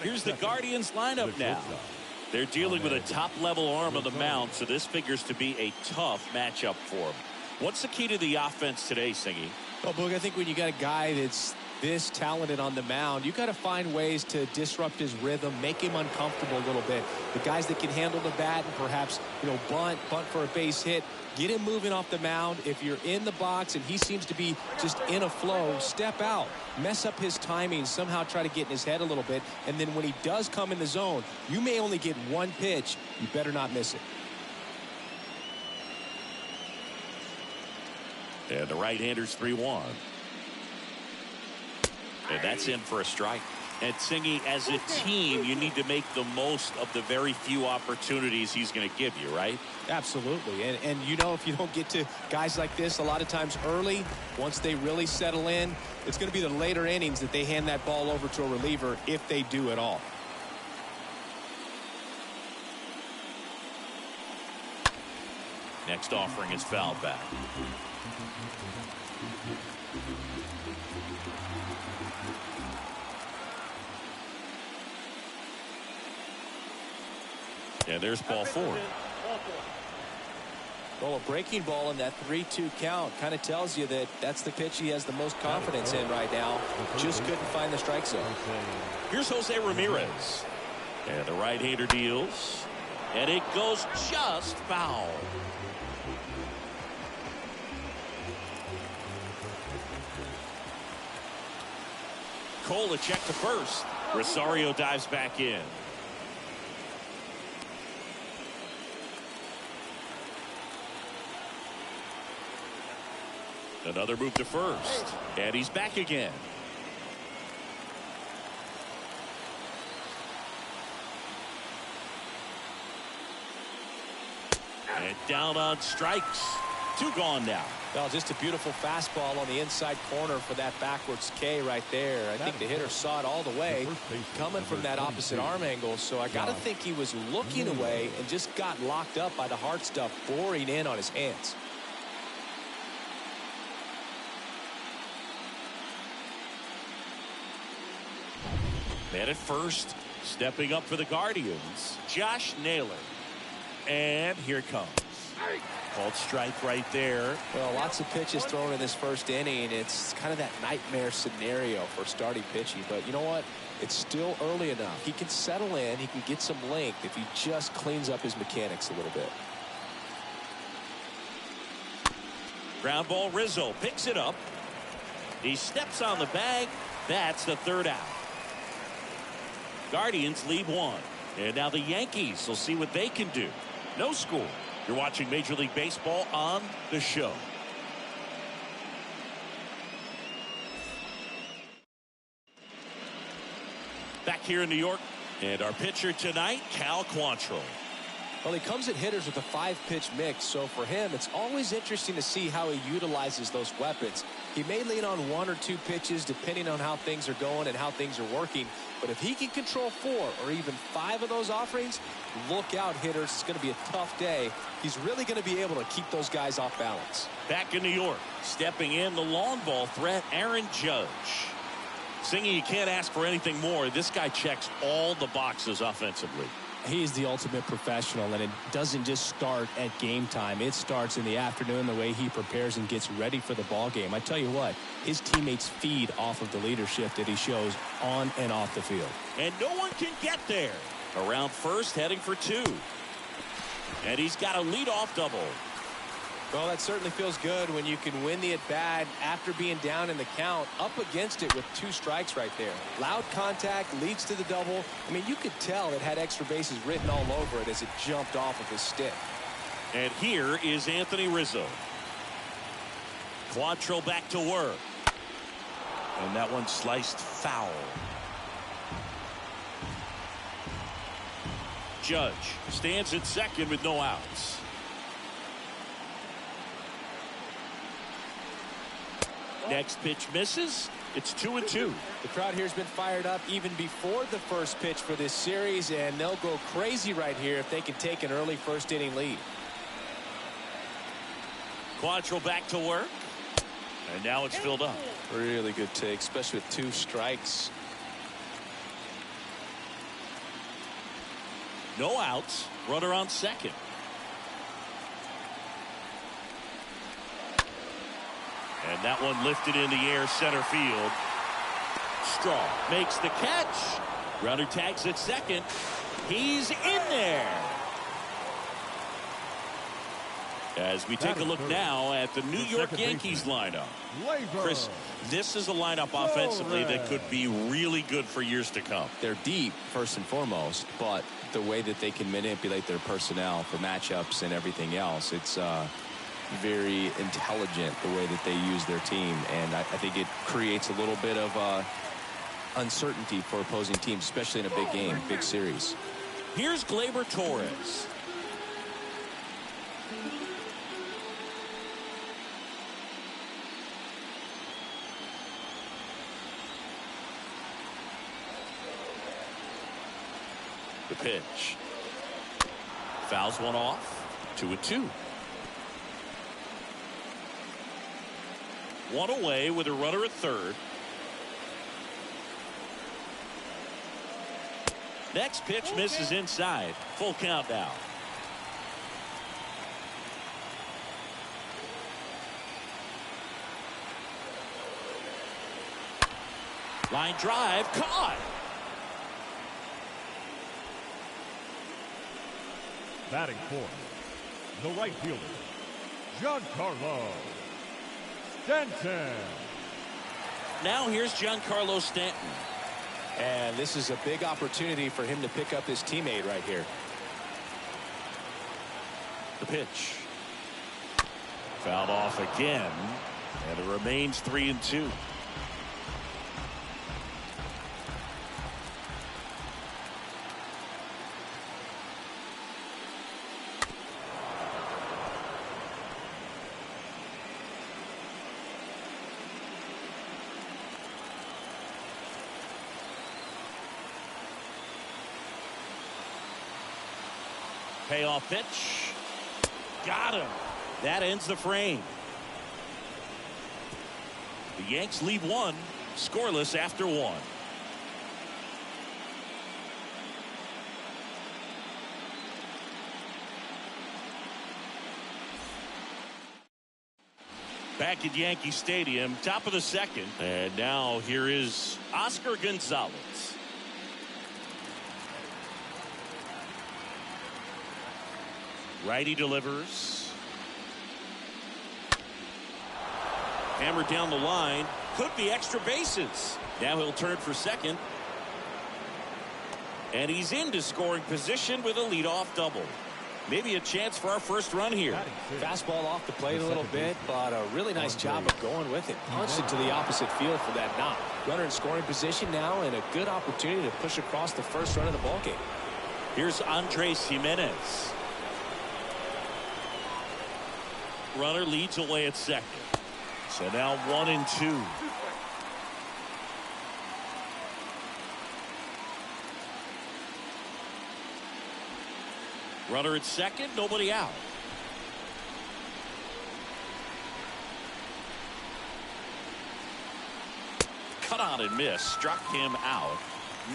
Here's the Guardians lineup now. They're dealing with a top-level arm on the mound, so this figures to be a tough matchup for them. What's the key to the offense today, Singy? Well, Boog, I think when you got a guy that's this talented on the mound, you got to find ways to disrupt his rhythm, make him uncomfortable a little bit. The guys that can handle the bat and perhaps, bunt for a base hit, get him moving off the mound. If you're in the box and he seems to be just in a flow, step out, mess up his timing, somehow try to get in his head a little bit. And then when he does come in the zone, you may only get one pitch. You better not miss it. And the right-hander's 3-1. And that's in for a strike. And Singy, as a team, you need to make the most of the very few opportunities he's going to give you, right? Absolutely. And if you don't get to guys like this a lot of times early, once they really settle in, it's going to be the later innings that they hand that ball over to a reliever, if they do at all. Next offering is fouled back. And there's ball four. Well, a breaking ball in that 3-2 count kind of tells you that that's the pitch he has the most confidence in right now. Just couldn't find the strike zone. Here's Jose Ramirez. And the right-hander deals. And it goes just foul. Cole a check to first. Rosario dives back in. Another move to first. And he's back again. And down on strikes. 2 gone now. Well, just a beautiful fastball on the inside corner for that backwards K right there. I think the hitter saw it all the way coming from that opposite arm angle. So I got to think he was looking away and just got locked up by the hard stuff boring in on his hands. Man at first, stepping up for the Guardians, Josh Naylor. And here it comes. Called strike right there. Well, lots of pitches thrown in this first inning. It's kind of that nightmare scenario for starting pitching. But you know what? It's still early enough. He can settle in. He can get some length if he just cleans up his mechanics a little bit. Ground ball. Rizzo picks it up. He steps on the bag. That's the 3rd out. Guardians lead 1. And now the Yankees will see what they can do. No score. You're watching Major League Baseball on the show. Back here in New York. And our pitcher tonight, Cal Quantrill. Well, he comes at hitters with a 5-pitch mix, so for him, it's always interesting to see how he utilizes those weapons. He may lean on 1 or 2 pitches depending on how things are going and how things are working, but if he can control 4 or even 5 of those offerings, look out, hitters. It's going to be a tough day. He's really going to be able to keep those guys off balance. Back in New York, stepping in the long ball threat, Aaron Judge. Singing, you can't ask for anything more. This guy checks all the boxes offensively. He's the ultimate professional, and it doesn't just start at game time. It starts in the afternoon, the way he prepares and gets ready for the ball game. I tell you what, his teammates feed off of the leadership that he shows on and off the field. And no one can get there. Around first, heading for 2. And he's got a leadoff double. Well, that certainly feels good when you can win the at-bat after being down in the count, up against it with 2 strikes right there. Loud contact leads to the double. I mean, you could tell it had extra bases written all over it as it jumped off of his stick. And here is Anthony Rizzo. Quantrill back to work. And that one sliced foul. Judge stands at second with no outs. Next pitch misses. It's 2-2. The crowd here has been fired up even before the first pitch for this series, and they'll go crazy right here if they can take an early first inning lead. Quantrill back to work. And now it's filled up. Really good take, especially with 2 strikes. No outs. Runner on second. And that one lifted in the air, center field. Straw makes the catch. Runner tags at second. He's in there. As we take a look now at the New York Yankees lineup. Chris, this is a lineup offensively that could be really good for years to come. They're deep, first and foremost, but the way that they can manipulate their personnel for matchups and everything else, it's very intelligent the way that they use their team, and I think it creates a little bit of uncertainty for opposing teams, especially in a big game, big series. Here's Gleyber Torres. The pitch. Fouls one off. 2-2. One away with a runner at third. Next pitch misses inside. Full count now. Line drive, caught. Batting fourth, the right fielder, Giancarlo Stanton. Now here's Giancarlo Stanton. And this is a big opportunity for him to pick up his teammate right here. The pitch. Fouled off again. And it remains 3-2. Payoff pitch. Got him. That ends the frame. The Yanks lead one, scoreless after one. Back at Yankee Stadium, top of the second. And now here is Oscar Gonzalez. Righty delivers. Hammered down the line. Could be extra bases. Now he'll turn for second. And he's into scoring position with a leadoff double. Maybe a chance for our first run here. Fastball off the plate a little bit, but a really nice job of going with it. Punched it to the opposite field for that knock. Runner in scoring position now, and a good opportunity to push across the first run of the ballgame. Here's Andres Jimenez. Runner leads away at second. So now 1-2. Runner at second, nobody out. Cut on and miss, struck him out.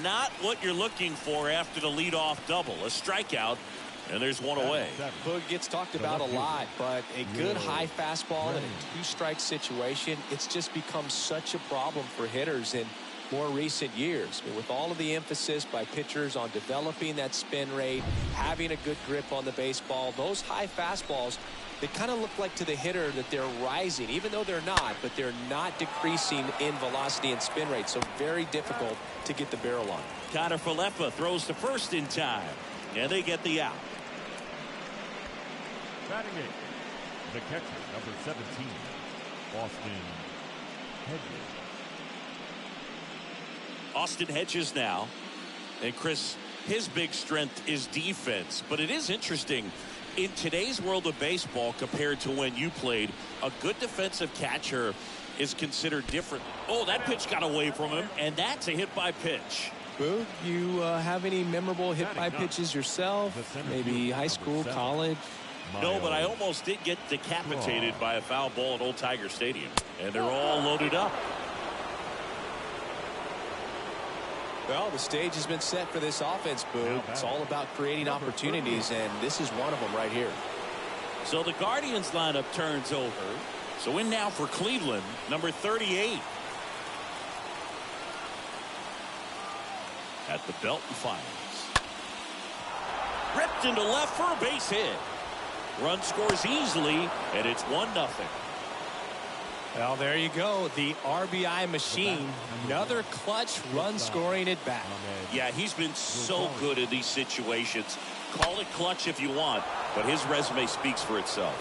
Not what you're looking for after the leadoff double. A strikeout. And there's one away. Hood gets talked about a lot, but a good high fastball in a two-strike situation, it's just become such a problem for hitters in more recent years. I mean, with all of the emphasis by pitchers on developing that spin rate, having a good grip on the baseball, those high fastballs, they kind of look like to the hitter that they're rising, even though they're not, but they're not decreasing in velocity and spin rate, so very difficult to get the barrel on. Connor Falefa throws to first in time, and they get the out. Batting eighth, the catcher, number 17, Austin Hedges. Austin Hedges now. And Chris, his big strength is defense. But it is interesting. In today's world of baseball compared to when you played, a good defensive catcher is considered different. Oh, that pitch got away from him, and that's a hit by pitch. Boog, you have any memorable hit by pitches yourself? Maybe high school, college? No, but I almost did get decapitated by a foul ball at Old Tiger Stadium. And they're all loaded up. Well, the stage has been set for this offense, Boog. It's all about creating opportunities, and this is one of them right here. So the Guardians lineup turns over. So in now for Cleveland, number 38. At the belt and fires. Ripped into left for a base hit. Run scores easily, and it's 1-0. Well, there you go. The RBI machine. Another clutch run scoring at bat. Yeah, he's been so good in these situations. Call it clutch if you want, but his resume speaks for itself.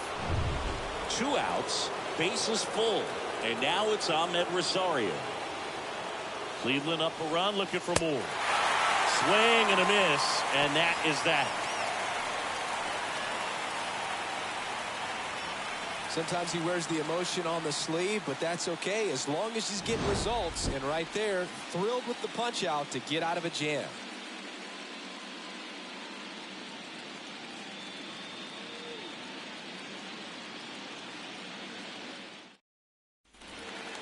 2 outs, bases full, and now it's Ahmed Rosario. Cleveland up a run, looking for more. Swing and a miss, and that is that. Sometimes he wears the emotion on the sleeve, but that's okay as long as he's getting results. And right there, thrilled with the punch out to get out of a jam.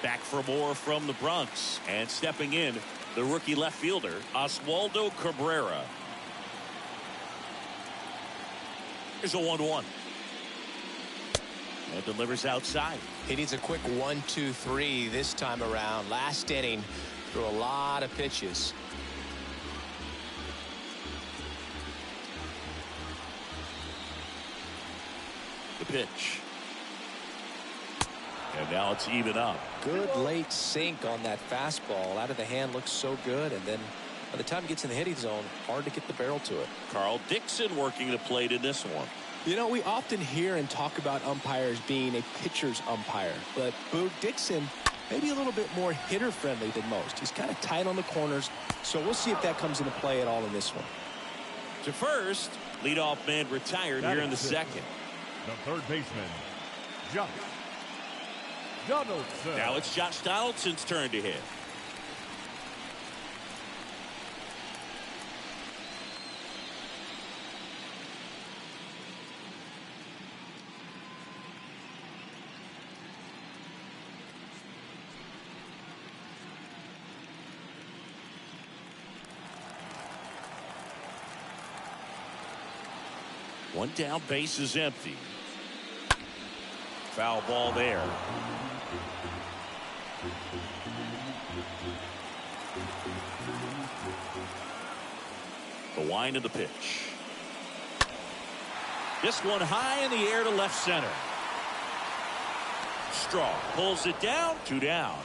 Back for more from the Bronx, and stepping in, the rookie left fielder, Oswaldo Cabrera. Here's a 1-1. And delivers outside. He needs a quick 1-2-3 this time around. Last inning, Threw a lot of pitches. The pitch. And now it's even up. Good late sink on that fastball. Out of the hand, looks so good. And then by the time it gets in the hitting zone, hard to get the barrel to it. Carl Dixon working the plate in this one. You know, we often hear and talk about umpires being a pitcher's umpire. But Boog Dixon, maybe a little bit more hitter-friendly than most. He's kind of tight on the corners. So we'll see if that comes into play at all in this one. To first, leadoff man retired here in the second. The third baseman, Josh Donaldson. Now it's Josh Donaldson's turn to hit. One down, base is empty. Foul ball there. The wind of the pitch. This one high in the air to left center. Straw pulls it down, 2 down.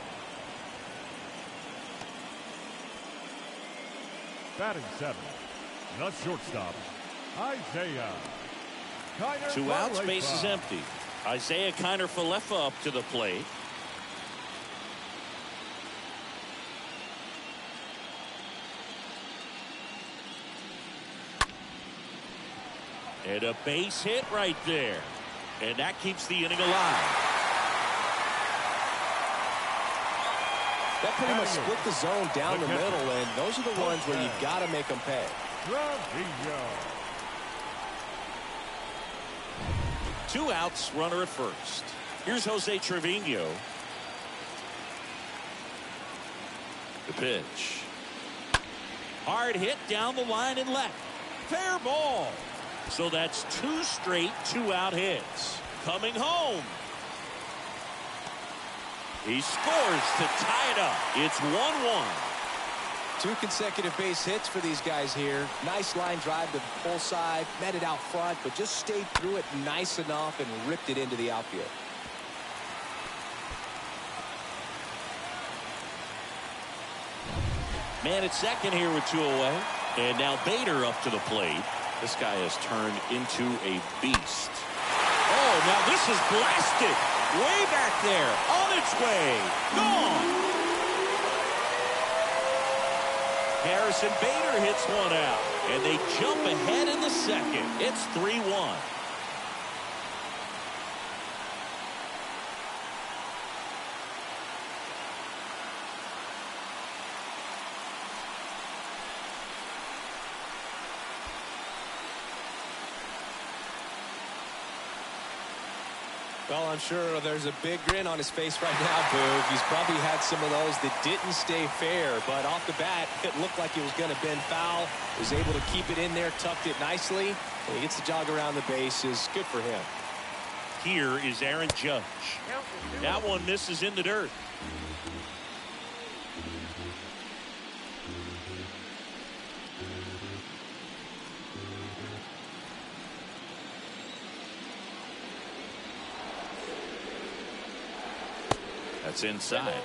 Batting 7th, the shortstop, Isaiah Kiner 2 outs, Falefa. base is empty. Isaiah Kiner Falefa up to the plate. And a base hit right there. And that keeps the inning alive. That pretty much split the zone down the middle, and those are the ones where you got to make them pay. Trevino. 2 outs, runner at first. Here's Jose Trevino. The pitch. Hard hit down the line and left. Fair ball. So that's 2 straight 2-out hits. Coming home. He scores to tie it up. It's 1-1. 2 consecutive base hits for these guys here. Nice line drive to the pull side, met it out front, but just stayed through it nice enough and ripped it into the outfield. Man at second here with 2 away. And now Bader up to the plate. This guy has turned into a beast. Oh, now this is blasted. Way back there. On its way. Gone. Harrison Bader hits one out. And they jump ahead in the second. It's 3-1. Well, I'm sure there's a big grin on his face right now, Boog. He's probably had some of those that didn't stay fair, but off the bat, it looked like he was going to bend foul. Was able to keep it in there, tucked it nicely, and he gets the jog around the bases. Good for him. Here is Aaron Judge. That one misses in the dirt. That's inside.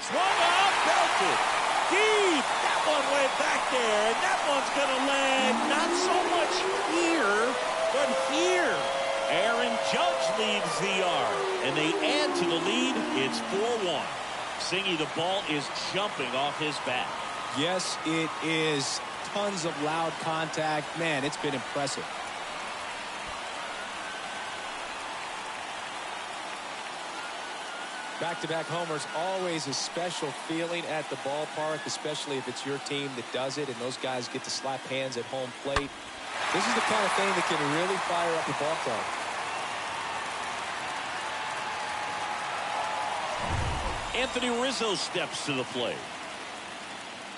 Swung out, belted. Deep. That one went back there, and that one's going to land not so much here, but here. Aaron Judge leads the yard, and they add to the lead. It's 4-1. Singy, the ball is jumping off his bat. Yes, it is. Tons of loud contact. Man, it's been impressive. Back-to-back homers, always a special feeling at the ballpark, especially if it's your team that does it and those guys get to slap hands at home plate. This is the kind of thing that can really fire up the ball club. Anthony Rizzo steps to the plate.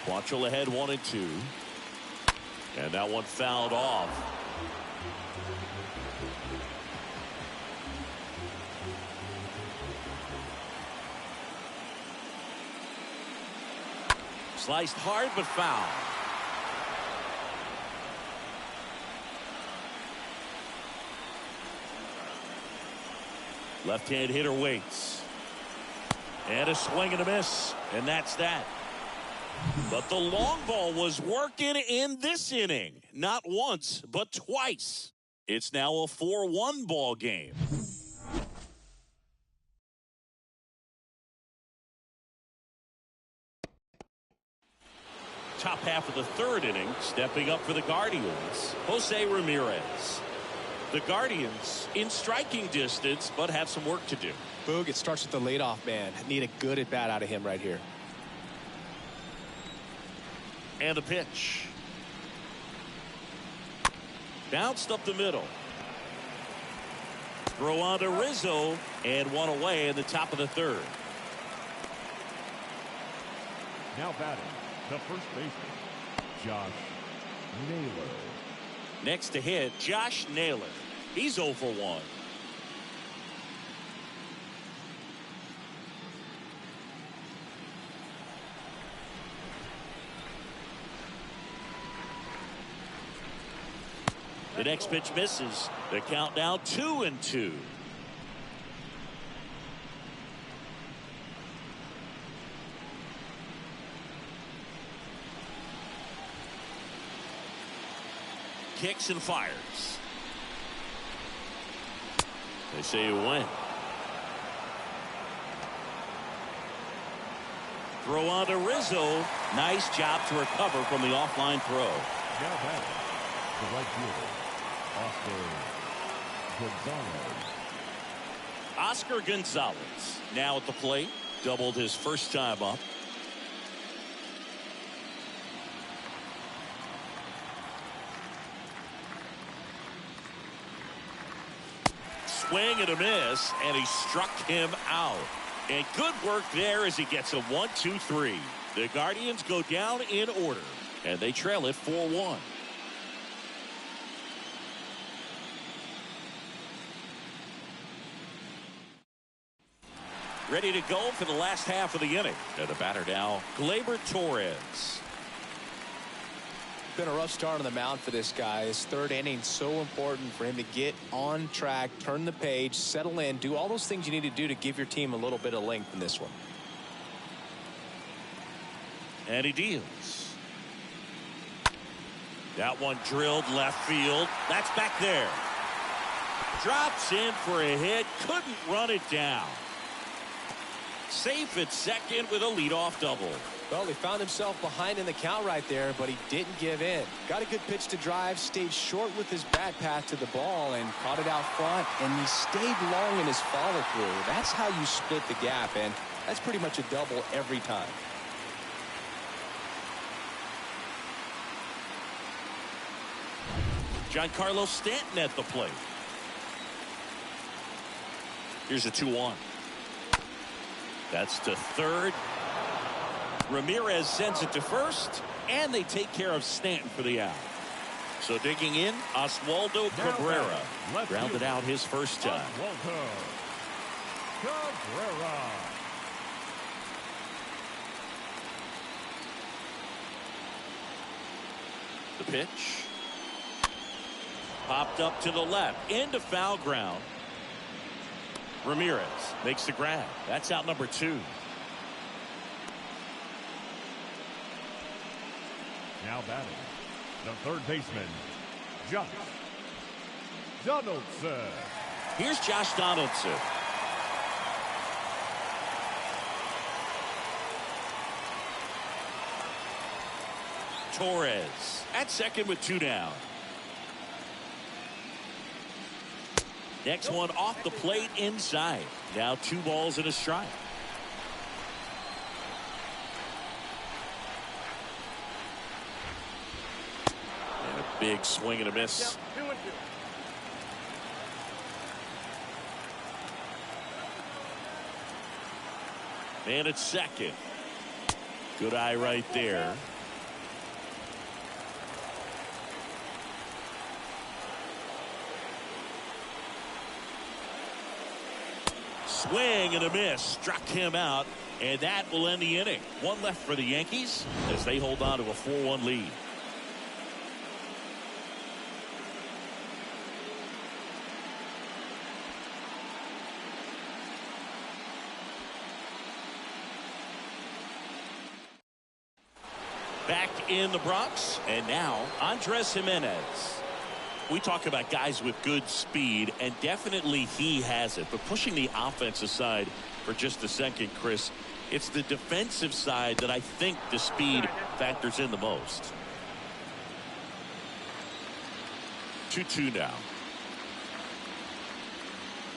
Quantrill ahead 1-2. And that one fouled off. Sliced hard but foul. Left-hand hitter waits. And a swing and a miss. And that's that. But the long ball was working in this inning. Not once, but twice. It's now a 4-1 ball game. Top half of the third inning, stepping up for the Guardians, Jose Ramirez. The Guardians in striking distance, but have some work to do. Boog, it starts with the leadoff man. Need a good at bat out of him right here. And the pitch. Bounced up the middle. Throw on to Rizzo, and one away in the top of the third. Now batting, the first baseman, Josh Naylor. Next to hit, Josh Naylor. He's 0 for 1. The next pitch misses. The count now 2-2. Kicks and fires. They say you win. Throw on to Rizzo. Nice job to recover from the offline throw. Now batting, the right fielder, Gonzalez. Oscar Gonzalez now at the plate. Doubled his first time up. Swing and a miss, and he struck him out. And good work there as he gets a 1-2-3. The Guardians go down in order, and they trail it 4-1. Ready to go for the last half of the inning. And the batter now, Gleyber Torres. Been a rough start on the mound for this guy. His third inning so important for him to get on track, turn the page, settle in, do all those things you need to do to give your team a little bit of length in this one. And he deals. That one drilled left field. That's back there. Drops in for a hit. Couldn't run it down. Safe at second with a leadoff double. Well, he found himself behind in the count right there, but he didn't give in. Got a good pitch to drive, stayed short with his bat path to the ball, and caught it out front, and he stayed long in his follow-through. That's how you split the gap, and that's pretty much a double every time. Giancarlo Stanton at the plate. Here's a 2-1. That's to third. Ramirez sends it to first, and they take care of Stanton for the out. So digging in, Oswaldo Cabrera rounded out his first time. Oswaldo Cabrera. The pitch. Popped up to the left, into foul ground. Ramirez makes the grab. That's out number 2. Now batting, the third baseman, Josh Donaldson. Here's Josh Donaldson. Torres at second with 2 down. Next one off the plate inside. Now 2 balls and a strike. And a big swing and a miss. Man at second. Good eye right there. Swing and a miss. Struck him out. And that will end the inning. One left for the Yankees as they hold on to a 4-1 lead. Back in the Bronx, and now Andres Jimenez. We talk about guys with good speed, and definitely he has it. But pushing the offense aside for just a second, Chris, it's the defensive side that I think the speed factors in the most. 2-2 now.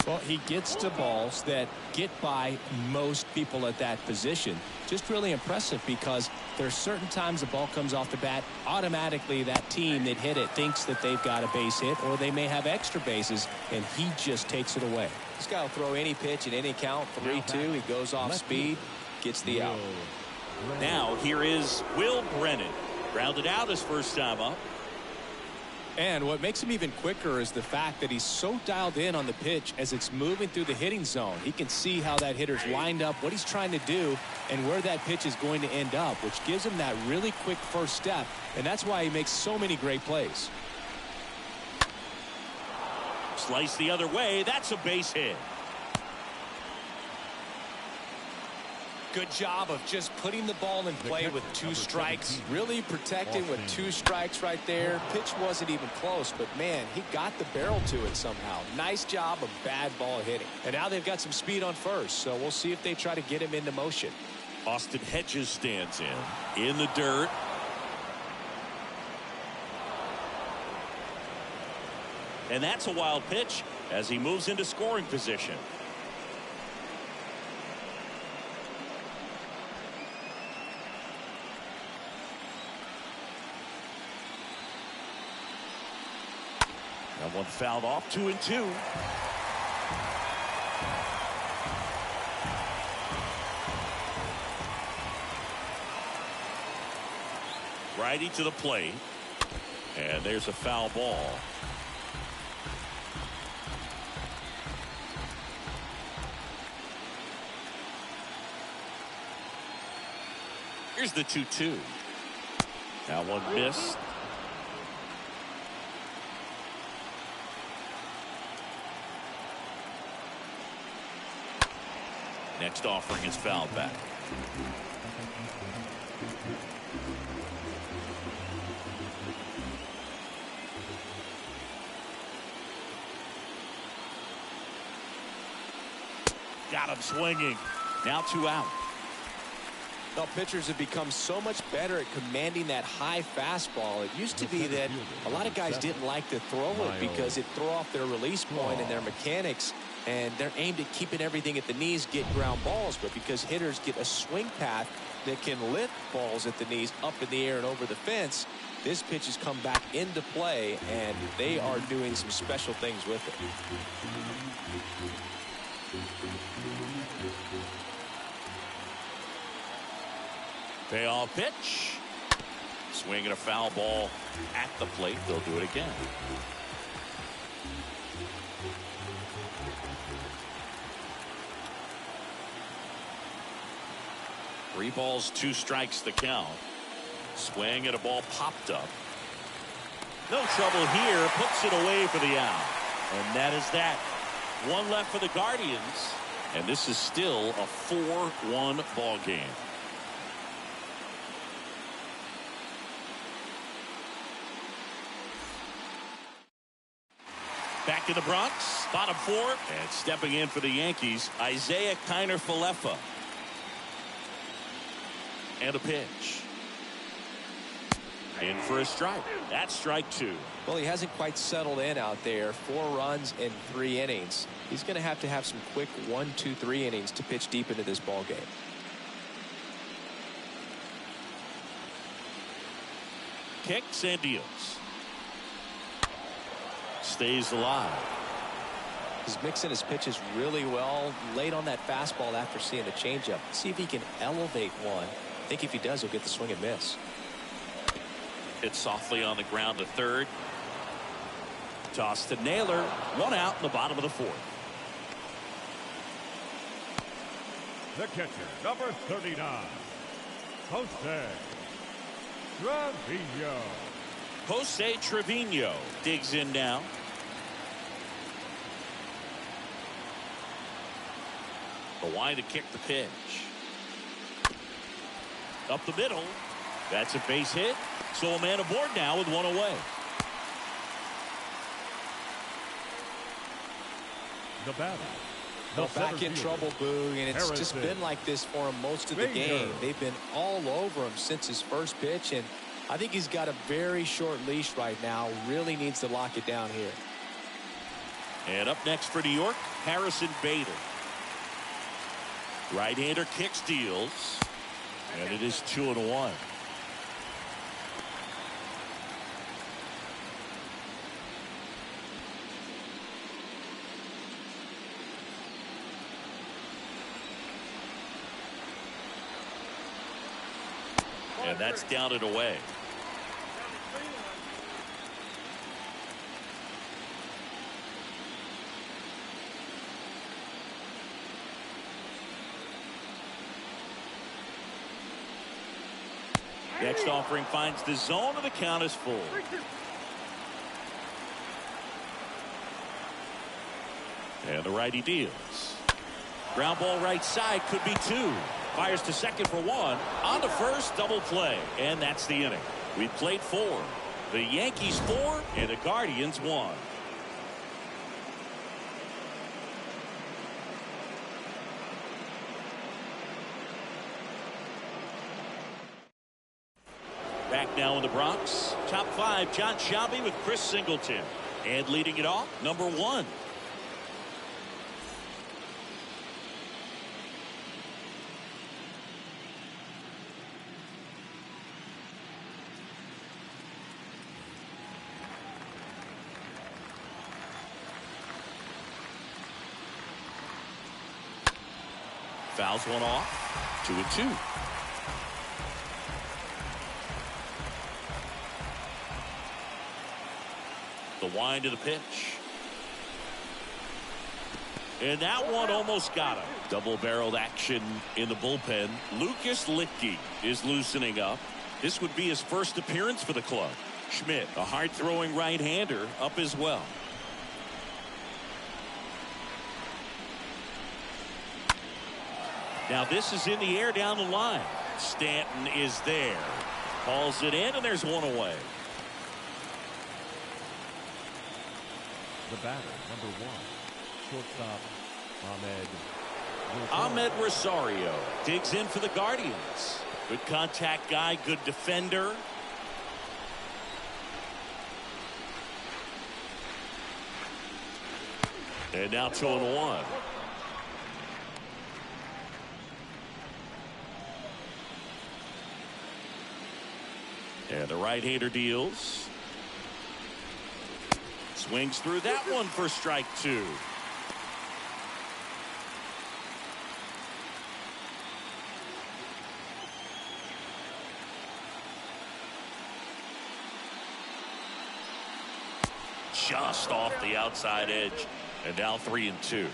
Well, he gets to balls that get by most people at that position. Just really impressive because there's certain times the ball comes off the bat, automatically that team that hit it thinks that they've got a base hit or they may have extra bases, and he just takes it away. This guy will throw any pitch in any count, 3-2. He goes off speed, gets the out. Now here is Will Brennan. Grounded out his first time up. And what makes him even quicker is the fact that he's so dialed in on the pitch as it's moving through the hitting zone. He can see how that hitter's lined up, what he's trying to do, and where that pitch is going to end up, which gives him that really quick first step, and that's why he makes so many great plays. Slice the other way. That's a base hit. Good job of just putting the ball in play with 2 strikes. Really protecting with 2 strikes right there. Pitch wasn't even close, but man, he got the barrel to it somehow. Nice job of bad ball hitting. And now they've got some speed on first, so we'll see if they try to get him into motion. Austin Hedges stands in the dirt. And that's a wild pitch as he moves into scoring position. That one fouled off. 2-2. Righty to the plate. And there's a foul ball. Here's the 2-2. That one missed. Next offering is fouled back. Got him swinging. Now 2 out. Well, pitchers have become so much better at commanding that high fastball. It used to be that a lot of guys didn't like to throw it because it threw off their release point and their mechanics, and they're aimed at keeping everything at the knees, get ground balls. But because hitters get a swing path that can lift balls at the knees up in the air and over the fence, this pitch has come back into play, and they are doing some special things with it. Payoff pitch. Swinging a foul ball at the plate. They'll do it again. Three balls, 2 strikes the count. Swing at a ball popped up. No trouble here. Puts it away for the out. And that is that. 1 left for the Guardians. And this is still a 4-1 ball game. Back in the Bronx, bottom 4, and stepping in for the Yankees, Isaiah Kiner-Falefa. And a pitch. In for a strike. That's strike 2. Well, he hasn't quite settled in out there. 4 runs in 3 innings. He's going to have some quick 1, 2, 3 innings to pitch deep into this ball game. Kicks and deals. Stays alive. He's mixing his pitches really well. Late on that fastball after seeing the changeup. See if he can elevate one. I think if he does, he'll get the swing and miss. Hit softly on the ground to third. Toss to Naylor. 1 out in the bottom of the 4th. The catcher, number 39, Jose Trevino. Jose Trevino digs in now. The line to kick the pitch. Up the middle. That's a base hit. So a man aboard now with one away. The batter. Well, back in trouble, Boog, and it's just been like this for him most of the game. They've been all over him since his first pitch, and I think he's got a very short leash right now. Really needs to lock it down here. And up next for New York, Harrison Bader. Right-hander kicks, deals, and it is 2-1. And that's down and away. Next offering finds the zone, and the count is full. And the righty deals. Ground ball right side, could be two. Fires to second for one. On to first, double play. And that's the inning. We played 4. The Yankees 4 and the Guardians 1. Back now in the Bronx. Top 5, John Shelby with Chris Singleton. And leading it off, number 1. Fouls one off. 2-2. The wind to the pitch. And that one almost got him. Double-barreled action in the bullpen. Lucas Lichtke is loosening up. This would be his first appearance for the club. Schmidt, a hard-throwing right-hander, up as well. Now this is in the air down the line. Stanton is there. Calls it in, and there's one away. The batter, number 1, shortstop Ahmed Rosario digs in for the Guardians. Good contact guy, good defender. And now 2-1. And the right-hander deals. Swings through that one for strike 2. Just off the outside edge. And now 3-2.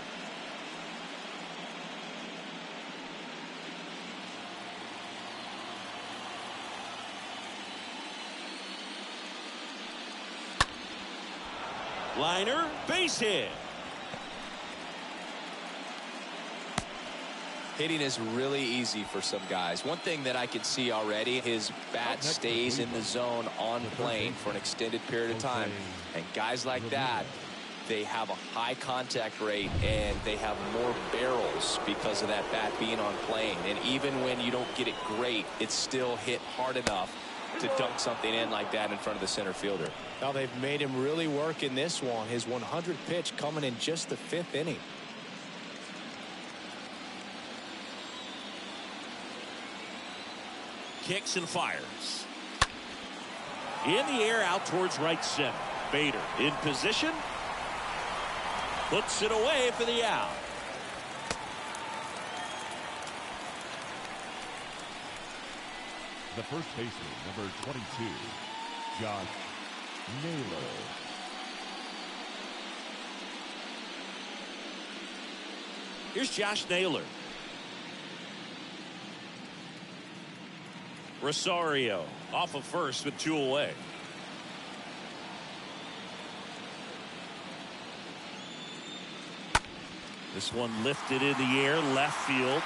Liner, base hit. Hitting is really easy for some guys. One thing that I can see already, his bat stays in the zone on plane for an extended period of time. And guys like that, they have a high contact rate and they have more barrels because of that bat being on plane. And even when you don't get it great, it's still hit hard enough to dunk something in like that in front of the center fielder. Now they've made him really work in this one. His 100th pitch coming in just the 5th inning. Kicks and fires. In the air out towards right center. Bader in position. Puts it away for the out. The first baseman, number 22, Josh Naylor. Here's Josh Naylor. Rosario off of first with 2 away. This one lifted in the air, left field.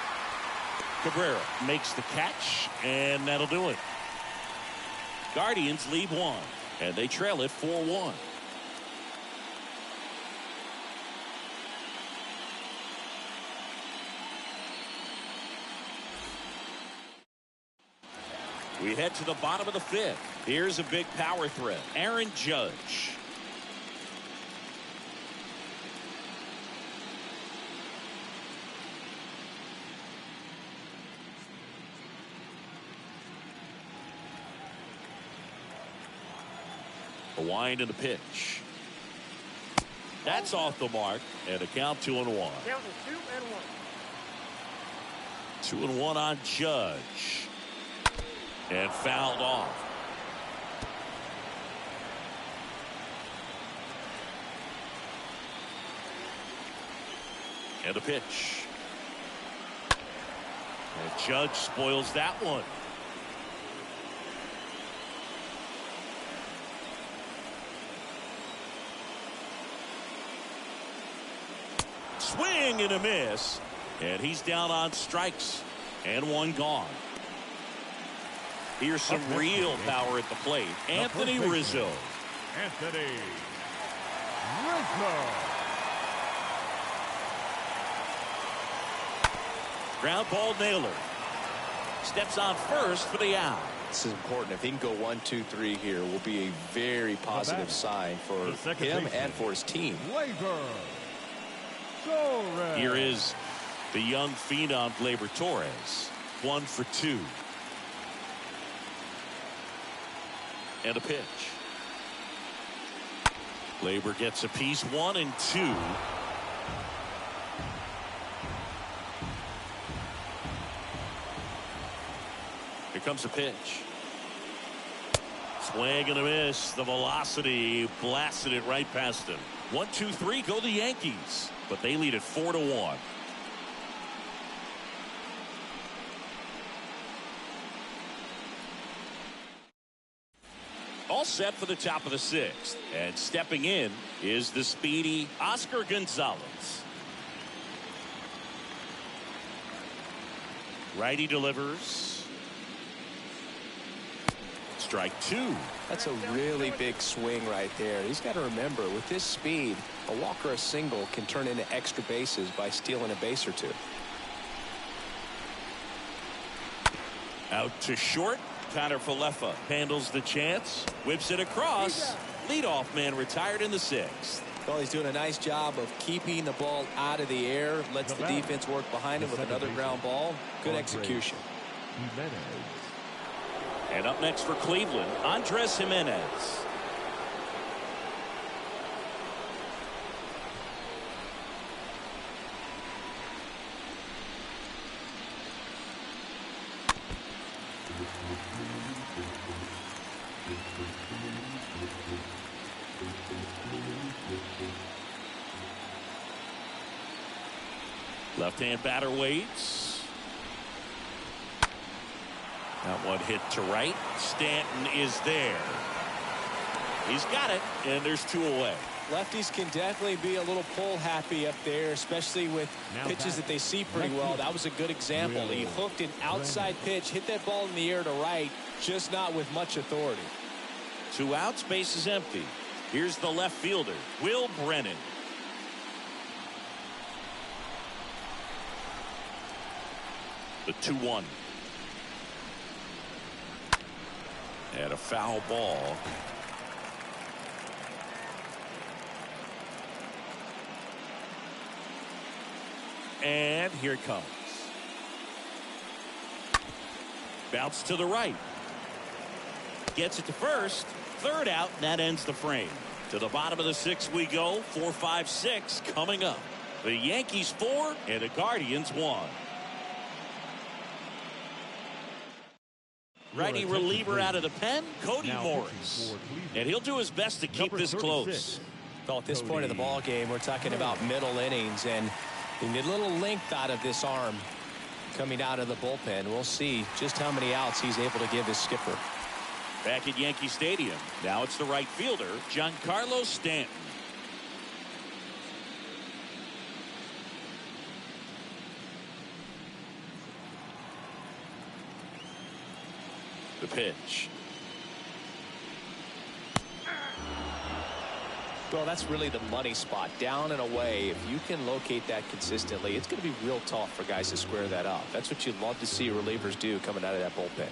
Cabrera makes the catch, and that'll do it. Guardians lead 1, and they trail it 4-1. We head to the bottom of the 5th. Here's a big power threat. Aaron Judge. A wind and a pitch. That's off the mark, and a count 2-1. Count is 2-1. 2-1 on Judge. And fouled off. And a pitch. And Judge spoils that one. Swing and a miss. And he's down on strikes. And 1 gone. Here's some real power at the plate. Anthony Rizzo. Anthony Rizzo. Ground ball nailer. Steps on first for the out. This is important. If he can go 1, 2, 3 here, will be a very positive sign for him and for his team. Here is the young phenom Gleyber Torres. 1 for 2. And a pitch. Gleyber gets a piece. 1 and 2. Here comes a pitch. Swing and a miss. The velocity blasted it right past him. 1, 2, 3 go the Yankees, but they lead it 4-1. All set for the top of the 6th. And stepping in is the speedy Oscar Gonzalez. Righty delivers. Strike 2. That's a really big swing right there. He's got to remember, with this speed, a walk or a single can turn into extra bases by stealing a base or 2. Out to short. Connor Falefa handles the chance, whips it across. Leadoff man retired in the 6th. Well, he's doing a nice job of keeping the ball out of the air, lets the defense work behind him with another ground ball. Good execution. And up next for Cleveland, Andres Jimenez. Left-hand batter waits. That one hit to right. Stanton is there. He's got it, and there's 2 away. Lefties can definitely be a little pull happy up there, especially with pitches that they see pretty well. That was a good example. He hooked an outside pitch, hit that ball in the air to right, just not with much authority. 2 outs, base is empty. Here's the left fielder, Will Brennan. The 2-1. And a foul ball. And here it comes. Bounce to the right. Gets it to first. 3rd out, and that ends the frame. To the bottom of the 6th we go. 4, 5, 6 coming up. The Yankees 4 and the Guardians 1. Righty reliever out of the pen, Cody Morris. And he'll do his best to keep this close. Well, at this point in the ball game, we're talking about middle innings, and you need a little length out of this arm. coming out of the bullpen. We'll see just how many outs he's able to give his skipper. Back at Yankee Stadium. Now it's the right fielder, Giancarlo Stanton. The pitch. Well, that's really the money spot, down and away. If you can locate that consistently, it's going to be real tough for guys to square that up. That's what you'd love to see relievers do coming out of that bullpen.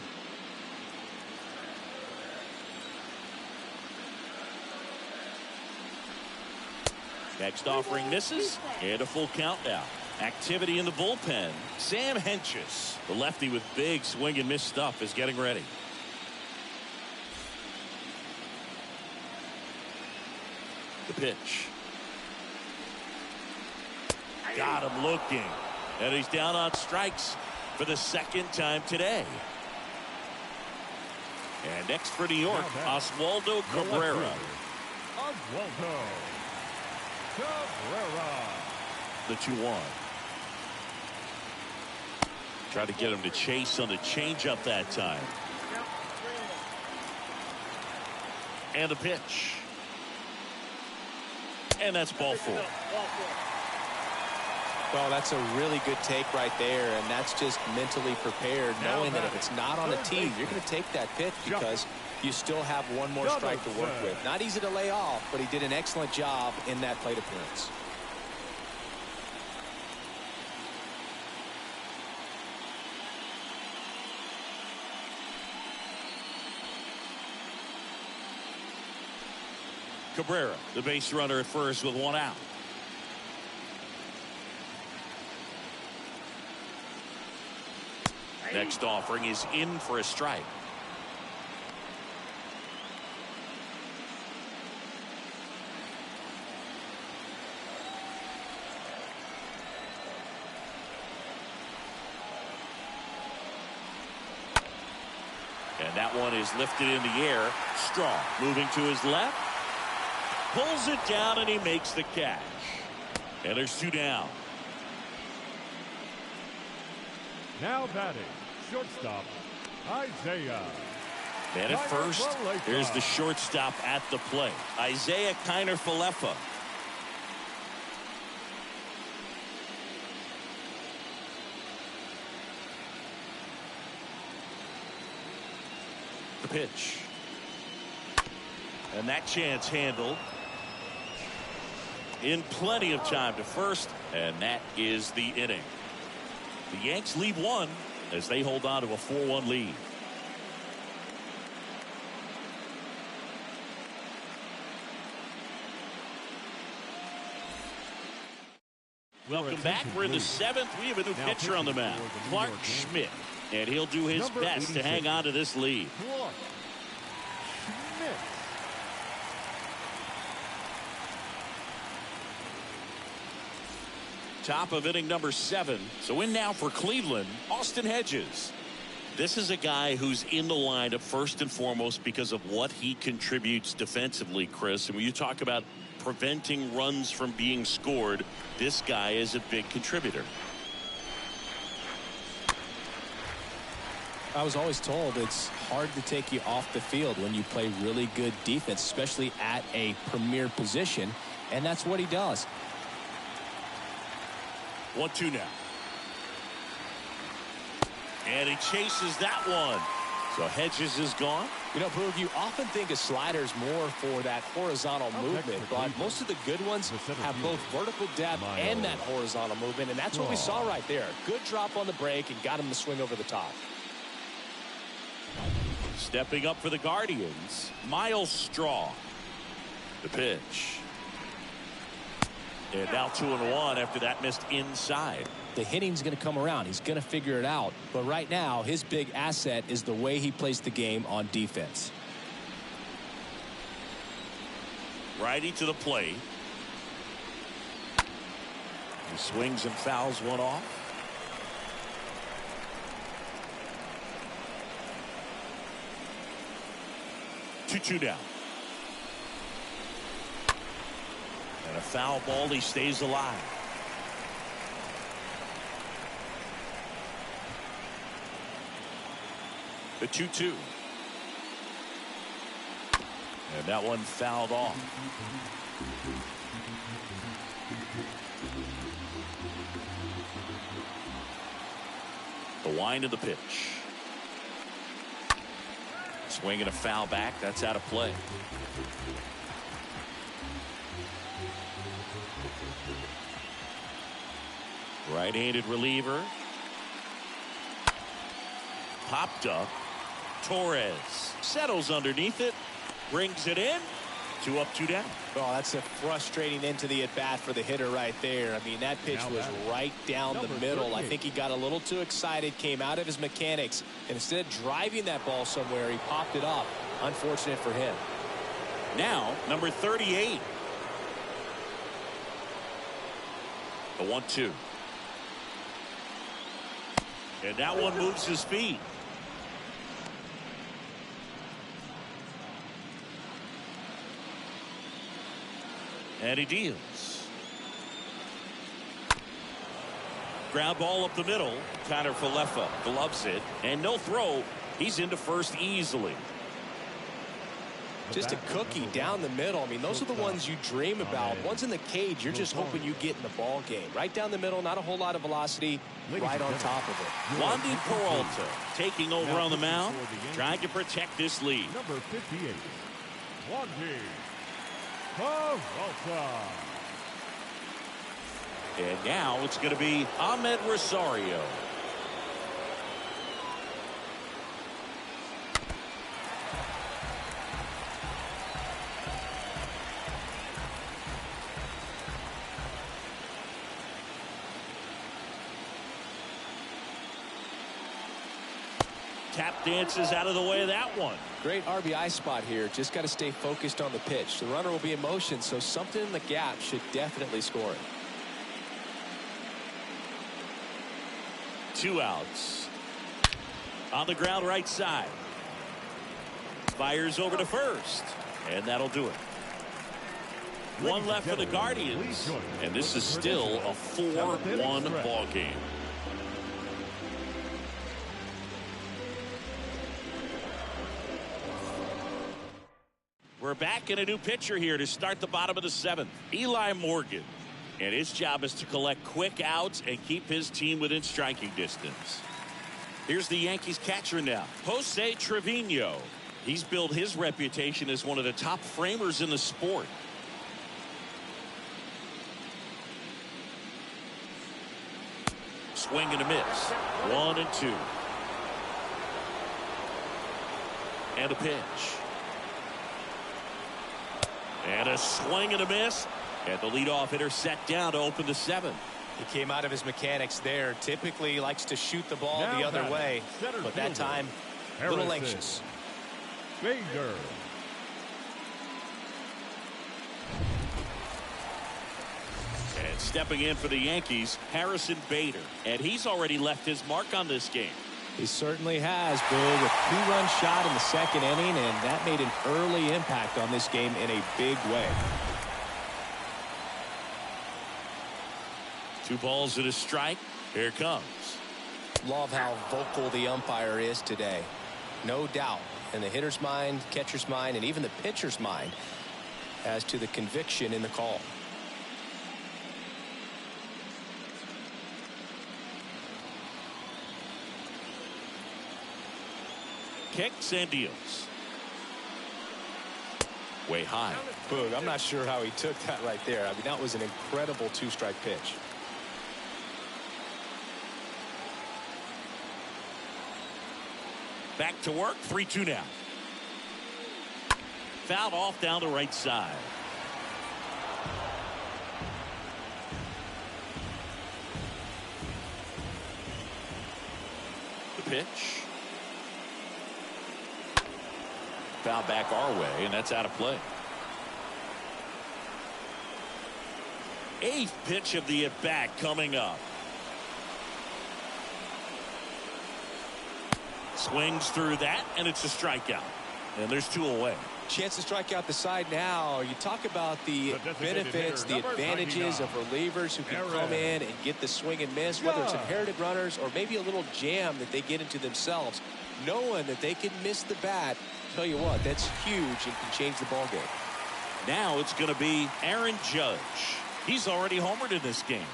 Next offering misses, and a full count now. Activity in the bullpen. Sam Hentges, the lefty with big swing and miss stuff, is getting ready. The pitch. Got him looking. And he's down on strikes for the second time today. And next for New York, Oswaldo Cabrera. Oswaldo Cabrera. The 2-1. Tried to get him to chase on the changeup that time. And the pitch. And that's ball 4. Well, that's a really good take right there, and that's just mentally prepared, knowing that if it's not on the tee, you're going to take that pitch because you still have one more strike to work with. Not easy to lay off, but he did an excellent job in that plate appearance. Cabrera, the base runner at first with 1 out. Next offering is in for a strike. And that one is lifted in the air. Strong moving to his left. Pulls it down and he makes the catch. And there's 2 down. Now batting, shortstop, Isaiah. And at first, there's the shortstop at the plate, Isaiah Kiner-Falefa. The pitch. And that chance handled in plenty of time to first, and that is the inning. The Yanks leave 1 as they hold on to a 4-1 lead. Welcome back. We're in the 7th. We have a new pitcher on the mound, Clark Schmidt, and he'll do his best to hang on to this lead. Clark Schmidt. Top of inning number 7. So in now for Cleveland, Austin Hedges. This is a guy who's in the lineup first and foremost because of what he contributes defensively, Chris. And when you talk about preventing runs from being scored, this guy is a big contributor. I was always told it's hard to take you off the field when you play really good defense, especially at a premier position, and that's what he does. 1-2 now. And he chases that one. So Hedges is gone. You know, Boog, you often think a slider's more for that horizontal movement, but most of the good ones have both vertical depth and that horizontal movement, and that's what we saw right there. Good drop on the break and got him to swing over the top. Stepping up for the Guardians, Miles Straw. The pitch. And now 2-1 after that missed inside. The hitting's going to come around. He's going to figure it out. But right now, his big asset is the way he plays the game on defense. Righty to the plate. He swings and fouls one off. Two down. And a foul ball. He stays alive. The 2-2. And that one fouled off. The wind of the pitch. Swing and a foul back. That's out of play. Right-handed reliever. Popped up. Torres settles underneath it. Brings it in. 2 up, 2 down. Oh, that's a frustrating end to the at-bat for the hitter right there. I mean, that pitch was right down the middle. I think he got a little too excited, came out of his mechanics, and instead of driving that ball somewhere, he popped it up. Unfortunate for him. Now, number 38. The 1-2. And that one moves his feet. And he deals. Ground ball up the middle. Connor Falefa gloves it. And no throw. He's into first easily. Just a cookie down the middle. I mean, those are the ones you dream about. Ones in the cage, you're just hoping you get in the ball game. Right down the middle, not a whole lot of velocity, right on top of it. Wandy Peralta taking over on the mound, trying to protect this lead. Number 58, Wandy Peralta. And now it's going to be Ahmed Rosario. Tap dances out of the way of that one. Great RBI spot here. Just got to stay focused on the pitch. The runner will be in motion, so something in the gap should definitely score it. 2 outs. On the ground right side. Fires over to first. And that'll do it. 1 left for the Guardians. And this is still a 4-1 ball game. We're back in a new pitcher here to start the bottom of the 7th. Eli Morgan. And his job is to collect quick outs and keep his team within striking distance. Here's the Yankees catcher now, Jose Trevino. He's built his reputation as one of the top framers in the sport. Swing and a miss. 1-2. And a pitch. And a swing and a miss. And the leadoff hitter set down to open the 7th. He came out of his mechanics there. Typically he likes to shoot the ball the other way. But that time, a little anxious. Bader. And stepping in for the Yankees, Harrison Bader. And he's already left his mark on this game. He certainly has, Boog. A 2-run shot in the 2nd inning, and that made an early impact on this game in a big way. 2 balls and a strike. Here it comes. Love how vocal the umpire is today. No doubt in the hitter's mind, catcher's mind, and even the pitcher's mind as to the conviction in the call. Kicks and deals. Way high. Boog, I'm not sure how he took that right there. I mean, that was an incredible 2-strike pitch. Back to work. 3-2 now. Fouled off down the right side. The pitch. Foul back our way, and that's out of play. 8th pitch of the at-bat coming up. Swings through that, and it's a strikeout. And there's 2 away. Chance to strike out the side now. You talk about the benefits, the advantages of relievers who can come in and get the swing and miss, whether it's inherited runners or maybe a little jam that they get into themselves. knowing that they can miss the bat. Tell you what, that's huge and can change the ball game. Now it's going to be Aaron Judge. He's already homered in this game.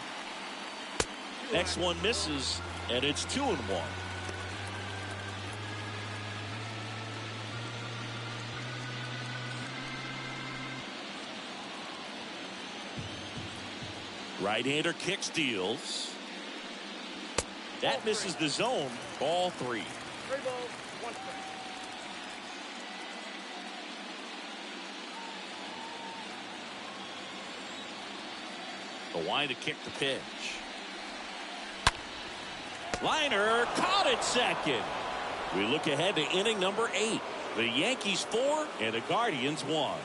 Next one misses, and it's 2-1. Right-hander kick steals. That misses the zone. Ball 3. 3 balls, 1 strike. The line to kick the pitch. Liner caught at second. We look ahead to inning number 8. The Yankees 4 and the Guardians 1.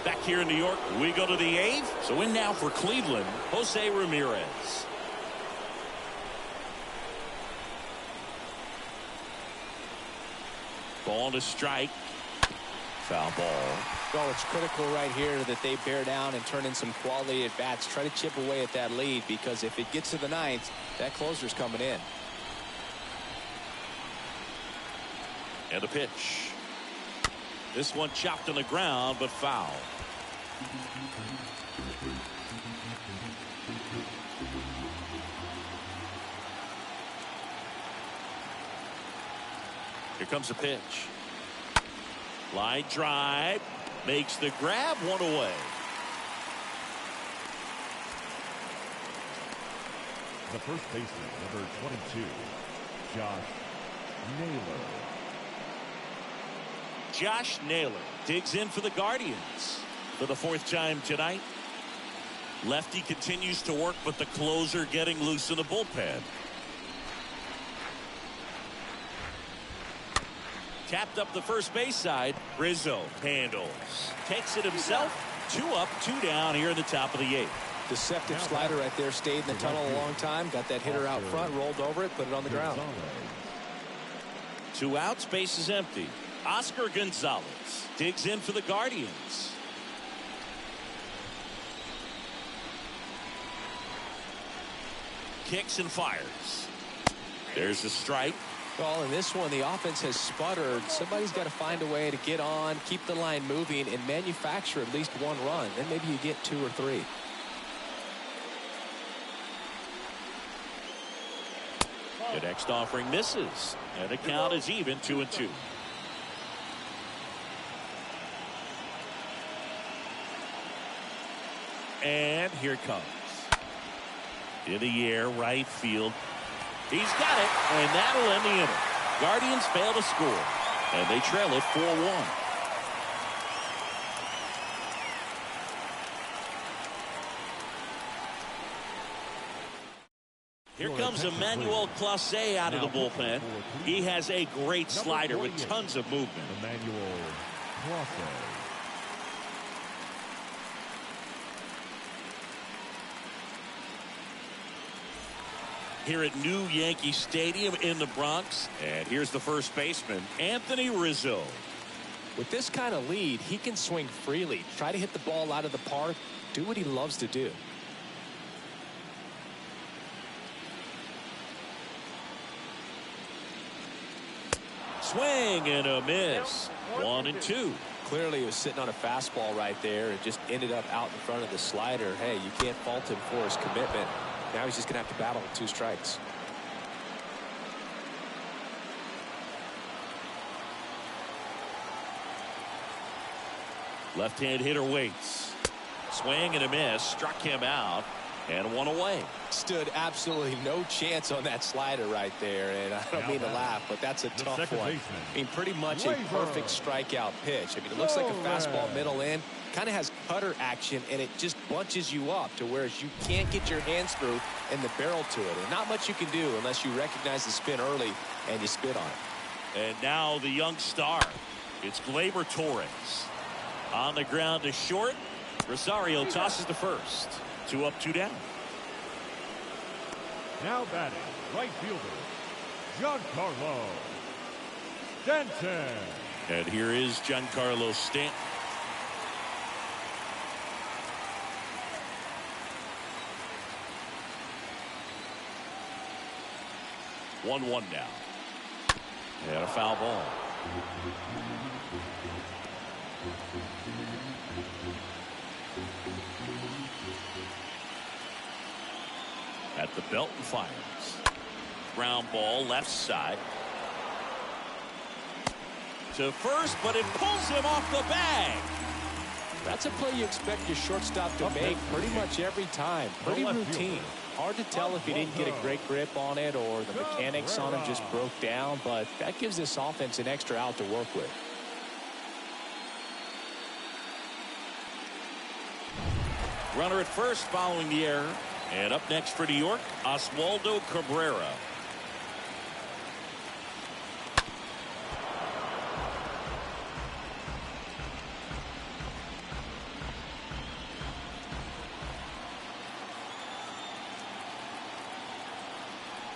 Back here in New York, we go to the 8th. So in now for Cleveland, Jose Ramirez. Ball to strike. Foul ball. Well, it's critical right here that they bear down and turn in some quality at bats. Try to chip away at that lead, because if it gets to the 9th, that closer's coming in. And a pitch. This one chopped on the ground, but foul. Here comes the pitch. Line drive. Makes the grab, 1 away. The first baseman, number 22, Josh Naylor. Josh Naylor digs in for the Guardians for the 4th time tonight. Lefty continues to work, but the closer getting loose in the bullpen. Tapped up the first base side. Rizzo handles. Takes it himself. 2 up, 2 down here in the top of the 8th. Deceptive slider right there. Stayed in the tunnel a long time. Got that hitter out front. Rolled over it. Put it on the ground. 2 outs. Base is empty. Oscar Gonzalez digs in for the Guardians. Kicks and fires. There's the strike. Well, in this one, the offense has sputtered. Somebody's got to find a way to get on, keep the line moving, and manufacture at least 1 run. Then maybe you get 2 or 3. The next offering misses, and the count is even 2-2. And here it comes. In the air, right field. He's got it, and that'll end the inning. Guardians fail to score, and they trail it 4-1. Here comes Emmanuel Clase out of the bullpen. He has a great slider with tons of movement. Emmanuel Clase. Here at New Yankee Stadium in the Bronx. And here's the first baseman, Anthony Rizzo. With this kind of lead, he can swing freely. Try to hit the ball out of the park. Do what he loves to do. Swing and a miss. 1-2. Clearly he was sitting on a fastball right there and just ended up out in front of the slider. Hey, you can't fault him for his commitment. Now he's just going to have to battle with 2 strikes. Left-hand hitter waits. Swing and a miss. Struck him out. And 1 away. Stood absolutely no chance on that slider right there. And I don't mean to laugh, but that's a tough one. I mean, pretty much a perfect strikeout pitch. I mean, it looks like a fastball middle in. Kind of has cutter action, and it just bunches you up to where you can't get your hands through and the barrel to it. And not much you can do unless you recognize the spin early and you spit on it. And now the young star. It's Gleyber Torres. On the ground to short. Rosario tosses to first. 2 up, 2 down. Now batting, right fielder, Giancarlo Stanton. And here is Giancarlo Stanton. 1-1 now. And a foul ball. At the belt and fires. Ground ball left side. To first, but it pulls him off the bag. That's a play you expect your shortstop to make pretty much every time. Pretty routine. Hard to tell if he didn't get a great grip on it or the mechanics on him just broke down, but that gives this offense an extra out to work with. Runner at first following the error. And up next for New York, Oswaldo Cabrera.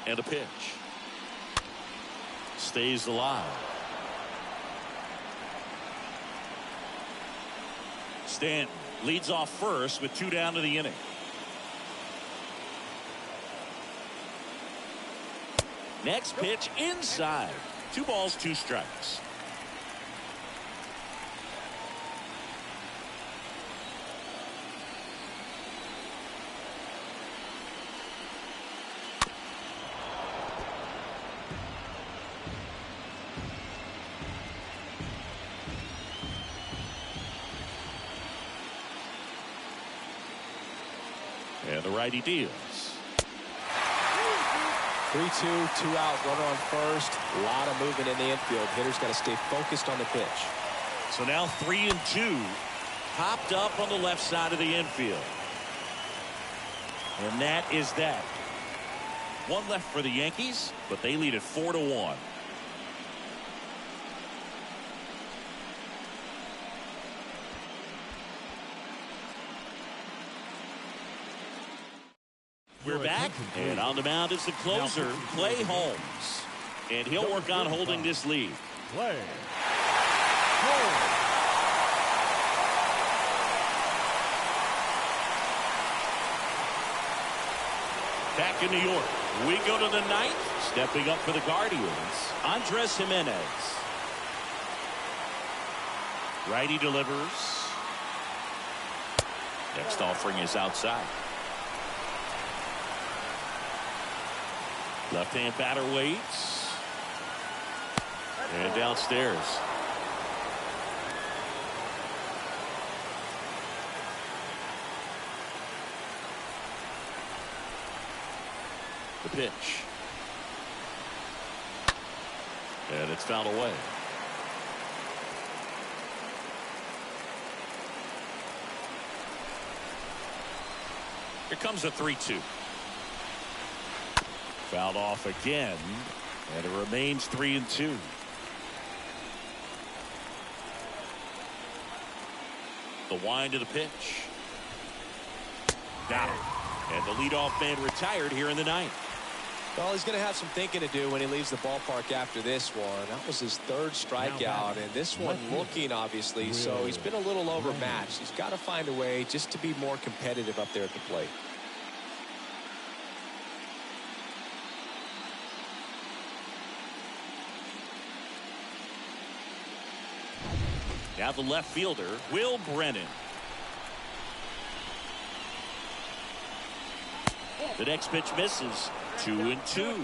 And a pitch. Stays alive. Stanton leads off first with 2 down to the inning. Next pitch inside. 2 balls, 2 strikes. And the righty deals. 3-2, 2 out, runner on first. A lot of movement in the infield. Hitter's got to stay focused on the pitch. So now 3-2. Popped up on the left side of the infield. And that is that. 1 left for the Yankees, but they lead it 4-1. We're back, and on the mound is the closer, Clay Holmes. And he'll work on holding this lead. Play. Back in New York, we go to the 9th. Stepping up for the Guardians, Andres Jimenez. Righty delivers. Next offering is outside. Left-hand batter waits. And downstairs. The pitch. And it's fouled away. Here comes a 3-2. Fouled off again, and it remains 3-2. The wind of the pitch. Got it. And the leadoff man retired here in the 9th. Well, he's going to have some thinking to do when he leaves the ballpark after this one. That was his 3rd strikeout, and this one looking, obviously, so he's been a little overmatched. He's got to find a way just to be more competitive up there at the plate. Now the left fielder, Will Brennan. The next pitch misses. 2-2.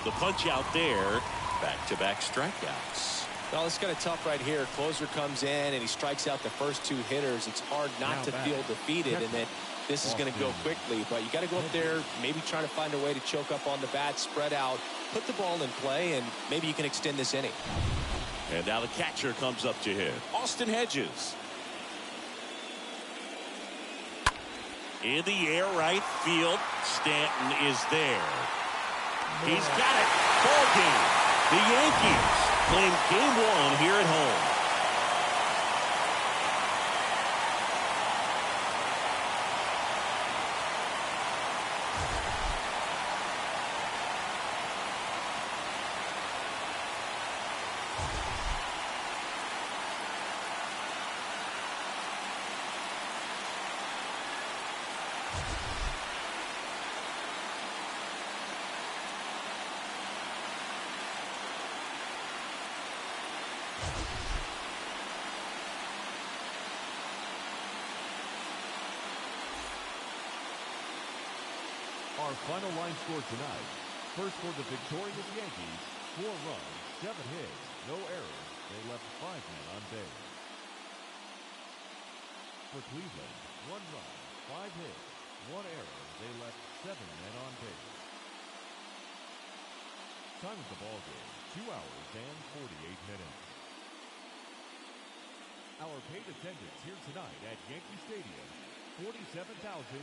The punch out there. Back-to-back strikeouts. Well, it's kind of tough right here. Closer comes in and he strikes out the first 2 hitters. It's hard not to feel defeated and that this is going to go quickly. But you got to go up there, maybe trying to find a way to choke up on the bat, spread out, put the ball in play, and maybe you can extend this inning. And now the catcher comes up to hit. Austin Hedges. In the air right field. Stanton is there. He's got it. Ball game. The Yankees claim game 1 here at home. Our final line score tonight. First for the victorious Yankees, 4 runs, 7 hits, no errors. They left 5 men on base. For Cleveland, 1 run, 5 hits, 1 error. They left 7 men on base. Time of the ball game, 2 hours and 48 minutes. Our paid attendance here tonight at Yankee Stadium, 47,309.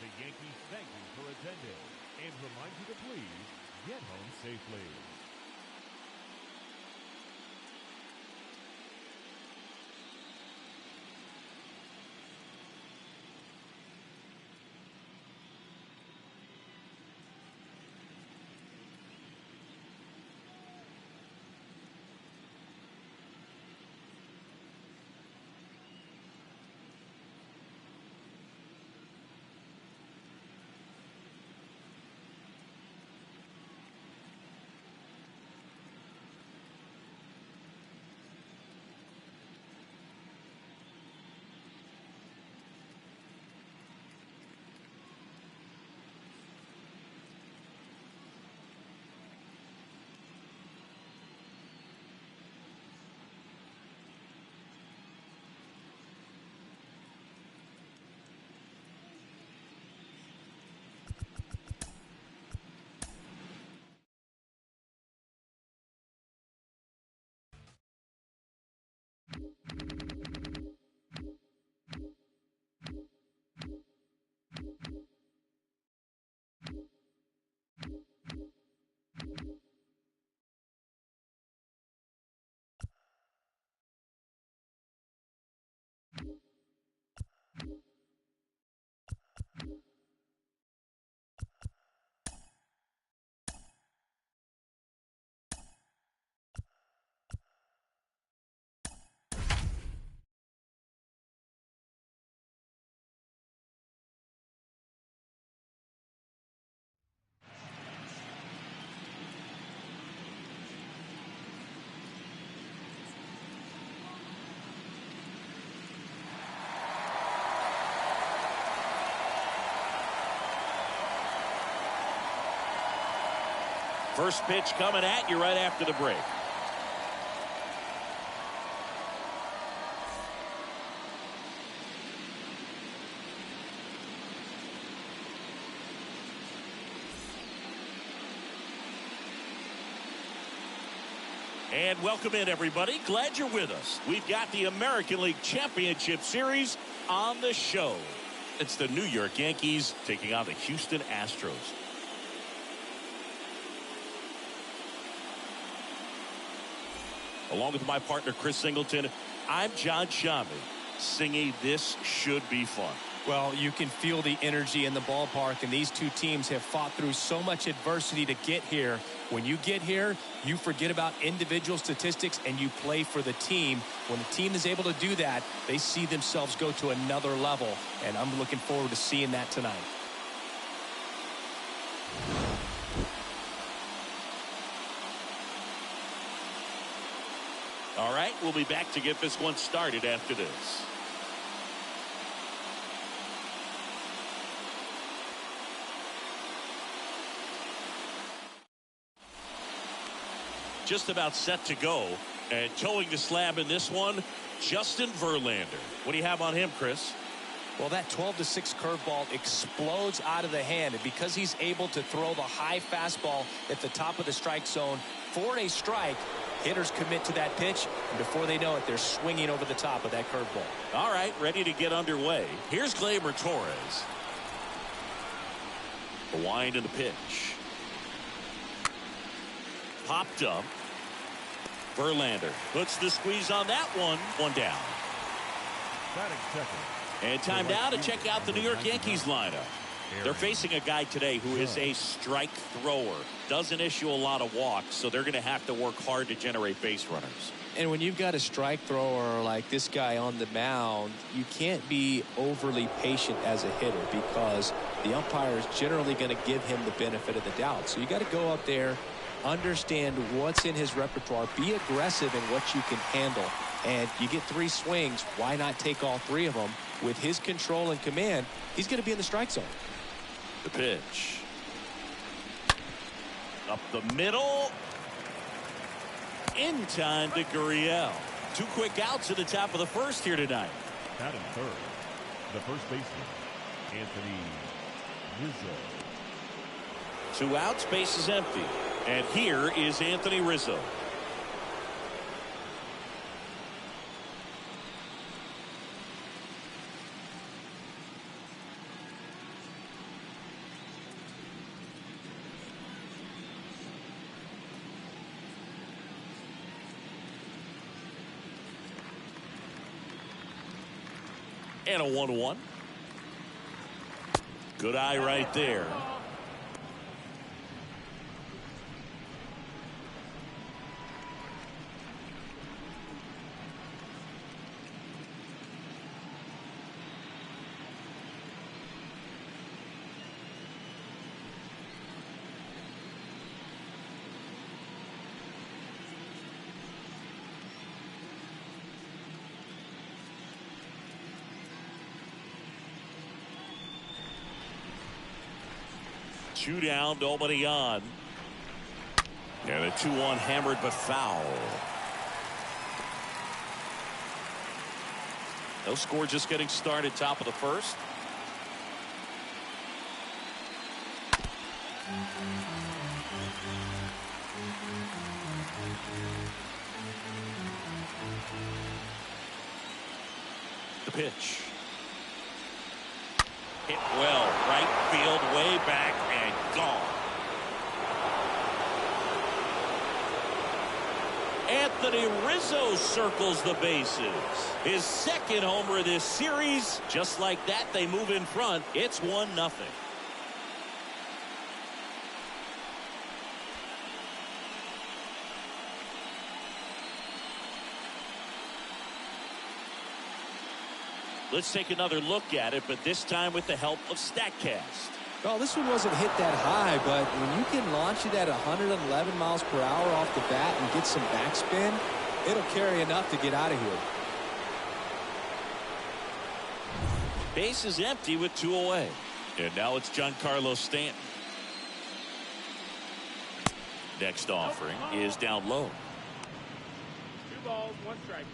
The Yankees thank you for attending and remind you to please get home safely. First pitch coming at you right after the break. And welcome in, everybody. Glad you're with us. We've got the American League Championship Series on the show. It's the New York Yankees taking on the Houston Astros. Along with my partner, Chris Singleton, I'm John Shammy. Singy, this should be fun. Well, you can feel the energy in the ballpark, and these two teams have fought through so much adversity to get here. When you get here, you forget about individual statistics and you play for the team. When the team is able to do that, they see themselves go to another level, and I'm looking forward to seeing that tonight. All right, we'll be back to get this one started after this. Just about set to go, and towing the slab in this one, Justin Verlander. What do you have on him, Chris? Well, that 12-6 curveball explodes out of the hand, and because he's able to throw the high fastball at the top of the strike zone for a strike, hitters commit to that pitch, and before they know it, they're swinging over the top of that curveball. All right, ready to get underway. Here's Gleyber Torres. The wind and the pitch. Popped up. Verlander puts the squeeze on that one. One down. Batting second. And time now to check out the New York Yankees lineup. They're facing a guy today who is a strike thrower. Doesn't issue a lot of walks, so they're going to have to work hard to generate base runners. And when you've got a strike thrower like this guy on the mound, you can't be overly patient as a hitter because the umpire is generally going to give him the benefit of the doubt. So you got to go up there, understand what's in his repertoire, be aggressive in what you can handle. And you get 3 swings, why not take all 3 of them? With his control and command, he's going to be in the strike zone. The pitch. Up the middle. In time to Gurriel. 2 quick outs at the top of the first here tonight. Batting third, the first baseman, Anthony Rizzo. 2 outs, base is empty. And here is Anthony Rizzo. And a 1-1. Good eye right there. Two down, nobody on. And a 2-1 hammered but foul. No score, just getting started, top of the first. The pitch. Hit well, right field, way back, and gone. Anthony Rizzo circles the bases. His second homer this series. Just like that, they move in front. It's 1-0. Let's take another look at it, but this time with the help of StatCast. Well, this one wasn't hit that high, but when you can launch it at 111 miles per hour off the bat and get some backspin, it'll carry enough to get out of here. Base is empty with 2 away. And now it's Giancarlo Stanton. Next offering is down low. 2 balls, 1 strike.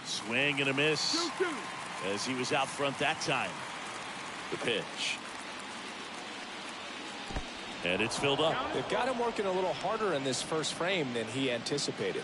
Swing and a miss as he was out front that time. The pitch. And it's filled up. They've got him working a little harder in this first frame than he anticipated.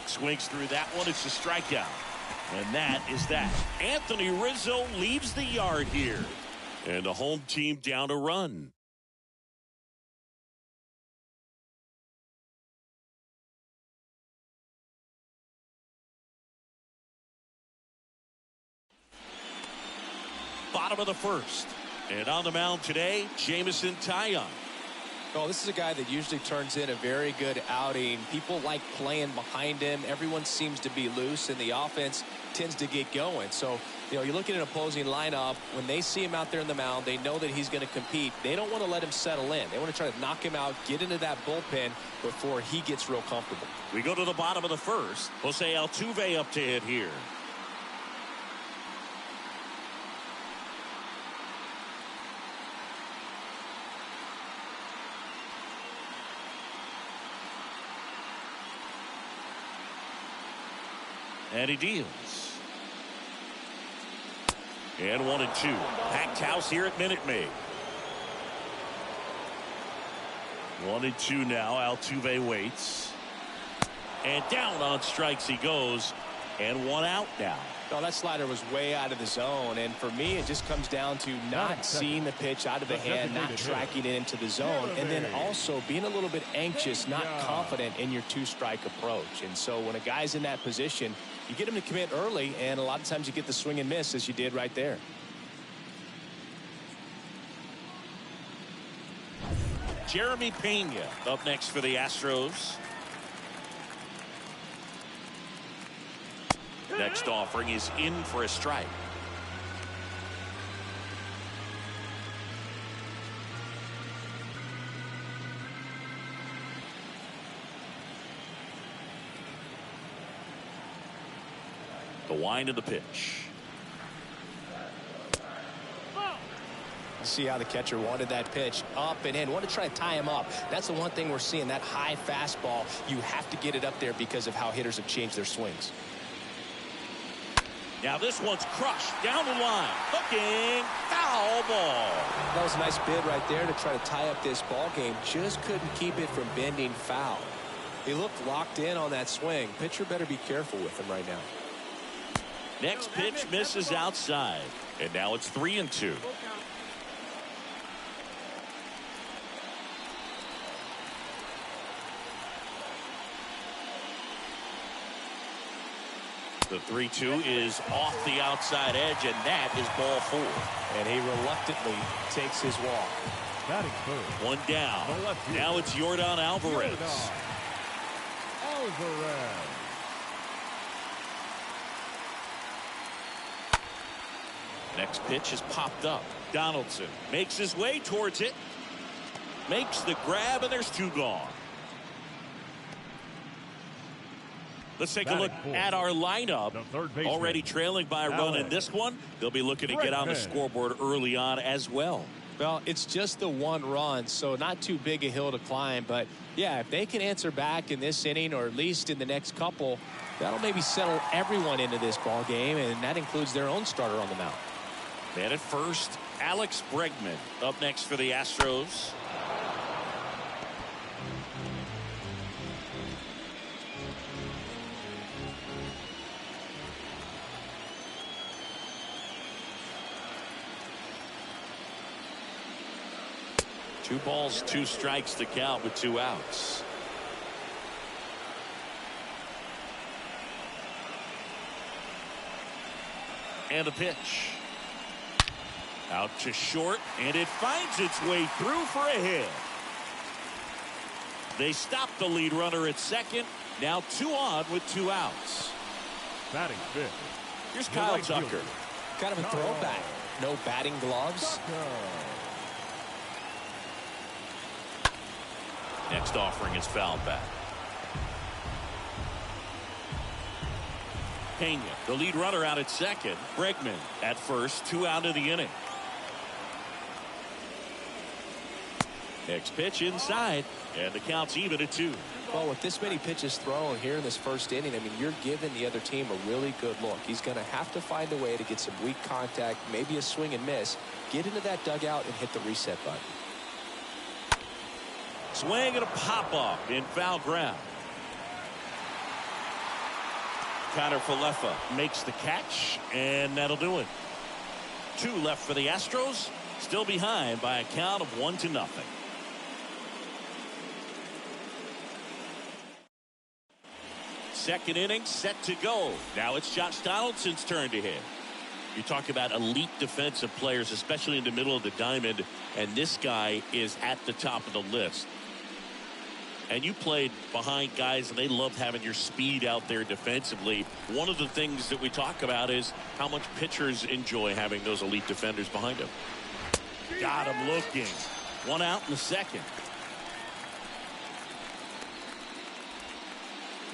Swings through that one. It's a strikeout. And that is that. Anthony Rizzo leaves the yard here. And the home team down a run. Bottom of the first. And on the mound today, Jameson Taillon. Well, this is a guy that usually turns in a very good outing. People like playing behind him. Everyone seems to be loose, and the offense tends to get going. So, you know, you look at an opposing lineup, when they see him out there in the mound, they know that he's going to compete. They don't want to let him settle in. They want to try to knock him out, get into that bullpen before he gets real comfortable. We go to the bottom of the first. Jose Altuve up to hit here. And he deals. And 1-2. Packed house here at Minute Maid. 1-2 now. Altuve waits. And down on strikes he goes. And one out now. Oh, that slider was way out of the zone, and for me it just comes down to not seeing the pitch out of the hand, not tracking it into the zone, and then also being a little bit anxious, not confident in your two-strike approach. And so when a guy's in that position, you get him to commit early, and a lot of times you get the swing and miss, as you did right there. Jeremy Pena up next for the Astros. Next offering is in for a strike. The wind of the pitch. See how the catcher wanted that pitch up and in. Want to try to tie him up. That's the one thing we're seeing, that high fastball. You have to get it up there because of how hitters have changed their swings. Now this one's crushed down the line. Hooking, foul ball. That was a nice bid right there to try to tie up this ball game. Just couldn't keep it from bending foul. He looked locked in on that swing. Pitcher better be careful with him right now. Next pitch misses outside. And now it's 3-2. The 3-2 is off the outside edge, and that is ball 4. And he reluctantly takes his walk. Batting third. One down. Now it's Yordan Alvarez. Alvarez. Next pitch is popped up. Donaldson makes his way towards it. Makes the grab, and there's 2 gone. Let's take a look at our lineup. Already trailing by a run in this one. They'll be looking to get on the scoreboard early on as well. Well, it's just the 1 run, so not too big a hill to climb. But, yeah, if they can answer back in this inning or at least in the next couple, that'll maybe settle everyone into this ball game, and that includes their own starter on the mound. And at first, Alex Bregman up next for the Astros. Two balls, 2 strikes to count with 2 outs. And a pitch. Out to short, and it finds its way through for a hit. They stop the lead runner at second. Now 2 on with 2 outs. Batting fifth. Here's Kyle Tucker. Kind of a throwback. No batting gloves. Next offering is fouled back. Pena, the lead runner, out at second. Bregman at first, 2 out of the inning. Next pitch inside, and the count's even at 2. Well, with this many pitches thrown here in this first inning, I mean, you're giving the other team a really good look. He's going to have to find a way to get some weak contact, maybe a swing and miss, get into that dugout and hit the reset button. Swing and a pop-up in foul ground. Connor Falefa makes the catch, and that'll do it. 2 left for the Astros, still behind by a count of 1-0. Second inning set to go. Now it's Josh Donaldson's turn to hit. You talk about elite defensive players, especially in the middle of the diamond, and this guy is at the top of the list. And you played behind guys, and they loved having your speed out there defensively. One of the things that we talk about is how much pitchers enjoy having those elite defenders behind them. Got him looking. 1 out in the second.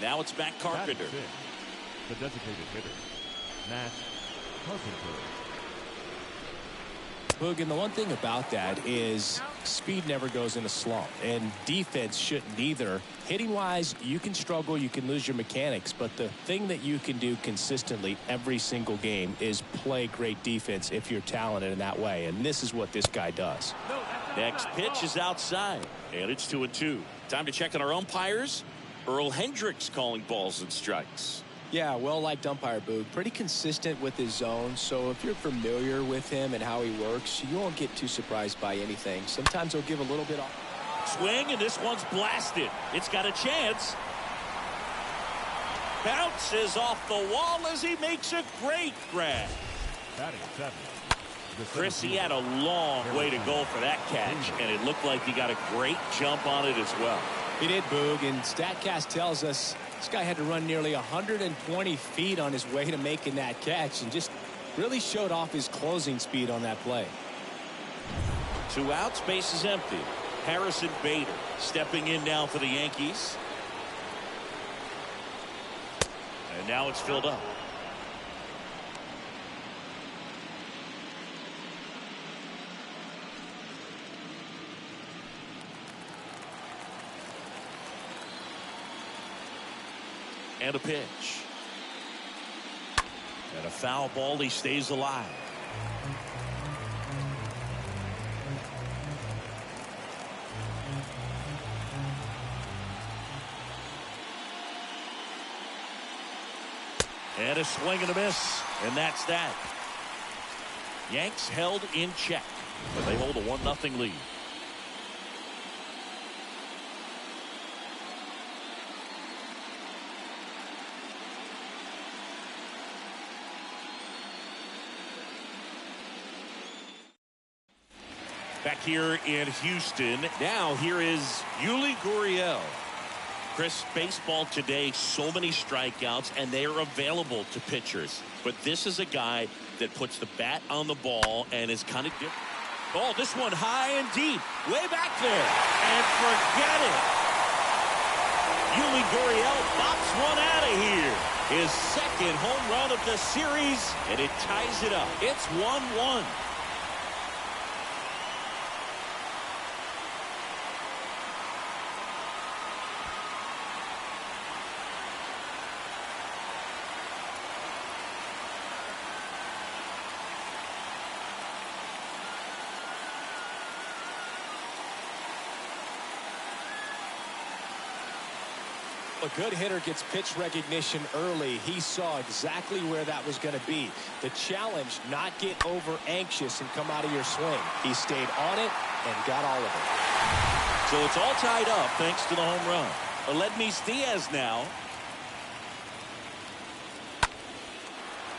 Now it's Matt Carpenter. The designated hitter, Matt Carpenter. Boog, and the one thing about that is speed never goes in a slump, and defense shouldn't either. Hitting wise, you can struggle, you can lose your mechanics, but the thing that you can do consistently every single game is play great defense if you're talented in that way, and this is what this guy does. No, that's Next pitch is outside, and it's 2-2. Time to check on our umpires. Earl Hendricks calling balls and strikes. Yeah, well-liked umpire, Boog. Pretty consistent with his zone, so if you're familiar with him and how he works, you won't get too surprised by anything. Sometimes he'll give a little bit off. Swing, and this one's blasted. It's got a chance. Bounces off the wall as he makes a great grab. Batting seventh. Chris, he had a long way to go for that catch, and it looked like he got a great jump on it as well. He did, Boog, and StatCast tells us this guy had to run nearly 120 feet on his way to making that catch and just really showed off his closing speed on that play. 2 outs, base is empty. Harrison Bader stepping in now for the Yankees. And now it's filled up. And a pitch. And a foul ball. He stays alive. And a swing and a miss. And that's that. Yanks held in check, but they hold a 1-0 lead. Back here in Houston. Now here is Yuli Gurriel. Chris, baseball today, so many strikeouts, and they are available to pitchers. But this is a guy that puts the bat on the ball and is kind of different. Oh, this one high and deep, way back there, and forget it. Yuli Gurriel bops one out of here. His second home run of the series, and it ties it up. It's 1-1. A good hitter gets pitch recognition early. He saw exactly where that was going to be. The challenge, not get over anxious and come out of your swing. He stayed on it and got all of it. So it's all tied up thanks to the home run. Aledmys Diaz now.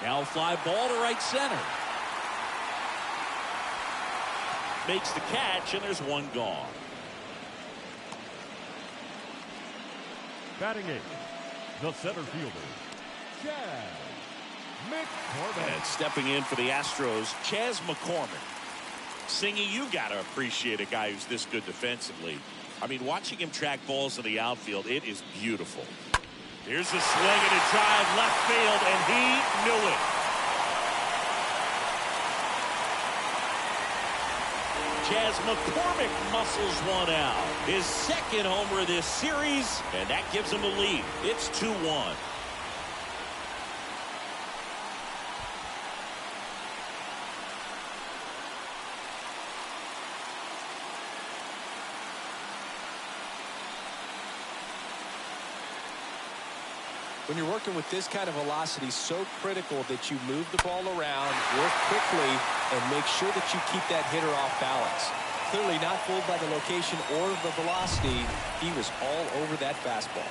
Now fly ball to right center. Makes the catch, and there's one gone. Batting eighth, the center fielder, Chas McCormick. And stepping in for the Astros, Chas McCormick. Singy, you got to appreciate a guy who's this good defensively. I mean, watching him track balls in the outfield, it is beautiful. Here's a swing and a drive left field, and he knew it. Chas McCormick muscles one out. His second homer this series, and that gives him the lead. It's 2-1. When you're working with this kind of velocity, so critical that you move the ball around, work quickly, and make sure that you keep that hitter off balance. Clearly not fooled by the location or the velocity. He was all over that fastball.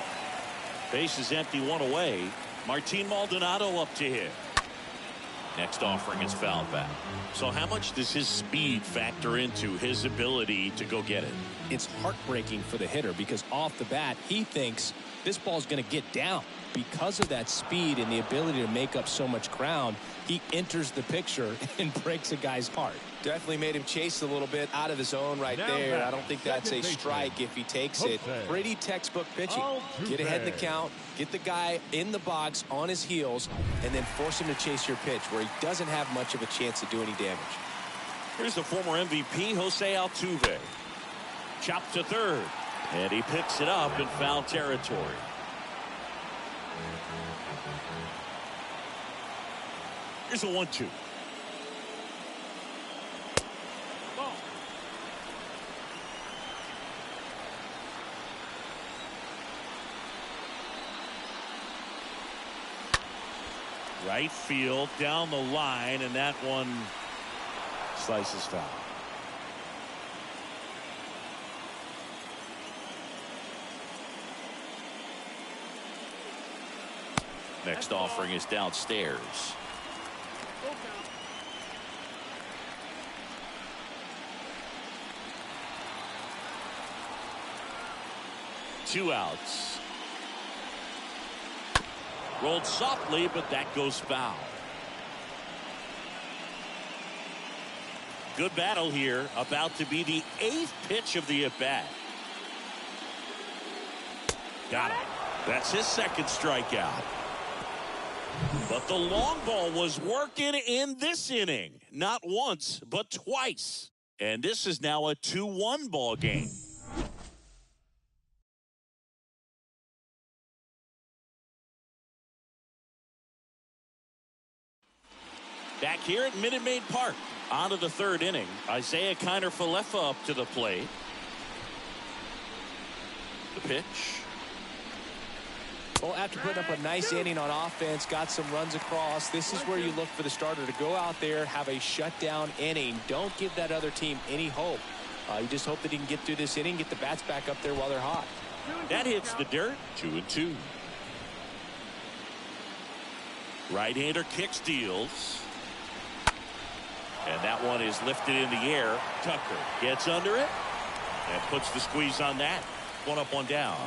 Base is empty, one away. Martin Maldonado up to hit. Next offering is fouled back. So how much does his speed factor into his ability to go get it? It's heartbreaking for the hitter because off the bat, he thinks this ball's going to get down. Because of that speed and the ability to make up so much ground, he enters the picture and breaks a guy's heart. Definitely made him chase a little bit out of his zone right there. I don't think that's a strike if he takes it. Pretty textbook pitching. Get ahead in the count, get the guy in the box on his heels, and then force him to chase your pitch where he doesn't have much of a chance to do any damage. Here's the former MVP, Jose Altuve. Chopped to third, and he picks it up in foul territory. Here's a 1-2. Right field down the line, and that one slices foul. Next offering is downstairs. 2 outs. Rolled softly, but that goes foul. Good battle here. About to be the 8th pitch of the at-bat. Got it. That's his 2nd strikeout. But the long ball was working in this inning. Not once, but twice. And this is now a 2-1 ball game. Back here at Minute Maid Park. On to the 3rd inning. Isaiah Kiner-Falefa up to the plate. The pitch. Well, after putting up a nice inning on offense, got some runs across, this is where you look for the starter to go out there, have a shutdown inning. Don't give that other team any hope. You just hope that he can get through this inning, get the bats back up there while they're hot. That hits the dirt. 2-2. Right-hander kicks, deals. And that one is lifted in the air. Tucker gets under it and puts the squeeze on that. 1 up, 1 down.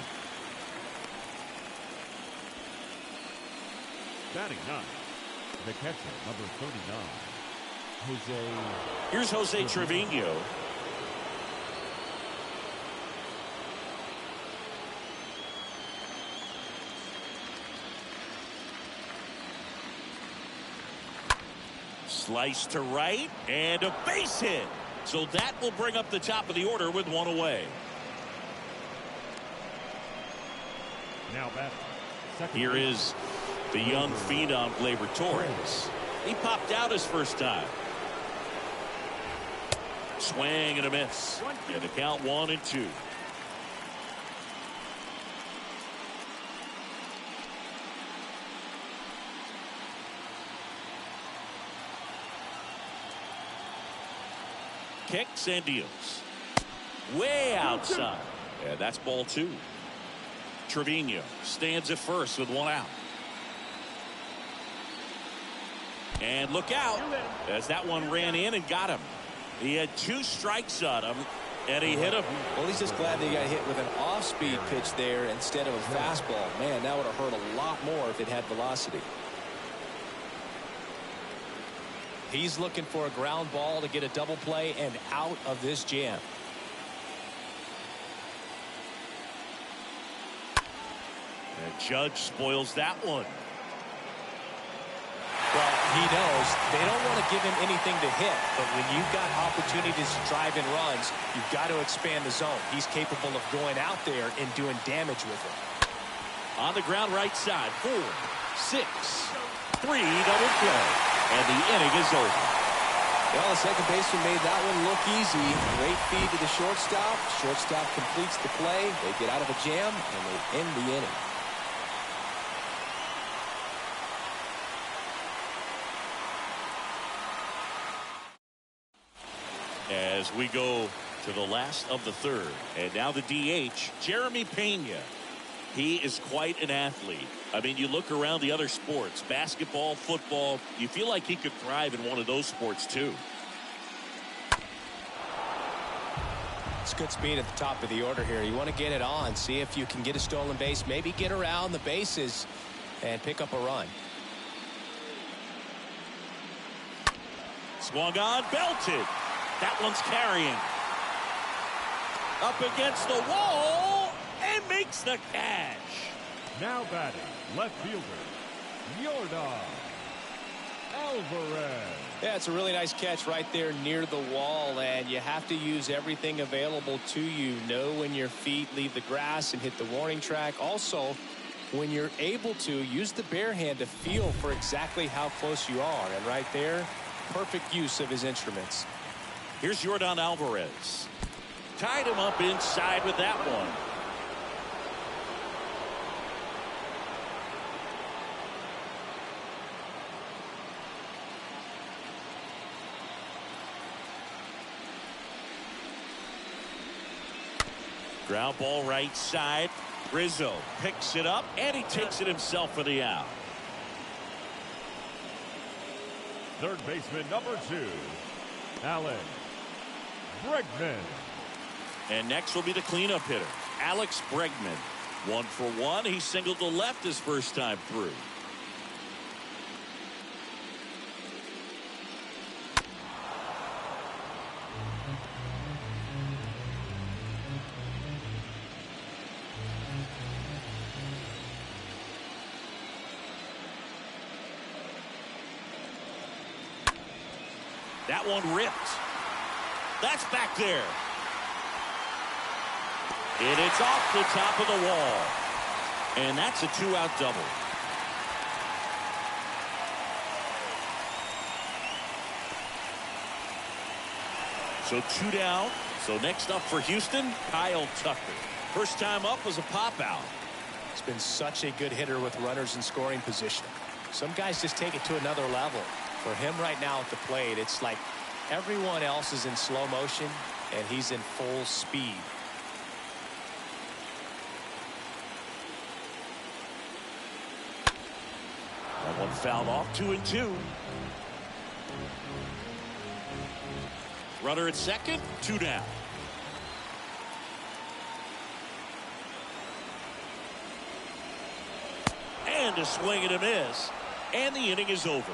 Batting 9, the catcher, number 39, Jose. Here's Jose Trevino. Slice to right and a base hit. So that will bring up the top of the order with 1 away. Now batting. Here is the young phenom Gleyber Torres. He popped out his first time. Swing and a miss. And the count 1-2. Kicks and deals. Way outside. And that's ball 2. Trevino stands at first with 1 out. And look out as that one ran in and got him. He had 2 strikes on him, and he hit him. Well, he's just glad that he got hit with an off-speed pitch there instead of a fastball. Man, that would have hurt a lot more if it had velocity. He's looking for a ground ball to get a double play and out of this jam. And Judge spoils that one. Well, he knows they don't want to give him anything to hit, but when you've got opportunities to drive in runs, you've got to expand the zone. He's capable of going out there and doing damage with it. On the ground right side, 4, 6, 3, double play. And the inning is over. Well, the second baseman made that one look easy. Great feed to the shortstop. Shortstop completes the play. They get out of a jam, and they end the inning. As we go to the last of the 3rd. And now the DH, Jeremy Pena. He is quite an athlete. I mean, you look around the other sports, basketball, football, you feel like he could thrive in one of those sports too. It's good speed at the top of the order here. You want to get it on, see if you can get a stolen base, maybe get around the bases and pick up a run. Swung on, belted. That one's carrying. Up against the wall and makes the catch. Now batting, left fielder, Yordan Alvarez. Yeah, it's a really nice catch right there near the wall, and you have to use everything available to you. Know when your feet leave the grass and hit the warning track. Also, when you're able to, use the bare hand to feel for exactly how close you are. And right there, perfect use of his instruments. Here's Yordan Alvarez. Tied him up inside with that one. Ground ball right side. Rizzo picks it up, and he takes it himself for the out. Third baseman number 2, Alex Bregman. And next will be the cleanup hitter, Alex Bregman. 1 for 1. He singled to left his first time through. That one ripped. That's back there. And it's off the top of the wall. And that's a 2-out double. So 2 down. So next up for Houston, Kyle Tucker. First time up was a pop out. He's been such a good hitter with runners in scoring position. Some guys just take it to another level. For him right now at the plate, it's like everyone else is in slow motion and he's in full speed. That one fouled off. 2-2. Runner at second, 2 down. And a swing and a miss. And the inning is over.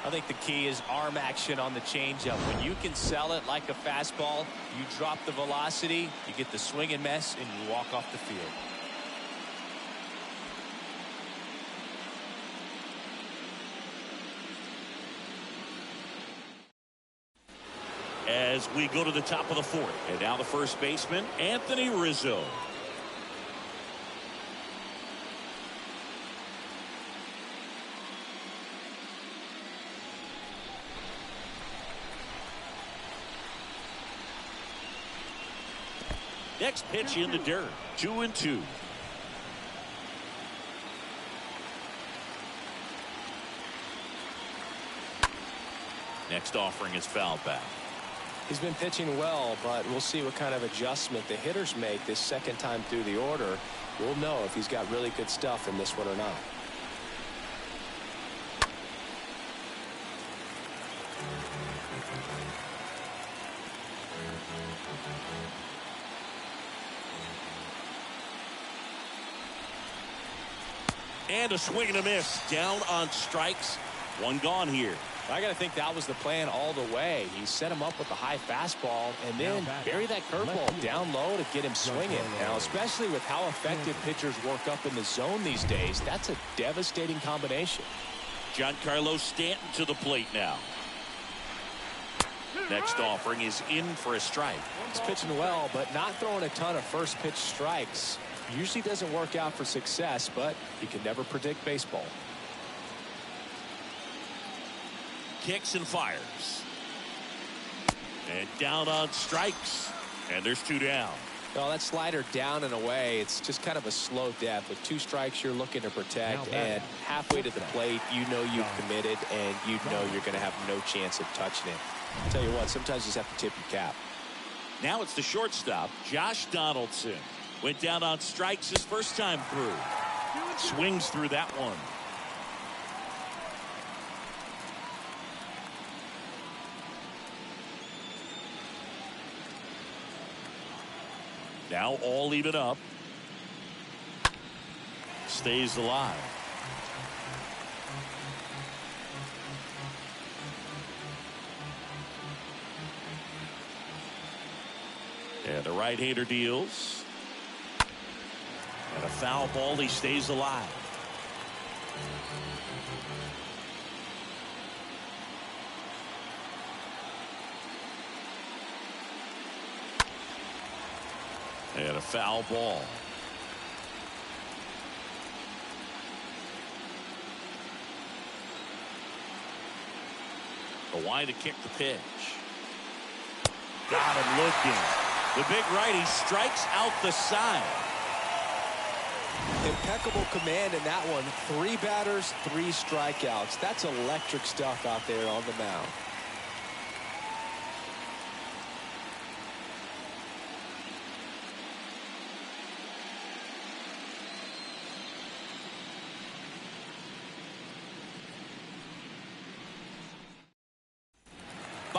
I think the key is arm action on the changeup. When you can sell it like a fastball, you drop the velocity, you get the swing and miss, and you walk off the field. As we go to the top of the 4th. And now the first baseman, Anthony Rizzo. Next pitch in the dirt. 2-2. Next offering is fouled back. He's been pitching well, but we'll see what kind of adjustment the hitters make this second time through the order. We'll know if he's got really good stuff in this one or not. And a swing and a miss. Down on strikes. 1 gone here. I got to think that was the plan all the way. He set him up with a high fastball and then bury that curveball down low to get him swinging. Now, especially with how effective pitchers work up in the zone these days, that's a devastating combination. Giancarlo Stanton to the plate now. Next offering is in for a strike. He's pitching well, but not throwing a ton of first pitch strikes. Usually doesn't work out for success, but you can never predict baseball. Kicks and fires. And down on strikes. And there's 2 down. Well, that slider down and away, it's just kind of a slow death. With 2 strikes you're looking to protect, and halfway to the plate, you know you've committed, and you know you're going to have no chance of touching it. I'll tell you what, sometimes you just have to tip your cap. Now it's the shortstop, Josh Donaldson. Went down on strikes his first time through. Swings through that one. Now all even up. Stays alive. And the right-hander deals. And a foul ball. He stays alive. And a foul ball. The wide to kick the pitch. Got him looking. The big righty strikes out the side. Impeccable command in that one. 3 batters, 3 strikeouts. That's electric stuff out there on the mound.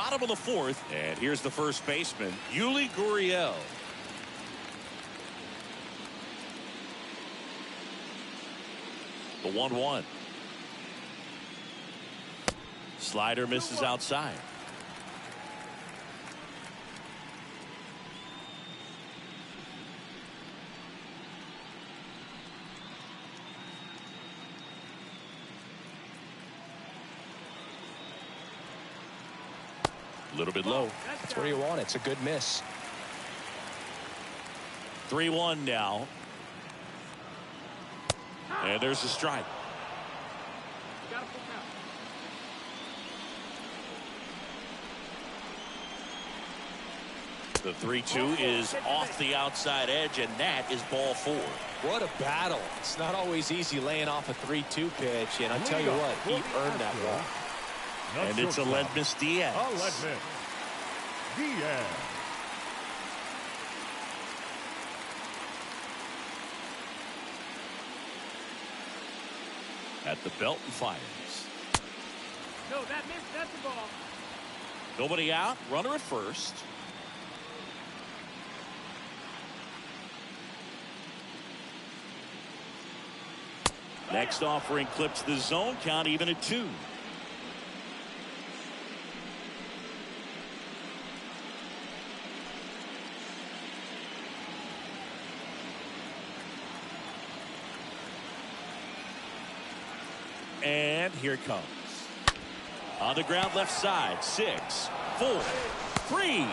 bottom of the fourth. And here's the first baseman, Yuli Gurriel. The 1-1. Slider misses outside. A little bit low. That's where you want it. It's a good miss. 3-1 now. And there's a strike. The 3-2 is off the outside edge, and that is ball 4. What a battle. It's not always easy laying off a 3-2 pitch, and I'll tell you what, he earned that ball. And it's Aledmys Diaz. Aledmys Diaz. At the belt and fires. No, that missed. That's the ball. Nobody out. Runner at first. Next offering clips the zone. Count even at 2. And here it comes. On the ground left side. 6, 4, 3.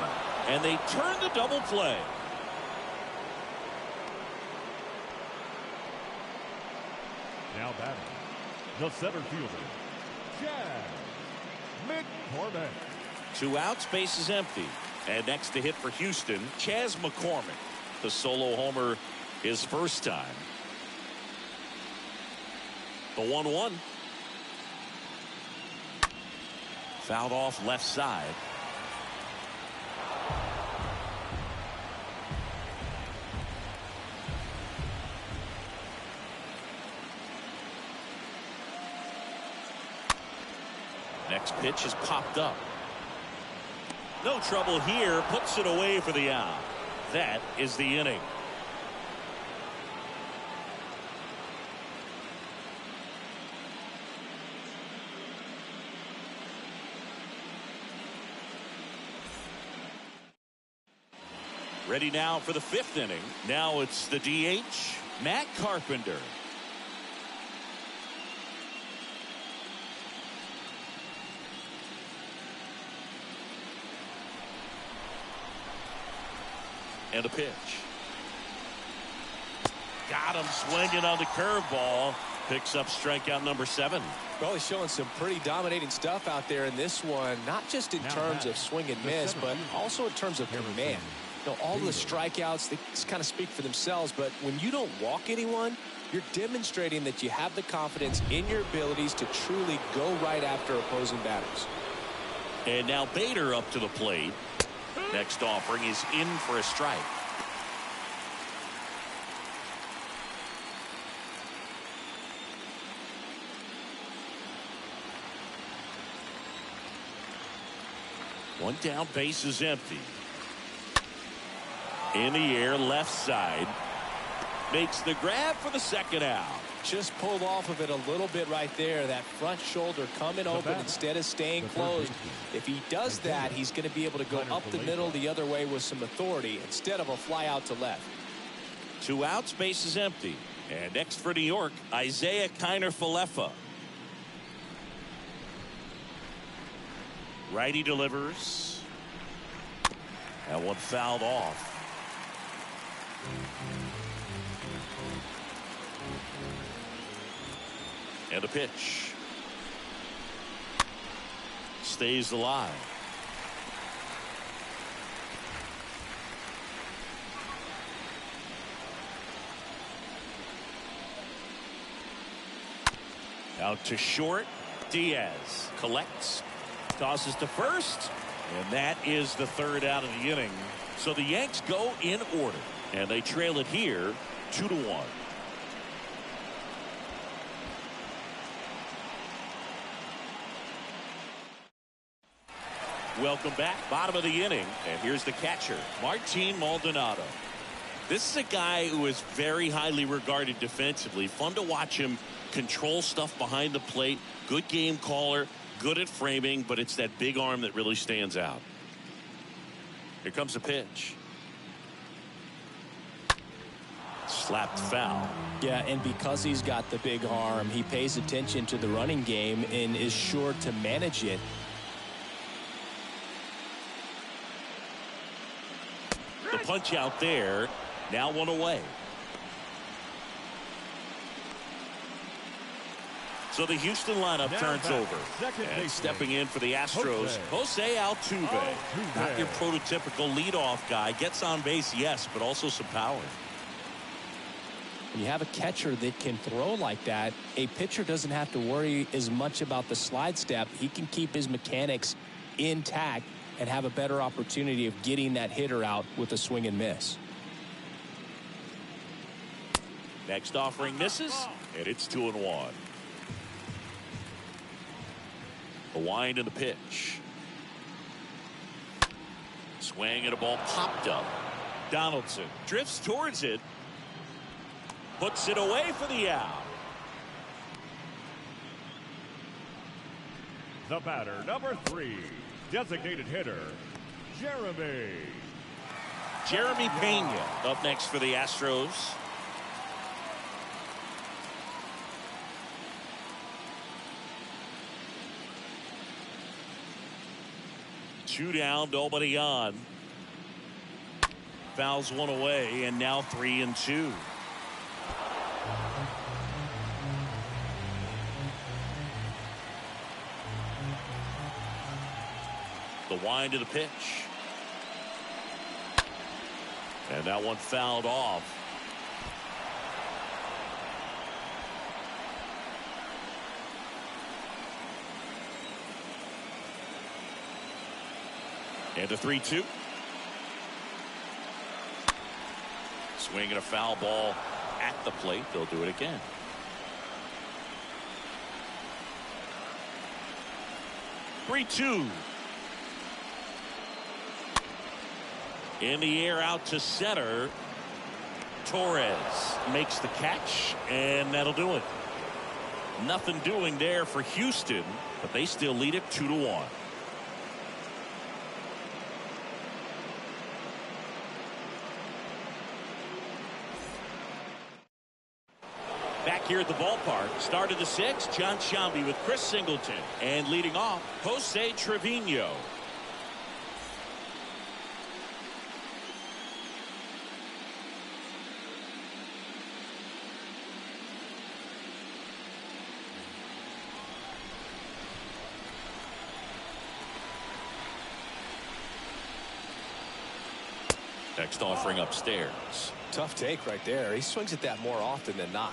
And they turn the double play. Now batting, the center fielder, Chad McCormick. 2 outs, base is empty. And next to hit for Houston, Chas McCormick. The solo homer his first time. The 1-1. Fouled off left side. Next pitch is popped up. No trouble here. Puts it away for the out. That is the inning. Ready now for the 5th inning. Now it's the DH, Matt Carpenter. And a pitch. Got him swinging on the curveball. Picks up strikeout number 7. Well, he's showing some pretty dominating stuff out there in this one, not just in terms of swing and miss, but also in terms of command. You know, all the strikeouts, they just kind of speak for themselves, but when you don't walk anyone, you're demonstrating that you have the confidence in your abilities to truly go right after opposing batters. And now Bader up to the plate. Next offering is in for a strike. One down, base is empty. In the air, left side. Makes the grab for the second out. Just pulled off of it a little bit right there. That front shoulder coming open instead of staying closed. If he does that, he's going to be able to go up the middle the other way with some authority instead of a fly out to left. 2 outs, base is empty. And next for New York, Isaiah Kiner-Falefa. Righty delivers. And one fouled off. And a pitch. Stays alive. Out to short. Diaz collects. Tosses to first. And that is the 3rd out of the inning. So the Yanks go in order. And they trail it here 2-1. Welcome back. Bottom of the inning. And here's the catcher, Martin Maldonado. This is a guy who is very highly regarded defensively. Fun to watch him control stuff behind the plate. Good game caller. Good at framing. But it's that big arm that really stands out. Here comes a pitch. Slapped foul. Yeah, and because he's got the big arm, he pays attention to the running game and is sure to manage it. The punch out there. Now one away. So the Houston lineup turns over. And stepping in for the Astros, Jose Altuve. Not your prototypical leadoff guy. Gets on base, yes, but also some power. When you have a catcher that can throw like that, a pitcher doesn't have to worry as much about the slide step. He can keep his mechanics intact and have a better opportunity of getting that hitter out with a swing and miss. Next offering misses, and it's 2-1. The wind and the pitch. Swing and a ball popped up. Donaldson drifts towards it. Puts it away for the out. The batter, number 3, designated hitter, Jeremy Pena up next for the Astros. Two down, nobody on. Fouls one away, and now 3-2. The wind of the pitch. And that one fouled off. And a 3-2. Swing and a foul ball at the plate. They'll do it again. Three-two. In the air out to center. Torres makes the catch, and that'll do it. Nothing doing there for Houston, but they still lead it 2-1. Back here at the ballpark, start of the 6th, John Sciambi with Chris Singleton, and leading off, Jose Trevino. Next offering upstairs. Tough take right there. He swings at that more often than not.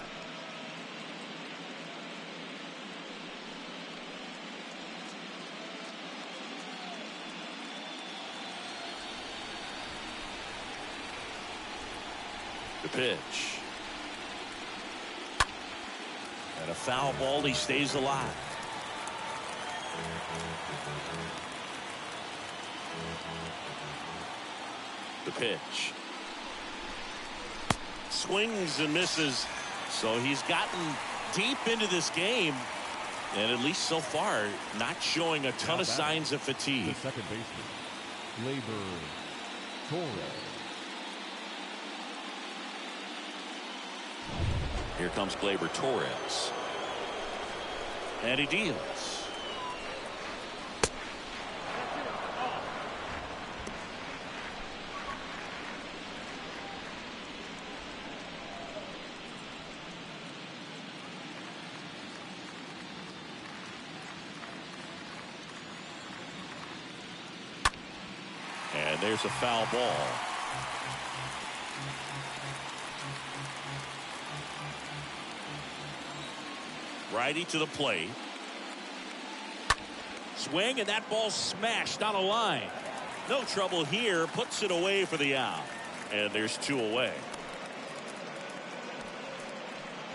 The pitch. And a foul ball. He stays alive. The pitch. Swings and misses. So he's gotten deep into this game. And at least so far, not showing a ton of signs of fatigue. The second baseman, Gleyber Torres. Here comes Gleyber Torres. And he deals. And there's a foul ball. Righty to the plate. Swing, and that ball smashed on a line. No trouble here. Puts it away for the out. And there's 2 away.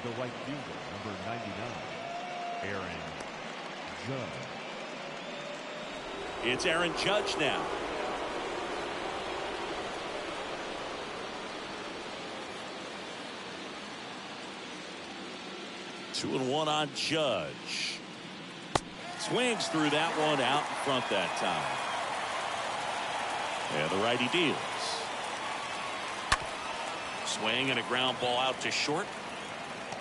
The right fielder, number 99, Aaron Judge. It's Aaron Judge now. 2-1 on Judge. Swings through that one out in front that time. And the righty deals. Swing and a ground ball out to short.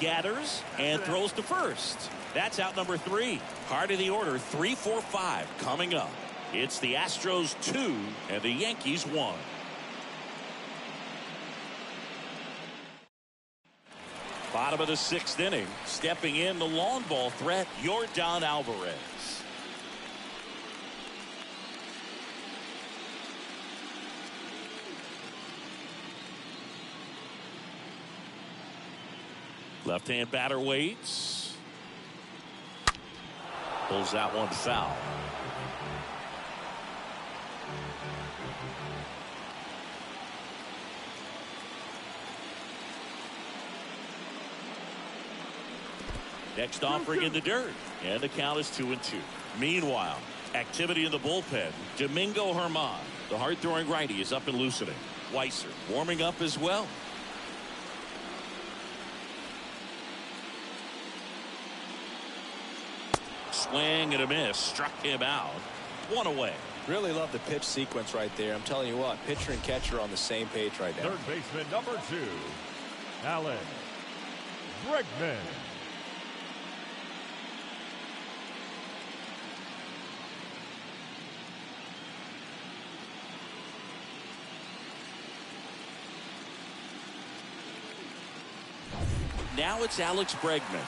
Gathers and throws to first. That's out number 3. Heart of the order, 3, 4, 5 coming up. It's the Astros 2 and the Yankees 1. Bottom of the 6th inning. Stepping in the long ball threat, Yordan Alvarez. Left-hand batter waits. Pulls that one foul. Next offering in the dirt. And the count is 2-2. Meanwhile, activity in the bullpen. Domingo Germán, the hard-throwing righty, is up and loosening. Weiser warming up as well. Swing and a miss. Struck him out. 1 away. Really love the pitch sequence right there. I'm telling you what, pitcher and catcher on the same page right now. Third baseman number 2, Alex Bregman. Now it's Alex Bregman.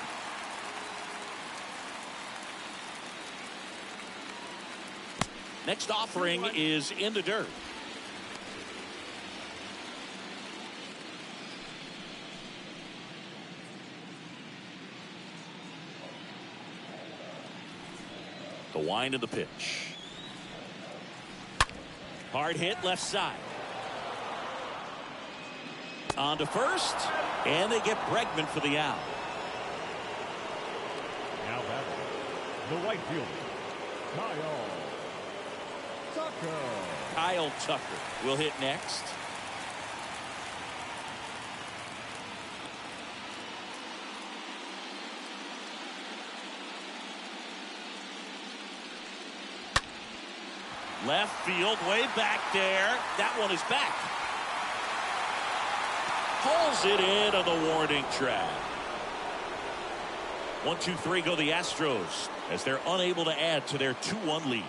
Next offering is in the dirt. The wind of the pitch. Hard hit left side. On to first, and they get Bregman for the out. Now batting, the right fielder, Kyle Tucker will hit next. Left field, way back there. That one is back. Pulls it in on the warning track. 1, 2, 3 go the Astros as they're unable to add to their 2-1 lead.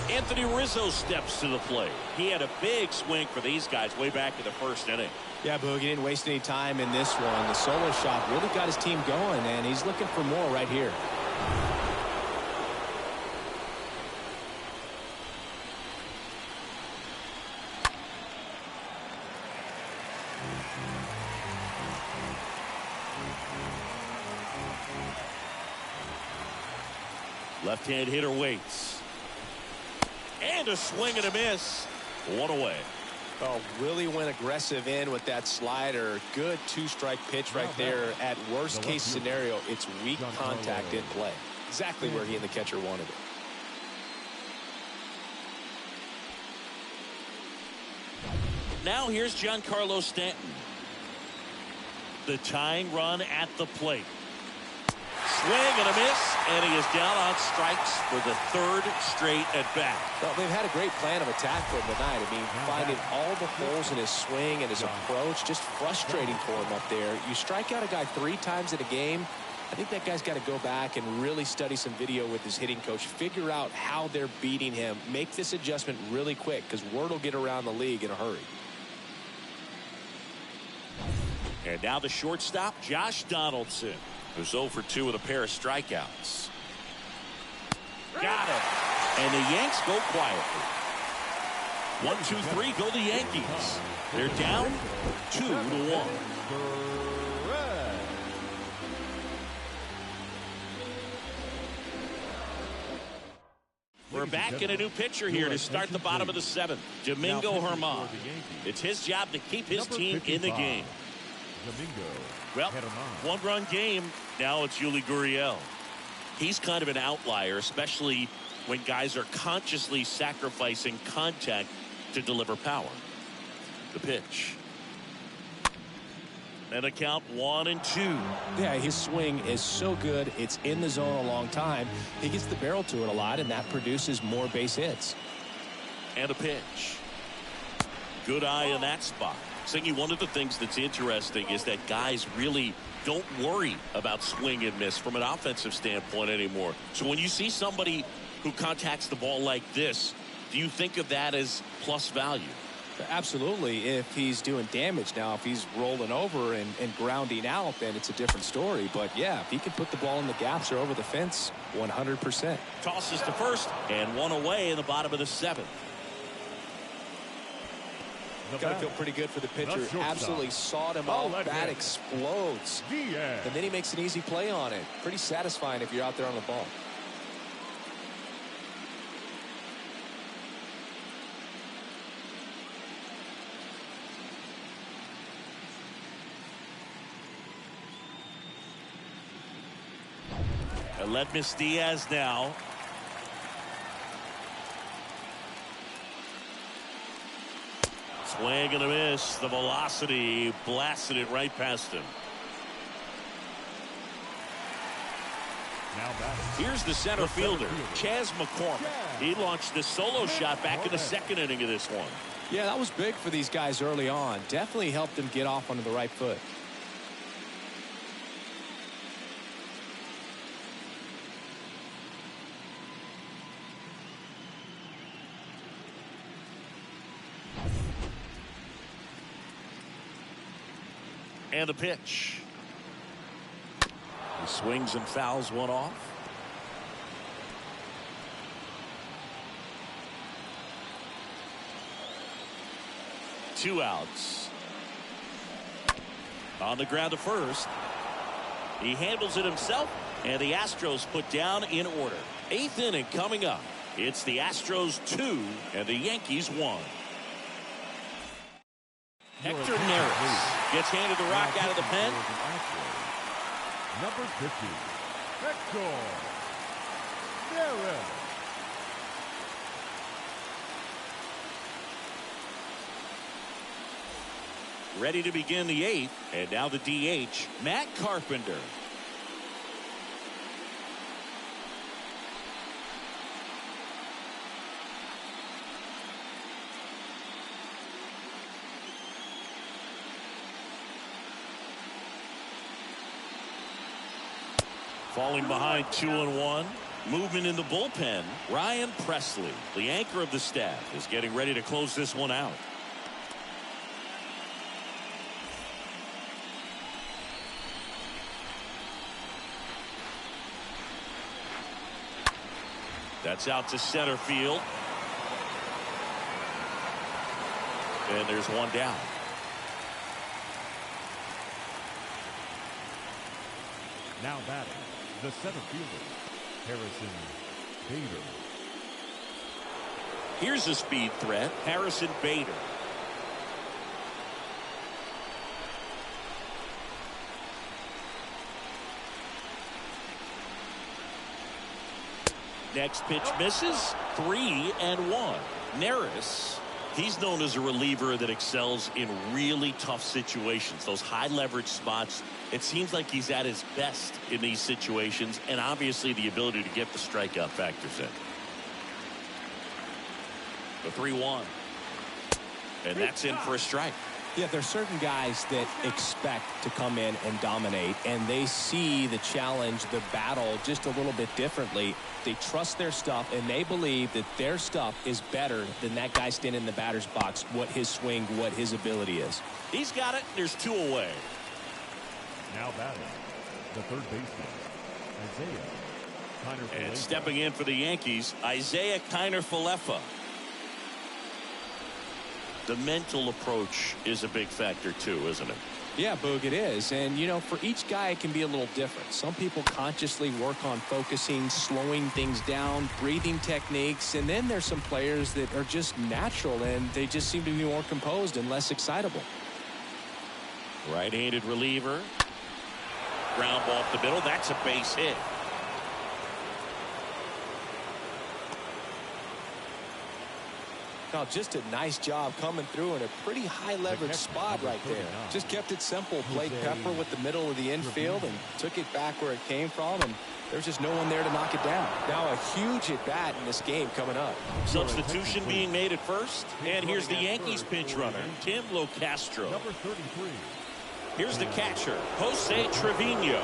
Anthony Rizzo steps to the plate. He had a big swing for these guys way back in the 1st inning. Yeah, Boog, he didn't waste any time in this one. The solo shot really got his team going, and he's looking for more right here. Left-hand hitter waits. And a swing and a miss. 1 away. Oh, really went aggressive in with that slider. Good 2-strike pitch right there. At worst case scenario, it's weak contact in play. Exactly where he and the catcher wanted it. Now here's Giancarlo Stanton. The tying run at the plate. Swing and a miss, and he is down on strikes for the 3rd straight at bat. Well, they've had a great plan of attack for him tonight. I mean, finding all the holes in his swing and his approach, just frustrating for him up there. You strike out a guy 3 times in a game, I think that guy's got to go back and really study some video with his hitting coach, figure out how they're beating him, make this adjustment really quick, because word will get around the league in a hurry. And now the shortstop, Josh Donaldson, who's 0 for 2 with a pair of strikeouts. Got him. And the Yanks go quietly. 1, 2, 3 go the Yankees. They're down 2-1. We're back in a new pitcher here to start the bottom of the seventh. Domingo Germán. It's his job to keep his team in the game. Well, one-run game. Now it's Yuli Gurriel. He's kind of an outlier, especially when guys are consciously sacrificing contact to deliver power. The pitch. And a count 1-2. Yeah, his swing is so good. It's in the zone a long time. He gets the barrel to it a lot, and that produces more base hits. And a pitch. Good eye in that spot. Singy, one of the things that's interesting is that guys really don't worry about swing and miss from an offensive standpoint anymore. So when you see somebody who contacts the ball like this, do you think of that as plus value? Absolutely, if he's doing damage. Now, if he's rolling over and grounding out, then it's a different story. But, yeah, if he can put the ball in the gaps or over the fence, 100%. Tosses to first, and one away in the bottom of the seventh. Got to feel pretty good for the pitcher. Absolutely sawed him off. Bat explodes. And then he makes an easy play on it. Pretty satisfying if you're out there on the ball. Aledmys Diaz now. Swing and a miss. The velocity blasted it right past him. Here's the center fielder, Chas McCormick. He launched the solo shot back in the second inning of this one. Yeah, that was big for these guys early on. Definitely helped them get off onto the right foot. And the pitch. He swings and fouls one off. Two outs. On the ground to first. He handles it himself, and the Astros put down in order. Eighth inning coming up. It's the Astros 2 and the Yankees 1. Hector Neris gets handed the rock out of the pen. Number 50, Hector Neris. Ready to begin the eighth, and now the DH, Matt Carpenter. Falling behind 2-1. Movement in the bullpen. Ryan Presley, the anchor of the staff, is getting ready to close this one out. That's out to center field. And there's one down. Now batting, the center fielder, Harrison Bader. Here's a speed threat, Harrison Bader. Next pitch misses. 3-1. Neris, he's known as a reliever that excels in really tough situations, those high leverage spots. It seems like he's at his best in these situations, and obviously the ability to get the strikeout factors in. The 3-1. And that's in for a strike. Yeah, there's certain guys that expect to come in and dominate, and they see the challenge, the battle, just a little bit differently. They trust their stuff, and they believe that their stuff is better than that guy standing in the batter's box, what his swing, what his ability is. He's got it. There's two away. Now batting, the third baseman, Isaiah Kiner-Falefa. And stepping in for the Yankees, Isaiah Kiner-Falefa. The mental approach is a big factor too, isn't it? Yeah, Boog, it is. And, you know, for each guy, it can be a little different. Some people consciously work on focusing, slowing things down, breathing techniques. And then there's some players that are just natural, and they just seem to be more composed and less excitable. Right-handed reliever. Ground ball up the middle. That's a base hit. Now, just a nice job coming through in a pretty high leverage spot right there. Just kept it simple, played pepper with the middle of the infield and took it back where it came from, and there's just no one there to knock it down. Now a huge at bat in this game coming up. Substitution being made at first, and here's the Yankees pinch runner, Tim Locastro. Number 33. Here's the catcher, Jose Trevino.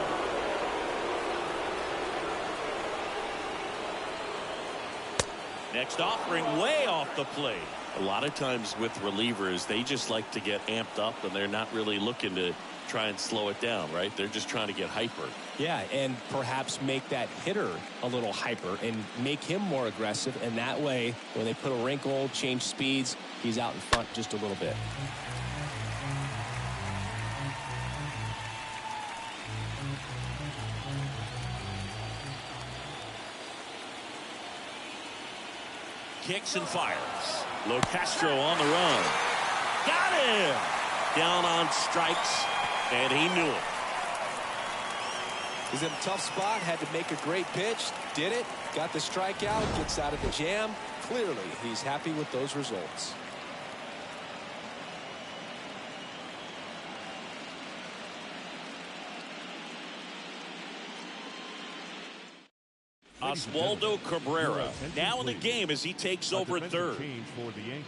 Next offering way off the plate. A lot of times with relievers, they just like to get amped up, and they're not really looking to try and slow it down, right? They're just trying to get hyper. Yeah, and perhaps make that hitter a little hyper and make him more aggressive. And that way, when they put a wrinkle, change speeds, he's out in front just a little bit. Kicks and fires. Locastro on the run. Got him! Down on strikes, and he knew it. He's in a tough spot, had to make a great pitch, did it, got the strikeout, gets out of the jam. Clearly, he's happy with those results. Oswaldo Cabrera now in the game as he takes over at third. Change for the Yankees.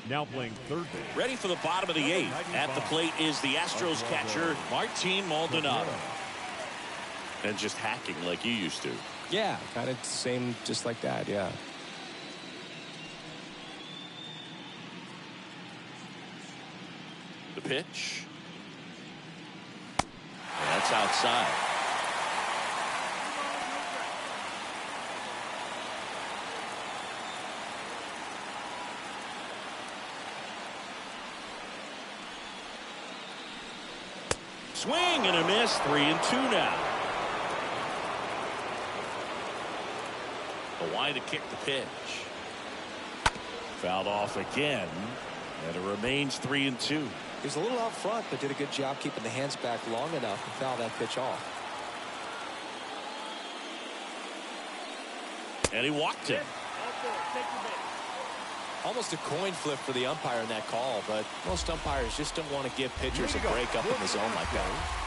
Now playing third base. Ready for the bottom of the eighth. At the plate is the Astros catcher, Martin Maldonado. And just hacking like you used to. Yeah, kind of same, just like that, yeah. The pitch. And that's outside. Swing and a miss. 3-2 now. Hawaii to kick the pitch. Fouled off again. And it remains 3-2. He was a little out front, but did a good job keeping the hands back long enough to foul that pitch off. And he walked him. Almost a coin flip for the umpire in that call, but most umpires just don't want to give pitchers a break up in the zone like that.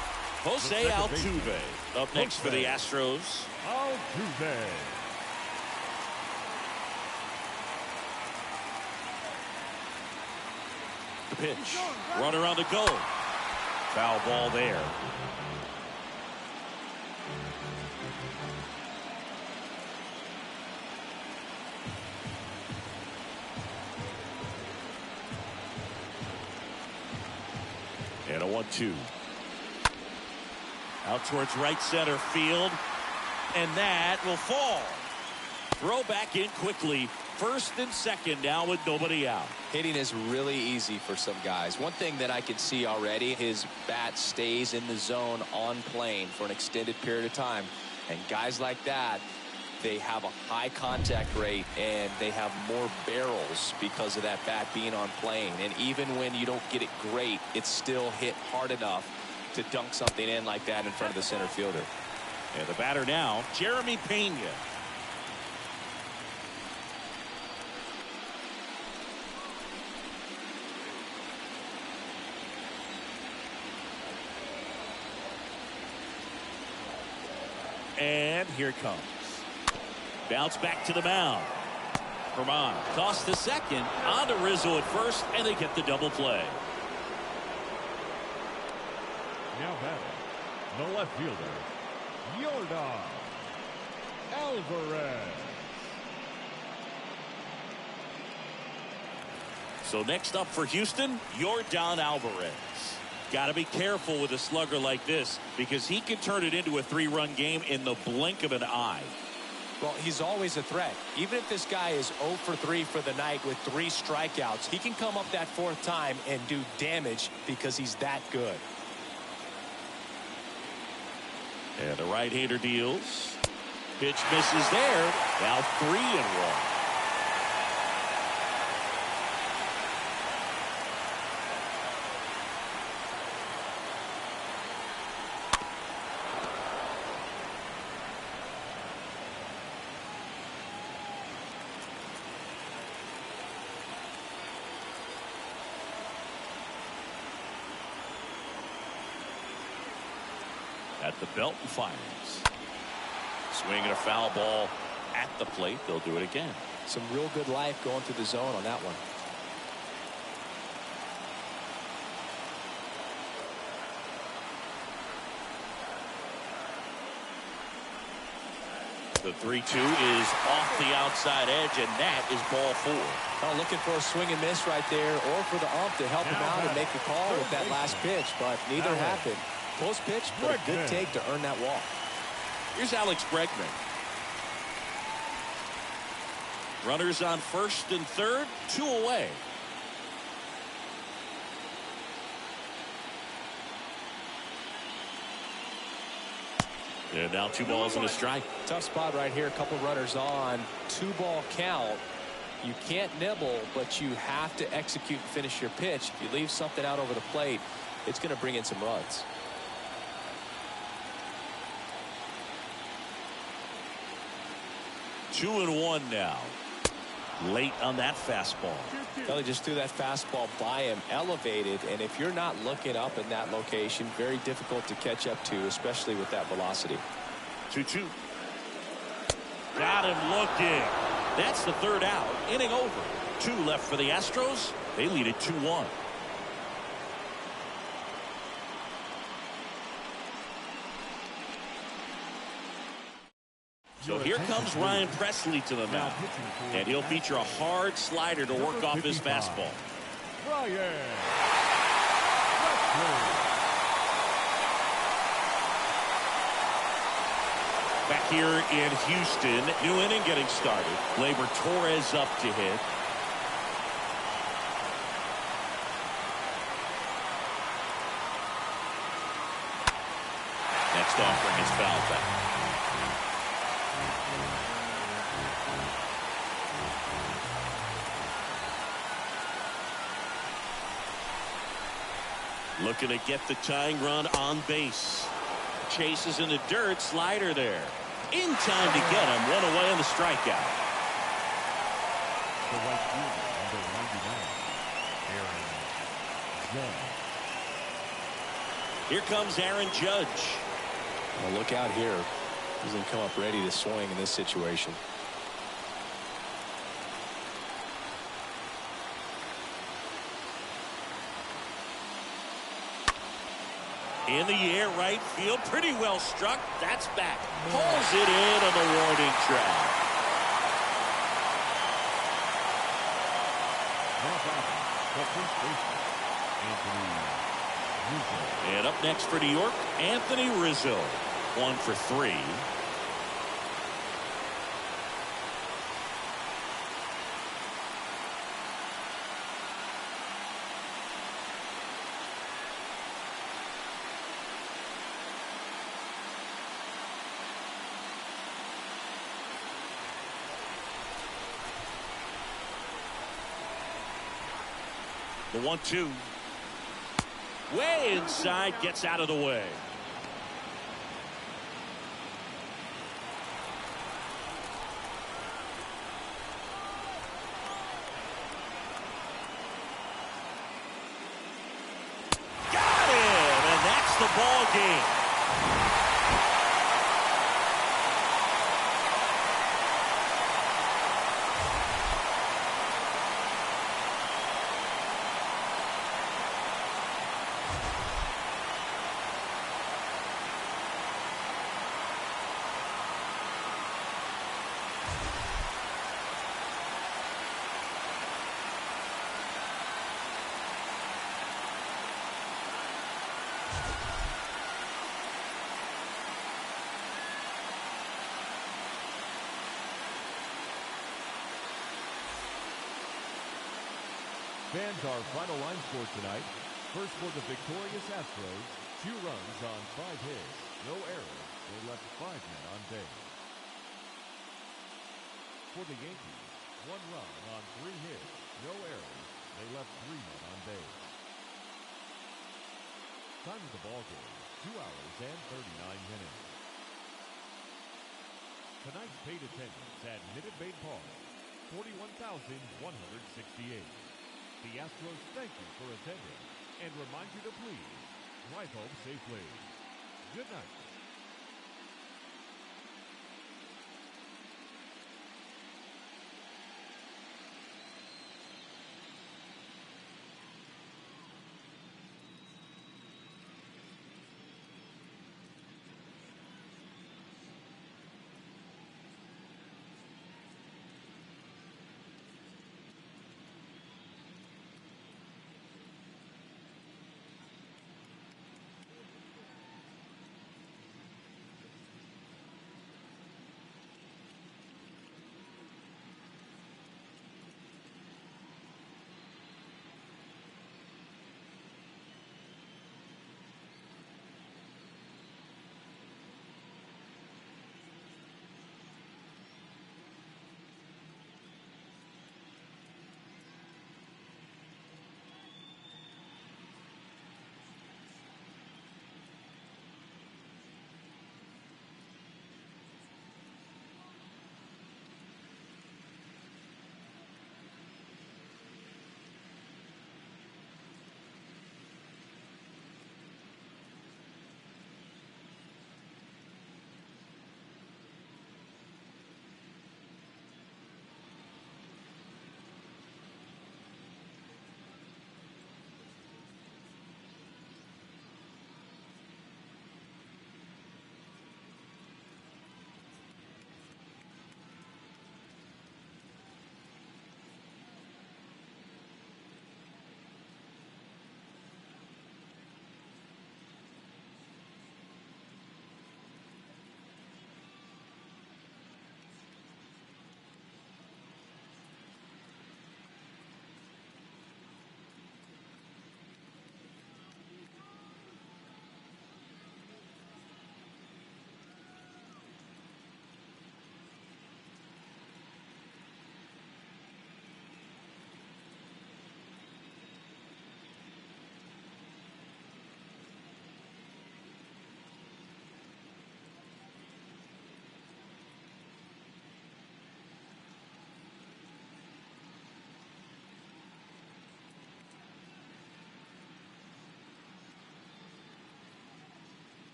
Jose Altuve up next for the Astros. Altuve. The pitch. Runner on the go. Foul ball there. And a 1-2. Out towards right center field. And that will fall. Throw back in quickly. First and second now with nobody out. Hitting is really easy for some guys. One thing that I can see already, his bat stays in the zone on plane for an extended period of time. And guys like that, they have a high contact rate and they have more barrels because of that bat being on plane. And even when you don't get it great, it's still hit hard enough to dunk something in like that in front of the center fielder. And the batter now, Jeremy Pena. And here it comes. Bounce back to the mound. Herman toss to second. On to Rizzo at first, and they get the double play. Now batting, the left fielder, Yordan Alvarez. So next up for Houston, Yordan Alvarez. Got to be careful with a slugger like this because he can turn it into a 3-run game in the blink of an eye. Well, he's always a threat. Even if this guy is 0 for 3 for the night with 3 strikeouts, he can come up that 4th time and do damage because he's that good. And the right-hander deals. Pitch misses there. Now 3-1. At the belt and fires. Swinging a foul ball at the plate. They'll do it again. Some real good life going through the zone on that one. The 3-2 is off the outside edge, and that is ball 4. Oh, looking for a swing and miss right there, or for the ump to help him out and make the call with that last pitch, but neither happened. Close pitch, but a good take to earn that walk. Here's Alex Bregman. Runners on first and third, 2 away. And now 2 balls and a strike. Tough spot right here. A couple runners on. 2-ball count. You can't nibble, but you have to execute and finish your pitch. If you leave something out over the plate, it's going to bring in some runs. Two and one now. Late on that fastball. Well, he just threw that fastball by him, elevated, and if you're not looking up in that location, very difficult to catch up to, especially with that velocity. 2-2. Got him looking. That's the 3rd out. Inning over. 2 left for the Astros. They lead it 2-1. So here comes Ryan Presley to the mound, and he'll feature a hard slider to work off his fastball. Back here in Houston, new inning getting started. Gleyber Torres up to hit. Next offering is fouled back. Looking to get the tying run on base. Chases in the dirt. Slider there. In time to get him. 1 away on the strikeout. The right fielder, number 99, Aaron Judge. Here comes Aaron Judge. Well, look out here. He's going to come up ready to swing in this situation. In the air, right field. Pretty well struck. That's back. Pulls it in on the warning track. And up next for New York, Anthony Rizzo. 1 for 3. The 1-2. Way inside, gets out of the way. Got it, and that's the ball game. Fans, our final line score tonight. First for the victorious Astros, 2 runs on 5 hits, no errors. They left 5 men on base. For the Yankees, 1 run on 3 hits, no errors. They left 3 men on base. Time of the ball game, 2 hours and 39 minutes. Tonight's paid attendance at Minute Maid Park, 41,168. The Astros thank you for attending and remind you to please drive home safely. Good night.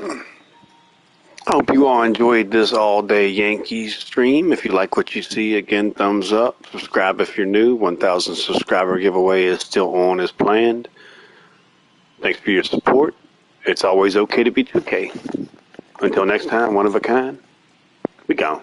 I hope you all enjoyed this all-day Yankees stream. If you like what you see, again, thumbs up. Subscribe if you're new. 1,000 subscriber giveaway is still on as planned. Thanks for your support. It's always okay to be 2K. Until next time, one of a kind, we gone.